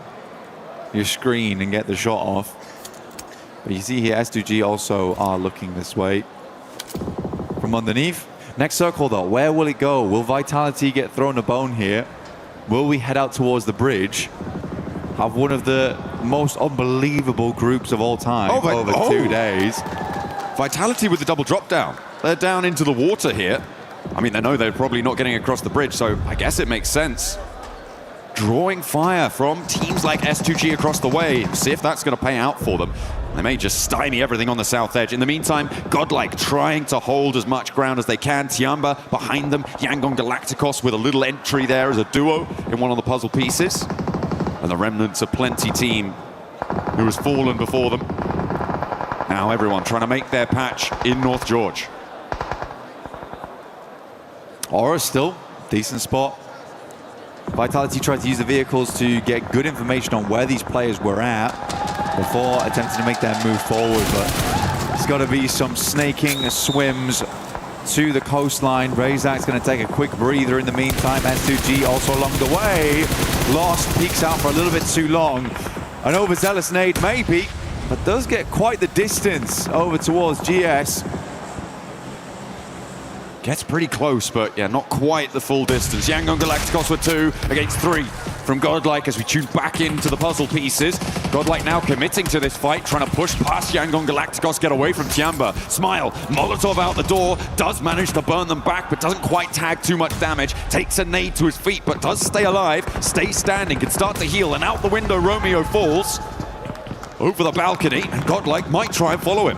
your screen and get the shot off. But you see here, S2G also are looking this way from underneath. Next circle though, where will it go? Will Vitality get thrown a bone here? Will we head out towards the bridge? Have one of the most unbelievable groups of all time over 2 days. Vitality with the double drop down. They're down into the water here. I mean, they know they're probably not getting across the bridge, so I guess it makes sense. Drawing fire from teams like S2G across the way. See if that's going to pay out for them. They may just stymie everything on the south edge. In the meantime, Godlike trying to hold as much ground as they can. Tiamba behind them. Yangon Galacticos with a little entry there as a duo in one of the puzzle pieces. And the remnants of Plenty team who has fallen before them. Now everyone trying to make their patch in North George. Aura still, decent spot. Vitality tried to use the vehicles to get good information on where these players were at before attempting to make their move forward, but it's got to be some snaking swims to the coastline. Razak's going to take a quick breather in the meantime. S2G also along the way. Lost, peeks out for a little bit too long. An overzealous nade maybe, but does get quite the distance over towards GS. Gets pretty close, but yeah, not quite the full distance. Yangon Galacticos with 2 against 3 from Godlike as we tune back into the puzzle pieces. Godlike now committing to this fight, trying to push past Yangon Galacticos, get away from Tiamba. Smile, Molotov out the door, does manage to burn them back, but doesn't quite tag too much damage. Takes a nade to his feet, but does stay alive, stays standing, can start to heal, and out the window Romeo falls. Over the balcony, and Godlike might try and follow him.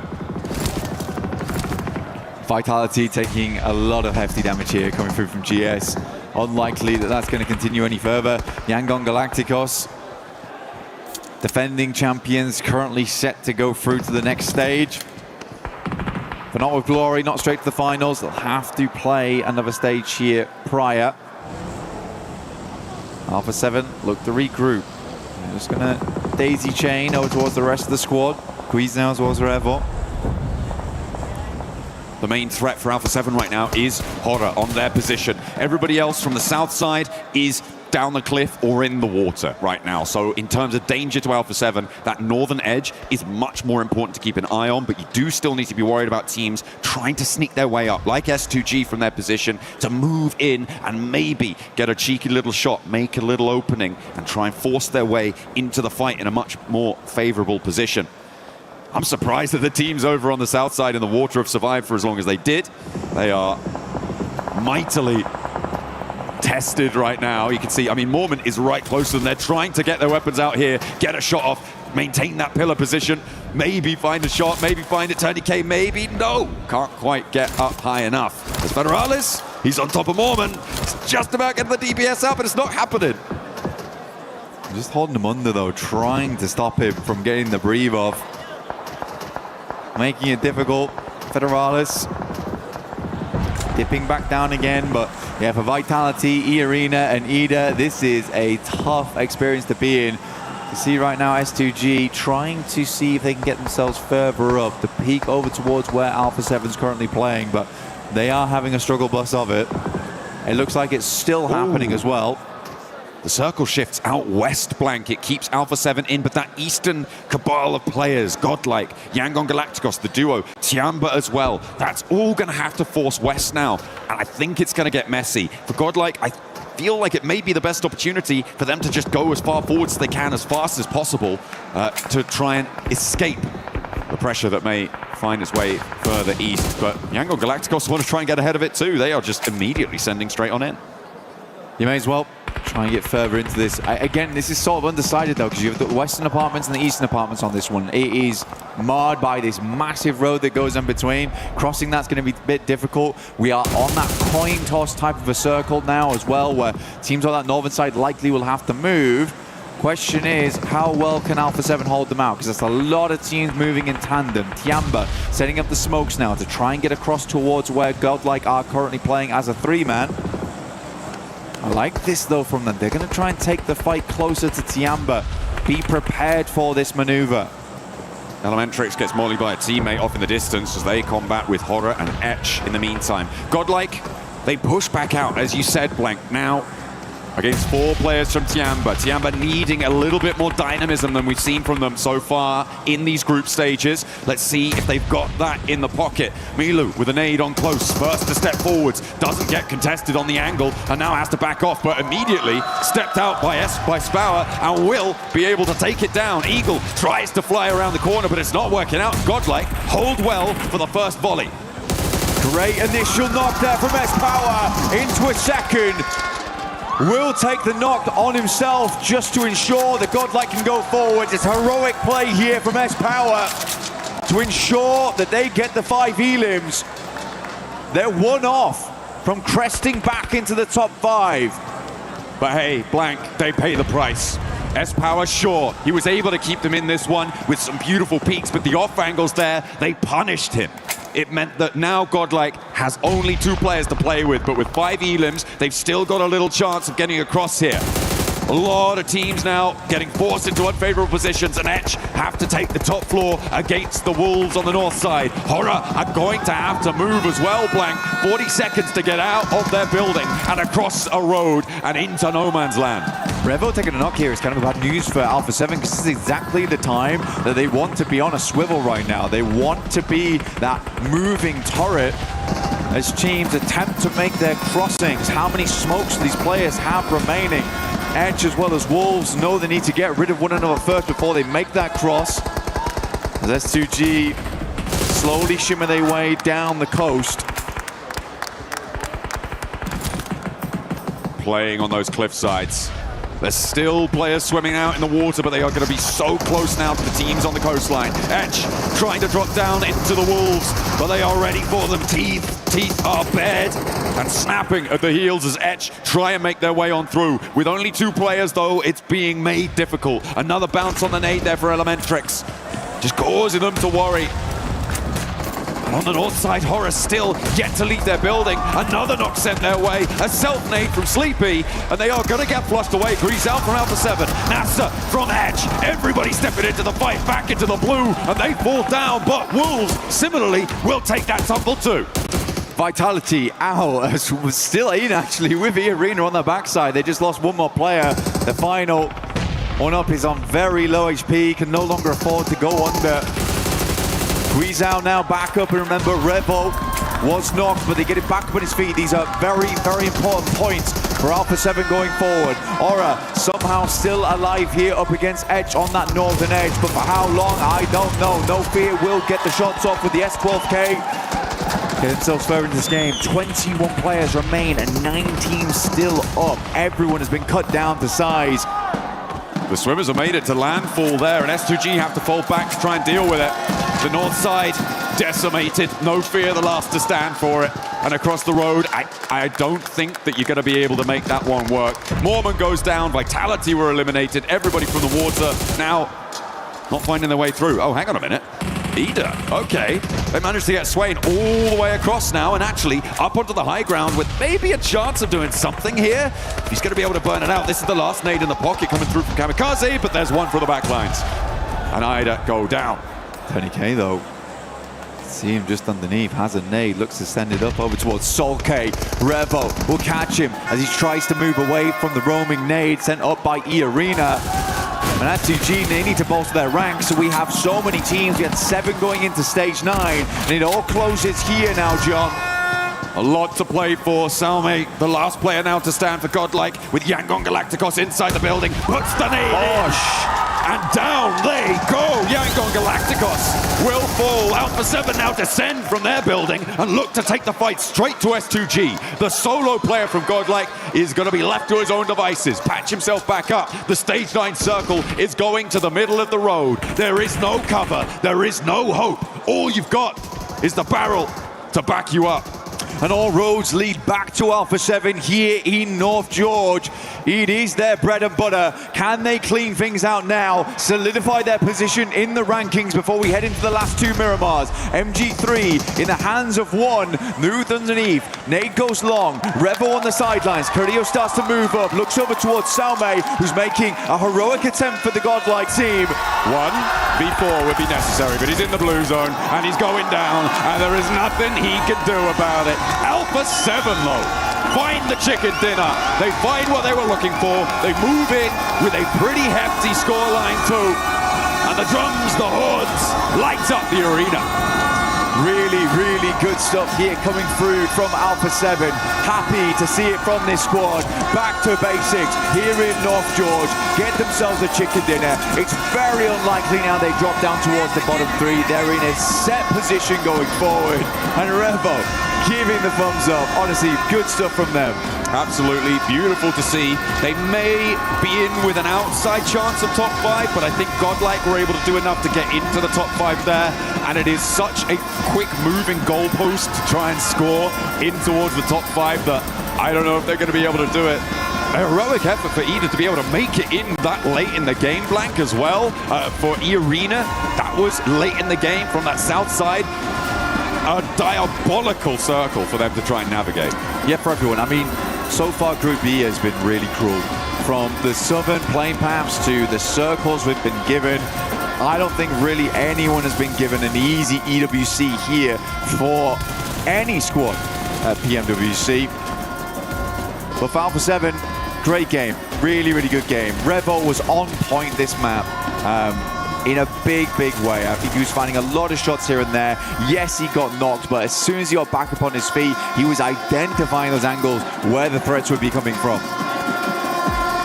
Vitality taking a lot of hefty damage here coming through from GS. Unlikely that that's going to continue any further. Yangon Galacticos, defending champions, currently set to go through to the next stage. But not with glory, not straight to the finals. They'll have to play another stage here prior. Alpha 7 look to regroup. They're just going to daisy chain over towards the rest of the squad. Quiz now as well as Revo. The main threat for Alpha 7 right now is Horror on their position. Everybody else from the south side is down the cliff or in the water right now. So in terms of danger to Alpha 7, that northern edge is much more important to keep an eye on, but you do still need to be worried about teams trying to sneak their way up, like S2G from their position, to move in and maybe get a cheeky little shot, make a little opening, and try and force their way into the fight in a much more favorable position. I'm surprised that the teams over on the south side in the water have survived for as long as they did. They are mightily tested right now. You can see, I mean, Mormon is right close to them. They're trying to get their weapons out here, get a shot off, maintain that pillar position, maybe find a shot, maybe find it, Tony K, maybe, no. Can't quite get up high enough. There's Federalis, he's on top of Mormon. He's just about getting the DPS out, but it's not happening. Just holding him under though, trying to stop him from getting the breathe off. Making it difficult. Federalis dipping back down again, but yeah, for Vitality, E-Arena and Ida, this is a tough experience to be in. You see right now S2G trying to see if they can get themselves further up, to peek over towards where Alpha 7's currently playing, but they are having a struggle bus of it. It looks like it's still happening as well. The circle shifts out west blank. It keeps Alpha 7 in, but that eastern cabal of players, Godlike, Yangon Galacticos, the duo, Tiamba as well, that's all going to have to force west now. And I think it's going to get messy. For Godlike, I feel like it may be the best opportunity for them to just go as far forward as they can, as fast as possible, to try and escape the pressure that may find its way further east. But Yangon Galacticos want to try and get ahead of it too. They are just immediately sending straight on in. You may as well try and get further into this. Again, this is sort of undecided though, because you have the western apartments and the eastern apartments on this one. It is marred by this massive road that goes in between. Crossing that's going to be a bit difficult. We are on that coin toss type of a circle now as well, where teams on that northern side likely will have to move. Question is, how well can Alpha 7 hold them out? Because there's a lot of teams moving in tandem. Tiamba setting up the smokes now to try and get across towards where Godlike are currently playing as a 3-man. I like this though from them. They're going to try and take the fight closer to Tiamba. Be prepared for this maneuver. Elementrix gets mollied by a teammate off in the distance as they combat with Horror and Etch in the meantime. Godlike, they push back out, as you said, Blank. Now, against 4 players from Tiamba. Tiamba needing a little bit more dynamism than we've seen from them so far in these group stages. Let's see if they've got that in the pocket. Milu with a nade on close, first to step forwards, doesn't get contested on the angle, and now has to back off, but immediately stepped out by Spower and will be able to take it down. Eagle tries to fly around the corner, but it's not working out. Godlike hold well for the first volley. Great initial knock there from Spower into a second. Will take the knock on himself just to ensure that Godlike can go forward. It's heroic play here from Spower to ensure that they get the 5 elims. They're 1 off from cresting back into the top 5. But hey, Blank, they pay the price. Spower, sure, he was able to keep them in this one with some beautiful peaks, but the off angles there, they punished him. It meant that now Godlike has only 2 players to play with, but with 5 elims, they've still got a little chance of getting across here. A lot of teams now getting forced into unfavorable positions, and Etch have to take the top floor against the Wolves on the north side. Horror are going to have to move as well, Blank. 40 seconds to get out of their building and across a road and into no man's land. Revo taking a knock here is kind of bad news for Alpha 7, because this is exactly the time that they want to be on a swivel right now. They want to be that moving turret as teams attempt to make their crossings. How many smokes do these players have remaining? Edge as well as Wolves know they need to get rid of one another first before they make that cross. As S2G slowly shimmer their way down the coast. Playing on those cliff sides. There's still players swimming out in the water, but they are going to be so close now to the teams on the coastline. Etch trying to drop down into the Wolves, but they are ready for them. Teeth are bared and snapping at the heels as Etch try and make their way on through. With only 2 players, though, it's being made difficult. Another bounce on the nade there for Elementrix, just causing them to worry. And on the north side, Horror still yet to leave their building. Another knock sent their way. A self-nade from Sleepy, and they are going to get flushed away. Grease out from Alpha 7. NASA from Edge. Everybody stepping into the fight, back into the blue, and they fall down. But Wolves, similarly, will take that tumble too. Vitality out, was still in actually with E-Arena on the backside. They just lost 1 more player. The final one up is on very low HP, can no longer afford to go under. Squeeze out now, back up, and remember, Revo was knocked, but they get it back up on his feet. These are very, very important points for Alpha 7 going forward. Aura somehow still alive here up against Etch on that northern edge, but for how long, I don't know. No Fear will get the shots off with the S12K. Get themselves further into this game. 21 players remain and 9 teams still up. Everyone has been cut down to size. The swimmers have made it to landfall there, and S2G have to fall back to try and deal with it. The north side decimated. No Fear the last to stand for it. And across the road, I don't think that you're going to be able to make that one work. Mormon goes down. Vitality were eliminated. Everybody from the water now not finding their way through. Oh, hang on a minute. Ida, okay. They managed to get Swain all the way across now and actually up onto the high ground with maybe a chance of doing something here. He's going to be able to burn it out. This is the last nade in the pocket coming through from Kamikaze, but there's one for the backlines. And Ida go down. Tony K though, see him just underneath, has a nade, looks to send it up over towards Sol K. Revo will catch him as he tries to move away from the roaming nade sent up by E-Arena. And at 2G, they need to bolster their ranks, so we have so many teams. We had 7 going into stage 9, and it all closes here now, John. A lot to play for. Salme, the last player now to stand for Godlike, with Yangon Galacticos inside the building, puts the nade in. and down they go. Yangon Galacticos will fall. Alpha 7 now descend from their building and look to take the fight straight to S2G. The solo player from Godlike is going to be left to his own devices, patch himself back up. The stage 9 circle is going to the middle of the road. There is no cover, there is no hope. All you've got is the barrel to back you up. And all roads lead back to Alpha 7 here in North George. It is their bread and butter. Can they clean things out now, solidify their position in the rankings before we head into the last two Miramars? MG3 in the hands of one, moved underneath. Nade goes long, Revo on the sidelines. Carrillo starts to move up, looks over towards Salme, who's making a heroic attempt for the Godlike team. 1v4 would be necessary, but he's in the blue zone and he's going down, and there is nothing he can do about it. Alpha 7 though, find the chicken dinner. They find what they were looking for. They move in with a pretty hefty scoreline too. And the drums, the horns, light up the arena. Really, really good stuff here coming through from Alpha 7. Happy to see it from this squad. Back to basics here in North George. Get themselves a chicken dinner. It's very unlikely now they drop down towards the bottom three. They're in a set position going forward. And Revo giving the thumbs up. Honestly, good stuff from them. Absolutely beautiful to see. They may be in with an outside chance of top 5, but I think Godlike were able to do enough to get into the top 5 there. And it is such a quick moving goalpost to try and score in towards the top 5 that I don't know if they're going to be able to do it. A heroic effort for Eda to be able to make it in that late in the game, Blank, as well. For E-Arena, that was late in the game from that south side. A diabolical circle for them to try and navigate. Yeah, for everyone. I mean, so far Group B has been really cruel. From the southern playing paths to the circles we've been given, I don't think really anyone has been given an easy EWC here for any squad at PMWC. But for Alpha 7, great game. Really, really good game. Revo was on point this map. In a big, big way. I think he was finding a lot of shots here and there. Yes, he got knocked, but as soon as he got back up on his feet, he was identifying those angles where the threats would be coming from.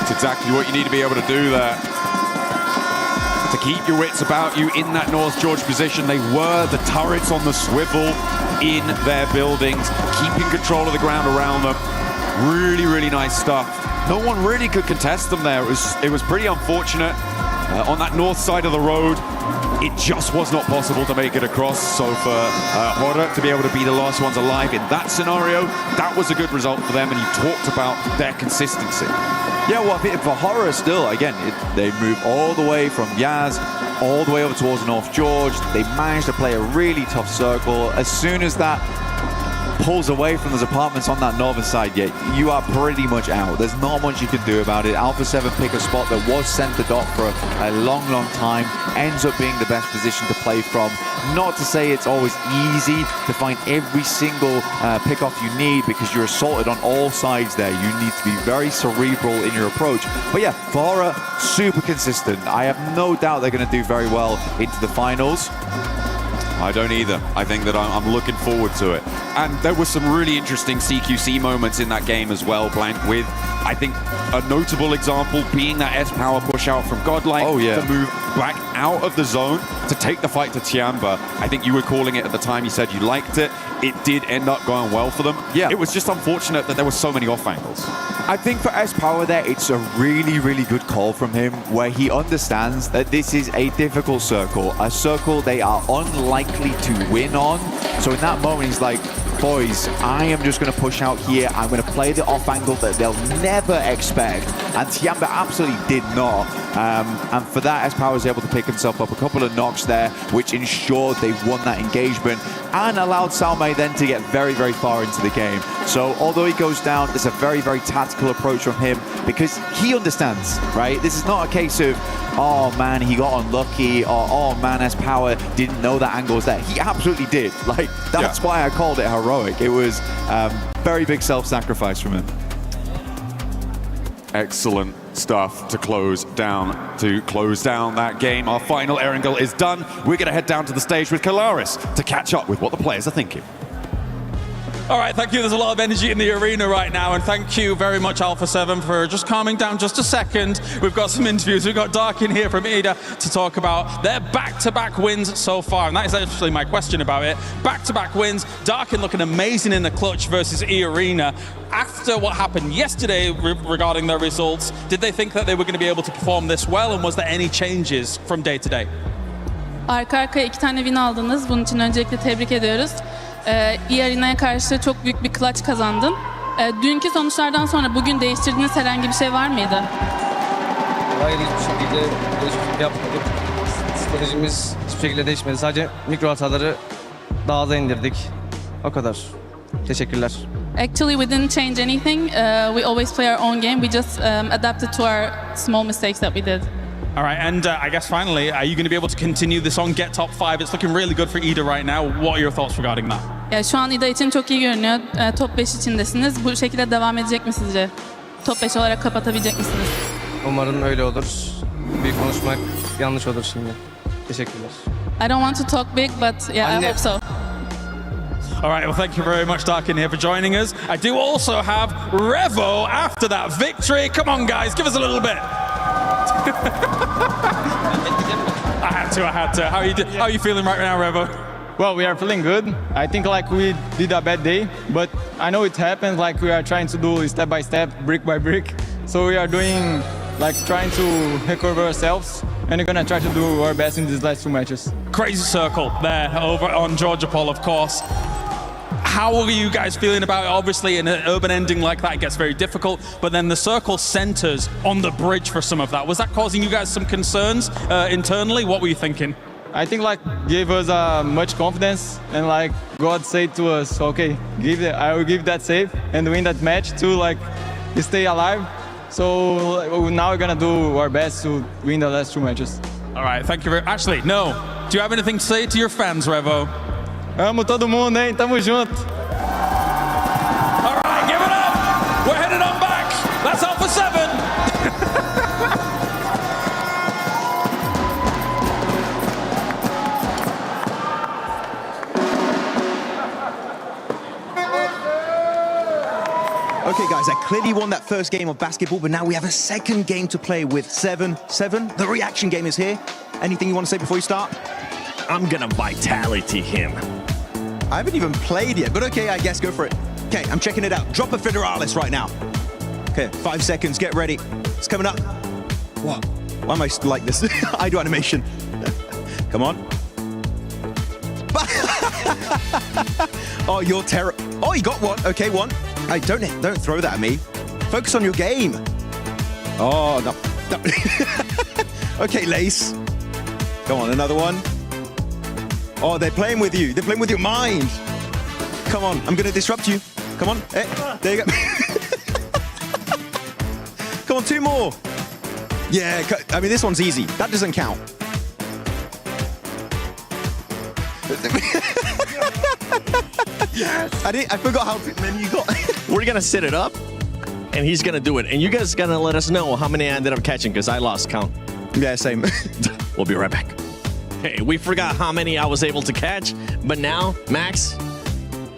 It's exactly what you need to be able to do there. To keep your wits about you in that North George position. They were the turrets on the swivel in their buildings, keeping control of the ground around them. Really, really nice stuff. No one really could contest them there. It was pretty unfortunate. On that north side of the road, it just was not possible to make it across. So for Horror to be able to be the last ones alive in that scenario, that was a good result for them. And you talked about their consistency. Yeah, well, I think for Horror still, again, they move all the way from Yaz all the way over towards North George. They managed to play a really tough circle. As soon as that pulls away from those apartments on that northern side, yet you are pretty much out. There's not much you can do about it. Alpha 7 pick a spot that was centered off for a long, long time, ends up being the best position to play from. Not to say it's always easy to find every single pick-off you need, because you're assaulted on all sides there. You need to be very cerebral in your approach. But yeah, Fora, super consistent. I have no doubt they're going to do very well into the finals. I don't either. I think that I'm looking forward to it. And there were some really interesting CQC moments in that game as well, Blank, with, I think, a notable example being that S-Power push out from Godlike to move back out of the zone to take the fight to Tiamba. I think you were calling it at the time, you said you liked it. It did end up going well for them. Yeah. It was just unfortunate that there were so many off angles. I think for S-Power there, it's a really, really good call from him, where he understands that this is a difficult circle, a circle they are unlikely to win on. So in that moment, he's like, boys, I am just going to push out here. I'm going to play the off angle that they'll never expect. And Tiamba absolutely did not. And for that, S-Power was able to pick himself up a couple of knocks there, which ensured they won that engagement and allowed Salme then to get very, very far into the game. So although he goes down, it's a very, very tactical approach from him, because he understands, right? This is not a case of, oh man, he got unlucky, or oh man, S-Power didn't know that angle was there. He absolutely did. Like, that's why I called it heroic. It was very big self-sacrifice from him. Excellent stuff to close down that game. Our final Erangel is done. We're going to head down to the stage with Kalaris to catch up with what the players are thinking. All right, thank you. There's a lot of energy in the arena right now, and thank you very much, Alpha 7, for just calming down just a second. We've got some interviews. We've got Dark in here from EDA to talk about their back-to-back wins so far, and that is actually my question about it. Back-to-back wins, Darkin looking amazing in the clutch versus E-Arena. After what happened yesterday regarding their results, did they think that they were going to be able to perform this well, and was there any changes from day to day? Arka arkaya 2 tane win aldınız. Bunun için öncelikle tebrik ediyoruz. E-Arena'ya karşı çok büyük bir clutch kazandın. Dünkü sonuçlardan sonra bugün değiştirdiğiniz herhangi bir şey var mıydı? Hayır, hiçbir şekilde değişiklik yapmadık. Stratejimiz hiçbir şekilde değişmedi. Sadece mikro hataları daha aza indirdik. O kadar. Teşekkürler. Actually, we didn't change anything. We always play our own game. We just adapted to our small mistakes that we did. All right, and I guess finally, are you going to be able to continue this on Get Top 5? It's looking really good for EDA right now. What are your thoughts regarding that? Ya şu an İda için çok iyi görünüyor. Top 5 içindesiniz. Bu şekilde devam edecek mi sizce? Top 5 olarak kapatabilecek misiniz? Umarım öyle olur. Büyük konuşmak yanlış olur şimdi. Teşekkürler. I don't want to talk big, but yeah, I hope so. All right, well, thank you very much, Darkin, here for joining us. I do also have Revo after that victory. Come on, guys, give us a little bit. I had to. How are you feeling right now, Revo? Well, we are feeling good. I think like we did a bad day, but I know it happens. Like we are trying to do step by step, brick by brick. So we are doing like trying to recover ourselves, and we're gonna try to do our best in these last 2 matches. Crazy circle there over on Georgia Pole, of course. How are you guys feeling about it? Obviously, in an urban ending like that, it gets very difficult, but then the circle centers on the bridge for some of that. Was that causing you guys some concerns internally? What were you thinking? I think like gave us much confidence, and like God said to us, okay, I will give that save and win that match to like stay alive. So now we're gonna do our best to win the last 2 matches. All right, thank you very much. Actually, no. Do you have anything to say to your fans, Revo? Amo todo mundo, hein? Tamo junto. All right, give it up. We're headed on back. That's Alpha 7. Okay, guys, I clearly won that first game of basketball, but now we have a second game to play with 7-7. The reaction game is here. Anything you want to say before you start? I'm gonna vitality him. I haven't even played yet, but okay, I guess go for it. Okay, I'm checking it out. Drop a Federalis right now. Okay, 5 seconds, get ready. It's coming up. What? Why am I like this? I do animation. Come on. Oh, you're terrible. Oh, you got one. Okay, one. Hey, don't throw that at me. Focus on your game. Oh, no. Okay, Lace. Come on, another one. Oh, they're playing with you. They're playing with your mind. Come on, I'm going to disrupt you. Come on. Hey, there you go. Come on, 2 more. Yeah, I mean, this one's easy. That doesn't count. Yes. I forgot how many you got. We're gonna set it up, and he's gonna do it. And you guys gonna let us know how many I ended up catching, because I lost count. Yeah, same. We'll be right back. Hey, we forgot how many I was able to catch, but now, Max,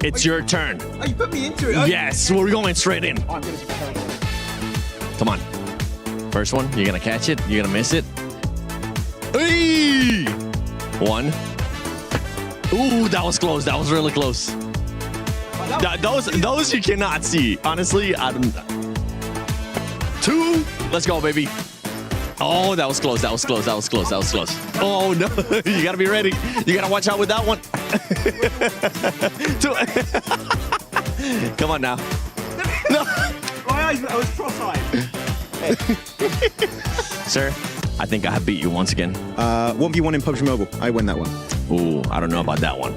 it's your turn. Oh, you put me into it. Yes, we're going straight in. Oh, I'm gonna be careful. Come on. First one, you're gonna catch it, you're gonna miss it. Hey! 1. Ooh, that was close. That was really close. Those you cannot see. Honestly, I don't. 2. Let's go, baby. Oh, that was close. That was close. That was close. That was close. Oh no! You gotta be ready. You gotta watch out with that one. 2. Come on now. No. I was cross-eyed. Sir, I think I have beat you once again. 1v1 in PUBG Mobile. I win that one. Ooh, I don't know about that one.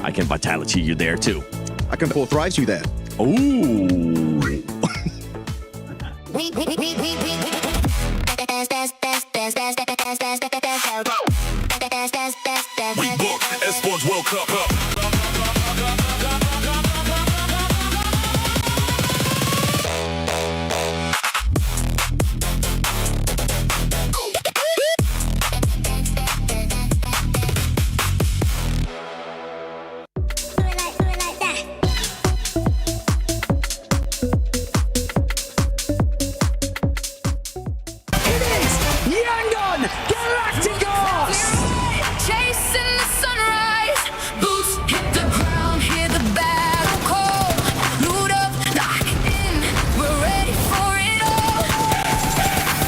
I can vitality you there too. I can 4-thrive you there. Ooh. We book ESPORTS World Cup up.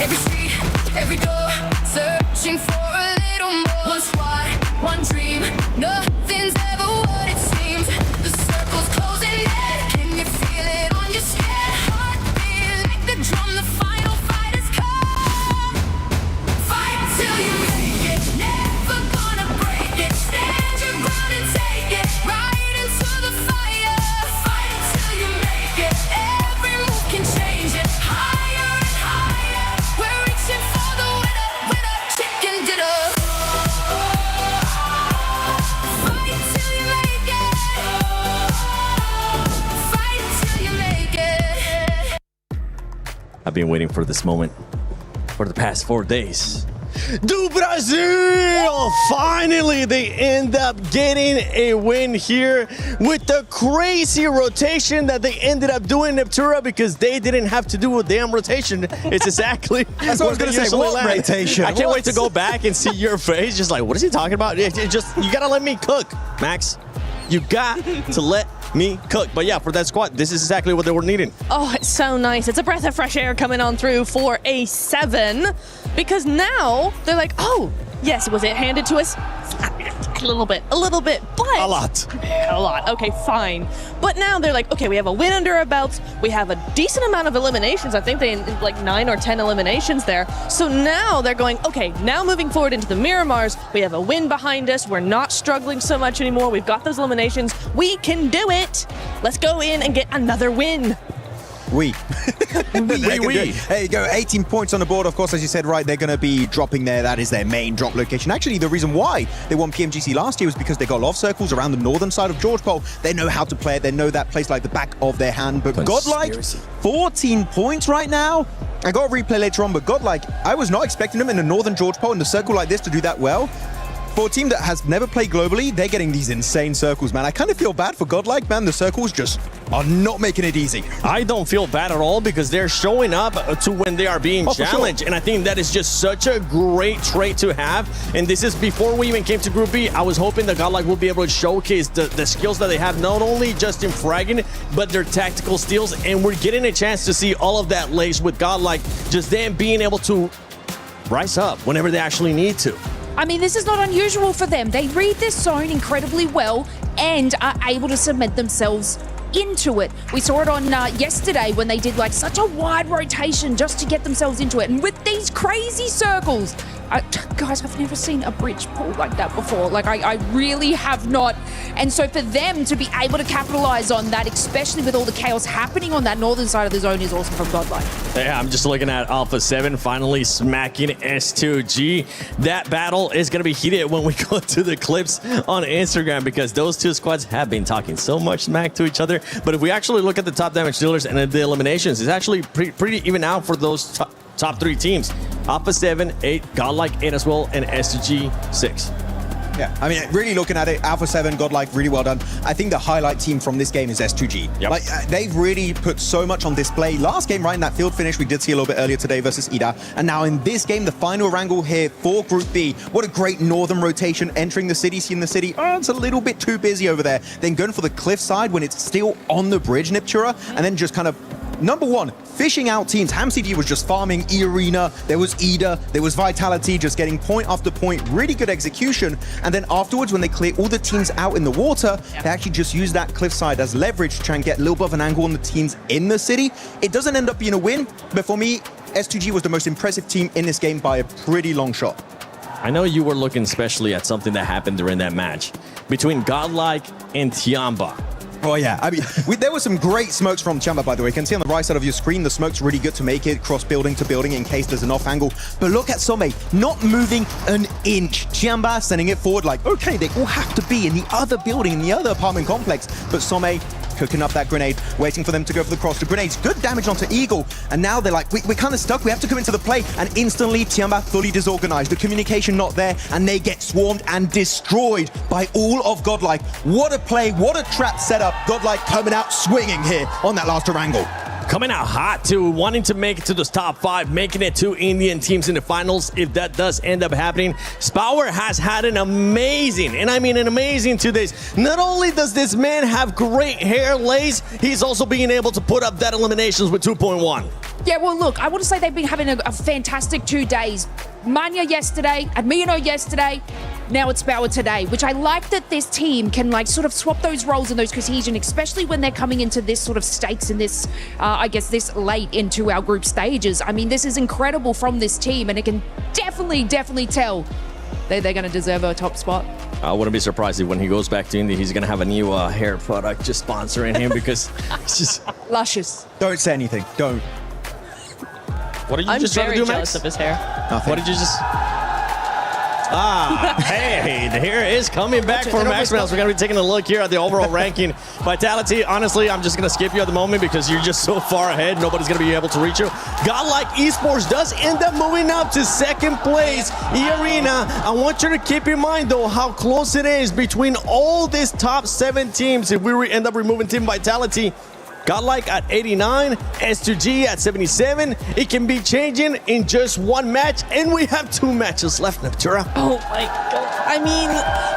Every street, every door, searching for a little more. One squad, one dream, nothing's ever what it seems. The circle's closing in, can you feel it on your skin? Heartbeat like the drum, the final fight has come. Fight till you make it, never gonna break it. Stand your ground and take it, right into the fire. Fight till you make it, every move can change it. Higher and higher, we're reaching for the winner, winner, chicken dinner. Fight till you make it. Fight till you make it. I've been waiting for this moment for the past 4 days. Do Brazil! Finally, they end up getting a win here with the crazy rotation that they ended up doing in Neptura because they didn't have to do a damn rotation. It's exactly That's what I was going to say. What rotation? I can't wait to go back and see your face. Just like, what is he talking about? It just, you got to let me cook, Max. You got to let me cook. But yeah, for that squad, this is exactly what they were needing. Oh, it's so nice. It's a breath of fresh air coming on through for a 7 because now they're like, oh, yes, was it handed to us? A little bit, but... A lot. A lot, okay, fine. But now they're like, okay, we have a win under our belts. We have a decent amount of eliminations. I think they like 9 or 10 eliminations there. So now they're going, okay, now moving forward into the Miramars, we have a win behind us. We're not struggling so much anymore. We've got those eliminations. We can do it. Let's go in and get another win. We. There you go, 18 points on the board. Of course, as you said, right, they're going to be dropping there. That is their main drop location. Actually, the reason why they won PMGC last year was because they got a lot of circles around the northern side of George Pole. They know how to play it. They know that place like the back of their hand. But Godlike, 14 points right now. I got a replay later on, but Godlike, I was not expecting them in the northern George Pole in the circle like this to do that well. For a team that has never played globally, they're getting these insane circles, man. I kind of feel bad for Godlike, man. The circles just are not making it easy. I don't feel bad at all because they're showing up to when they are being challenged. And I think that is just such a great trait to have. And this is before we even came to Group B. I was hoping that Godlike will be able to showcase the skills that they have, not only just in fragging, but their tactical skills. And we're getting a chance to see all of that laced with Godlike, just them being able to rise up whenever they actually need to. I mean, this is not unusual for them. They read this zone incredibly well and are able to cement themselves into it. We saw it on yesterday when they did like such a wide rotation just to get themselves into it. And with these crazy circles, guys, I've never seen a bridge pull like that before. Like, I really have not. And so for them to be able to capitalize on that, especially with all the chaos happening on that northern side of the zone, is awesome from Godlike. Yeah, I'm just looking at Alpha 7 finally smacking S2G. That battle is going to be heated when we go to the clips on Instagram because those two squads have been talking so much smack to each other. But if we actually look at the top damage dealers and the eliminations, it's actually pretty even out for those top 3 teams. Alpha 7, 8, Godlike 8 as well, and S2G 6. Yeah, I mean, really looking at it, Alpha 7, Godlike, really well done. I think the highlight team from this game is S2G. Yep. Like, they've really put so much on display. Last game, right, in that field finish, we did see a little bit earlier today versus Ida. And now in this game, the final wrangle here for Group B. What a great northern rotation, entering the city, seeing the city. Oh, it's a little bit too busy over there. Then going for the cliff side when it's still on the bridge, Niptura, and then just kind of number one, fishing out teams. HamCD was just farming E-Arena. There was Ida. There was Vitality, just getting point after point. Really good execution. And then afterwards, when they clear all the teams out in the water, they actually just use that cliffside as leverage to try and get a little bit of an angle on the teams in the city. It doesn't end up being a win, but for me, S2G was the most impressive team in this game by a pretty long shot. I know you were looking especially at something that happened during that match between Godlike and Tiamba. Oh yeah, I mean, there were some great smokes from Tiamba, by the way. You can see on the right side of your screen, the smoke's really good to make it cross building to building in case there's an off angle. But look at Some, not moving an inch. Tiamba sending it forward like, okay, they all have to be in the other building, in the other apartment complex. But Some cooking up that grenade, waiting for them to go for the cross. The grenade's good damage onto Eagle, and now they're like, we're kind of stuck, we have to come into the play, and instantly Tiamba fully disorganized. The communication not there, and they get swarmed and destroyed by all of Godlike. What a play, what a trap setup. Godlike coming out swinging here on that last Orangle. coming out hot too, wanting to make it to those top 5, making it 2 Indian teams in the finals. If that does end up happening, Spower has had an amazing, and I mean an amazing 2 days. Not only does this man have great hair lace, he's also being able to put up that eliminations with 2.1. Yeah, well, look, I want to say they've been having a fantastic 2 days. Mania yesterday, Admiano yesterday, now it's Spower today, which I like that this team can like sort of swap those roles and those cohesion, especially when they're coming into this sort of stakes in this, I guess, this late into our group stages. I mean, this is incredible from this team, and it can definitely tell they're going to deserve a top spot. I wouldn't be surprised if when he goes back to India, he's going to have a new hair product just sponsoring him because it's just... Luscious. Don't say anything. Don't. What did you I'm just try to very do, jealous Max? of his hair. Nothing. What did you just... Hey, the hair is coming back for Max Mouse. We're going to be taking a look here at the overall ranking. Vitality, honestly, I'm just going to skip you at the moment because you're just so far ahead. Nobody's going to be able to reach you. Godlike Esports does end up moving up to 2nd place. E-Arena, I want you to keep in mind, though, how close it is between all these top 7 teams. If we end up removing Team Vitality, Godlike at 89, S2G at 77. It can be changing in just 1 match, and we have 2 matches left, Neptura. Oh my god. I mean,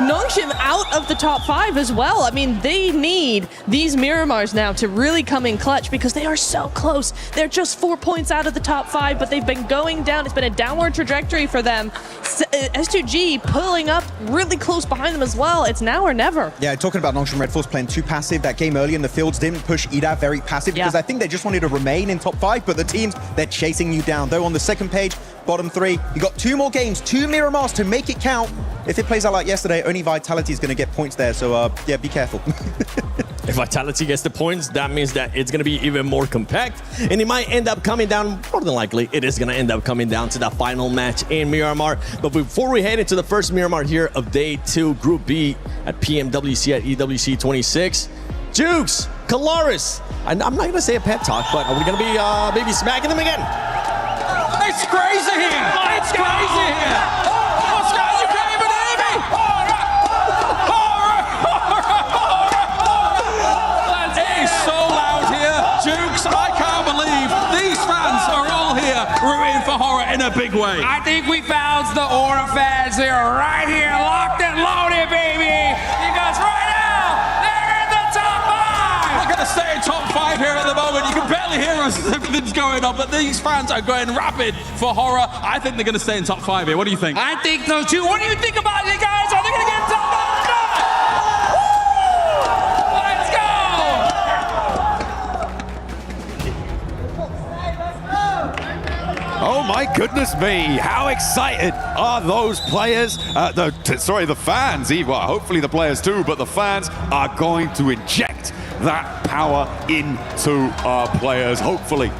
Nongshim out of the top 5 as well. I mean, they need these Miramars now to really come in clutch because they are so close. They're just 4 points out of the top 5, but they've been going down. It's been a downward trajectory for them. S2G pulling up really close behind them as well. It's now or never. Yeah, talking about Nongshim Red Force playing too passive. That game early in the fields didn't push EDAV very passive because I think they just wanted to remain in top 5, but the teams, they're chasing you down. Though on the 2nd page, bottom 3, you got 2 more games, 2 Miramars to make it count. If it plays out like yesterday, only Vitality is going to get points there, so yeah, be careful. If Vitality gets the points, that means that it's going to be even more compact, and it might end up coming down, more than likely, it is going to end up coming down to the final match in Miramar. But before we head into the first Miramar here of Day 2, Group B at PMWC at EWC 26, Jukes, Kalaris, and I'm not going to say a pep talk, but are we going to be maybe smacking them again? It's crazy here! It's crazy here! What's going on? You can't even hear me! It is so loud here. Jukes, I can't believe these fans are all here rooting for Horror in a big way. I think we found the Aura fans. They are right here, locked and loaded, baby. Because right now, they're in the top 5. We're going to stay in top 5 here at the moment. You can barely hear us as everything's going on, but these fans are going rapid for Horror. I think they're going to stay in top 5 here. What do you think? I think so too. What do you think about it, guys? Are they going to get top 5? Let's go! Oh my goodness me, how excited are those players, the fans, well, hopefully the players too, but the fans are going to inject that power into our players, hopefully,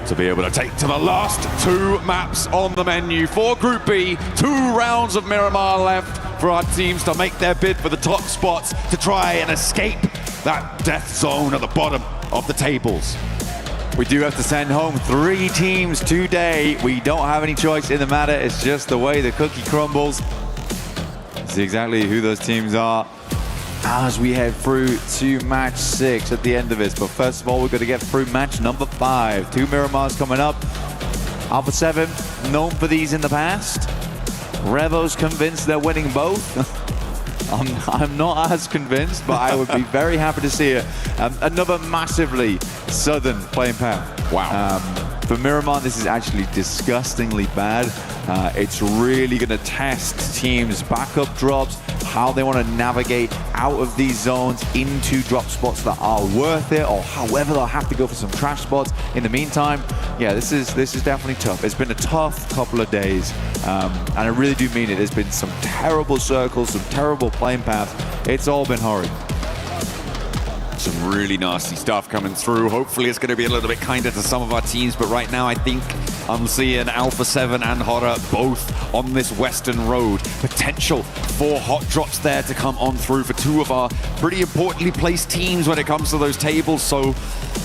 to be able to take to the last 2 maps on the menu for Group B. 2 rounds of Miramar left for our teams to make their bid for the top spots to try and escape that death zone at the bottom of the tables. We do have to send home 3 teams today. We don't have any choice in the matter. It's just the way the cookie crumbles. See exactly who those teams are as we head through to match 6 at the end of this. But first of all, we're going to get through match number 5. 2 Miramars coming up. Alpha 7, known for these in the past. Revo's convinced they're winning both. I'm not as convinced, but I would be very happy to see it. Another massively southern playing path. Wow. For Miramar, this is actually disgustingly bad. It's really going to test teams' backup drops, how they want to navigate out of these zones into drop spots that are worth it, or however they'll have to go for some trash spots. In the meantime, yeah, this is definitely tough. It's been a tough couple of days, and I really do mean it. There's been some terrible circles, some terrible playing paths. It's all been horrid. Some really nasty stuff coming through. Hopefully it's going to be a little bit kinder to some of our teams, but right now I think I'm seeing Alpha 7 and Horror both on this western road. Potential for hot drops there to come on through for two of our pretty importantly placed teams when it comes to those tables. So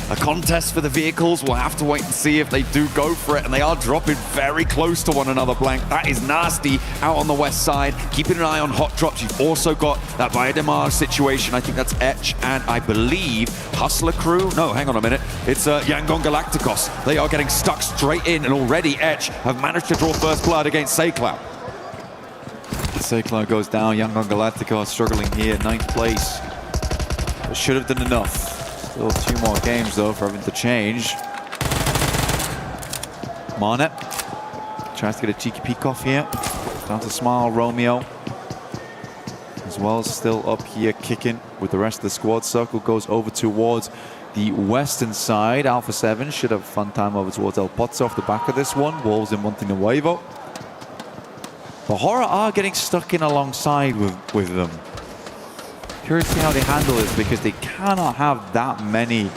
a contest for the vehicles. We'll have to wait and see if they do go for it. And they are dropping very close to one another, Blank. That is nasty out on the west side. Keeping an eye on hot drops. You've also got that Viademar situation. I think that's Etch and I believe Hustler Crew. No, hang on a minute. It's Yangon Galacticos. They are getting stuck straight in, and already Etch have managed to draw first blood against Saycloud. Saycloud goes down. Yangon Galacticos struggling here, 9th place. But should have done enough. Still 2 more games though for having to change. Marnet tries to get a cheeky peek off here. Down to Smile, Romeo as well, still up here kicking with the rest of the squad. Circle goes over towards the western side. Alpha 7 should have a fun time over towards El Pozzo off the back of this one. Wolves in Montenuevo. The Horror are getting stuck in alongside with them. Curious to see how they handle this, because they cannot have that many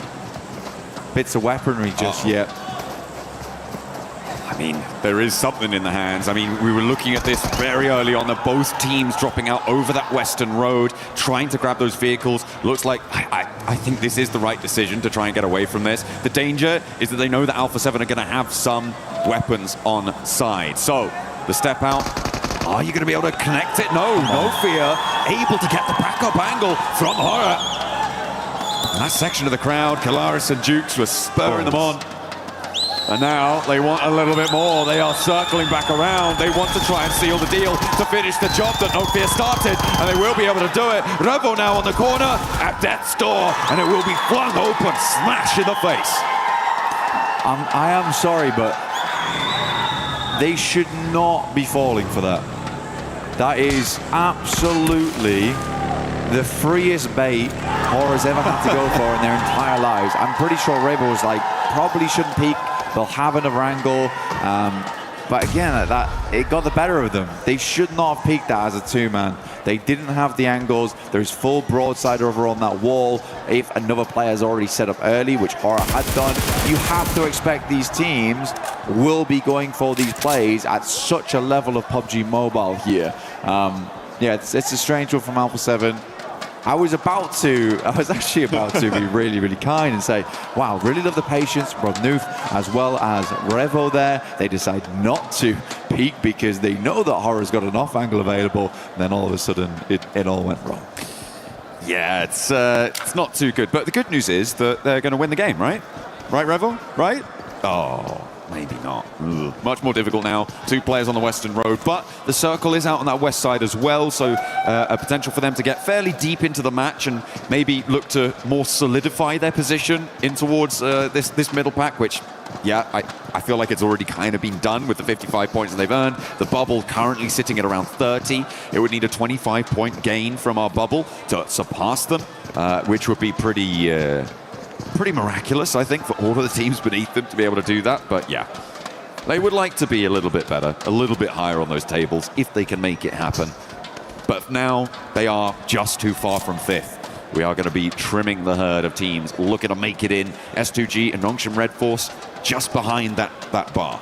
bits of weaponry just yet. I mean, there is something in the hands. I mean, we were looking at this very early on, that both teams dropping out over that western road, trying to grab those vehicles. Looks like, I think this is the right decision to try and get away from this. The danger is that they know that Alpha 7 are going to have some weapons on side. So, the step out. Are you going to be able to connect it? No, no fear. Able to get the backup angle from Horror. And that section of the crowd, Kalaris and Jukes were spurring them on. And now they want a little bit more. They are circling back around. They want to try and seal the deal to finish the job that No Fear started, and they will be able to do it. Revo now on the corner at death's door, and it will be flung open, smash in the face. I am sorry, but they should not be falling for that. That is absolutely the freest bait Horror's ever had to go for in their entire lives. I'm pretty sure Revo was like, probably shouldn't peek. They'll have another angle. But again, it got the better of them. They should not have peeked that as a 2-man. They didn't have the angles. There's full broadside over on that wall. If another player's already set up early, which Horror had done, you have to expect these teams will be going for these plays at such a level of PUBG Mobile here. Yeah, it's a strange one from Alpha 7. I was actually about to be really, really kind and say, wow, really love the patience from Noof as well as Revo there. They decide not to peek because they know that Horror's got an off angle available. And then all of a sudden, it all went wrong. Yeah, it's not too good. But the good news is that they're going to win the game, right? Right, Revo? Right? Oh, maybe not. Ugh. Much more difficult now. 2 players on the western road, but the circle is out on that west side as well, so a potential for them to get fairly deep into the match and maybe look to more solidify their position in towards this middle pack, which, yeah, I feel like it's already kind of been done with the 55 points that they've earned. The bubble currently sitting at around 30. It would need a 25-point gain from our bubble to surpass them, which would be pretty miraculous, I think, for all of the teams beneath them to be able to do that. But yeah, they would like to be a little bit better, a little bit higher on those tables if they can make it happen. But now they are just too far from 5th. We are going to be trimming the herd of teams looking to make it in. S2G and Nongshim Red Force just behind that bar.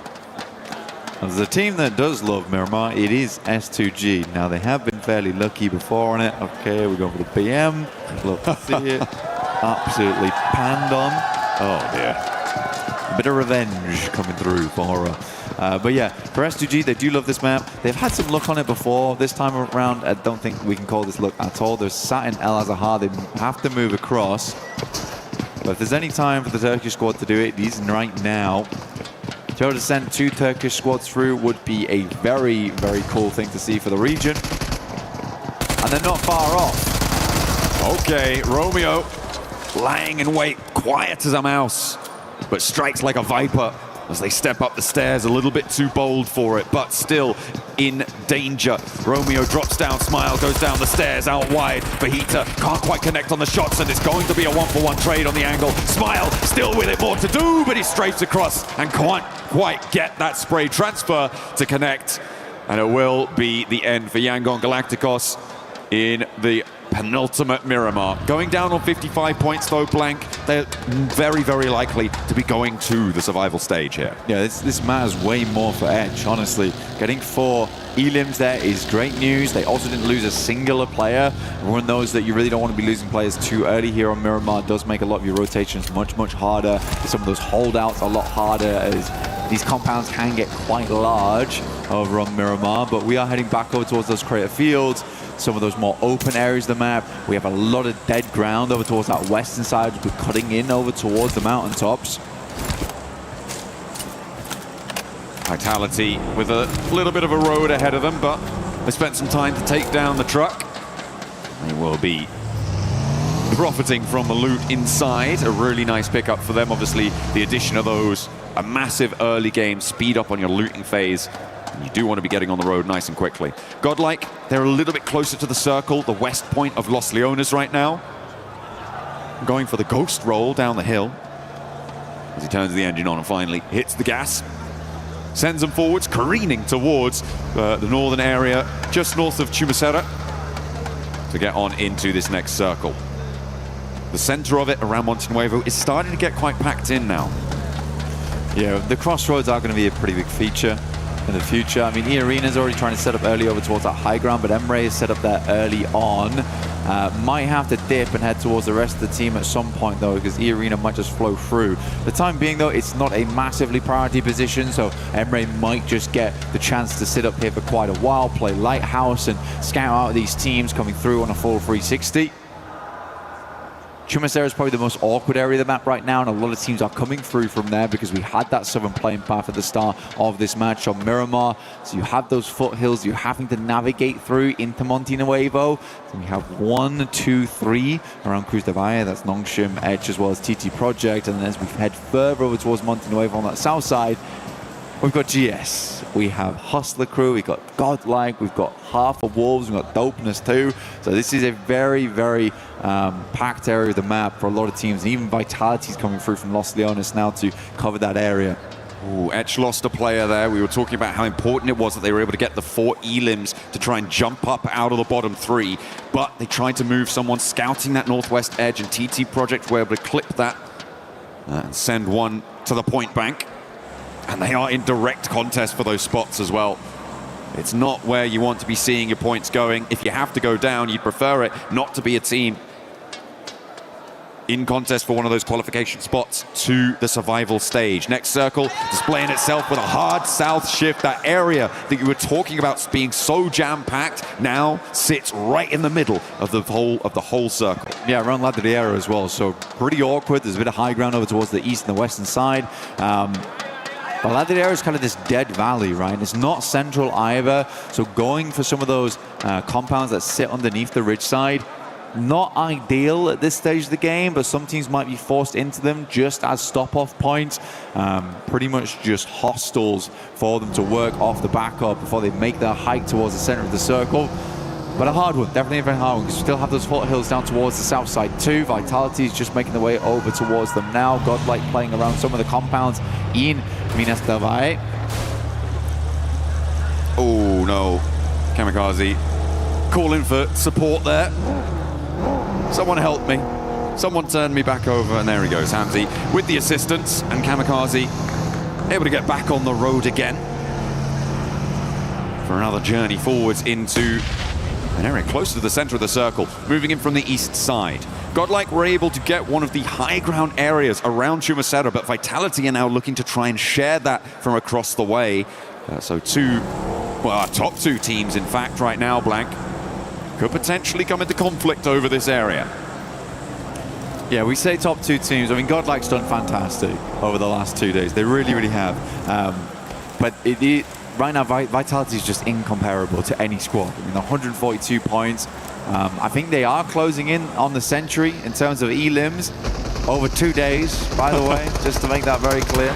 As a team that does love Miramar, it is S2G. Now, they have been fairly lucky before on it. Okay, we're going for the PM. Love to see it. Absolutely panned on. Oh dear. A bit of revenge coming through for Horror. But yeah, for S2G, they do love this map. They've had some luck on it before. This time around, I don't think we can call this luck at all. They're sat in El Azahar. They have to move across. But if there's any time for the Turkish squad to do it, it is right now. To be able to send 2 Turkish squads through would be a very, very cool thing to see for the region. And they're not far off. Okay, Romeo lying in wait, quiet as a mouse, but strikes like a viper as they step up the stairs, a little bit too bold for it, but still in danger. Romeo drops down, Smile goes down the stairs, out wide. Fajita can't quite connect on the shots, and it's going to be a 1-for-1 trade on the angle. Smile still with it, more to do, but he strafes across and can't quite get that spray transfer to connect. And it will be the end for Yangon Galacticos in the penultimate Miramar. Going down on 55 points though, Blank, they're very, very likely to be going to the survival stage here. Yeah, this matters way more for Edge, honestly. Getting 4 elims there is great news. They also didn't lose a singular player. Everyone knows that you really don't want to be losing players too early here on Miramar. It does make a lot of your rotations much, much harder. Some of those holdouts a lot harder as these compounds can get quite large over on Miramar, but we are heading back over towards those crater fields. Some of those more open areas of the map. We have a lot of dead ground over towards that western side. We're cutting in over towards the mountaintops. Vitality with a little bit of a road ahead of them, but they spent some time to take down the truck. They will be profiting from the loot inside. A really nice pickup for them. Obviously, the addition of those, a massive early game speed up on your looting phase. You do want to be getting on the road nice and quickly. Godlike, they're a little bit closer to the circle, the west point of Los Leones right now. Going for the ghost roll down the hill as he turns the engine on and finally hits the gas. Sends them forwards, careening towards the northern area, just north of Chumacera, to get on into this next circle. The center of it around Monte Nuevo is starting to get quite packed in now. Yeah, the crossroads are going to be a pretty big feature in the future. I mean, E-Arena's already trying to set up early over towards that high ground, but Emre is set up there early on. Might have to dip and head towards the rest of the team at some point, though, because E-Arena might just flow through. For the time being, though, it's not a massively priority position, so Emre might just get the chance to sit up here for quite a while, play Lighthouse, and scout out these teams coming through on a full 360. Chumacera is probably the most awkward area of the map right now, and a lot of teams are coming through from there because we had that southern playing path at the start of this match on Miramar. So you have those foothills you're having to navigate through into Monte Nuevo. So we have 1, 2, 3 around Cruz de Valle. That's Nongshim, Edge, as well as TT Project. And then as we head further over towards Monte Nuevo on that south side, we've got GS, we have Hustler Crew, we've got Godlike, we've got half of Wolves, we've got Dopeness too. So this is a very, very packed area of the map for a lot of teams. And even Vitality's coming through from Los Leones now to cover that area. Ooh, Etch lost a player there. We were talking about how important it was that they were able to get the 4 elims to try and jump up out of the bottom 3. But they tried to move someone scouting that northwest edge, and TT Project were able to clip that and send one to the point bank. And they are in direct contest for those spots as well. It's not where you want to be seeing your points going. If you have to go down, you'd prefer it not to be a team in contest for one of those qualification spots to the survival stage. Next circle displaying itself with a hard south shift. That area that you were talking about being so jam-packed now sits right in the middle of the whole circle. Yeah, around Ladriera as well. So pretty awkward. There's a bit of high ground over towards the east and the western side. But Ladriera is kind of this dead valley, right? It's not central either. So going for some of those compounds that sit underneath the ridge side, not ideal at this stage of the game, but some teams might be forced into them just as stop-off points. Pretty much just hostels for them to work off the back up before they make their hike towards the center of the circle. But a hard one, definitely a very hard one, because we still have those foothills down towards the south side too. Vitality is just making their way over towards them now. Godlike playing around some of the compounds in Minas del Valle. Oh no, Kamikaze calling for support there. Someone help me. Someone turn me back over, and there he goes, Hamzy, with the assistance, and Kamikaze able to get back on the road again for another journey forwards into an area closer to the center of the circle, moving in from the east side. Godlike were able to get one of the high ground areas around Chumacera, but Vitality are now looking to try and share that from across the way. So our top 2 teams, in fact, right now, Blank, could potentially come into conflict over this area. Yeah, we say top 2 teams. I mean, Godlike's done fantastic over the last 2 days. They really, really have. But right now, Vitality is just incomparable to any squad. I mean, 142 points. I think they are closing in on the century in terms of elims over 2 days, by the way, just to make that very clear,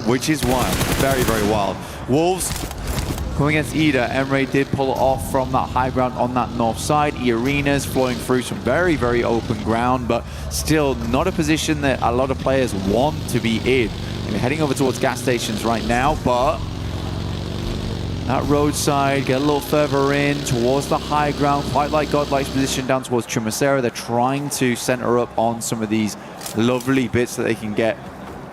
which is wild. Very, very wild. Wolves going against Ida. Emre did pull it off from that high ground on that north side. E-Arena's flowing through some very, very open ground, but still not a position that a lot of players want to be in. We're heading over towards gas stations right now, but that roadside, get a little further in towards the high ground, quite like Godlike's position down towards Chumacera. They're trying to center up on some of these lovely bits that they can get.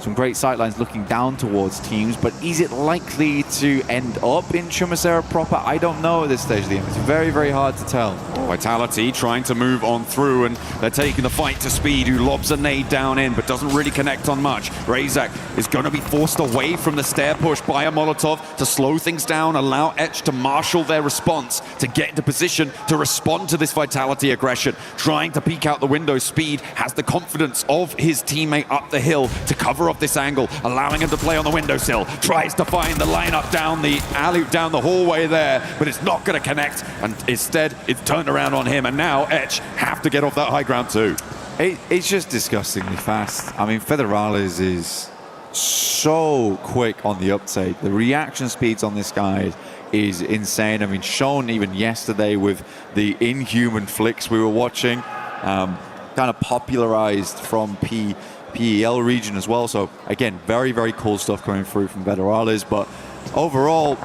Some great sightlines looking down towards teams, but is it likely to end up in Chumacera proper? I don't know at this stage of the game. It's very, very hard to tell. Vitality trying to move on through, and they're taking the fight to Speed, who lobs a nade down in, but doesn't really connect on much. Razak is going to be forced away from the stair push by a Molotov to slow things down, allow Etch to marshal their response, to get into position to respond to this Vitality aggression. Trying to peek out the window, Speed has the confidence of his teammate up the hill to cover up this angle, allowing him to play on the windowsill. Tries to find the lineup down the alley, down the hallway there, but it's not going to connect, and instead it's turned around on him, and now Etch have to get off that high ground too. It's just disgustingly fast. I mean, Federales is so quick on the uptake. The reaction speeds on this guy is insane. I mean, shown even yesterday with the inhuman flicks we were watching, kind of popularized from PEL region as well. So again, very, very cool stuff coming through from Federales. But overall,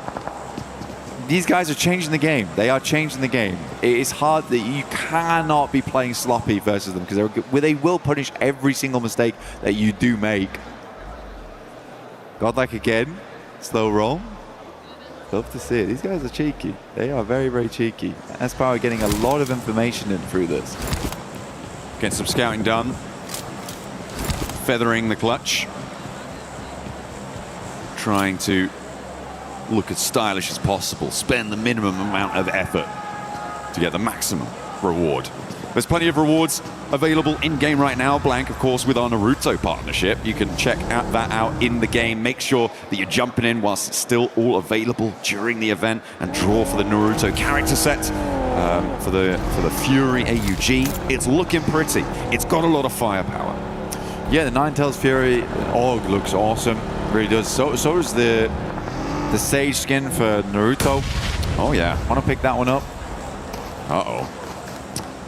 these guys are changing the game. They are changing the game. It is hard that you cannot be playing sloppy versus them, because they will punish every single mistake that you do make. Godlike again, slow roll. Love to see it. These guys are cheeky. They are very, very cheeky. S-Power getting a lot of information in through this. Get some scouting done. Feathering the clutch. Trying to look as stylish as possible. Spend the minimum amount of effort to get the maximum reward. There's plenty of rewards available in-game right now. Blank, of course, with our Naruto partnership. You can check that out in the game. Make sure that you're jumping in whilst it's still all available during the event, and draw for the Naruto character set for the Fury AUG. It's looking pretty. It's got a lot of firepower. Yeah, the Ninetales Fury AUG looks awesome. Really does. So does the Sage skin for Naruto. Oh yeah. Want to pick that one up? Uh-oh.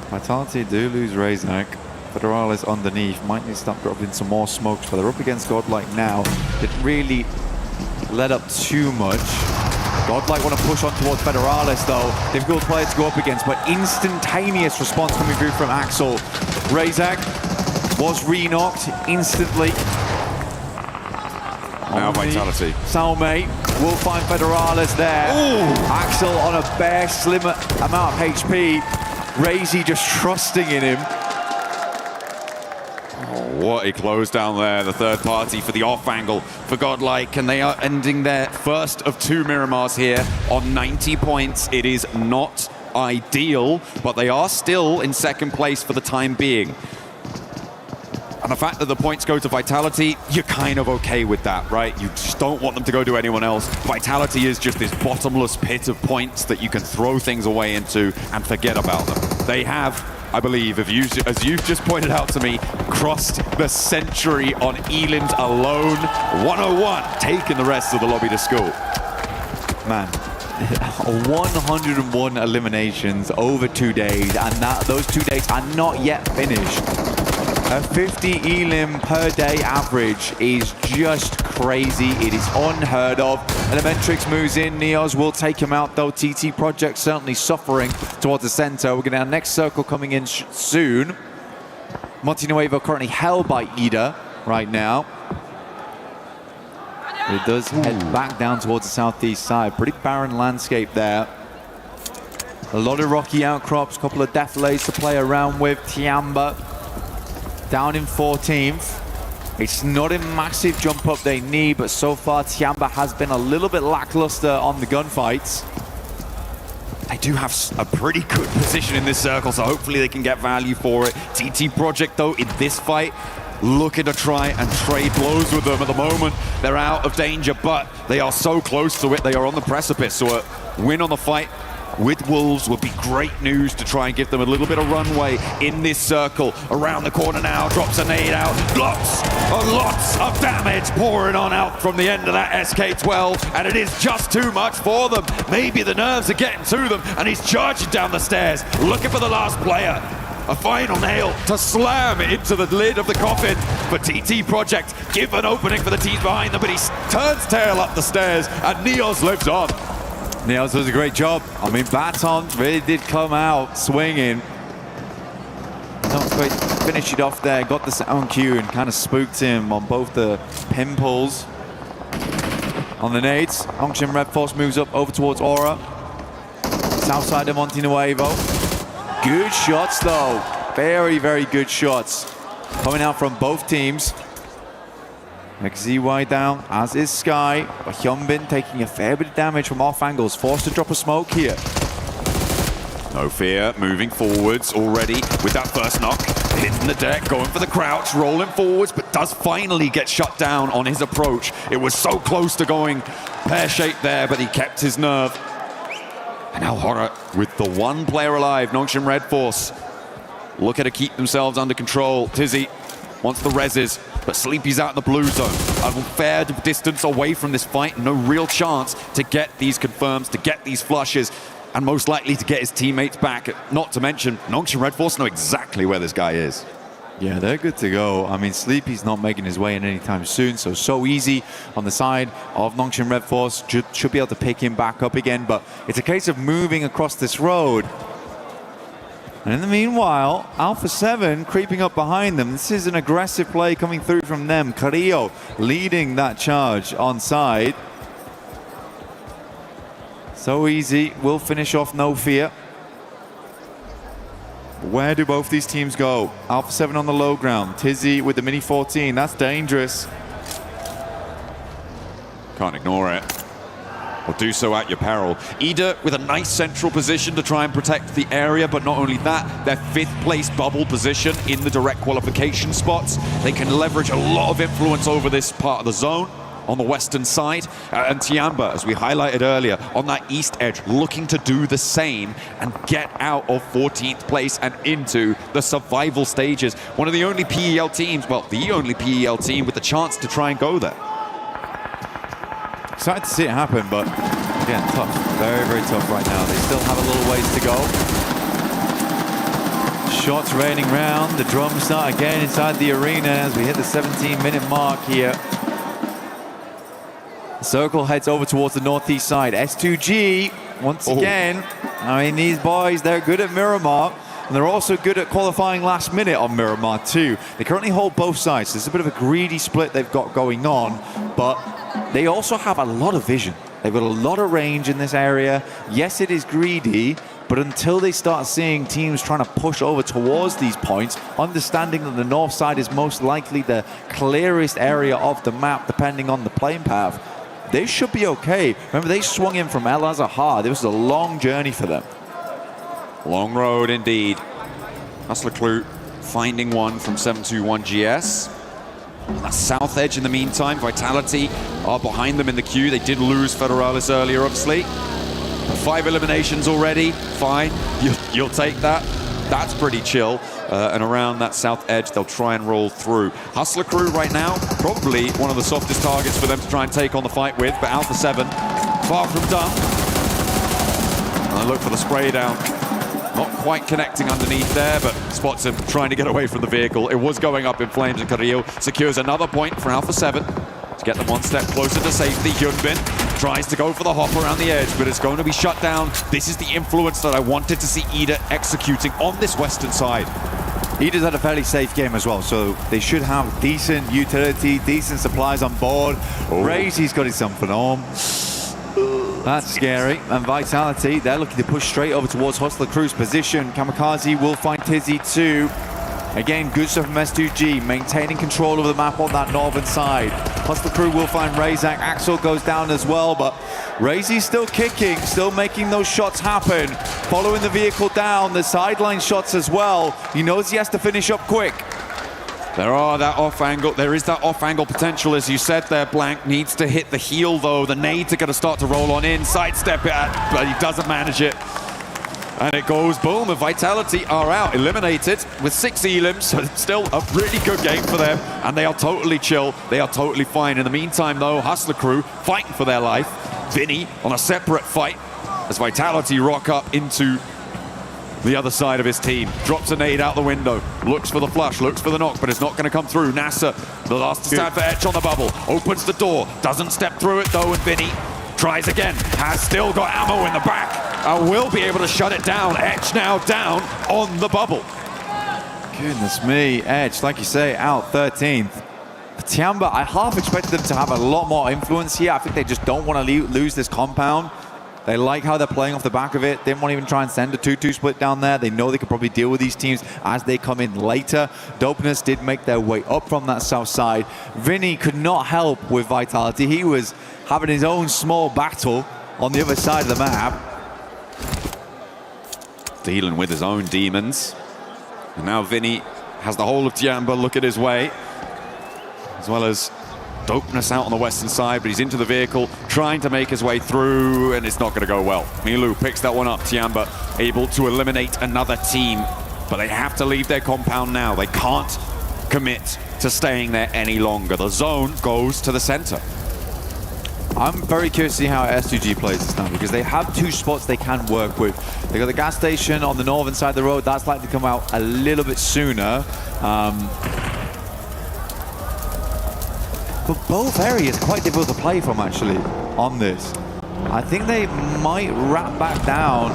Vitality do lose Razak. Federales underneath. Might need to start dropping some more smokes, but they're up against Godlike now. Didn't really let up too much. Godlike want to push on towards Federales though. Difficult player to go up against, but instantaneous response coming through from Axel. Razak was re-knocked instantly. Now Vitality. Salme will find Federales there. Ooh. Axel on a bare slim amount of HP. Razy just trusting in him. Oh, what a close down there. The third party for the off angle for Godlike, and they are ending their first of 2 Miramars here on 90 points. It is not ideal, but they are still in second place for the time being. And the fact that the points go to Vitality, you're kind of okay with that, right? You just don't want them to go to anyone else. Vitality is just this bottomless pit of points that you can throw things away into and forget about them. They have, I believe, as you've just pointed out to me, crossed the century on Elims alone. 101, taking the rest of the lobby to school. Man, 101 eliminations over 2 days, and those 2 days are not yet finished. A 50 elim per day average is just crazy. It is unheard of. Elementrix moves in. Neos will take him out, though. TT Project certainly suffering towards the center. We're going to have next circle coming in soon. Montenuevo currently held by Ida right now. It does head back down towards the southeast side. Pretty barren landscape there. A lot of rocky outcrops, a couple of defilés to play around with. Tiamba down in 14th. It's not a massive jump up they need, but so far Tiamba has been a little bit lackluster on the gunfights. They do have a pretty good position in this circle, so hopefully they can get value for it. TT Project, though, in this fight, looking to try and trade blows with them. At the moment, they're out of danger, but they are so close to it. They are on the precipice, so a win on the fight with Wolves would be great news to try and give them a little bit of runway in this circle. Around the corner now, drops a nade out. Lots of damage pouring on out from the end of that SK-12, and it is just too much for them. Maybe the nerves are getting to them, and he's charging down the stairs, looking for the last player. A final nail to slam into the lid of the coffin for TT Project. Give an opening for the teams behind them, but he turns tail up the stairs, and Neos lives on. Niels does a great job. I mean, Baton really did come out swinging. Not quite finished it off there, got the sound cue and kind of spooked him on both the pimples. On the nades, Nongshim Red Force moves up over towards Aura. South side of Monte Nuevo. Good shots though. Very, very good shots. Coming out from both teams. XZY down, as is Sky. But Hyunbin taking a fair bit of damage from off angles. Forced to drop a smoke here. No fear, moving forwards already with that first knock. Hitting the deck, going for the crouch, rolling forwards, but does finally get shut down on his approach. It was so close to going pear-shaped there, but he kept his nerve. And now Horror with the one player alive, Nongshim Red Force. Looking to keep themselves under control. Tizzy wants the reses, but Sleepy's out in the blue zone. A fair distance away from this fight. No real chance to get these confirms, to get these flushes, and most likely to get his teammates back. Not to mention, Nongshim Red Force know exactly where this guy is. Yeah, they're good to go. I mean, Sleepy's not making his way in anytime soon, so easy on the side of Nongshim Red Force. Should be able to pick him back up again, but it's a case of moving across this road. And in the meanwhile, Alpha 7 creeping up behind them. This is an aggressive play coming through from them. Carrillo leading that charge on side. So easy, will finish off No Fear. Where do both these teams go? Alpha 7 on the low ground. Tizzy with the Mini 14, that's dangerous. Can't ignore it. Or do so at your peril. Ida with a nice central position to try and protect the area, but not only that, their 5th place bubble position in the direct qualification spots. They can leverage a lot of influence over this part of the zone on the western side. And Tiamba, as we highlighted earlier, on that east edge, looking to do the same and get out of 14th place and into the survival stages. One of the only PEL teams, well, the only PEL team with the chance to try and go there. Excited to see it happen, but again, tough. Very, very tough right now. They still have a little ways to go. Shots raining round. The drums start again inside the arena as we hit the 17-minute mark here. The circle heads over towards the northeast side. S2G, once again, I mean, these boys, they're good at Miramar. And they're also good at qualifying last minute on Miramar too. They currently hold both sides. There's a bit of a greedy split they've got going on, but they also have a lot of vision. They've got a lot of range in this area. Yes, it is greedy, but until they start seeing teams trying to push over towards these points, understanding that the north side is most likely the clearest area of the map, depending on the playing path, they should be okay. Remember, they swung in from El Azahar. This was a long journey for them. Long road indeed. Hustler Clue finding one from 721 GS. On that south edge in the meantime, Vitality are behind them in the queue. They did lose Federalis earlier, obviously. 5 eliminations already, fine. You'll take that. That's pretty chill. And around that south edge, they'll try and roll through. Hustler Crew right now, probably one of the softest targets for them to try and take on the fight with, but Alpha 7, far from done. And I look for the spray down. Not quite connecting underneath there, but spots him trying to get away from the vehicle. It was going up in flames, and Carrillo secures another point for Alpha 7 to get them one step closer to safety. Hyunbin tries to go for the hop around the edge, but it's going to be shut down. This is the influence that I wanted to see Ida executing on this western side. Ida's had a fairly safe game as well, so they should have decent utility, decent supplies on board. Raisy's got his something on. That's scary. And Vitality, they're looking to push straight over towards Hustler Crew's position. Kamikaze will find Tizzy too. Again, good stuff from S2G, maintaining control of the map on that northern side. Hustler Crew will find Razak. Axel goes down as well, but Raysy's still kicking, still making those shots happen. Following the vehicle down, the sideline shots as well. He knows he has to finish up quick. There is that off-angle potential, as you said there, Blank. Needs to hit the heel, though. The nades are going to start to roll on in, sidestep it, but he doesn't manage it. And it goes boom, and Vitality are out, eliminated with 6 elims, so it's still a really good game for them, and they are totally chill, they are totally fine. In the meantime, though, Hustler Crew fighting for their life. Vinny on a separate fight as Vitality rock up into the other side of his team. Drops a nade out the window, looks for the flush, looks for the knock, but it's not going to come through. NASA, the last stand for Etch on the bubble, opens the door, doesn't step through it though, and Vinny tries again, has still got ammo in the back, and will be able to shut it down. Edge now down on the bubble. Goodness me, Edge, like you say, out 13th. Tiamba, I half expected them to have a lot more influence here. I think they just don't want to lose this compound. They like how they're playing off the back of it. Didn't want to even try and send a 2-2 split down there. They know they could probably deal with these teams as they come in later. Dopeness did make their way up from that south side. Vinny could not help with Vitality. He was having his own small battle on the other side of the map. Dealing with his own demons. And now Vinny has the whole of Tiamba looking his way. As well as Dopeness out on the western side, but he's into the vehicle, trying to make his way through, and it's not going to go well. Milu picks that one up. Tiamba able to eliminate another team, but they have to leave their compound now. They can't commit to staying there any longer. The zone goes to the center. I'm very curious to see how S2G plays this time, because they have two spots they can work with. They got the gas station on the northern side of the road. That's likely to come out a little bit sooner. But both areas quite difficult to play from, actually, on this. I think they might wrap back down.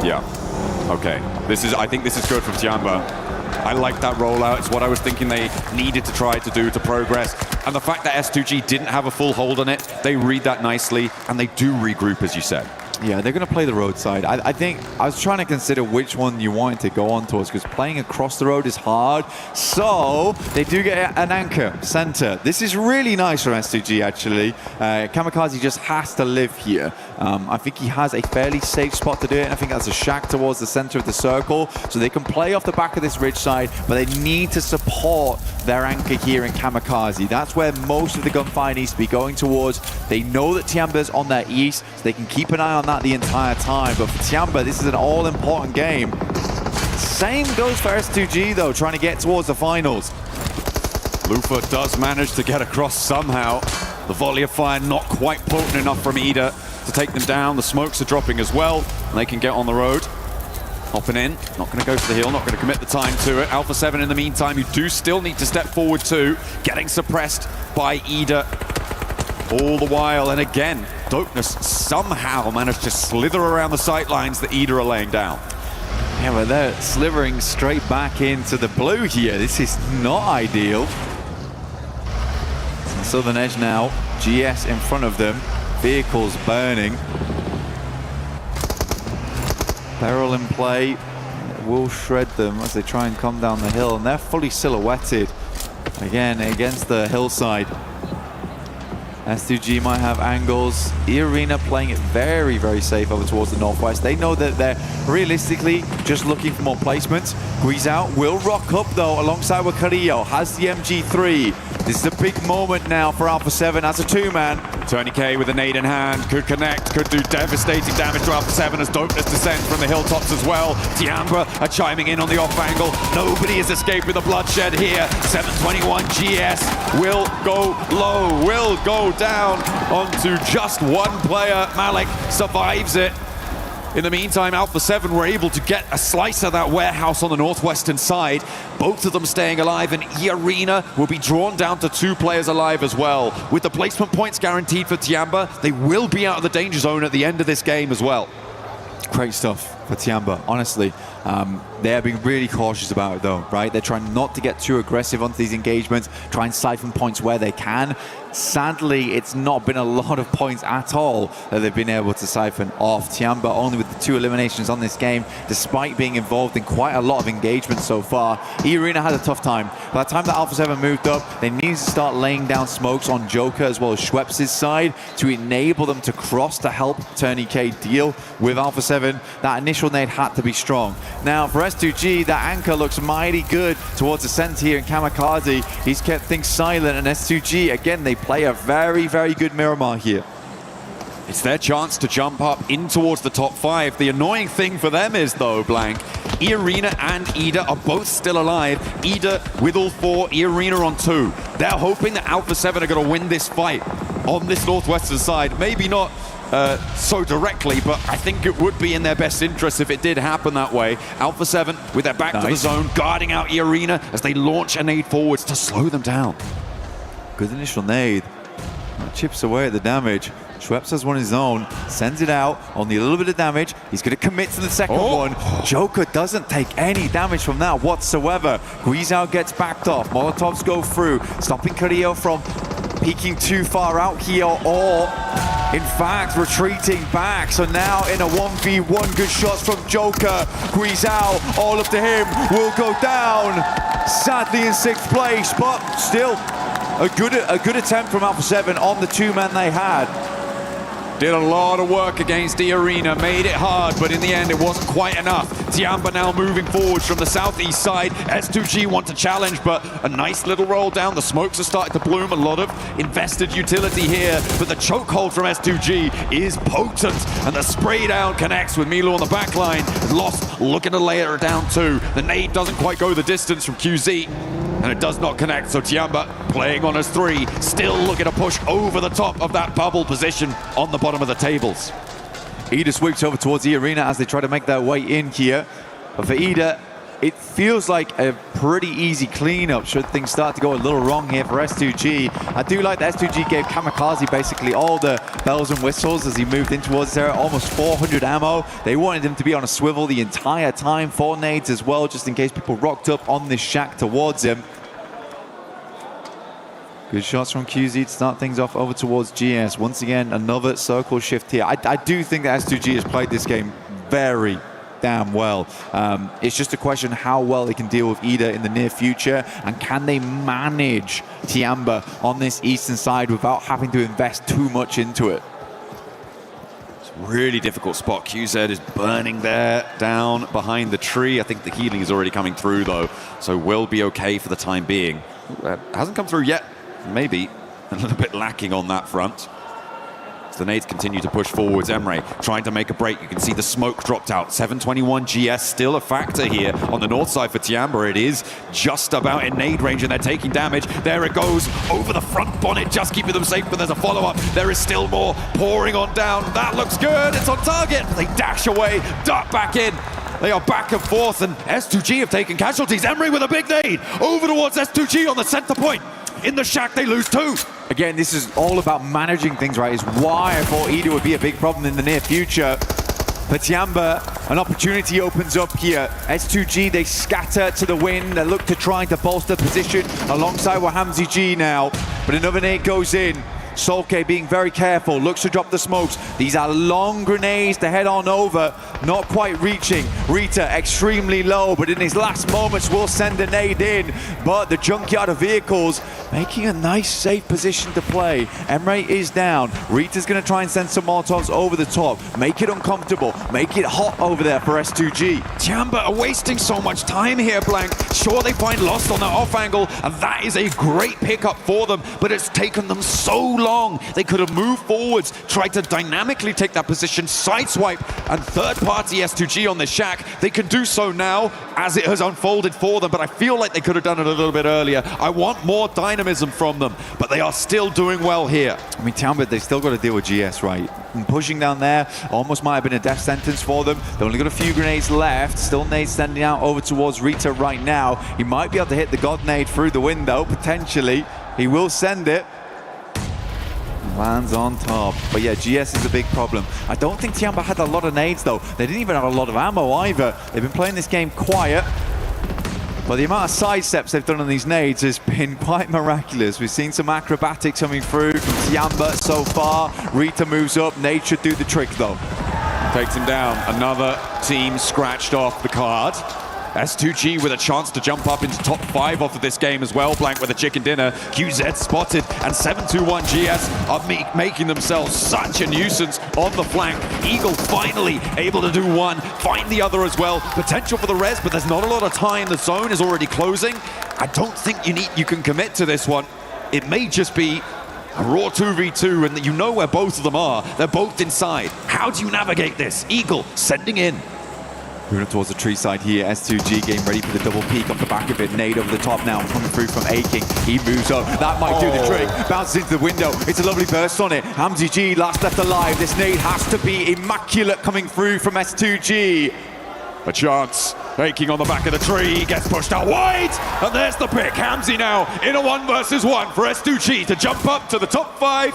Yeah. Okay. I think this is good from Tiamba. I like that rollout. It's what I was thinking they needed to try to do to progress. And the fact that S2G didn't have a full hold on it, they read that nicely, and they do regroup, as you said. Yeah, they're going to play the roadside. I think I was trying to consider which one you wanted to go on towards, because playing across the road is hard. So they do get an anchor center. This is really nice from S2G, actually. Kamikaze just has to live here. I think he has a fairly safe spot to do it, and I think that's a shack towards the center of the circle. So they can play off the back of this ridge side, but they need to support their anchor here in Kamikaze. That's where most of the gunfire needs to be going towards. They know that Tiamba's on their east, so they can keep an eye on that the entire time. But for Tiamba, this is an all-important game. Same goes for S2G, though, trying to get towards the finals. Lufa does manage to get across somehow. The volley of fire not quite potent enough from Ida to take them down. The smokes are dropping as well, and they can get on the road. Hopping in, not going to go for the hill, not going to commit the time to it. Alpha 7 in the meantime, you do still need to step forward too. Getting suppressed by Ida all the while, and again, Dopeness somehow managed to slither around the sight lines that Ida are laying down. Yeah, but they're slithering straight back into the blue here. This is not ideal. Southern Edge now, GS in front of them, vehicles burning. Peril in play, will shred them as they try and come down the hill, and they're fully silhouetted again against the hillside. S2G might have angles. E-Arena playing it very, very safe over towards the northwest. They know that they're realistically just looking for more placements. Guizao will rock up though alongside with Carrillo, has the MG3. This is a big moment now for Alpha 7 as a two-man. Tony K with a nade in hand, could connect, could do devastating damage to Alpha 7 as Dopeness descends from the hilltops as well. Tiamba are chiming in on the off angle. Nobody has escaped with a bloodshed here. 721 GS will go low, will go down onto just one player. Malik survives it. In the meantime, Alpha 7 were able to get a slice of that warehouse on the northwestern side. Both of them staying alive, and E-Arena will be drawn down to 2 players alive as well. With the placement points guaranteed for Tiamba, they will be out of the danger zone at the end of this game as well. Great stuff for Tiamba, honestly. They are being really cautious about it though, right? They're trying not to get too aggressive onto these engagements, try and siphon points where they can. Sadly, it's not been a lot of points at all that they've been able to siphon off. Tiamba only with the 2 eliminations on this game, despite being involved in quite a lot of engagement so far. E-Arena had a tough time. By the time that Alpha 7 moved up, they needed to start laying down smokes on Joker as well as Schweppes' side to enable them to cross to help Tony K deal with Alpha 7. That initial nade had to be strong. Now for S2G, that anchor looks mighty good towards the center here in Kamikaze. He's kept things silent, and S2G, again, they play a very, very good Miramar here. It's their chance to jump up in towards the top 5. The annoying thing for them is, though, Blank, E-Arena and Ida are both still alive. Ida with all 4, E-Arena on 2. They're hoping that Alpha 7 are going to win this fight on this northwestern side. Maybe not so directly, but I think it would be in their best interest if it did happen that way. Alpha 7 with their back to the zone, guarding out E-Arena as they launch a nade forwards to slow them down. Good initial nade. chips away at the damage. Schweppes has one of his own, sends it out, only a little bit of damage. He's going to commit to the second one. Joker doesn't take any damage from that whatsoever. Guizhou gets backed off. Molotovs go through, stopping Carrillo from peeking too far out here, or in fact retreating back. So now in a 1v1, good shots from Joker. Guizhou, all up to him, will go down. Sadly in 6th place, but still a good attempt from Alpha 7 on the 2 men they had. Did a lot of work against the arena, made it hard, but in the end it wasn't quite enough. Tiamba now moving forwards from the southeast side. S2G want to challenge, but a nice little roll down. The smokes are starting to bloom, a lot of invested utility here, but the chokehold from S2G is potent, and the spray down connects with Milo on the back line. Lost looking to lay her down too. The nade doesn't quite go the distance from QZ, and it does not connect, so Tiamba playing on his 3, still looking to push over the top of that bubble position on the bottom of the tables. Ida sweeps over towards the arena as they try to make their way in here. But for Ida, it feels like a pretty easy cleanup should things start to go a little wrong here for S2G. I do like that S2G gave Kamikaze basically all the bells and whistles as he moved in towards there, almost 400 ammo. They wanted him to be on a swivel the entire time, 4 nades as well, just in case people rocked up on this shack towards him. Good shots from QZ to start things off over towards GS. Once again, another circle shift here. I do think that S2G has played this game very damn well. It's just a question how well they can deal with Ida in the near future, and can they manage Tiamba on this eastern side without having to invest too much into it. It's a really difficult spot. QZ is burning there, down behind the tree. I think the healing is already coming through though, so will be okay for the time being. Hasn't come through yet. Maybe a little bit lacking on that front. As the nades continue to push forwards, Emre trying to make a break. You can see the smoke dropped out. 721 GS still a factor here on the north side for Tiamba. It is just about in nade range and they're taking damage. There it goes over the front bonnet, just keeping them safe, but there's a follow-up. There is still more pouring on down. That looks good. It's on target. They dash away, dart back in. They are back and forth, and S2G have taken casualties. Emre with a big nade over towards S2G on the center point. In the shack, they lose 2. Again, this is all about managing things, right? Is why I thought Ida would be a big problem in the near future. For Tiamba, an opportunity opens up here. S2G, they scatter to the wind. They look to try to bolster position alongside Wahamzi G now. But another nade goes in. Solke being very careful, looks to drop the smokes. These are long grenades to head on over, not quite reaching. Rita extremely low, but in his last moments will send a nade in. But the junkyard of vehicles making a nice safe position to play. Emre is down. Rita's going to try and send some Molotovs over the top, make it uncomfortable, make it hot over there for S2G. Tiamba are wasting so much time here, Blank. Sure, they find Lost on the off angle, and that is a great pickup for them, but it's taken them so long. They could have moved forwards, tried to dynamically take that position, sideswipe, and third-party S2G on the shack. They can do so now as it has unfolded for them, but I feel like they could have done it a little bit earlier. I want more dynamism from them, but they are still doing well here. I mean, Tiamba, they still got to deal with GS, right? And pushing down there almost might have been a death sentence for them. They've only got a few grenades left. Still nades sending out over towards Rita right now. He might be able to hit the God nade through the window, potentially. He will send it. Lands on top. But yeah, GS is a big problem. I don't think Tiamba had a lot of nades though. They didn't even have a lot of ammo either. They've been playing this game quiet. But the amount of sidesteps they've done on these nades has been quite miraculous. We've seen some acrobatics coming through from Tiamba so far. Rita moves up. Nade should do the trick though. Takes him down. Another team scratched off the card. S2G with a chance to jump up into top 5 off of this game as well. Blank with a chicken dinner. QZ spotted, and 721 GS are making themselves such a nuisance on the flank. Eagle finally able to do one, find the other as well. Potential for the res, but there's not a lot of time. The zone is already closing. I don't think you can commit to this one. It may just be a raw 2v2, and you know where both of them are. They're both inside. How do you navigate this? Eagle sending in. Moving towards the tree side here, S2G getting ready for the double peek off the back of it. Nade over the top now, coming through from A-King. He moves up, that might do the trick. Bounces into the window, it's a lovely burst on it. Hamzi G last left alive. This nade has to be immaculate coming through from S2G. A chance, A-King on the back of the tree, gets pushed out wide, and there's the pick. Hamzi now in a 1 versus 1 for S2G to jump up to the top 5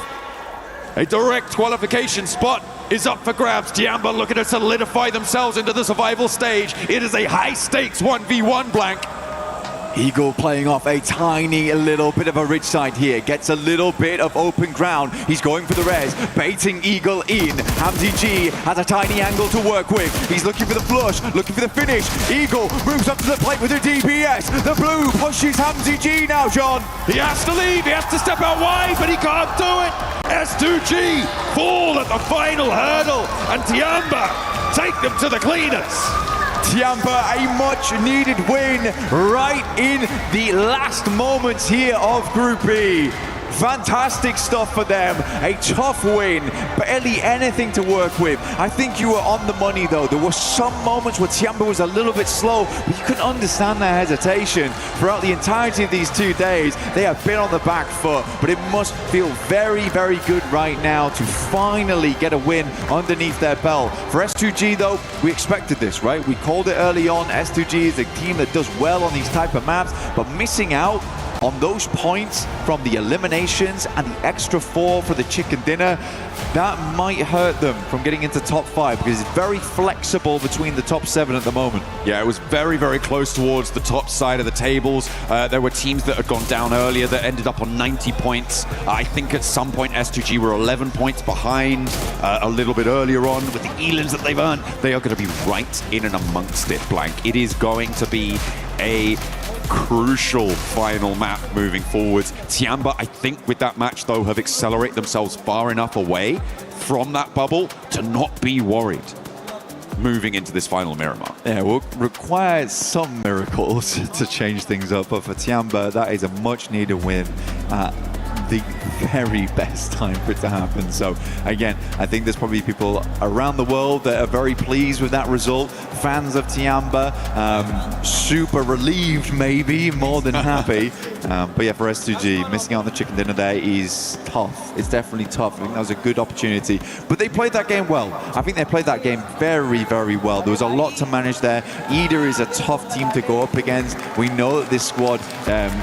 A direct qualification spot is up for grabs. Tiamba looking to solidify themselves into the survival stage. It is a high-stakes 1v1 blank. Eagle playing off a tiny little bit of a ridge side here. Gets a little bit of open ground. He's going for the res, baiting Eagle in. Hamzy G has a tiny angle to work with. He's looking for the flush, looking for the finish. Eagle moves up to the plate with a DPS. The blue pushes Hamzy G now, John. He has to leave, he has to step out wide, but he can't do it. S2G fall at the final hurdle, and Tiamba take them to the cleaners. Tiamba, a much needed win right in the last moments here of Group E. Fantastic stuff for them. A tough win, barely anything to work with. I think you were on the money though. There were some moments where Tiamba was a little bit slow, but you can understand their hesitation. Throughout the entirety of these 2 days, they have been on the back foot, but it must feel very, very good right now to finally get a win underneath their belt. For S2G though, we expected this, right? We called it early on. S2G is a team that does well on these type of maps, but missing out on those points from the eliminations and the extra 4 for the chicken dinner, that might hurt them from getting into top 5 because it's very flexible between the top 7 at the moment. Yeah, it was very, very close towards the top side of the tables. There were teams that had gone down earlier that ended up on 90 points. I think at some point S2G were 11 points behind a little bit earlier on with the elims that they've earned. They are going to be right in and amongst it, Blank. It is going to be a crucial final map moving forwards. Tiamba, I think with that match though, have accelerated themselves far enough away from that bubble to not be worried moving into this final Miramar. Yeah, will require some miracles to change things up, but for Tiamba, that is a much needed win at the very best time for it to happen. So again, I think there's probably people around the world that are very pleased with that result. Fans of Tiamba, super relieved maybe, more than happy. But yeah, for S2G, missing out on the chicken dinner there is tough. It's definitely tough. I think that was a good opportunity. But they played that game well. I think they played that game very, very well. There was a lot to manage there. EDA is a tough team to go up against. We know that this squad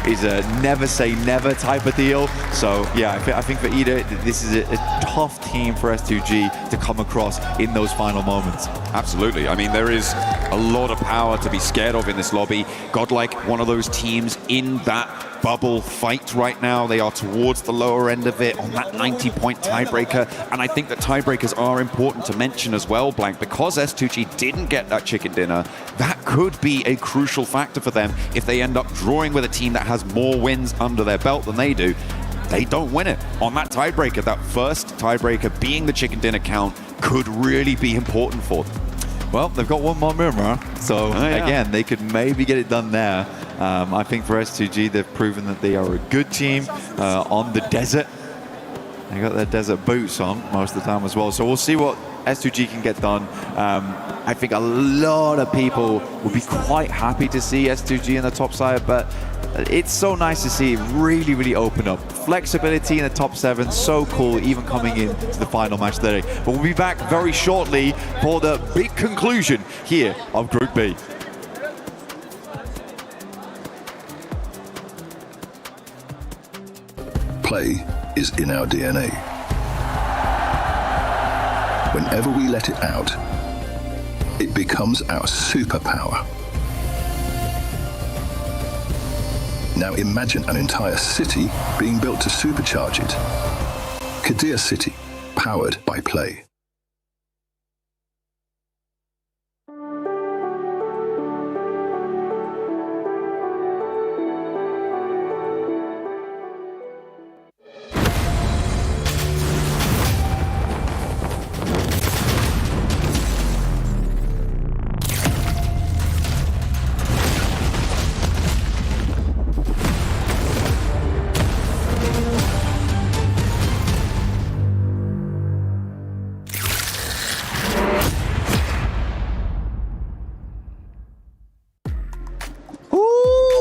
is a never say never type of deal. So yeah, I think for EDA, this is a tough team for S2G to come across in those final moments. Absolutely. I mean, there is a lot of power to be scared of in this lobby. Godlike, one of those teams in that bubble fight right now. They are towards the lower end of it on that 90-point tiebreaker. And I think that tiebreakers are important to mention as well, Blank, because S2G didn't get that chicken dinner. That could be a crucial factor for them if they end up drawing with a team that has more wins under their belt than they do. They don't win it on that tiebreaker. That first tiebreaker being the chicken dinner count could really be important for them. Well, they've got one more Miramar, so again, they could maybe get it done there. I think for S2G, they've proven that they are a good team on the desert. They got their desert boots on most of the time as well, so we'll see what S2G can get done. I think a lot of people would be quite happy to see S2G in the top side, but it's so nice to see it really, really open up. Flexibility in the top 7, so cool, even coming in to the final match today. But we'll be back very shortly for the big conclusion here of Group B. Play is in our DNA. Whenever we let it out, it becomes our superpower. Now imagine an entire city being built to supercharge it. Kadir City, powered by Play.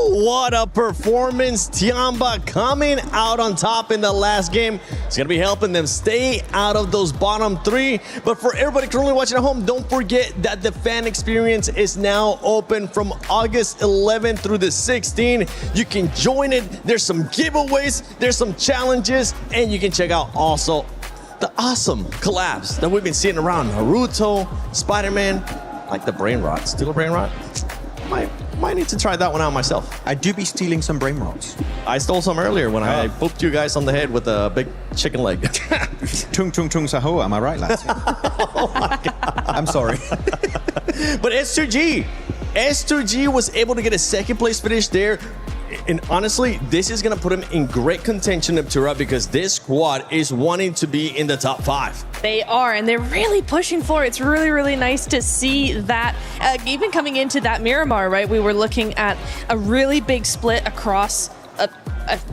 What a performance. Tiamba coming out on top in the last game. It's going to be helping them stay out of those bottom 3. But for everybody currently watching at home, don't forget that the fan experience is now open from August 11th through the 16th. You can join it. There's some giveaways, there's some challenges, and you can check out also the awesome collabs that we've been seeing around Naruto, Spider-Man, like the brain rot. Still a brain rot? Might need to try that one out myself. I do be stealing some brain rots. I stole some earlier when I booped you guys on the head with a big chicken leg. Tung tung tung saho, am I right, lads? Oh my God. I'm sorry. But S2G was able to get a second place finish there. And honestly, this is going to put him in great contention up to right because this squad is wanting to be in the top 5. They are, and they're really pushing for it. It's really, really nice to see that. Even coming into that Miramar, right, we were looking at a really big split across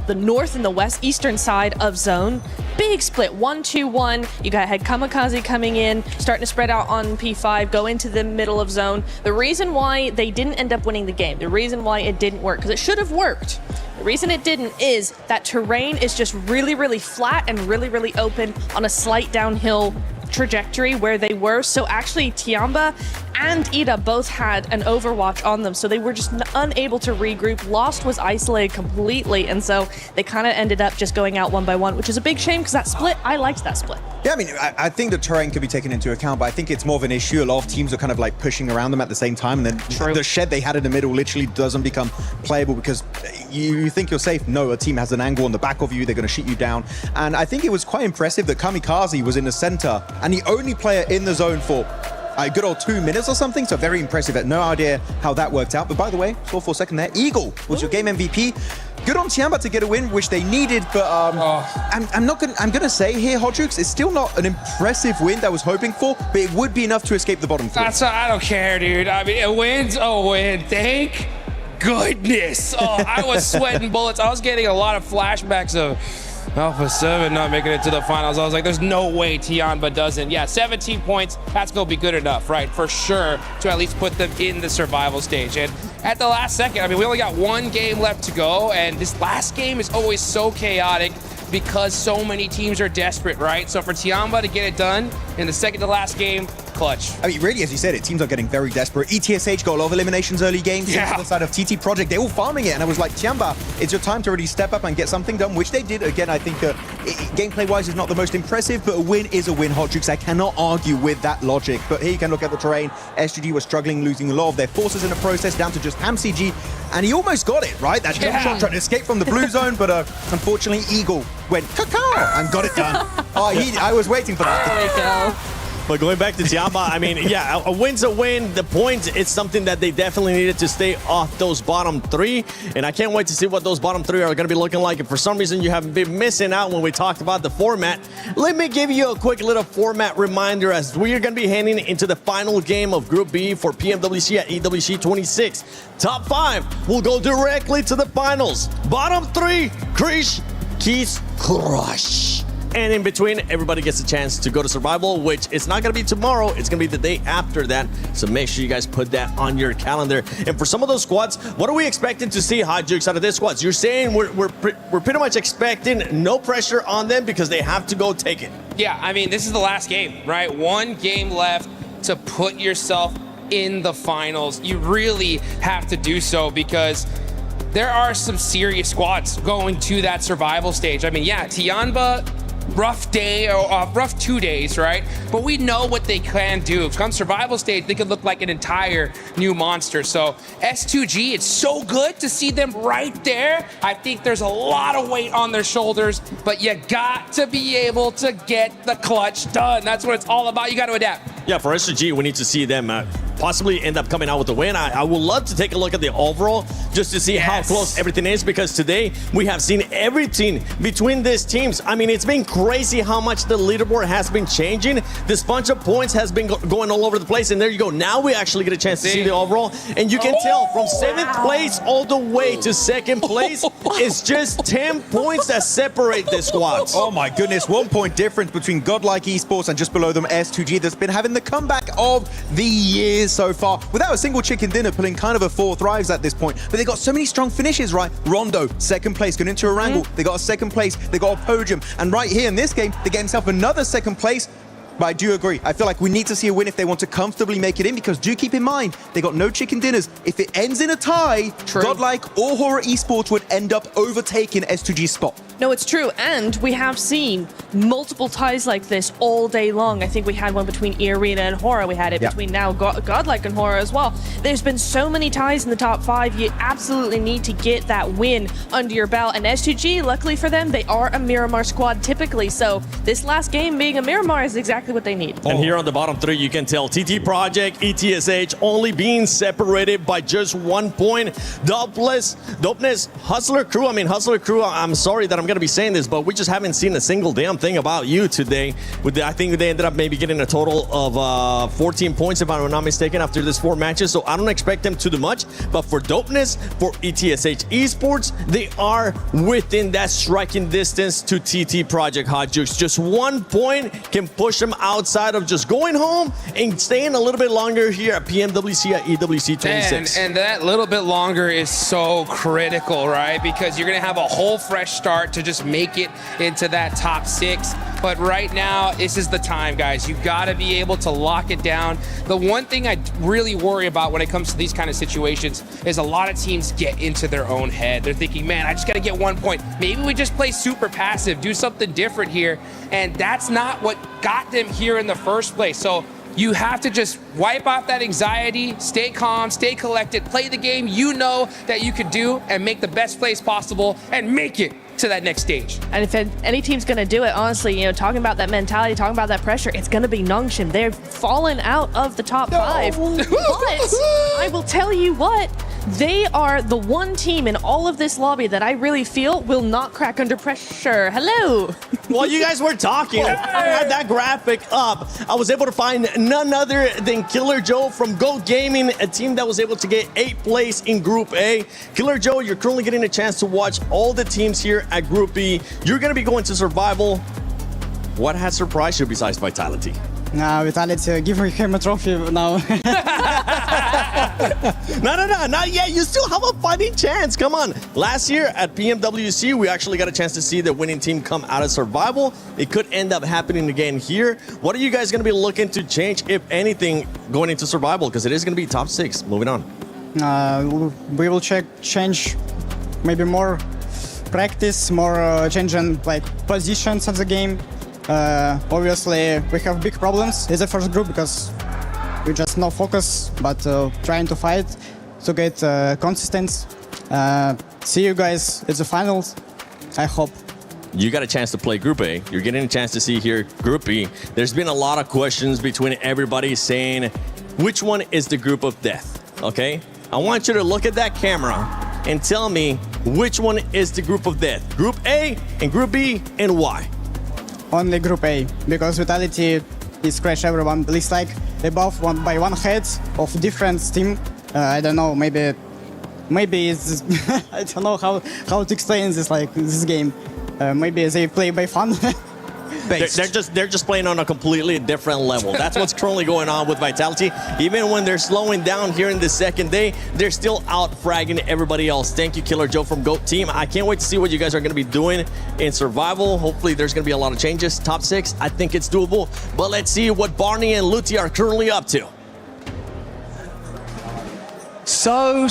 the north and the west eastern side of zone. Big split, 1-2-1. You had Kamikaze coming in, starting to spread out on P5, go into the middle of zone. The reason why they didn't end up winning the game, the reason why it didn't work, because it should have worked. The reason it didn't is that terrain is just really, really flat and really, really open on a slight downhill trajectory where they were. So actually Tiamba and Ida both had an overwatch on them, so they were just unable to regroup. Lost was isolated completely, and so they kind of ended up just going out one by one, which is a big shame because that split, I liked that split. Yeah, I mean, I think the terrain could be taken into account, but I think it's more of an issue. A lot of teams are kind of like pushing around them at the same time, and then the shed they had in the middle literally doesn't become playable because you think you're safe. No, a team has an angle on the back of you, they're going to shoot you down. And I think it was quite impressive that Kamikaze was in the center and the only player in the zone for a good old 2 minutes or something, so very impressive. I had no idea how that worked out, but by the way, score for a second there. Eagle was your game MVP. Good on Tiamba to get a win, which they needed, but I'm gonna say here, Hodrux, it's still not an impressive win that I was hoping for, but it would be enough to escape the bottom 3. I don't care, dude. I mean, a win's a win. Thank goodness. Oh, I was sweating bullets. I was getting a lot of flashbacks of Alpha 7 not making it to the finals. I was like, there's no way Tiamba doesn't. Yeah, 17 points, that's going to be good enough, right? For sure, to at least put them in the survival stage. And at the last second, I mean, we only got one game left to go, and this last game is always so chaotic because so many teams are desperate, right? So for Tiamba to get it done in the second to last game, clutch. I mean, really, as you said, teams are getting very desperate. ETSH got a lot of eliminations early games. Yeah. On the side of TT Project, they're all farming it. And I was like, Tiamba, it's your time to really step up and get something done, which they did. Again, I think gameplay-wise is not the most impressive, but a win is a win, Hodrix. I cannot argue with that logic. But here you can look at the terrain. SGG was struggling, losing a lot of their forces in the process, down to just HamCG. And he almost got it, right? That jump shot trying to escape from the blue zone, but unfortunately, Eagle went caca and got it done. I was waiting for that. There we go. But going back to Tiamba, I mean, yeah, a win's a win. The points, it's something that they definitely needed to stay off those bottom 3. And I can't wait to see what those bottom 3 are going to be looking like. If for some reason you have been missing out when we talked about the format, let me give you a quick little format reminder as we are going to be heading into the final game of Group B for PMWC at EWC 26. Top 5 will go directly to the finals. Bottom 3, Krish, Keys, Crush. And in between, everybody gets a chance to go to survival, which it's not going to be tomorrow. It's going to be the day after that. So make sure you guys put that on your calendar. And for some of those squads, what are we expecting to see, Hot Jukes, out of this squads? You're saying we're pretty much expecting no pressure on them because they have to go take it. Yeah, I mean, this is the last game, right? One game left to put yourself in the finals. You really have to do so because there are some serious squads going to that survival stage. I mean, yeah, Tiamba, rough day or rough 2 days, right? But we know what they can do. Come survival stage, they could look like an entire new monster. So S2G, it's so good to see them right there. I think there's a lot of weight on their shoulders, but you got to be able to get the clutch done. That's what it's all about. You got to adapt. Yeah, for SGG, we need to see them possibly end up coming out with a win. I would love to take a look at the overall just to see how close everything is, because today we have seen everything between these teams. I mean, it's been crazy how much the leaderboard has been changing. This bunch of points has been going all over the place, and there you go. Now we actually get a chance to see the overall, and you can tell from 7th place all the way to 2nd place, it's just 10 points that separate the squads. Oh my goodness, 1 point difference between Godlike Esports and just below them S2G that's been having the comeback of the year so far, without a single chicken dinner, pulling kind of a 4 thrives at this point. But they got so many strong finishes, right? Rondo, 2nd place, going into a wrangle. They got a 2nd place, they got a podium. And right here in this game, they get themselves another 2nd place. But I do agree. I feel like we need to see a win if they want to comfortably make it in, because do keep in mind, they got no chicken dinners. If it ends in a tie, Godlike or Horror Esports would end up overtaking S2G's spot. No, it's true. And we have seen multiple ties like this all day long. I think we had one between E-Arena and Hora. We had it between now Godlike and Hora as well. There's been so many ties in the top 5. You absolutely need to get that win under your belt. And S2G, luckily for them, they are a Miramar squad typically. So this last game being a Miramar is exactly what they need. And here on the bottom 3, you can tell TT Project, ETSH only being separated by just 1 point. Dopeness, Hustler Crew. I mean, Hustler Crew, I'm sorry that I'm going to be saying this, but we just haven't seen a single damn thing about you today. I think they ended up maybe getting a total of 14 points, if I'm not mistaken, after this 4 matches. So I don't expect them to do much. But for Dopeness, for ETSH Esports, they are within that striking distance to TT Project Hot Jukes. Just 1 point can push them outside of just going home and staying a little bit longer here at PMWC at EWC 26. And that little bit longer is so critical, right? Because you're going to have a whole fresh start to just make it into that top 6. But right now, this is the time, guys. You got to be able to lock it down. The one thing I really worry about when it comes to these kind of situations is a lot of teams get into their own head. They're thinking, man, I just got to get 1 point. Maybe we just play super passive, do something different here. And that's not what got them here in the first place. So you have to just wipe off that anxiety, stay calm, stay collected, play the game you know that you could do, and make the best plays possible and make it to that next stage. And if any team's going to do it, honestly, you know, talking about that mentality, talking about that pressure, it's going to be Nongshim. They're fallen out of the top 5. But I will tell you what, they are the one team in all of this lobby that I really feel will not crack under pressure. Hello. While you guys were talking, I had that graphic up. I was able to find none other than Killer Joe from Go Gaming, a team that was able to get 8th place in Group A. Killer Joe, you're currently getting a chance to watch all the teams here at Group B. You're going to be going to Survival. What has surprised you besides Vitality? Vitality, give him a trophy now. No, not yet. You still have a fighting chance. Come on. Last year at PMWC, we actually got a chance to see the winning team come out of Survival. It could end up happening again here. What are you guys going to be looking to change, if anything, going into Survival? Because it is going to be top 6. Moving on. We will change maybe more practice, more changing like positions of the game. Obviously, we have big problems in the first group because we just no focus, but trying to fight to get consistent. See you guys at the finals, I hope. You got a chance to play Group A. You're getting a chance to see here Group B. There's been a lot of questions between everybody saying, which one is the group of death, okay? I want you to look at that camera and tell me which one is the group of death. Group A and Group B, and why? Only Group A, because Vitality is crash everyone. At least like above by one head of different team. I don't know, maybe it's I don't know how to explain this this game. Maybe they play by fun. They're just playing on a completely different level. That's what's currently going on with Vitality. Even when they're slowing down here in the second day, they're still out fragging everybody else. Thank you, Killer Joe from GOAT Team. I can't wait to see what you guys are going to be doing in Survival. Hopefully there's going to be a lot of changes. Top 6, I think it's doable. But let's see what Barney and Luti are currently up to. So.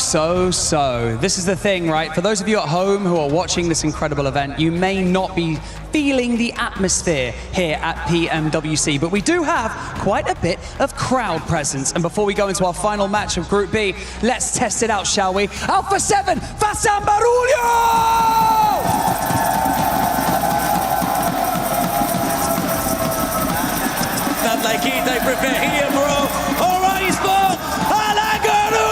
This is the thing, right? For those of you at home who are watching this incredible event, you may not be feeling the atmosphere here at PMWC, but we do have quite a bit of crowd presence. And before we go into our final match of Group B, let's test it out, shall we? Alpha 7, Fasan Barulho! Not like it, I prepare here, bro. All right, Esport, Alagaru!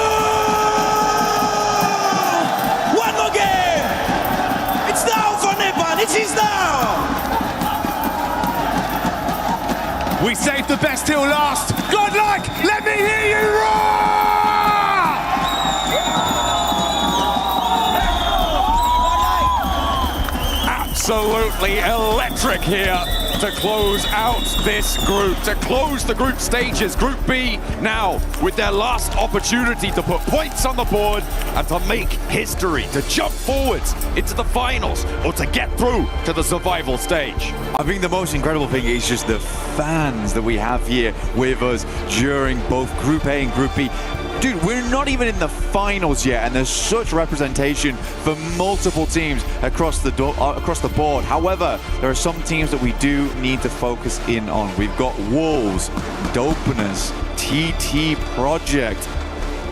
One more game! It's now for Nepal, it is now! We saved the best till last. Good luck! Let me hear you roar! Absolutely electric here to close out this group, to close the group stages. Group B now with their last opportunity to put points on the board and to make history, to jump forwards into the finals or to get through to the survival stage. I think the most incredible thing is just the fans that we have here with us during both Group A and Group B. dude, we're not even in the finals yet, and there's such representation for multiple teams across the board. However, there are some teams that we do need to focus in on. We've got Wolves, Dopeners, TT Project.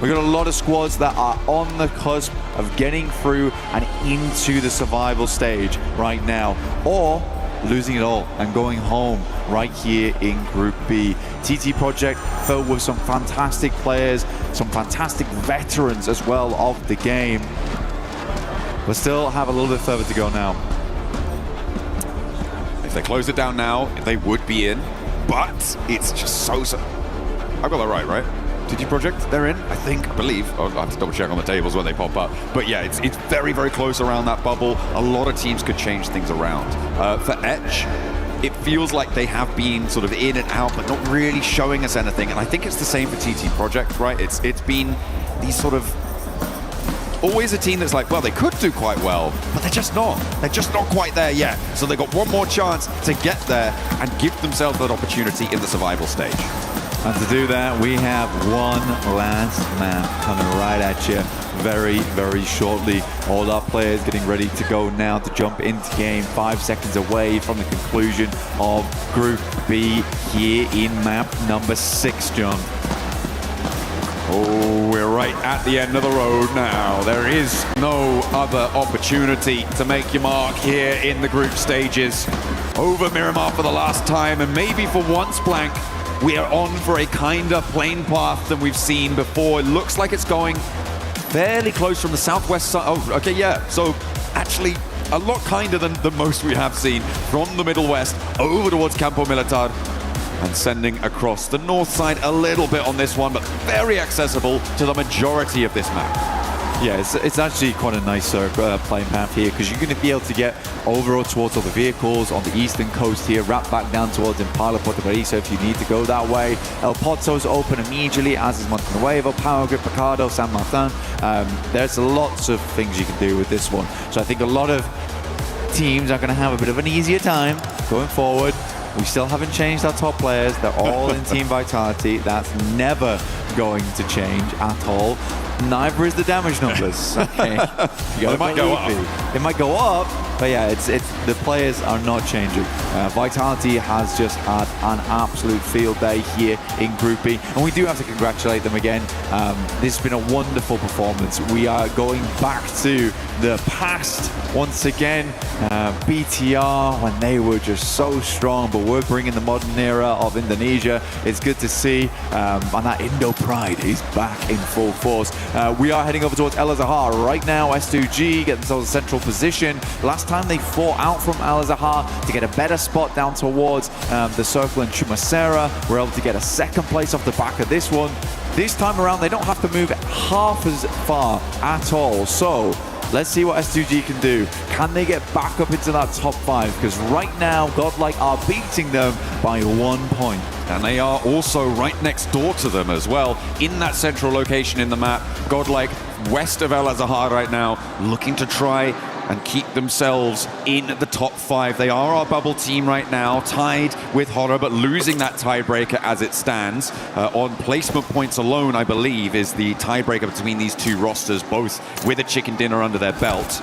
We've got a lot of squads that are on the cusp of getting through and into the survival stage right now, or losing it all and going home right here in Group B. TT Project filled with some fantastic players, some fantastic veterans as well of the game, but still have a little bit further to go now. If they close it down now, they would be in, but it's just so... I got that right? TT Project, they're in, I believe. I'll have to double check on the tables when they pop up. But yeah, it's very, very close around that bubble. A lot of teams could change things around. For Etch, it feels like they have been sort of in and out, but not really showing us anything. And I think it's the same for TT Project, right? It's been these sort of always a team that's like, well, they could do quite well, but they're just not. They're just not quite there yet. So they've got one more chance to get there and give themselves that opportunity in the survival stage. And to do that, we have one last map coming right at you very, very shortly. All our players getting ready to go now to jump into game. 5 seconds away from the conclusion of Group B here in map number 6, John. Oh, we're right at the end of the road now. There is no other opportunity to make your mark here in the group stages. Over Miramar for the last time, and maybe for once, Blank, we are on for a kinder plain path than we've seen before. It looks like it's going fairly close from the southwest side. Oh, okay, yeah. So actually a lot kinder than the most we have seen from the Middle West over towards Campo Militar and sending across the north side a little bit on this one, but very accessible to the majority of this map. Yeah, it's actually quite a nice playing path here, because you're going to be able to get over towards all the vehicles on the eastern coast here, wrap back down towards Impala Puerto Paraiso if you need to go that way. El Pozo's open immediately, as is Montenuevo, Power Grid, Picado, San Martin. There's lots of things you can do with this one. So I think a lot of teams are going to have a bit of an easier time going forward. We still haven't changed our top players. They're all in Team Vitality. That's never going to change at all. Neither is the damage numbers. Okay, it might go up. It might go up, but yeah, it's the players are not changing. Vitality has just had an absolute field day here in Group B, and we do have to congratulate them again. This has been a wonderful performance. We are going back to the past once again. BTR, when they were just so strong, but we're bringing the modern era of Indonesia. It's good to see, and that Indo pride is back in full force. We are heading over towards El Azahar right now. S2G get themselves a central position. Last time they fought out from El Azahar to get a better spot down towards the circle in Chumacera. We're able to get a second place off the back of this one. This time around, they don't have to move half as far at all. So let's see what S2G can do. Can they get back up into that top 5? Because right now, Godlike are beating them by 1 point. And they are also right next door to them as well, in that central location in the map. Godlike west of El Azahar right now, looking to try and keep themselves in the top 5. They are our bubble team right now, tied with Horror, but losing that tiebreaker as it stands. On placement points alone, I believe, is the tiebreaker between these two rosters, both with a chicken dinner under their belt.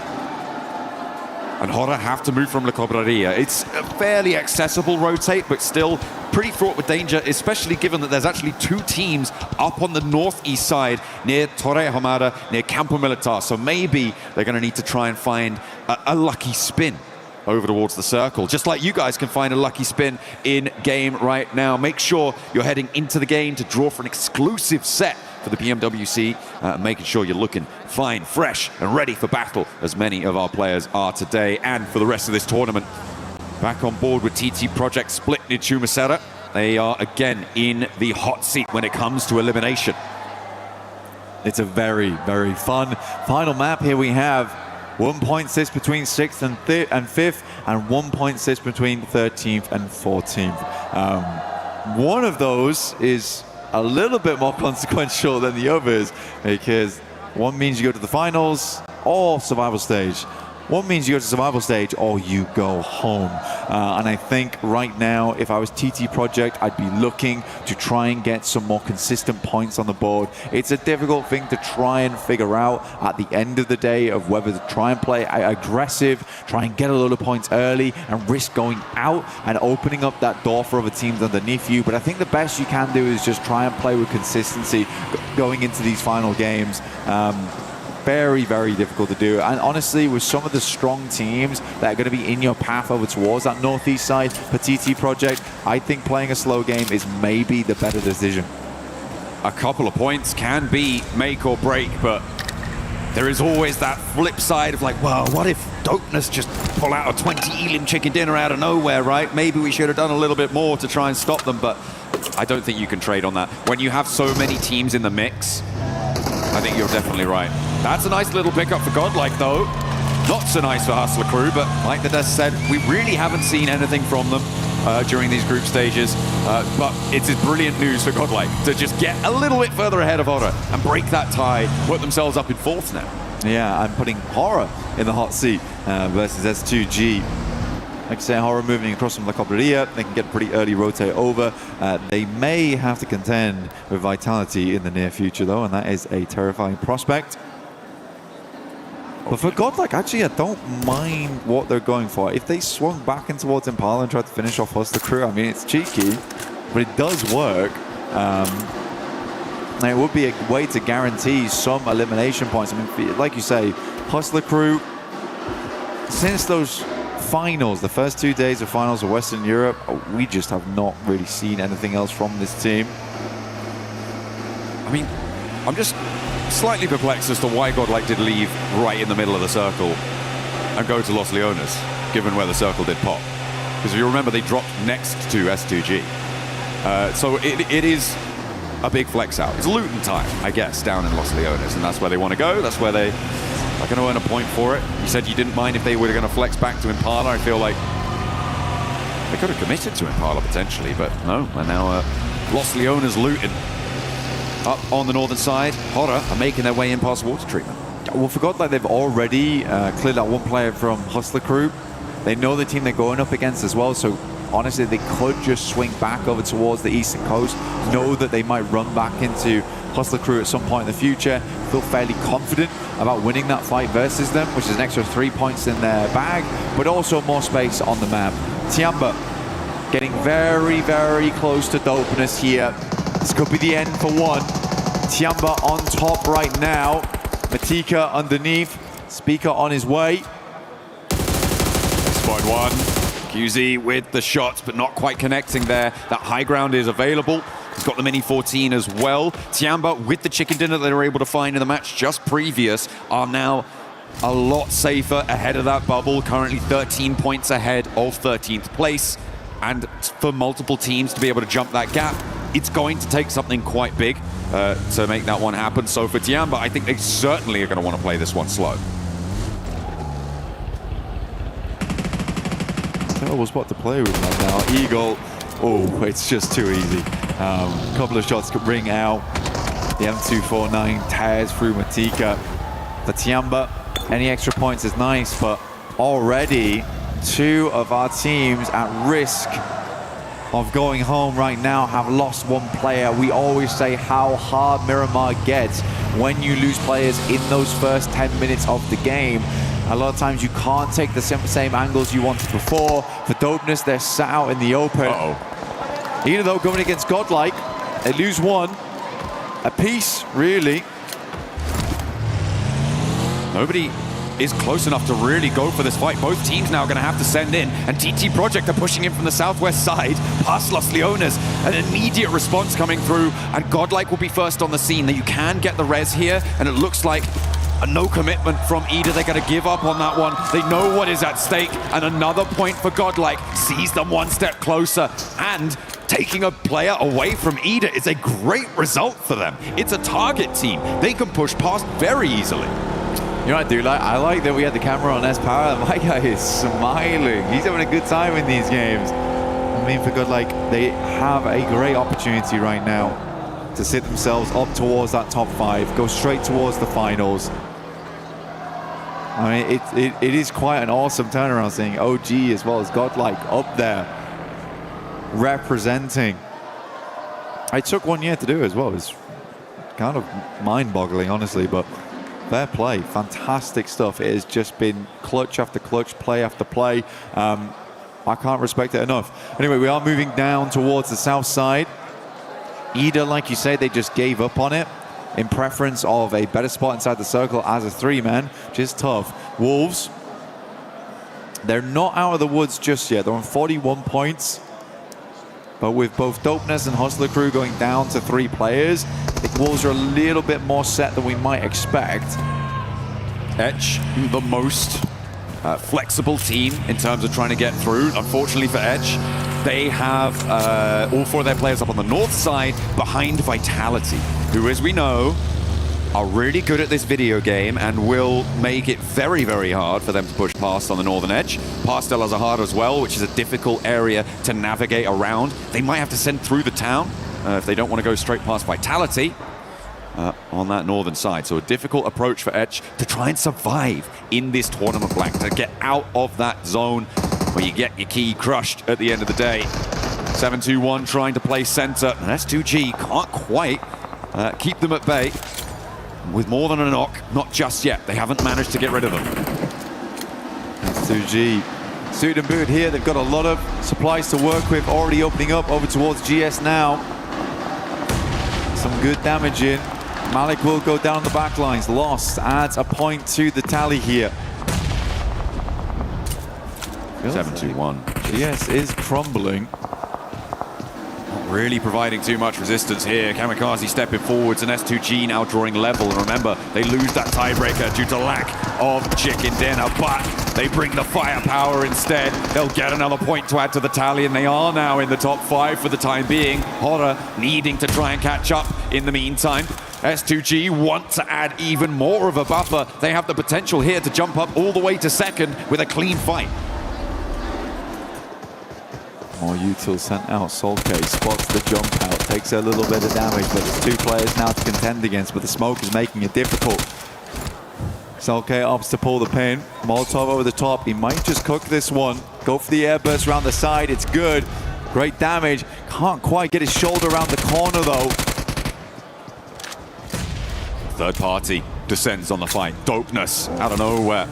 And Horror have to move from La Cobreria. It's a fairly accessible rotate, but still pretty fraught with danger, especially given that there's actually 2 teams up on the northeast side near Torre Hamada, near Campo Militar. So maybe they're going to need to try and find a lucky spin over towards the circle, just like you guys can find a lucky spin in game right now. Make sure you're heading into the game to draw for an exclusive set for the PMWC, making sure you're looking fine, fresh, and ready for battle, as many of our players are today and for the rest of this tournament. Back on board with TT Project split near Chumacera. They are again in the hot seat when it comes to elimination. It's a very, very fun final map. Here we have 1 point sits between 6th and 5th, and 1 point sits between 13th and 14th. One of those is a little bit more consequential than the others, because one means you go to the finals or survival stage. One means you go to survival stage or you go home. And I think right now, if I was TT Project, I'd be looking to try and get some more consistent points on the board. It's a difficult thing to try and figure out at the end of the day of whether to try and play aggressive, try and get a lot of points early and risk going out and opening up that door for other teams underneath you. But I think the best you can do is just try and play with consistency going into these final games. Very, very difficult to do. And honestly, with some of the strong teams that are going to be in your path over towards that northeast side for TT Project, I think playing a slow game is maybe the better decision. A couple of points can be make or break, but there is always that flip side of like, well, what if Dopeness just pull out a 20 Elim chicken dinner out of nowhere, right? Maybe we should have done a little bit more to try and stop them, but I don't think you can trade on that. When you have so many teams in the mix, I think you're definitely right. That's a nice little pickup for Godlike, though. Not so nice for Hustler Crew, but like the Desk said, we really haven't seen anything from them during these group stages. But it's brilliant news for Godlike to just get a little bit further ahead of Horror and break that tie, put themselves up in 4th now. Yeah, I'm putting Horror in the hot seat versus S2G. Like I say, Horror moving across from La Cobreria, they can get a pretty early rotate over. They may have to contend with Vitality in the near future, though, and that is a terrifying prospect. But for Godlike, actually, I don't mind what they're going for. If they swung back in towards Impala and tried to finish off Hustler Crew, I mean, it's cheeky, but it does work. And it would be a way to guarantee some elimination points. I mean, like you say, Hustler Crew, since those finals, the first 2 days of finals of Western Europe, we just have not really seen anything else from this team. I mean, I'm just slightly perplexed as to why Godlike did leave right in the middle of the circle and go to Los Leones, given where the circle did pop. Because if you remember, they dropped next to S2G. So it is a big flex out. It's looting time, I guess, down in Los Leones, and that's where they want to go. That's where they are going to earn a point for it. You said you didn't mind if they were going to flex back to Impala. I feel like they could have committed to Impala potentially, but no. And now Los Leones looting. Up on the northern side, Horror are making their way in past water treatment. Well, for Godlike, they've already cleared out one player from Hustler Crew. They know the team they're going up against as well, so honestly, they could just swing back over towards the eastern coast, know that they might run back into Hustler Crew at some point in the future, feel fairly confident about winning that fight versus them, which is an extra 3 points in their bag, but also more space on the map. Tiamba getting very, very close to Dopeness here. This could be the end for one. Tiamba on top right now. Matika underneath. Speaker on his way. Spot one. QZ with the shots, but not quite connecting there. That high ground is available. He's got the Mini 14 as well. Tiamba, with the chicken dinner that they were able to find in the match just previous, are now a lot safer ahead of that bubble. Currently 13 points ahead of 13th place. And for multiple teams to be able to jump that gap, it's going to take something quite big to make that one happen. So for Tiamba, I think they certainly are going to want to play this one slow. Terrible spot to play with right now. Eagle, oh, it's just too easy. Couple of shots could ring out. The M249 tears through Matika. For Tiamba, any extra points is nice, but already two of our teams at risk of going home right now have lost one player. We always say how hard Miramar gets when you lose players in those first 10 minutes of the game. A lot of times you can't take the same angles you wanted before. For Dopeness, they're sat out in the open. Even though going against Godlike, they lose one. A piece, really. Nobody is close enough to really go for this fight. Both teams now are going to have to send in, and TT Project are pushing in from the southwest side past Los Leones. An immediate response coming through, and Godlike will be first on the scene. That you can get the res here, and it looks like a no commitment from Ida. They're going to give up on that one. They know what is at stake, and another point for Godlike sees them one step closer, and taking a player away from Ida is a great result for them. It's a target team. They can push past very easily. You know what, dude? I like that we had the camera on S-Power. My guy is smiling. He's having a good time in these games. I mean, for Godlike, they have a great opportunity right now to sit themselves up towards that top 5, go straight towards the finals. I mean, it is quite an awesome turnaround, seeing OG as well as Godlike up there representing. It took 1 year to do it as well. It's kind of mind-boggling, honestly, but fair play. Fantastic stuff. It has just been clutch after clutch, play after play. I can't respect it enough. Anyway, we are moving down towards the south side. Ida, like you say, they just gave up on it in preference of a better spot inside the circle as a 3-man, which is tough. Wolves, they're not out of the woods just yet. They're on 41 points. But with both Dopeness and Hustler Crew going down to 3 players, I think Wolves are a little bit more set than we might expect. Etch, the most flexible team in terms of trying to get through. Unfortunately for Etch, they have all 4 of their players up on the north side behind Vitality, who, as we know, are really good at this video game and will make it very, very hard for them to push past on the northern edge. Pastel has a hard as well, which is a difficult area to navigate around. They might have to send through the town if they don't want to go straight past Vitality on that northern side. So a difficult approach for Etch to try and survive in this tournament, Black, to get out of that zone where you get your key crushed at the end of the day. 7-2-1 trying to play center, and S2G can't quite keep them at bay. With more than a knock, not just yet. They haven't managed to get rid of them. S2G suit and boot here. They've got a lot of supplies to work with, already opening up over towards GS now. Some good damage in. Malik will go down the back lines. Lost adds a point to the tally here. 7-2-1. GS is crumbling. Really providing too much resistance here. Kamikaze stepping forwards and S2G now drawing level. And remember, they lose that tiebreaker due to lack of chicken dinner, but they bring the firepower instead. They'll get another point to add to the tally, and they are now in the top 5 for the time being. Horror needing to try and catch up in the meantime. S2G want to add even more of a buffer. They have the potential here to jump up all the way to second with a clean fight. More util sent out. Solke spots the jump out, takes a little bit of damage, but there's 2 players now to contend against, but the smoke is making it difficult. Solke opts to pull the pin. Molotov over the top. He might just cook this one. Go for the airburst around the side. It's good. Great damage. Can't quite get his shoulder around the corner, though. Third party descends on the fight. Dopeness out of nowhere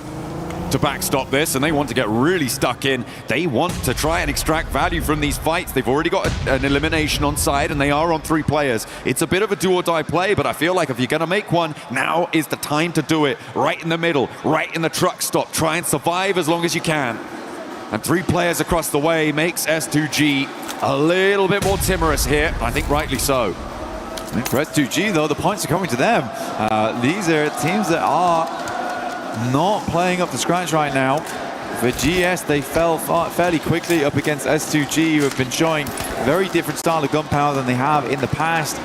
to backstop this, and they want to get really stuck in. They want to try and extract value from these fights. They've already got an elimination on side, and they are on 3 players. It's a bit of a do or die play, but I feel like if you're going to make one, now is the time to do it. Right in the middle, right in the truck stop. Try and survive as long as you can. And 3 players across the way makes S2G a little bit more timorous here. I think rightly so. For S2G, though, the points are coming to them. These are teams that are not playing up to scratch right now. For GS, they fell fairly quickly up against S2G, who have been showing a very different style of gunpowder than they have in the past.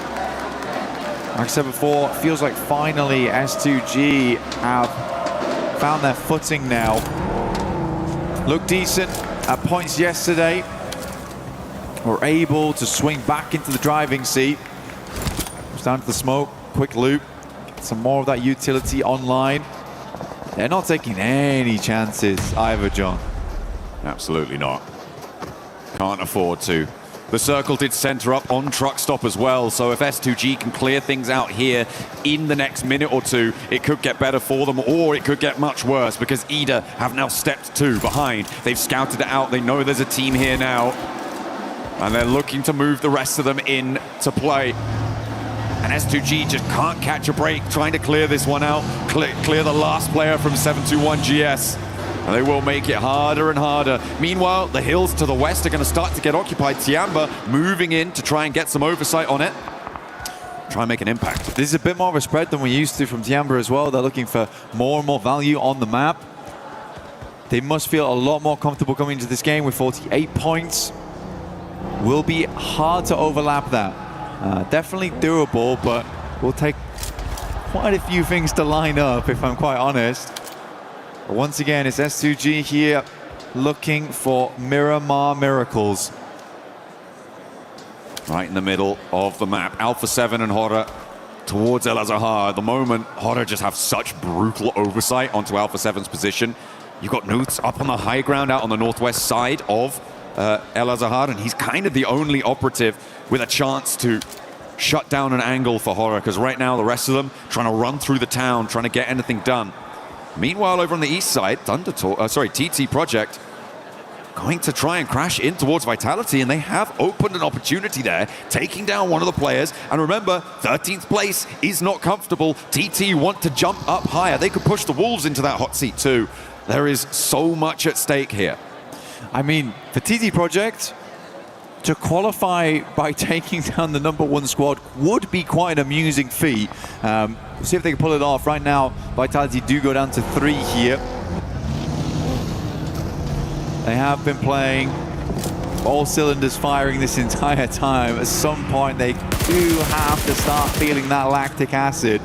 Like I said before, it feels like finally S2G have found their footing now. Looked decent at points yesterday. Were able to swing back into the driving seat. Goes down to the smoke, quick loop. Get some more of that utility online. They're not taking any chances either, John. Absolutely not. Can't afford to. The circle did center up on truck stop as well, so if S2G can clear things out here in the next minute or 2, it could get better for them, or it could get much worse, because Ida have now stepped 2 behind. They've scouted it out. They know there's a team here now, and they're looking to move the rest of them in to play. And S2G just can't catch a break, trying to clear this one out, clear the last player from 7-2-1 GS. And they will make it harder and harder. Meanwhile, the hills to the west are going to start to get occupied. Tiamba moving in to try and get some oversight on it. Try and make an impact. This is a bit more of a spread than we used to from Tiamba as well. They're looking for more and more value on the map. They must feel a lot more comfortable coming into this game with 48 points. Will be hard to overlap that. Definitely doable, but will take quite a few things to line up, if I'm quite honest. But once again, it's S2G here looking for Miramar miracles. Right in the middle of the map. Alpha 7 and Horror towards El Azahar. At the moment, Horror just have such brutal oversight onto Alpha 7's position. You've got Nuts up on the high ground out on the northwest side of El Azahar, and he's kind of the only operative with a chance to shut down an angle for Horror, because right now the rest of them trying to run through the town, trying to get anything done. Meanwhile, over on the east side, TT Project going to try and crash in towards Vitality, and they have opened an opportunity there, taking down one of the players. And remember, 13th place is not comfortable. TT want to jump up higher. They could push the Wolves into that hot seat too. There is so much at stake here. I mean, for TT Project, to qualify by taking down the #1 squad would be quite an amusing feat. See if they can pull it off. Right now, Vitality do go down to 3 here. They have been playing all cylinders firing this entire time. At some point, they do have to start feeling that lactic acid.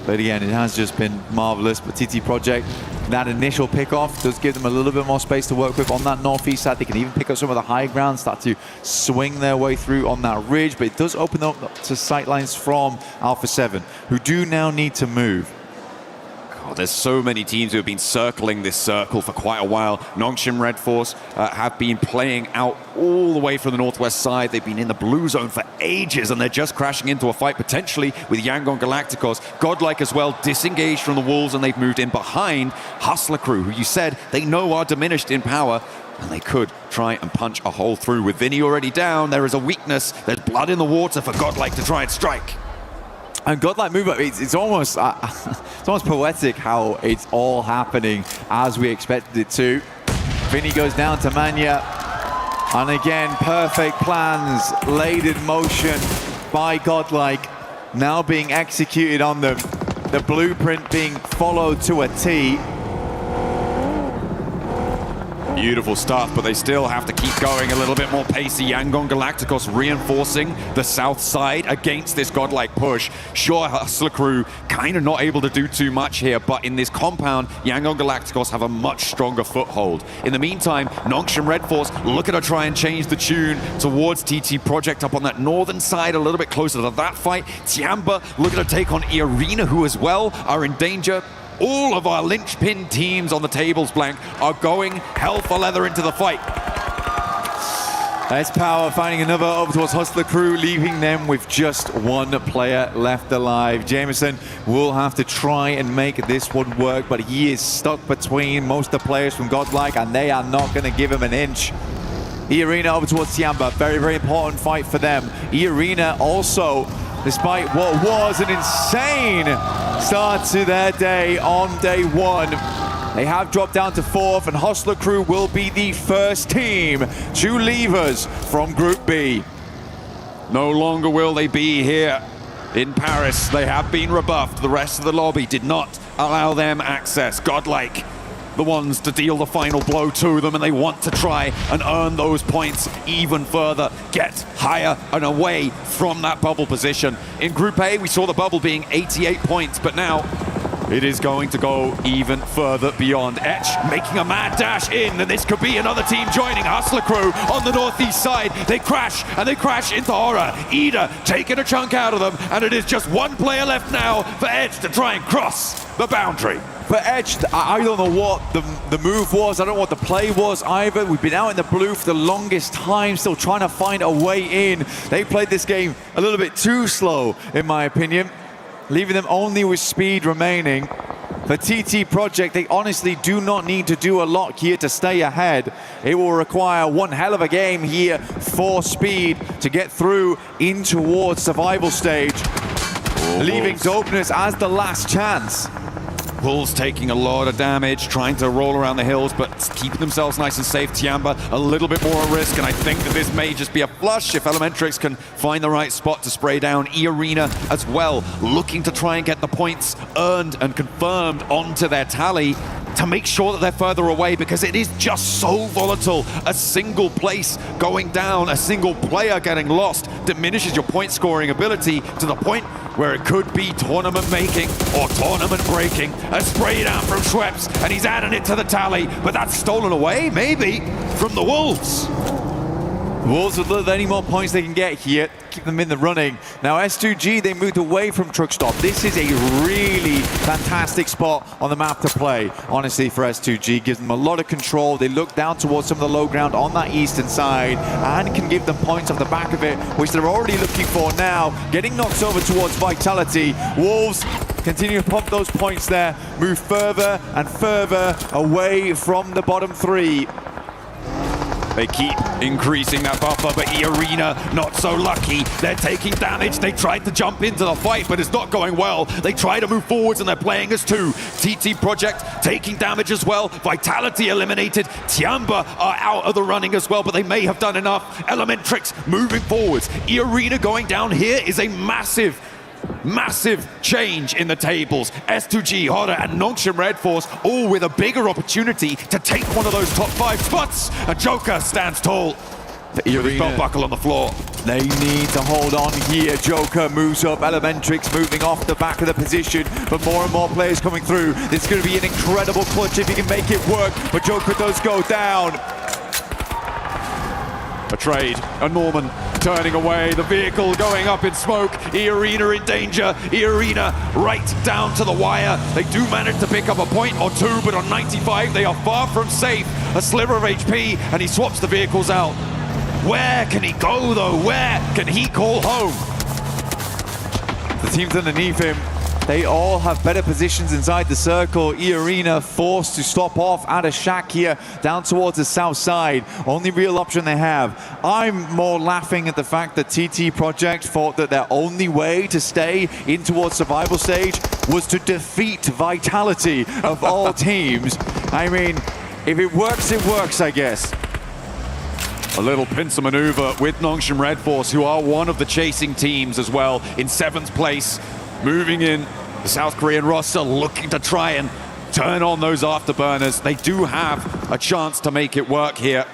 But again, it has just been marvelous. But TT Project, that initial pickoff does give them a little bit more space to work with on that northeast side. They can even pick up some of the high ground, start to swing their way through on that ridge. But it does open up to sightlines from Alpha 7, who do now need to move. Oh, there's so many teams who have been circling this circle for quite a while. Nongshim Red Force have been playing out all the way from the northwest side. They've been in the blue zone for ages, and they're just crashing into a fight potentially with Yangon Galacticos. Godlike as well, disengaged from the Wolves, and they've moved in behind Hustler Crew, who you said they know are diminished in power, and they could try and punch a hole through. With Vinny already down, there is a weakness. There's blood in the water for Godlike to try and strike. And Godlike movement, it's almost poetic how it's all happening as we expected it to. Vinny goes down to Manya, and again, perfect plans laid in motion by Godlike, now being executed on them. The blueprint being followed to a T. Beautiful stuff, but they still have to keep going a little bit more pacey. Yangon Galacticos reinforcing the south side against this Godlike push. Sure, Hustler Crew kind of not able to do too much here, but in this compound, Yangon Galacticos have a much stronger foothold. In the meantime, Nongshim Red Force looking to try and change the tune towards TT Project up on that northern side, a little bit closer to that fight. Tiamba looking to take on E-Arena, who as well are in danger. All of our linchpin teams on the tables blank are going hell for leather into the fight. That's Power finding another over towards Hustler Crew, leaving them with just one player left alive. Jameson will have to try and make this one work, but he is stuck between most of the players from Godlike, and they are not going to give him an inch. E-Arena over towards Tiamba. Very, very important fight for them. E-Arena also, despite what was an insane start to their day on day one, they have dropped down to 4th, and Hustler Crew will be the first team to leave us from Group B. No longer will they be here in Paris. They have been rebuffed. The rest of the lobby did not allow them access. Godlike, the ones to deal the final blow to them, and they want to try and earn those points even further, get higher and away from that bubble position. In Group A, we saw the bubble being 88 points, but now it is going to go even further beyond. Etch making a mad dash in, and this could be another team joining Hustler Crew on the northeast side. They crash, and they crash into Horror. Ida taking a chunk out of them, and it is just one player left now for Edge to try and cross the boundary. For Edge, I don't know what the move was. I don't know what the play was either. We've been out in the blue for the longest time, still trying to find a way in. They played this game a little bit too slow, in my opinion, leaving them only with speed remaining. For TT Project, they honestly do not need to do a lot here to stay ahead. It will require one hell of a game here for speed to get through in towards survival stage, leaving Dopeness as the last chance. Wolves taking a lot of damage, trying to roll around the hills, but keeping themselves nice and safe. Tiamba a little bit more at risk, and I think that this may just be a flush if Elementrix can find the right spot to spray down. E-Arena as well, looking to try and get the points earned and confirmed onto their tally to make sure that they're further away, because it is just so volatile. A single place going down, a single player getting lost diminishes your point scoring ability to the point where it could be tournament making or tournament breaking. A spray down from Schweppes, and he's adding it to the tally, but that's stolen away, maybe, from the Wolves. Wolves would love any more points they can get here, keep them in the running. Now S2G, they moved away from Truck Stop. This is a really fantastic spot on the map to play, honestly, for S2G. Gives them a lot of control. They look down towards some of the low ground on that eastern side and can give them points off the back of it, which they're already looking for now. Getting knocked over towards Vitality. Wolves continue to pump those points there, move further and further away from the bottom three. They keep increasing that buffer, but E-Arena not so lucky. They're taking damage. They tried to jump into the fight, but it's not going well. They try to move forwards, and they're playing as two. TT Project taking damage as well. Vitality eliminated. Tiamba are out of the running as well, but they may have done enough. Elementrix moving forwards. E-Arena going down here is a massive change in the tables. S2G, Horror, and Nongshim Red Force all with a bigger opportunity to take one of those top 5 spots. A Joker stands tall. The belt buckle on the floor. They need to hold on here. Joker moves up, Elementrix moving off the back of the position, but more and more players coming through. This is going to be an incredible clutch if he can make it work, but Joker does go down. A trade, a Norman turning away, the vehicle going up in smoke, E-Arena in danger, E-Arena right down to the wire. They do manage to pick up a point or two, but on 95 they are far from safe. A sliver of HP and he swaps the vehicles out. Where can he go though? Where can he call home? The teams underneath him, they all have better positions inside the circle. E-Arena forced to stop off at a shack here down towards the south side. Only real option they have. I'm more laughing at the fact that TT Project thought that their only way to stay in towards survival stage was to defeat Vitality of all teams. I mean, if it works, I guess. A little pincer maneuver with Nongshim Red Force, who are one of the chasing teams as well, in 7th place. Moving in, the South Korean roster looking to try and turn on those afterburners. They do have a chance to make it work here.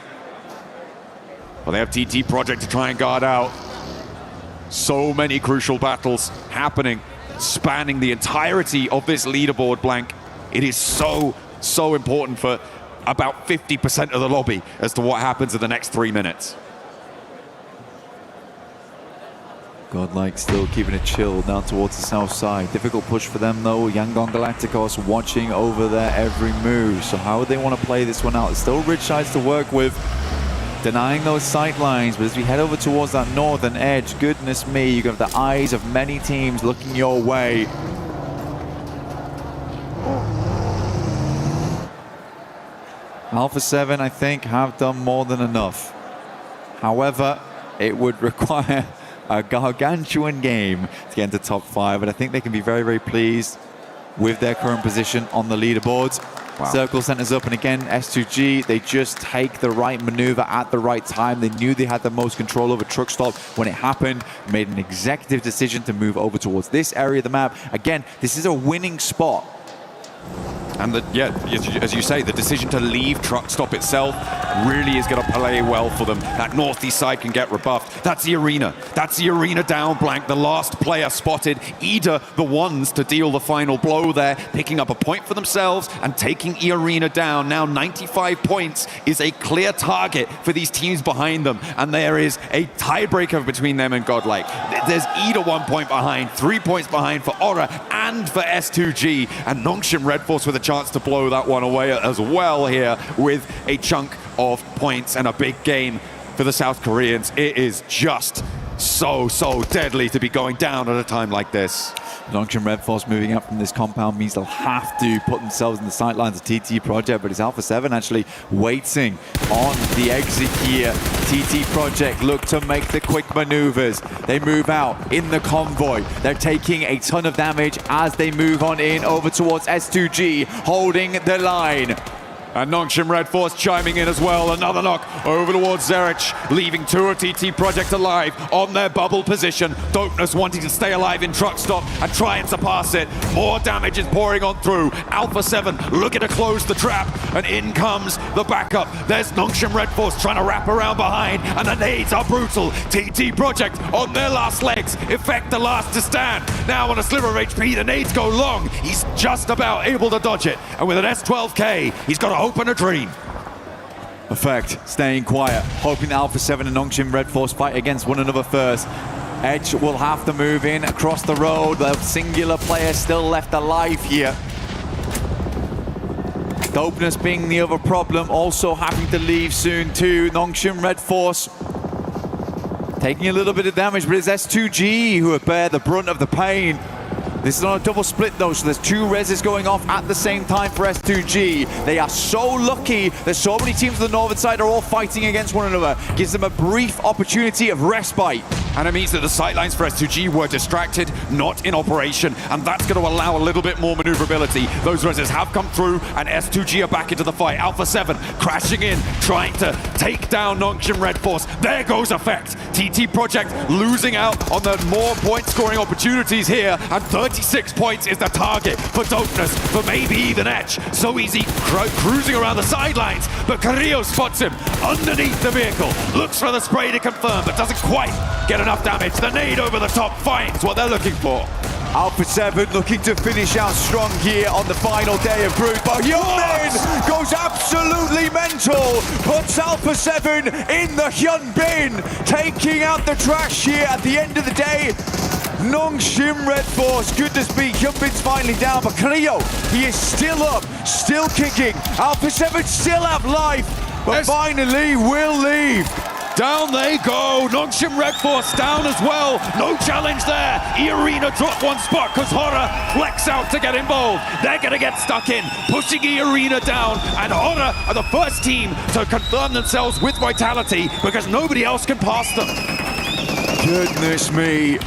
But they have TT Project to try and guard out. So many crucial battles happening, spanning the entirety of this leaderboard, Blank. It is so important for about 50% of the lobby as to what happens in the next 3 minutes. Godlike still keeping it chill down towards the south side. Difficult push for them though. Yangon Galacticos watching over their every move. So how would they want to play this one out? Still rich sides to work with. Denying those sight lines, but as we head over towards that northern edge, goodness me, you have the eyes of many teams looking your way. Alpha 7, I think, have done more than enough. However, it would require a gargantuan game to get into top 5, and I think they can be very pleased with their current position on the leaderboards. Wow. Circle centers up, and again, S2G, they just take the right maneuver at the right time. They knew they had the most control over Truck Stop when it happened, made an executive decision to move over towards this area of the map. Again, this is a winning spot. And as you say, the decision to leave Truck Stop itself really is going to play well for them. That northeast side can get rebuffed. That's the arena. That's the arena down, Blank. The last player spotted. Ida, the ones to deal the final blow there, picking up a point for themselves and taking E-Arena down. Now 95 points is a clear target for these teams behind them. And there is a tiebreaker between them and Godlike. There's Ida 1 point behind, 3 points behind for Aura and for S2G. And Nongshim Red Force with a chance to blow that one away as well here with a chunk of points and a big game for the South Koreans. It is just so deadly to be going down at a time like this. Nongshim Red Force moving up from this compound means they'll have to put themselves in the sightlines of TT Project, but it's Alpha 7 actually waiting on the exit here. TT Project look to make the quick maneuvers. They move out in the convoy. They're taking a ton of damage as they move on in over towards S2G, holding the line. And Nongshim Red Force chiming in as well. Another knock over towards Zerich, leaving two of TT Project alive on their bubble position. Dopeness wanting to stay alive in Truck Stop and try and surpass it. More damage is pouring on through. Alpha 7 looking to close the trap, and in comes the backup. There's Nongshim Red Force trying to wrap around behind, and the nades are brutal. TT Project on their last legs. Effect the last to stand. Now on a sliver of HP, the nades go long. He's just about able to dodge it, and with an S12K, he's got to open a dream. Effect staying quiet, hoping that Alpha 7 and Nongshim Red Force fight against one another first. Edge will have to move in across the road. The singular player still left alive here. Dopeness being the other problem, also having to leave soon too. Nongshim Red Force taking a little bit of damage, but it's S2G who bear the brunt of the pain. This is on a double split though, so there's 2 reses going off at the same time for S2G. They are so lucky that so many teams on the northern side are all fighting against one another. Gives them a brief opportunity of respite. And it means that the sightlines for S2G were distracted, not in operation, and that's going to allow a little bit more maneuverability. Those reses have come through, and S2G are back into the fight. Alpha 7 crashing in, trying to take down Nongshim Red Force. There goes Effect. TT Project losing out on the more point-scoring opportunities here, and 36 points is the target for Dopeness, for maybe even Edge. So easy cruising around the sidelines, but Carrillo spots him underneath the vehicle. Looks for the spray to confirm, but doesn't quite get enough damage. The nade over the top finds what they're looking for. Alpha 7 looking to finish out strong here on the final day of group. But Hyunbin goes absolutely mental. Puts Alpha 7 in the Hyunbin. Taking out the trash here at the end of the day. Nongshim Red Force, goodness me, Hyunbin's finally down. But Cleo, he is still up, still kicking. Alpha 7 still have life, but finally will leave. Down they go. Nongshim Red Force down as well. No challenge there. E-Arena drop one spot because Horror flex out to get involved. They're going to get stuck in, pushing E-Arena down. And Horror are the first team to confirm themselves with Vitality because nobody else can pass them. Goodness me.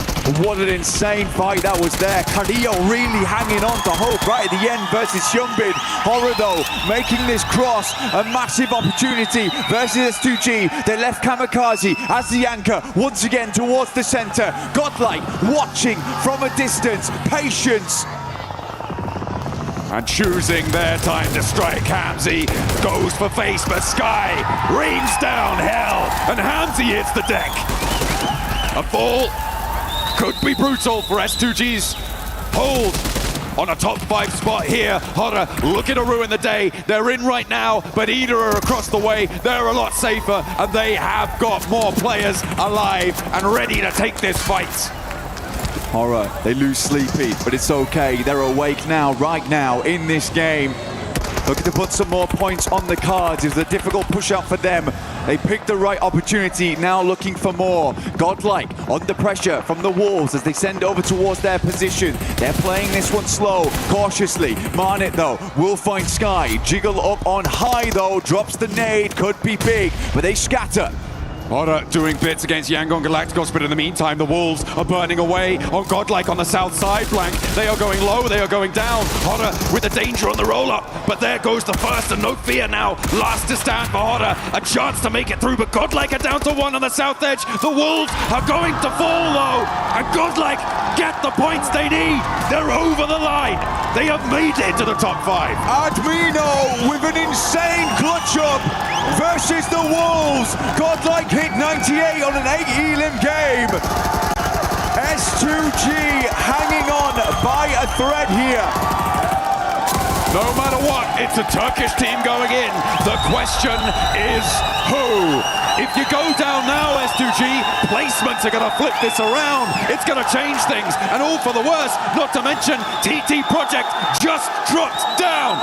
What an insane fight that was there. Carrillo really hanging on to hope right at the end versus Hyunbin. Horror though, making this cross a massive opportunity versus S2G. They left Kamikaze as the anchor once again towards the center. Godlike watching from a distance. Patience. And choosing their time to strike, Hamzy goes for face, but Sky rains down hell, and Hamzy hits the deck. A fall could be brutal for S2G's hold on a top 5 spot here. Horror looking to ruin the day. They're in right now, but Ida are across the way. They're a lot safer, and they have got more players alive and ready to take this fight. Horror, they lose Sleepy, but it's okay. They're awake now, right now, in this game. Looking to put some more points on the cards. It was a difficult push-out for them. They picked the right opportunity, now looking for more. Godlike under pressure from the Wolves as they send over towards their position. They're playing this one slow, cautiously. Marnet, though, will find Sky. Jiggle up on high, though. Drops the nade, could be big, but they scatter. Horror doing bits against Yangon Galacticos, but in the meantime, the Wolves are burning away on Godlike on the south side. Blank, they are going low, they are going down. Horror with the danger on the roll-up, but there goes the first, and no fear now. Last to stand for Horror, a chance to make it through, but Godlike are down to 1 on the south edge. The Wolves are going to fall, though, and Godlike get the points they need. They're over the line. They have made it to the top 5. Admino with an insane clutch up versus the Wolves. Godlike hit 98 on an 8 elim game. S2G hanging on by a thread here. No matter what, it's a Turkish team going in. The question is who? If you go down now, S2G, placements are going to flip this around. It's going to change things, and all for the worse. Not to mention, TT Project just dropped down.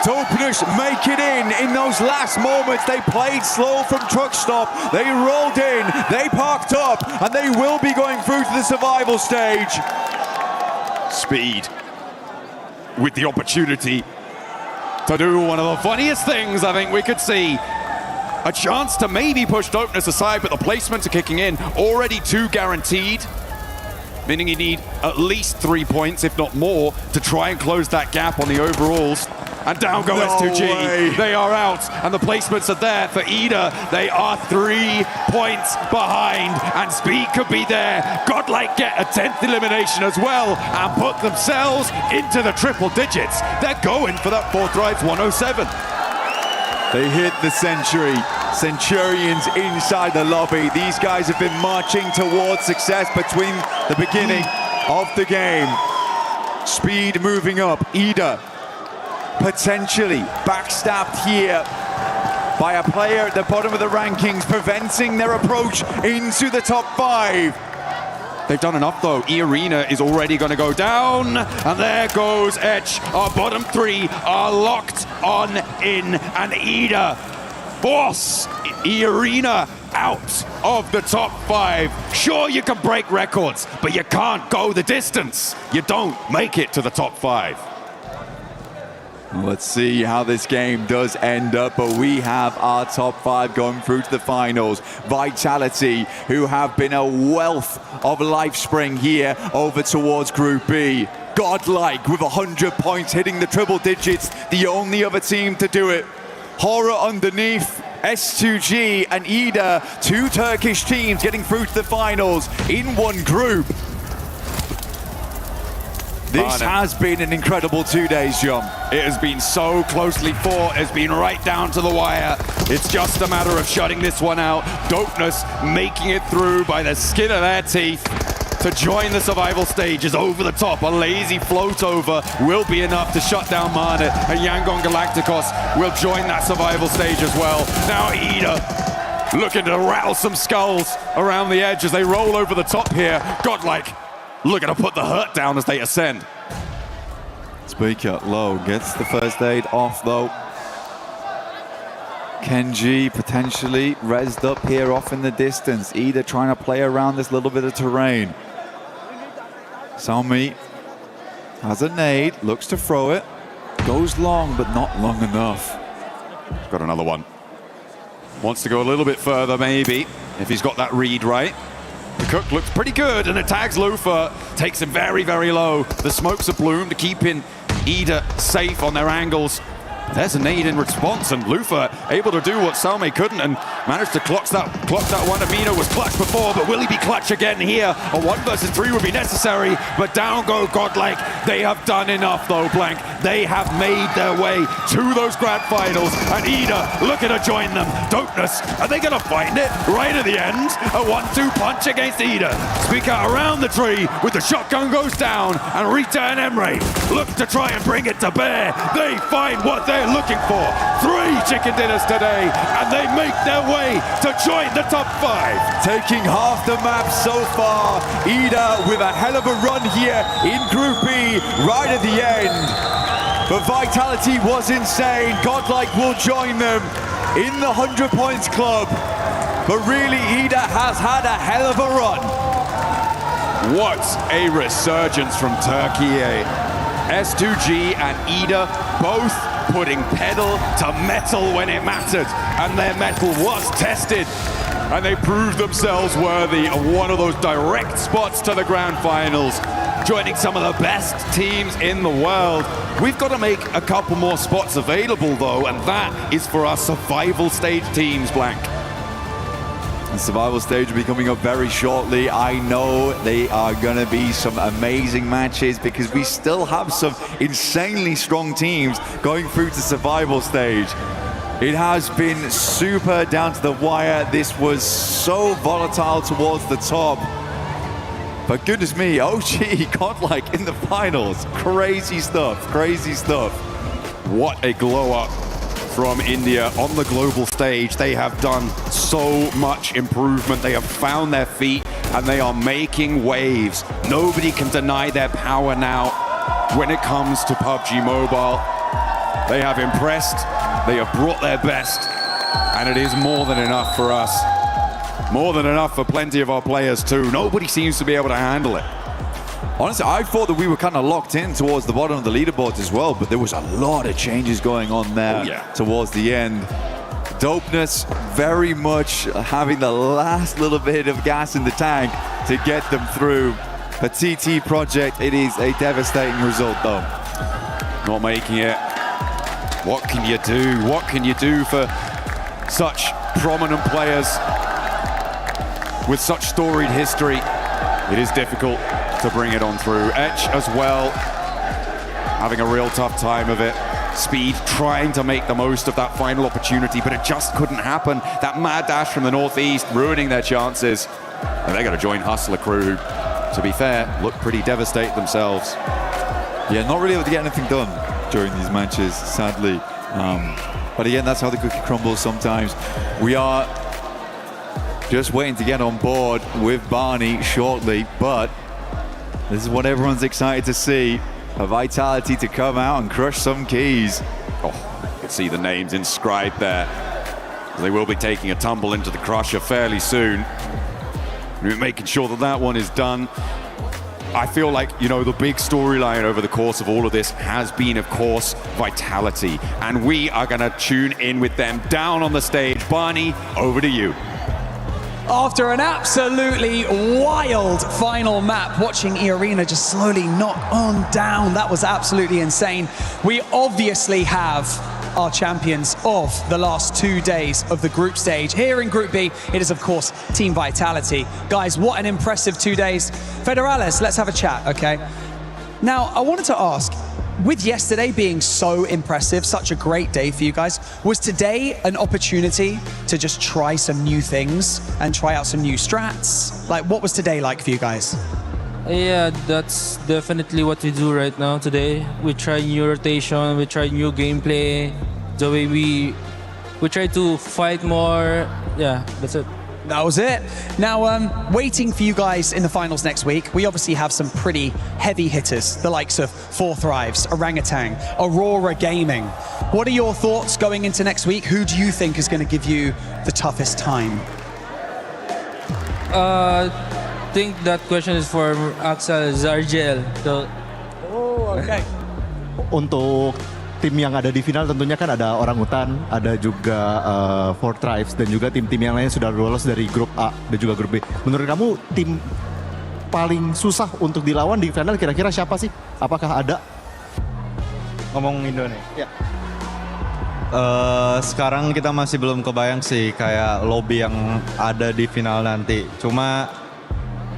Dopeness make it in those last moments. They played slow from truck stop. They rolled in, they parked up, and they will be going through to the survival stage. Speed with the opportunity to do one of the funniest things I think we could see. A chance to maybe push Dopeness aside, but the placements are kicking in. Already 2 guaranteed, meaning you need at least 3 points, if not more, to try and close that gap on the overalls. And down go S2G. Way. They are out, and the placements are there for Ida. They are 3 points behind, and Speed could be there. Godlike get a 10th elimination as well, and put themselves into the triple digits. They're going for that 4th ride's 107. They hit the century. Centurions inside the lobby. These guys have been marching towards success between the beginning of the game. Speed moving up. Ida potentially backstabbed here by a player at the bottom of the rankings, preventing their approach into the top 5. They've done enough though. E-Arena is already going to go down. And there goes Etch. Our bottom 3 are locked on in. And Ida force E-Arena out of the top 5. Sure, you can break records, but you can't go the distance. You don't make it to the top 5. Let's see how this game does end up, but we have our top 5 going through to the finals. Vitality, who have been a wealth of life spring here over towards Group B. Godlike with 100 points, hitting the triple digits, the only other team to do it. Horror underneath, S2G and Ida, 2 Turkish teams getting through to the finals in one group. This has been an incredible 2 days, John. It has been so closely fought. It's been right down to the wire. It's just a matter of shutting this one out. Dopeness making it through by the skin of their teeth to join the survival stages over the top. A lazy float over will be enough to shut down Mana, and Yangon Galacticos will join that survival stage as well. Now Ida looking to rattle some skulls around the edge as they roll over the top here. Godlike looking to put the hurt down as they ascend. Speaker low gets the first aid off though. Kenji potentially rezzed up here off in the distance. Ida trying to play around this little bit of terrain. Salmi has a nade, looks to throw it. Goes long, but not long enough. He's got another one. Wants to go a little bit further maybe, if he's got that read right. The Cook looks pretty good, and it tags Lufa. Takes him very, very low. The smokes of Bloom to keeping Ida safe on their angles. There's a nade in response, and Lufa able to do what Salme couldn't and managed to clock that one. Amino was clutch before, but will he be clutch again here? A 1 versus 3 would be necessary, but down go Godlike. They have done enough though, Blank. They have made their way to those grand finals, and Ida looking to join them. Dopeness, are they gonna find it right at the end? A 1-2 punch against Ida. Speaker around the tree with the shotgun goes down, and Rita and Emre look to try and bring it to bear. They find what they're looking for. 3 chicken dinners today, and they make their way to join the top 5. Taking half the map so far. Ida with a hell of a run here in Group B right at the end. But Vitality was insane. Godlike will join them in the 100 points club. But really, Ida has had a hell of a run. What a resurgence from Turkey. S2G and Ida both putting pedal to metal when it mattered, and their metal was tested, and they proved themselves worthy of one of those direct spots to the grand finals, joining some of the best teams in the world. We've got to make a couple more spots available though, and that is for our survival stage teams, Blank. The survival stage will be coming up very shortly. I know they are going to be some amazing matches because we still have some insanely strong teams going through to survival stage. It has been super down to the wire. This was so volatile towards the top. But goodness me, OG Godlike in the finals. Crazy stuff, crazy stuff. What a glow up from India on the global stage. They have done so much improvement. They have found their feet and they are making waves. Nobody can deny their power now when it comes to PUBG Mobile. They have impressed, they have brought their best, and it is more than enough for us. More than enough for plenty of our players too. Nobody seems to be able to handle it. Honestly, I thought that we were kind of locked in towards the bottom of the leaderboards as well, but there was a lot of changes going on there towards the end. Dopeness very much having the last little bit of gas in the tank to get them through. A TT project, it is a devastating result though. Not making it. What can you do? What can you do for such prominent players with such storied history? It is difficult to bring it on through. Etch as well, having a real tough time of it. Speed trying to make the most of that final opportunity, but it just couldn't happen. That mad dash from the northeast ruining their chances. And they got to join Hustler crew, who, to be fair, look pretty devastated themselves. Yeah, not really able to get anything done during these matches, sadly. But again, that's how the cookie crumbles sometimes. We are just waiting to get on board with Barney shortly, but this is what everyone's excited to see. A Vitality to come out and crush some keys. Oh, you can see the names inscribed there. They will be taking a tumble into the crusher fairly soon. We're making sure that that one is done. I feel like, you know, the big storyline over the course of all of this has been, of course, Vitality. And we are going to tune in with them down on the stage. Barney, over to you. After an absolutely wild final map, watching E-Arena just slowly knock on down, that was absolutely insane. We obviously have our champions of the last 2 days of the group stage. Here in Group B, it is, of course, Team Vitality. Guys, what an impressive 2 days. Federales, let's have a chat, okay? Now, I wanted to ask, with yesterday being so impressive, such a great day for you guys, was today an opportunity to just try some new things and try out some new strats? Like, what was today like for you guys? Yeah, that's definitely what we do right now today. We try new rotation, we try new gameplay, the way we try to fight more. Yeah, that's it. That was it. Now, waiting for you guys in the finals next week, we obviously have some pretty heavy hitters, the likes of Four Thrives, Orangutan, Aurora Gaming. What are your thoughts going into next week? Who do you think is going to give you the toughest time? I think that question is for Axel Zargel. So, oh, okay. Untuk tim yang ada di final tentunya kan ada Orangutan, ada juga Four Tribes, dan juga tim-tim yang lain sudah lolos dari grup A dan juga grup B. Menurut kamu tim paling susah untuk dilawan di final kira-kira siapa sih? Apakah ada? Ngomong Indonesia. Ya. Sekarang kita masih belum kebayang sih kayak lobby yang ada di final nanti. Cuma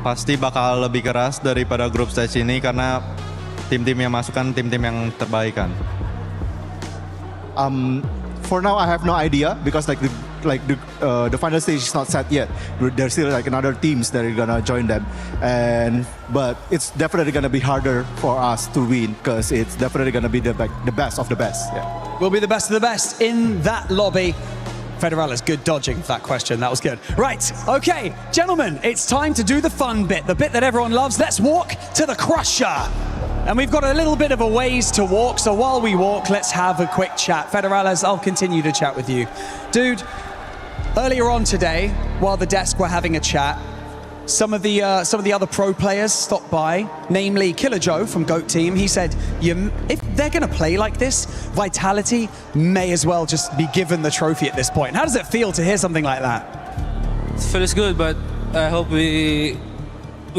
pasti bakal lebih keras daripada grup stage ini karena tim-tim yang masuk kan tim-tim yang terbaik kan. For now, I have no idea because the final stage is not set yet. There's still like another teams that are gonna join them, but it's definitely gonna be harder for us to win because it's definitely gonna be the best of the best. Yeah. We'll be the best of the best in that lobby. Federales, good dodging for that question. That was good. Right, okay, gentlemen, it's time to do the fun bit, the bit that everyone loves. Let's walk to the crusher. And we've got a little bit of a ways to walk, so while we walk, let's have a quick chat. Federales, I'll continue to chat with you. Dude, earlier on today, while the desk were having a chat, some of the other pro players stopped by, namely Killer Joe from GOAT Team. He said, if they're going to play like this, Vitality may as well just be given the trophy at this point. How does it feel to hear something like that? it feels good, but I hope we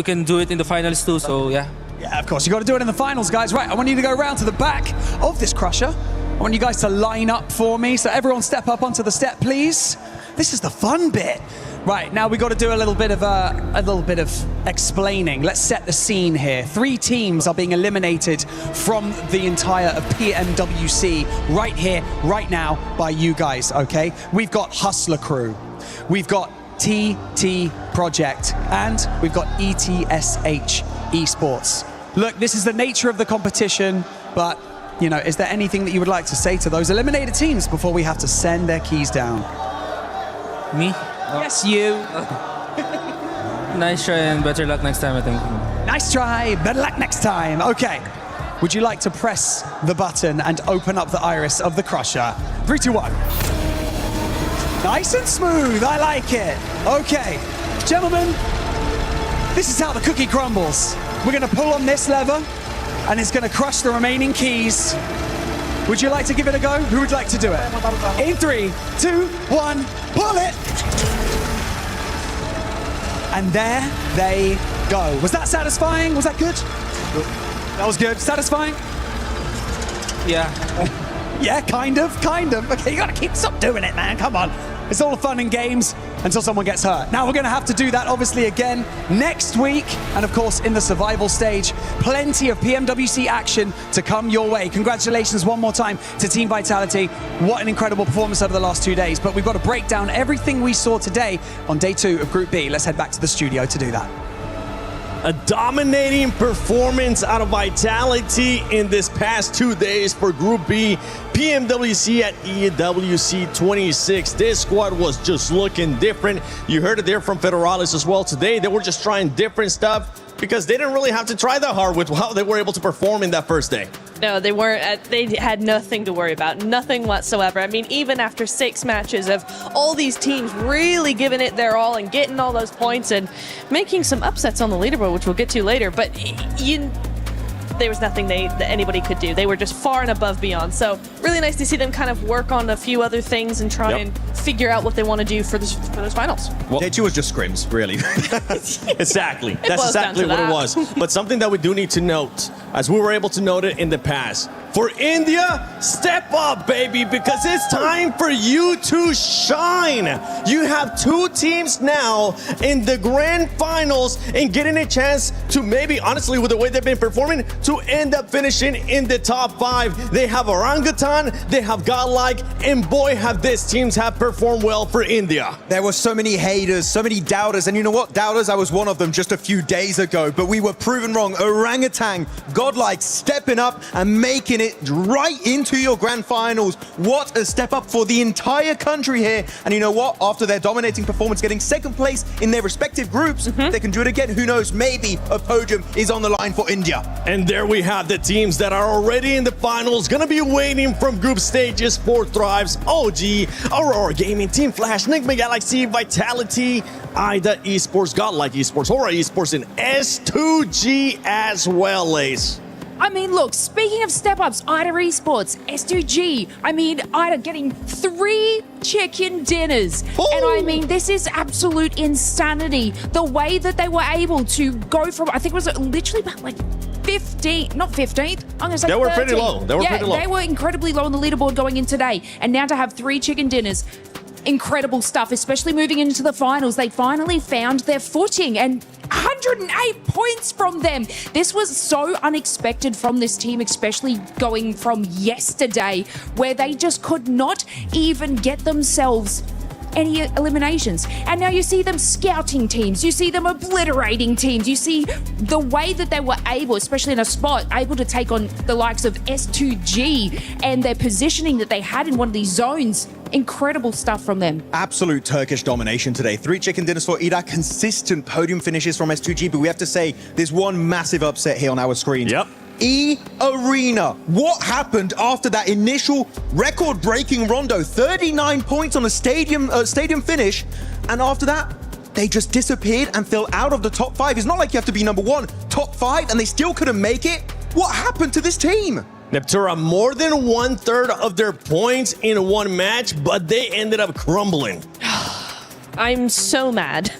can do it in the finals too, so yeah. Yeah, of course, you got to do it in the finals, guys. Right, I want you to go around to the back of this crusher. I want you guys to line up for me. So everyone step up onto the step, please. This is the fun bit. Right, now we got to do a little bit of explaining. Let's set the scene here. 3 teams are being eliminated from the entire of PMWC right here, right now, by you guys, okay? We've got Hustler Crew. We've got TT Project, and we've got ETSH Esports. Look, this is the nature of the competition, but, you know, is there anything that you would like to say to those eliminated teams before we have to send their keys down? Me? Yes, you. Nice try and better luck next time, I think. Nice try, better luck next time. Okay. Would you like to press the button and open up the iris of the crusher? 3, 2, 1. Nice and smooth, I like it. Okay, gentlemen, this is how the cookie crumbles. We're gonna pull on this lever and it's gonna crush the remaining keys. Would you like to give it a go? Who would like to do it? In 3, 2, 1, pull it! And there they go. Was that satisfying? Was that good? That was good. Satisfying? Yeah. Yeah, kind of. Okay, you gotta stop doing it, man. Come on. It's all fun and games until someone gets hurt. Now we're gonna have to do that obviously again next week. And of course, in the survival stage, plenty of PMWC action to come your way. Congratulations one more time to Team Vitality. What an incredible performance over the last 2 days. But we've got to break down everything we saw today on day 2 of Group B. Let's head back to the studio to do that. A dominating performance out of Vitality in this past 2 days for Group B. PMWC at EWC 26. This squad was just looking different. You heard it there from Federalis as well today. They were just trying different stuff because they didn't really have to try that hard with how they were able to perform in that first day. No, they weren't. They had nothing to worry about, nothing whatsoever. I mean, even after 6 matches of all these teams really giving it their all and getting all those points and making some upsets on the leaderboard, which we'll get to later, but there was nothing that anybody could do. They were just far and above beyond. So really nice to see them kind of work on a few other things and try and figure out what they want to do for those finals. Well, Day 2 was just scrims, really. Exactly. That's exactly what it was. But something that we do need to note, as we were able to note it in the past, for India, step up, baby, because it's time for you to shine. You have 2 teams now in the grand finals and getting a chance to maybe, honestly, with the way they've been performing, to end up finishing in the top 5. They have Orangutan, they have Godlike, and boy, have these teams have performed well for India. There were so many haters, so many doubters, and you know what? Doubters, I was one of them just a few days ago, but we were proven wrong. Orangutan, Godlike, stepping up and making it right into your grand finals. What a step up for the entire country here. And you know what? After their dominating performance, getting 2nd place in their respective groups, they can do it again. Who knows? Maybe a podium is on the line for India. And there we have the teams that are already in the finals, gonna be waiting from group stages. 4 Thrives, OG, Aurora Gaming, Team Flash, Enigma Galaxy, Vitality, IDA Esports, Godlike Esports, Aura Esports, and S2G as well, Ace. I mean, look, speaking of step-ups, IDA Esports, S2G, I mean, IDA getting 3 chicken dinners. Ooh. And I mean, this is absolute insanity. The way that they were able to go from, I think it was literally about like 15th, not 15th, I'm going to say They were 13th. pretty low. They were pretty low. They were incredibly low on the leaderboard going in today. And now to have 3 chicken dinners, incredible stuff, especially moving into the finals. They finally found their footing and 108 points from them. This was so unexpected from this team, especially going from yesterday where they just could not even get themselves any eliminations. And now you see them scouting teams, you see them obliterating teams, you see the way that they were able, especially in a spot, able to take on the likes of S2G and their positioning that they had in one of these zones. Incredible stuff from them. Absolute Turkish domination today. 3 chicken dinners for Ida, consistent podium finishes from S2G, but we have to say there's one massive upset here on our screen. Yep. E-Arena. What happened after that initial record-breaking rondo? 39 points on a stadium finish, and after that, they just disappeared and fell out of the top 5. It's not like you have to be number 1, top 5, and they still couldn't make it. What happened to this team? Neptura, more than 1/3 of their points in one match, but they ended up crumbling. I'm so mad.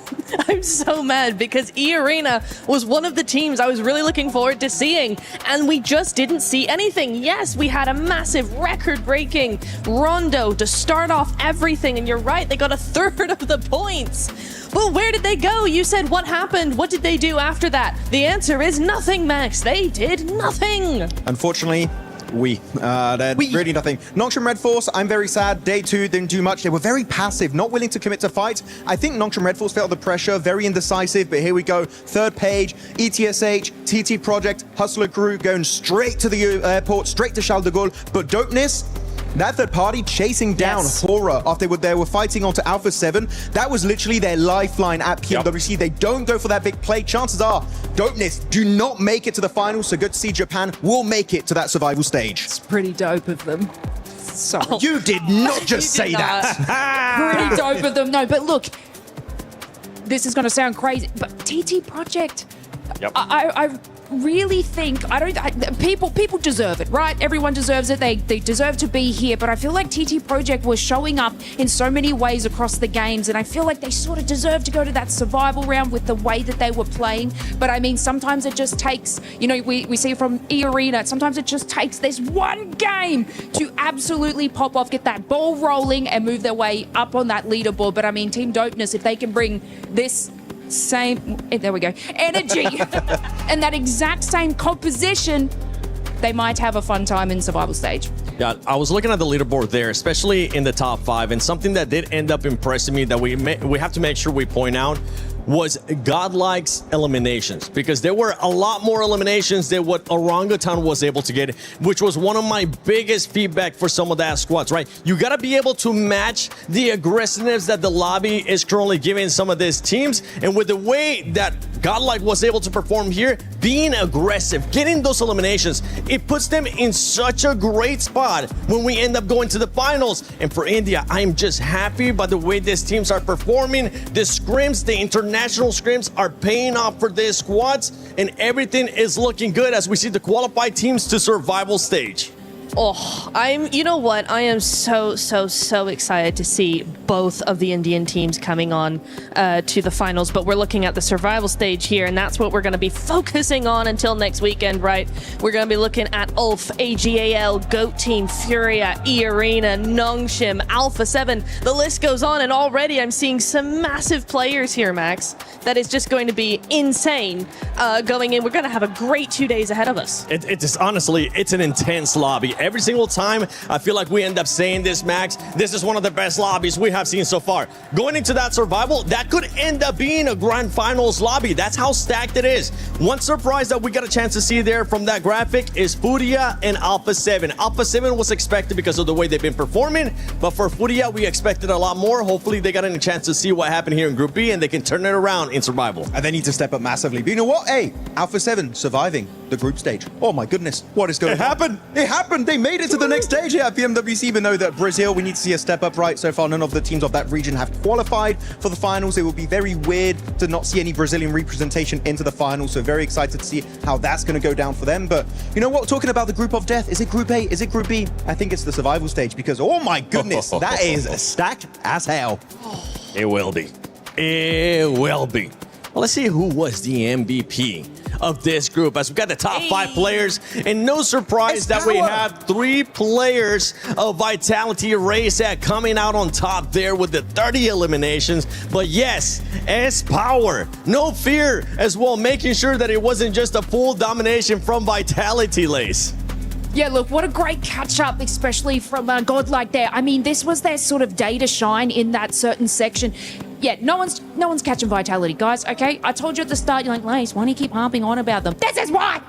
I'm so mad because E-Arena was one of the teams I was really looking forward to seeing, and we just didn't see anything. Yes, we had a massive record-breaking rondo to start off everything, and you're right, they got 1/3 of the points. Well, where did they go? You said what happened? What did they do after that? The answer is nothing, Max. They did nothing. Unfortunately, really nothing. Nongshim Red Force, I'm very sad. Day 2 didn't do much. They were very passive, not willing to commit to fights. I think Nongshim Red Force felt the pressure, very indecisive, but here we go. 3rd page, ETSH, TT Project, Hustler Crew going straight to the airport, straight to Charles de Gaulle. But Dopeness, that 3rd party chasing down Horror after they were fighting onto Alpha 7. That was literally their lifeline at PMWC. They don't go for that big play. Chances are Dopeness do not make it to the finals, so good to see Japan will make it to that survival stage. It's pretty dope of them. Sorry. You did not just say that. Pretty dope of them. No, but look, this is going to sound crazy, but TT Project, I really think people deserve it, right? Everyone deserves it. They deserve to be here, but I feel like TT Project was showing up in so many ways across the games, and I feel like they sort of deserve to go to that survival round with the way that they were playing. But I mean, sometimes it just takes, you know, we see from E-Arena, sometimes it just takes this one game to absolutely pop off, get that ball rolling and move their way up on that leaderboard. But I mean, Team Dopeness, if they can bring this same, there we go, energy and that exact same composition, they might have a fun time in survival stage. Yeah, I was looking at the leaderboard there, especially in the top 5, and something that did end up impressing me that we have to make sure we point out. was Godlike's eliminations, because there were a lot more eliminations than what Orangutan was able to get, which was one of my biggest feedback for some of that squads, right? You got to be able to match the aggressiveness that the lobby is currently giving some of these teams, and with the way that Godlike was able to perform here, being aggressive, getting those eliminations, it puts them in such a great spot when we end up going to the finals. And for India, I am just happy by the way these teams are performing. The scrims, the international scrims are paying off for these squads, and everything is looking good as we see the qualified teams to survival stage. Oh, you know what? I am so excited to see both of the Indian teams coming on to the finals, but we're looking at the survival stage here, and that's what we're going to be focusing on until next weekend, right? We're going to be looking at ULF, AGAL, GOAT Team, Furia, E-Arena, Nongshim, Alpha 7. The list goes on, and already I'm seeing some massive players here, Max. That is just going to be insane going in. We're going to have a great 2 days ahead of us. It's honestly, it's an intense lobby. Every single time, I feel like we end up saying this, Max. This is one of the best lobbies we have seen so far. Going into that survival, that could end up being a grand finals lobby. That's how stacked it is. One surprise that we got a chance to see there from that graphic is Furia and Alpha 7. Alpha 7 was expected because of the way they've been performing, but for Furia, we expected a lot more. Hopefully, they got a chance to see what happened here in Group B, and they can turn it around in survival. And they need to step up massively. But you know what? Hey, Alpha 7 surviving the group stage. Oh my goodness, what is going on? It happened! It happened! They made it to the next stage here at PMWC, but know that Brazil, we need to see a step up, right? So far, none of the teams of that region have qualified for the finals. It will be very weird to not see any Brazilian representation into the finals, so very excited to see how that's going to go down for them. But you know what? Talking about the group of death, is it Group A? Is it Group B? I think it's the survival stage, because oh my goodness, that is stacked as hell. It will be. It will be. Well, let's see who was the MVP of this group, as we got the top 5 players, and no surprise that we have 3 players of Vitality Race that coming out on top there with the 30 eliminations. But yes, S-Power, no fear as well, making sure that it wasn't just a full domination from Vitality Lace. Yeah, look, what a great catch-up, especially from Godlike there. I mean, this was their sort of day to shine in that certain section. Yeah, no one's catching Vitality, guys, okay? I told you at the start, you're like, Lace, why do you keep harping on about them? This is why!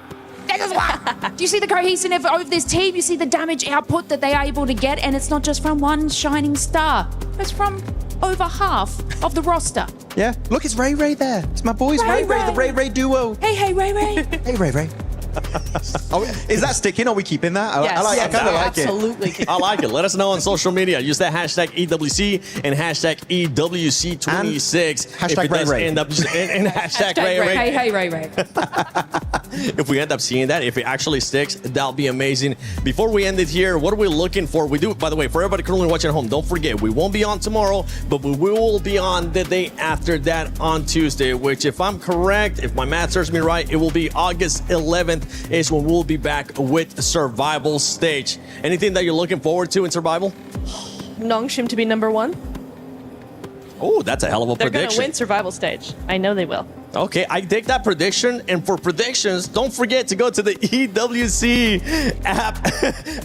This is why! Do you see the cohesiveness of this team? You see the damage output that they are able to get, and it's not just from one shining star. It's from over half of the roster. Yeah, look, it's Ray Ray there. It's my boys, Ray Ray, the Ray Ray duo. Hey, Ray Ray. Hey, Ray Ray. Is that sticking? Are we keeping that? Yes, I kind of like absolutely. it. I like it. Let us know on social media. Use that hashtag EWC and hashtag EWC26. Hashtag Ray Ray. And hashtag Ray Ray. Hey, Ray Ray. If we end up seeing that, if it actually sticks, that'll be amazing. Before we end it here, what are we looking for? We do, by the way, for everybody currently watching at home, don't forget, we won't be on tomorrow, but we will be on the day after that on Tuesday, which, if I'm correct, if my math serves me right, it will be August 11th is when we'll be back with Survival Stage. Anything that you're looking forward to in Survival? Nongshim to be number 1. Oh, that's a hell of a They're prediction. going to win survival stage. I know they will. Okay, I take that prediction. And for predictions, don't forget to go to the EWC app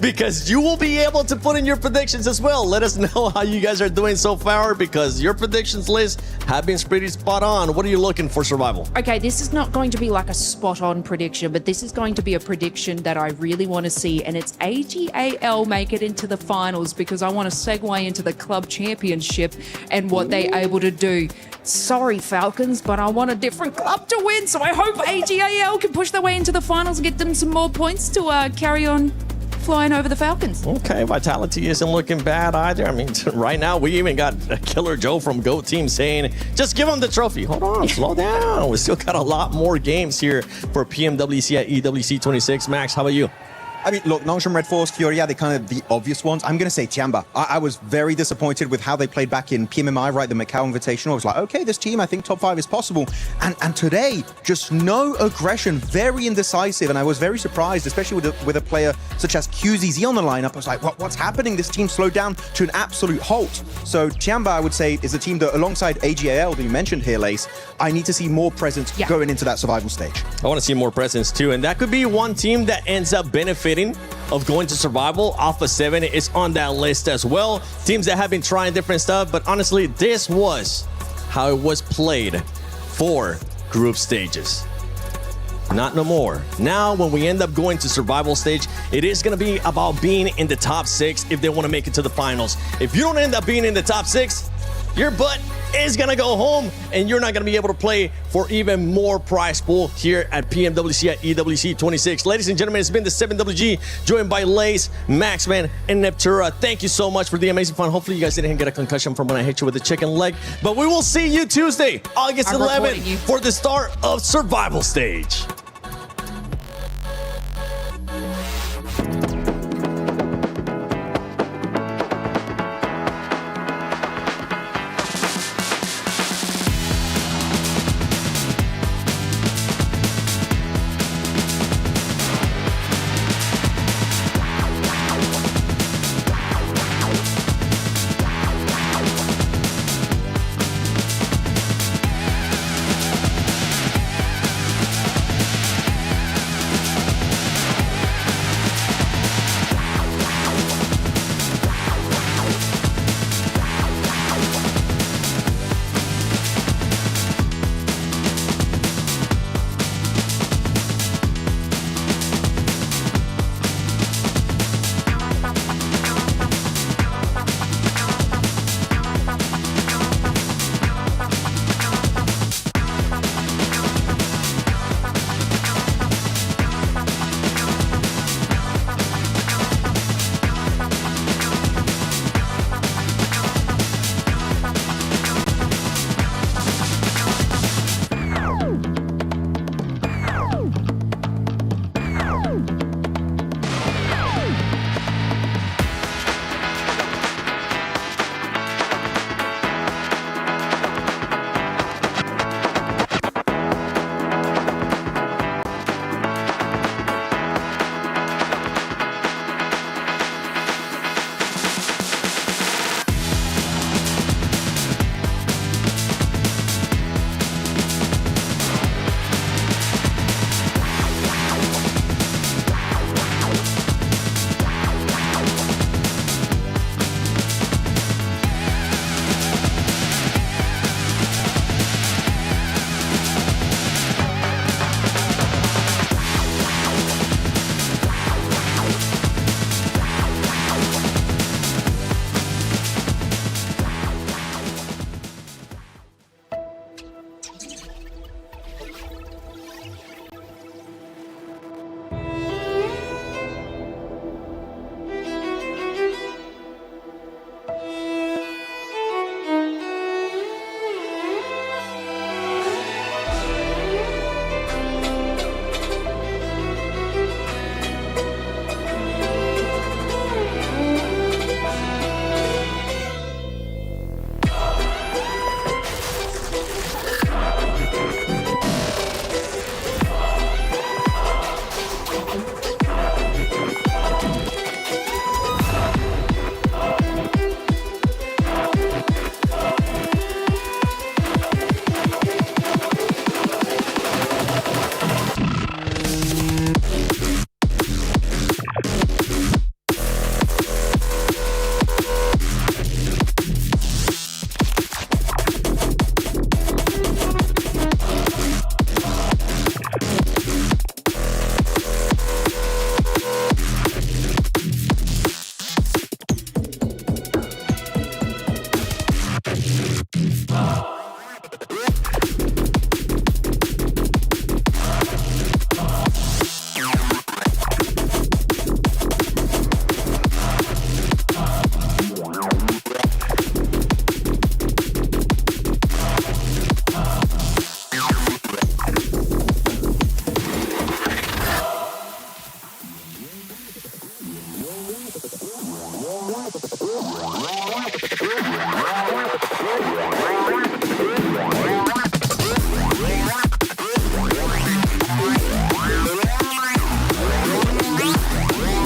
because you will be able to put in your predictions as well. Let us know how you guys are doing so far because your predictions list have been pretty spot on. What are you looking for Survival? Okay, this is not going to be like a spot-on prediction, but this is going to be a prediction that I really want to see, and it's AGAL make it into the finals because I want to segue into the club championship and what they're able to do. Sorry, Falcons, but I want a different club to win, so I hope AGAL can push their way into the finals and get them some more points to carry on flying over the Falcons. Okay, Vitality isn't looking bad either. I mean, right now, we even got Killer Joe from GOAT Team saying, just give him the trophy. Hold on, slow down. We still got a lot more games here for PMWC at EWC 26. Max, how about you? I mean, look, Nongshim, Red Force, Furia, they're kind of the obvious ones. I'm going to say Tiamba. I was very disappointed with how they played back in PMMI, right, the Macau Invitational. I was like, okay, this team, I think top 5 is possible. And today, just no aggression, very indecisive. And I was very surprised, especially with a player such as QZZ on the lineup. I was like, what's happening? This team slowed down to an absolute halt. So Tiamba, I would say, is a team that, alongside AGAL that you mentioned here, Lace, I need to see more presence going into that survival stage. I want to see more presence too. And that could be one team that ends up benefiting of going to survival. Alpha 7 is on that list as well. Teams that have been trying different stuff, but honestly, this was how it was played 4 group stages. Not no more. Now, when we end up going to survival stage, it is going to be about being in the top 6 if they want to make it to the finals. If you don't end up being in the top 6, your butt is going to go home and you're not going to be able to play for even more prize pool here at PMWC at EWC 26. Ladies and gentlemen, it's been the 7WG joined by Lace, Maxman, and Neptura. Thank you so much for the amazing fun. Hopefully you guys didn't get a concussion from when I hit you with the chicken leg, but we will see you Tuesday, August 11th for the start of survival stage.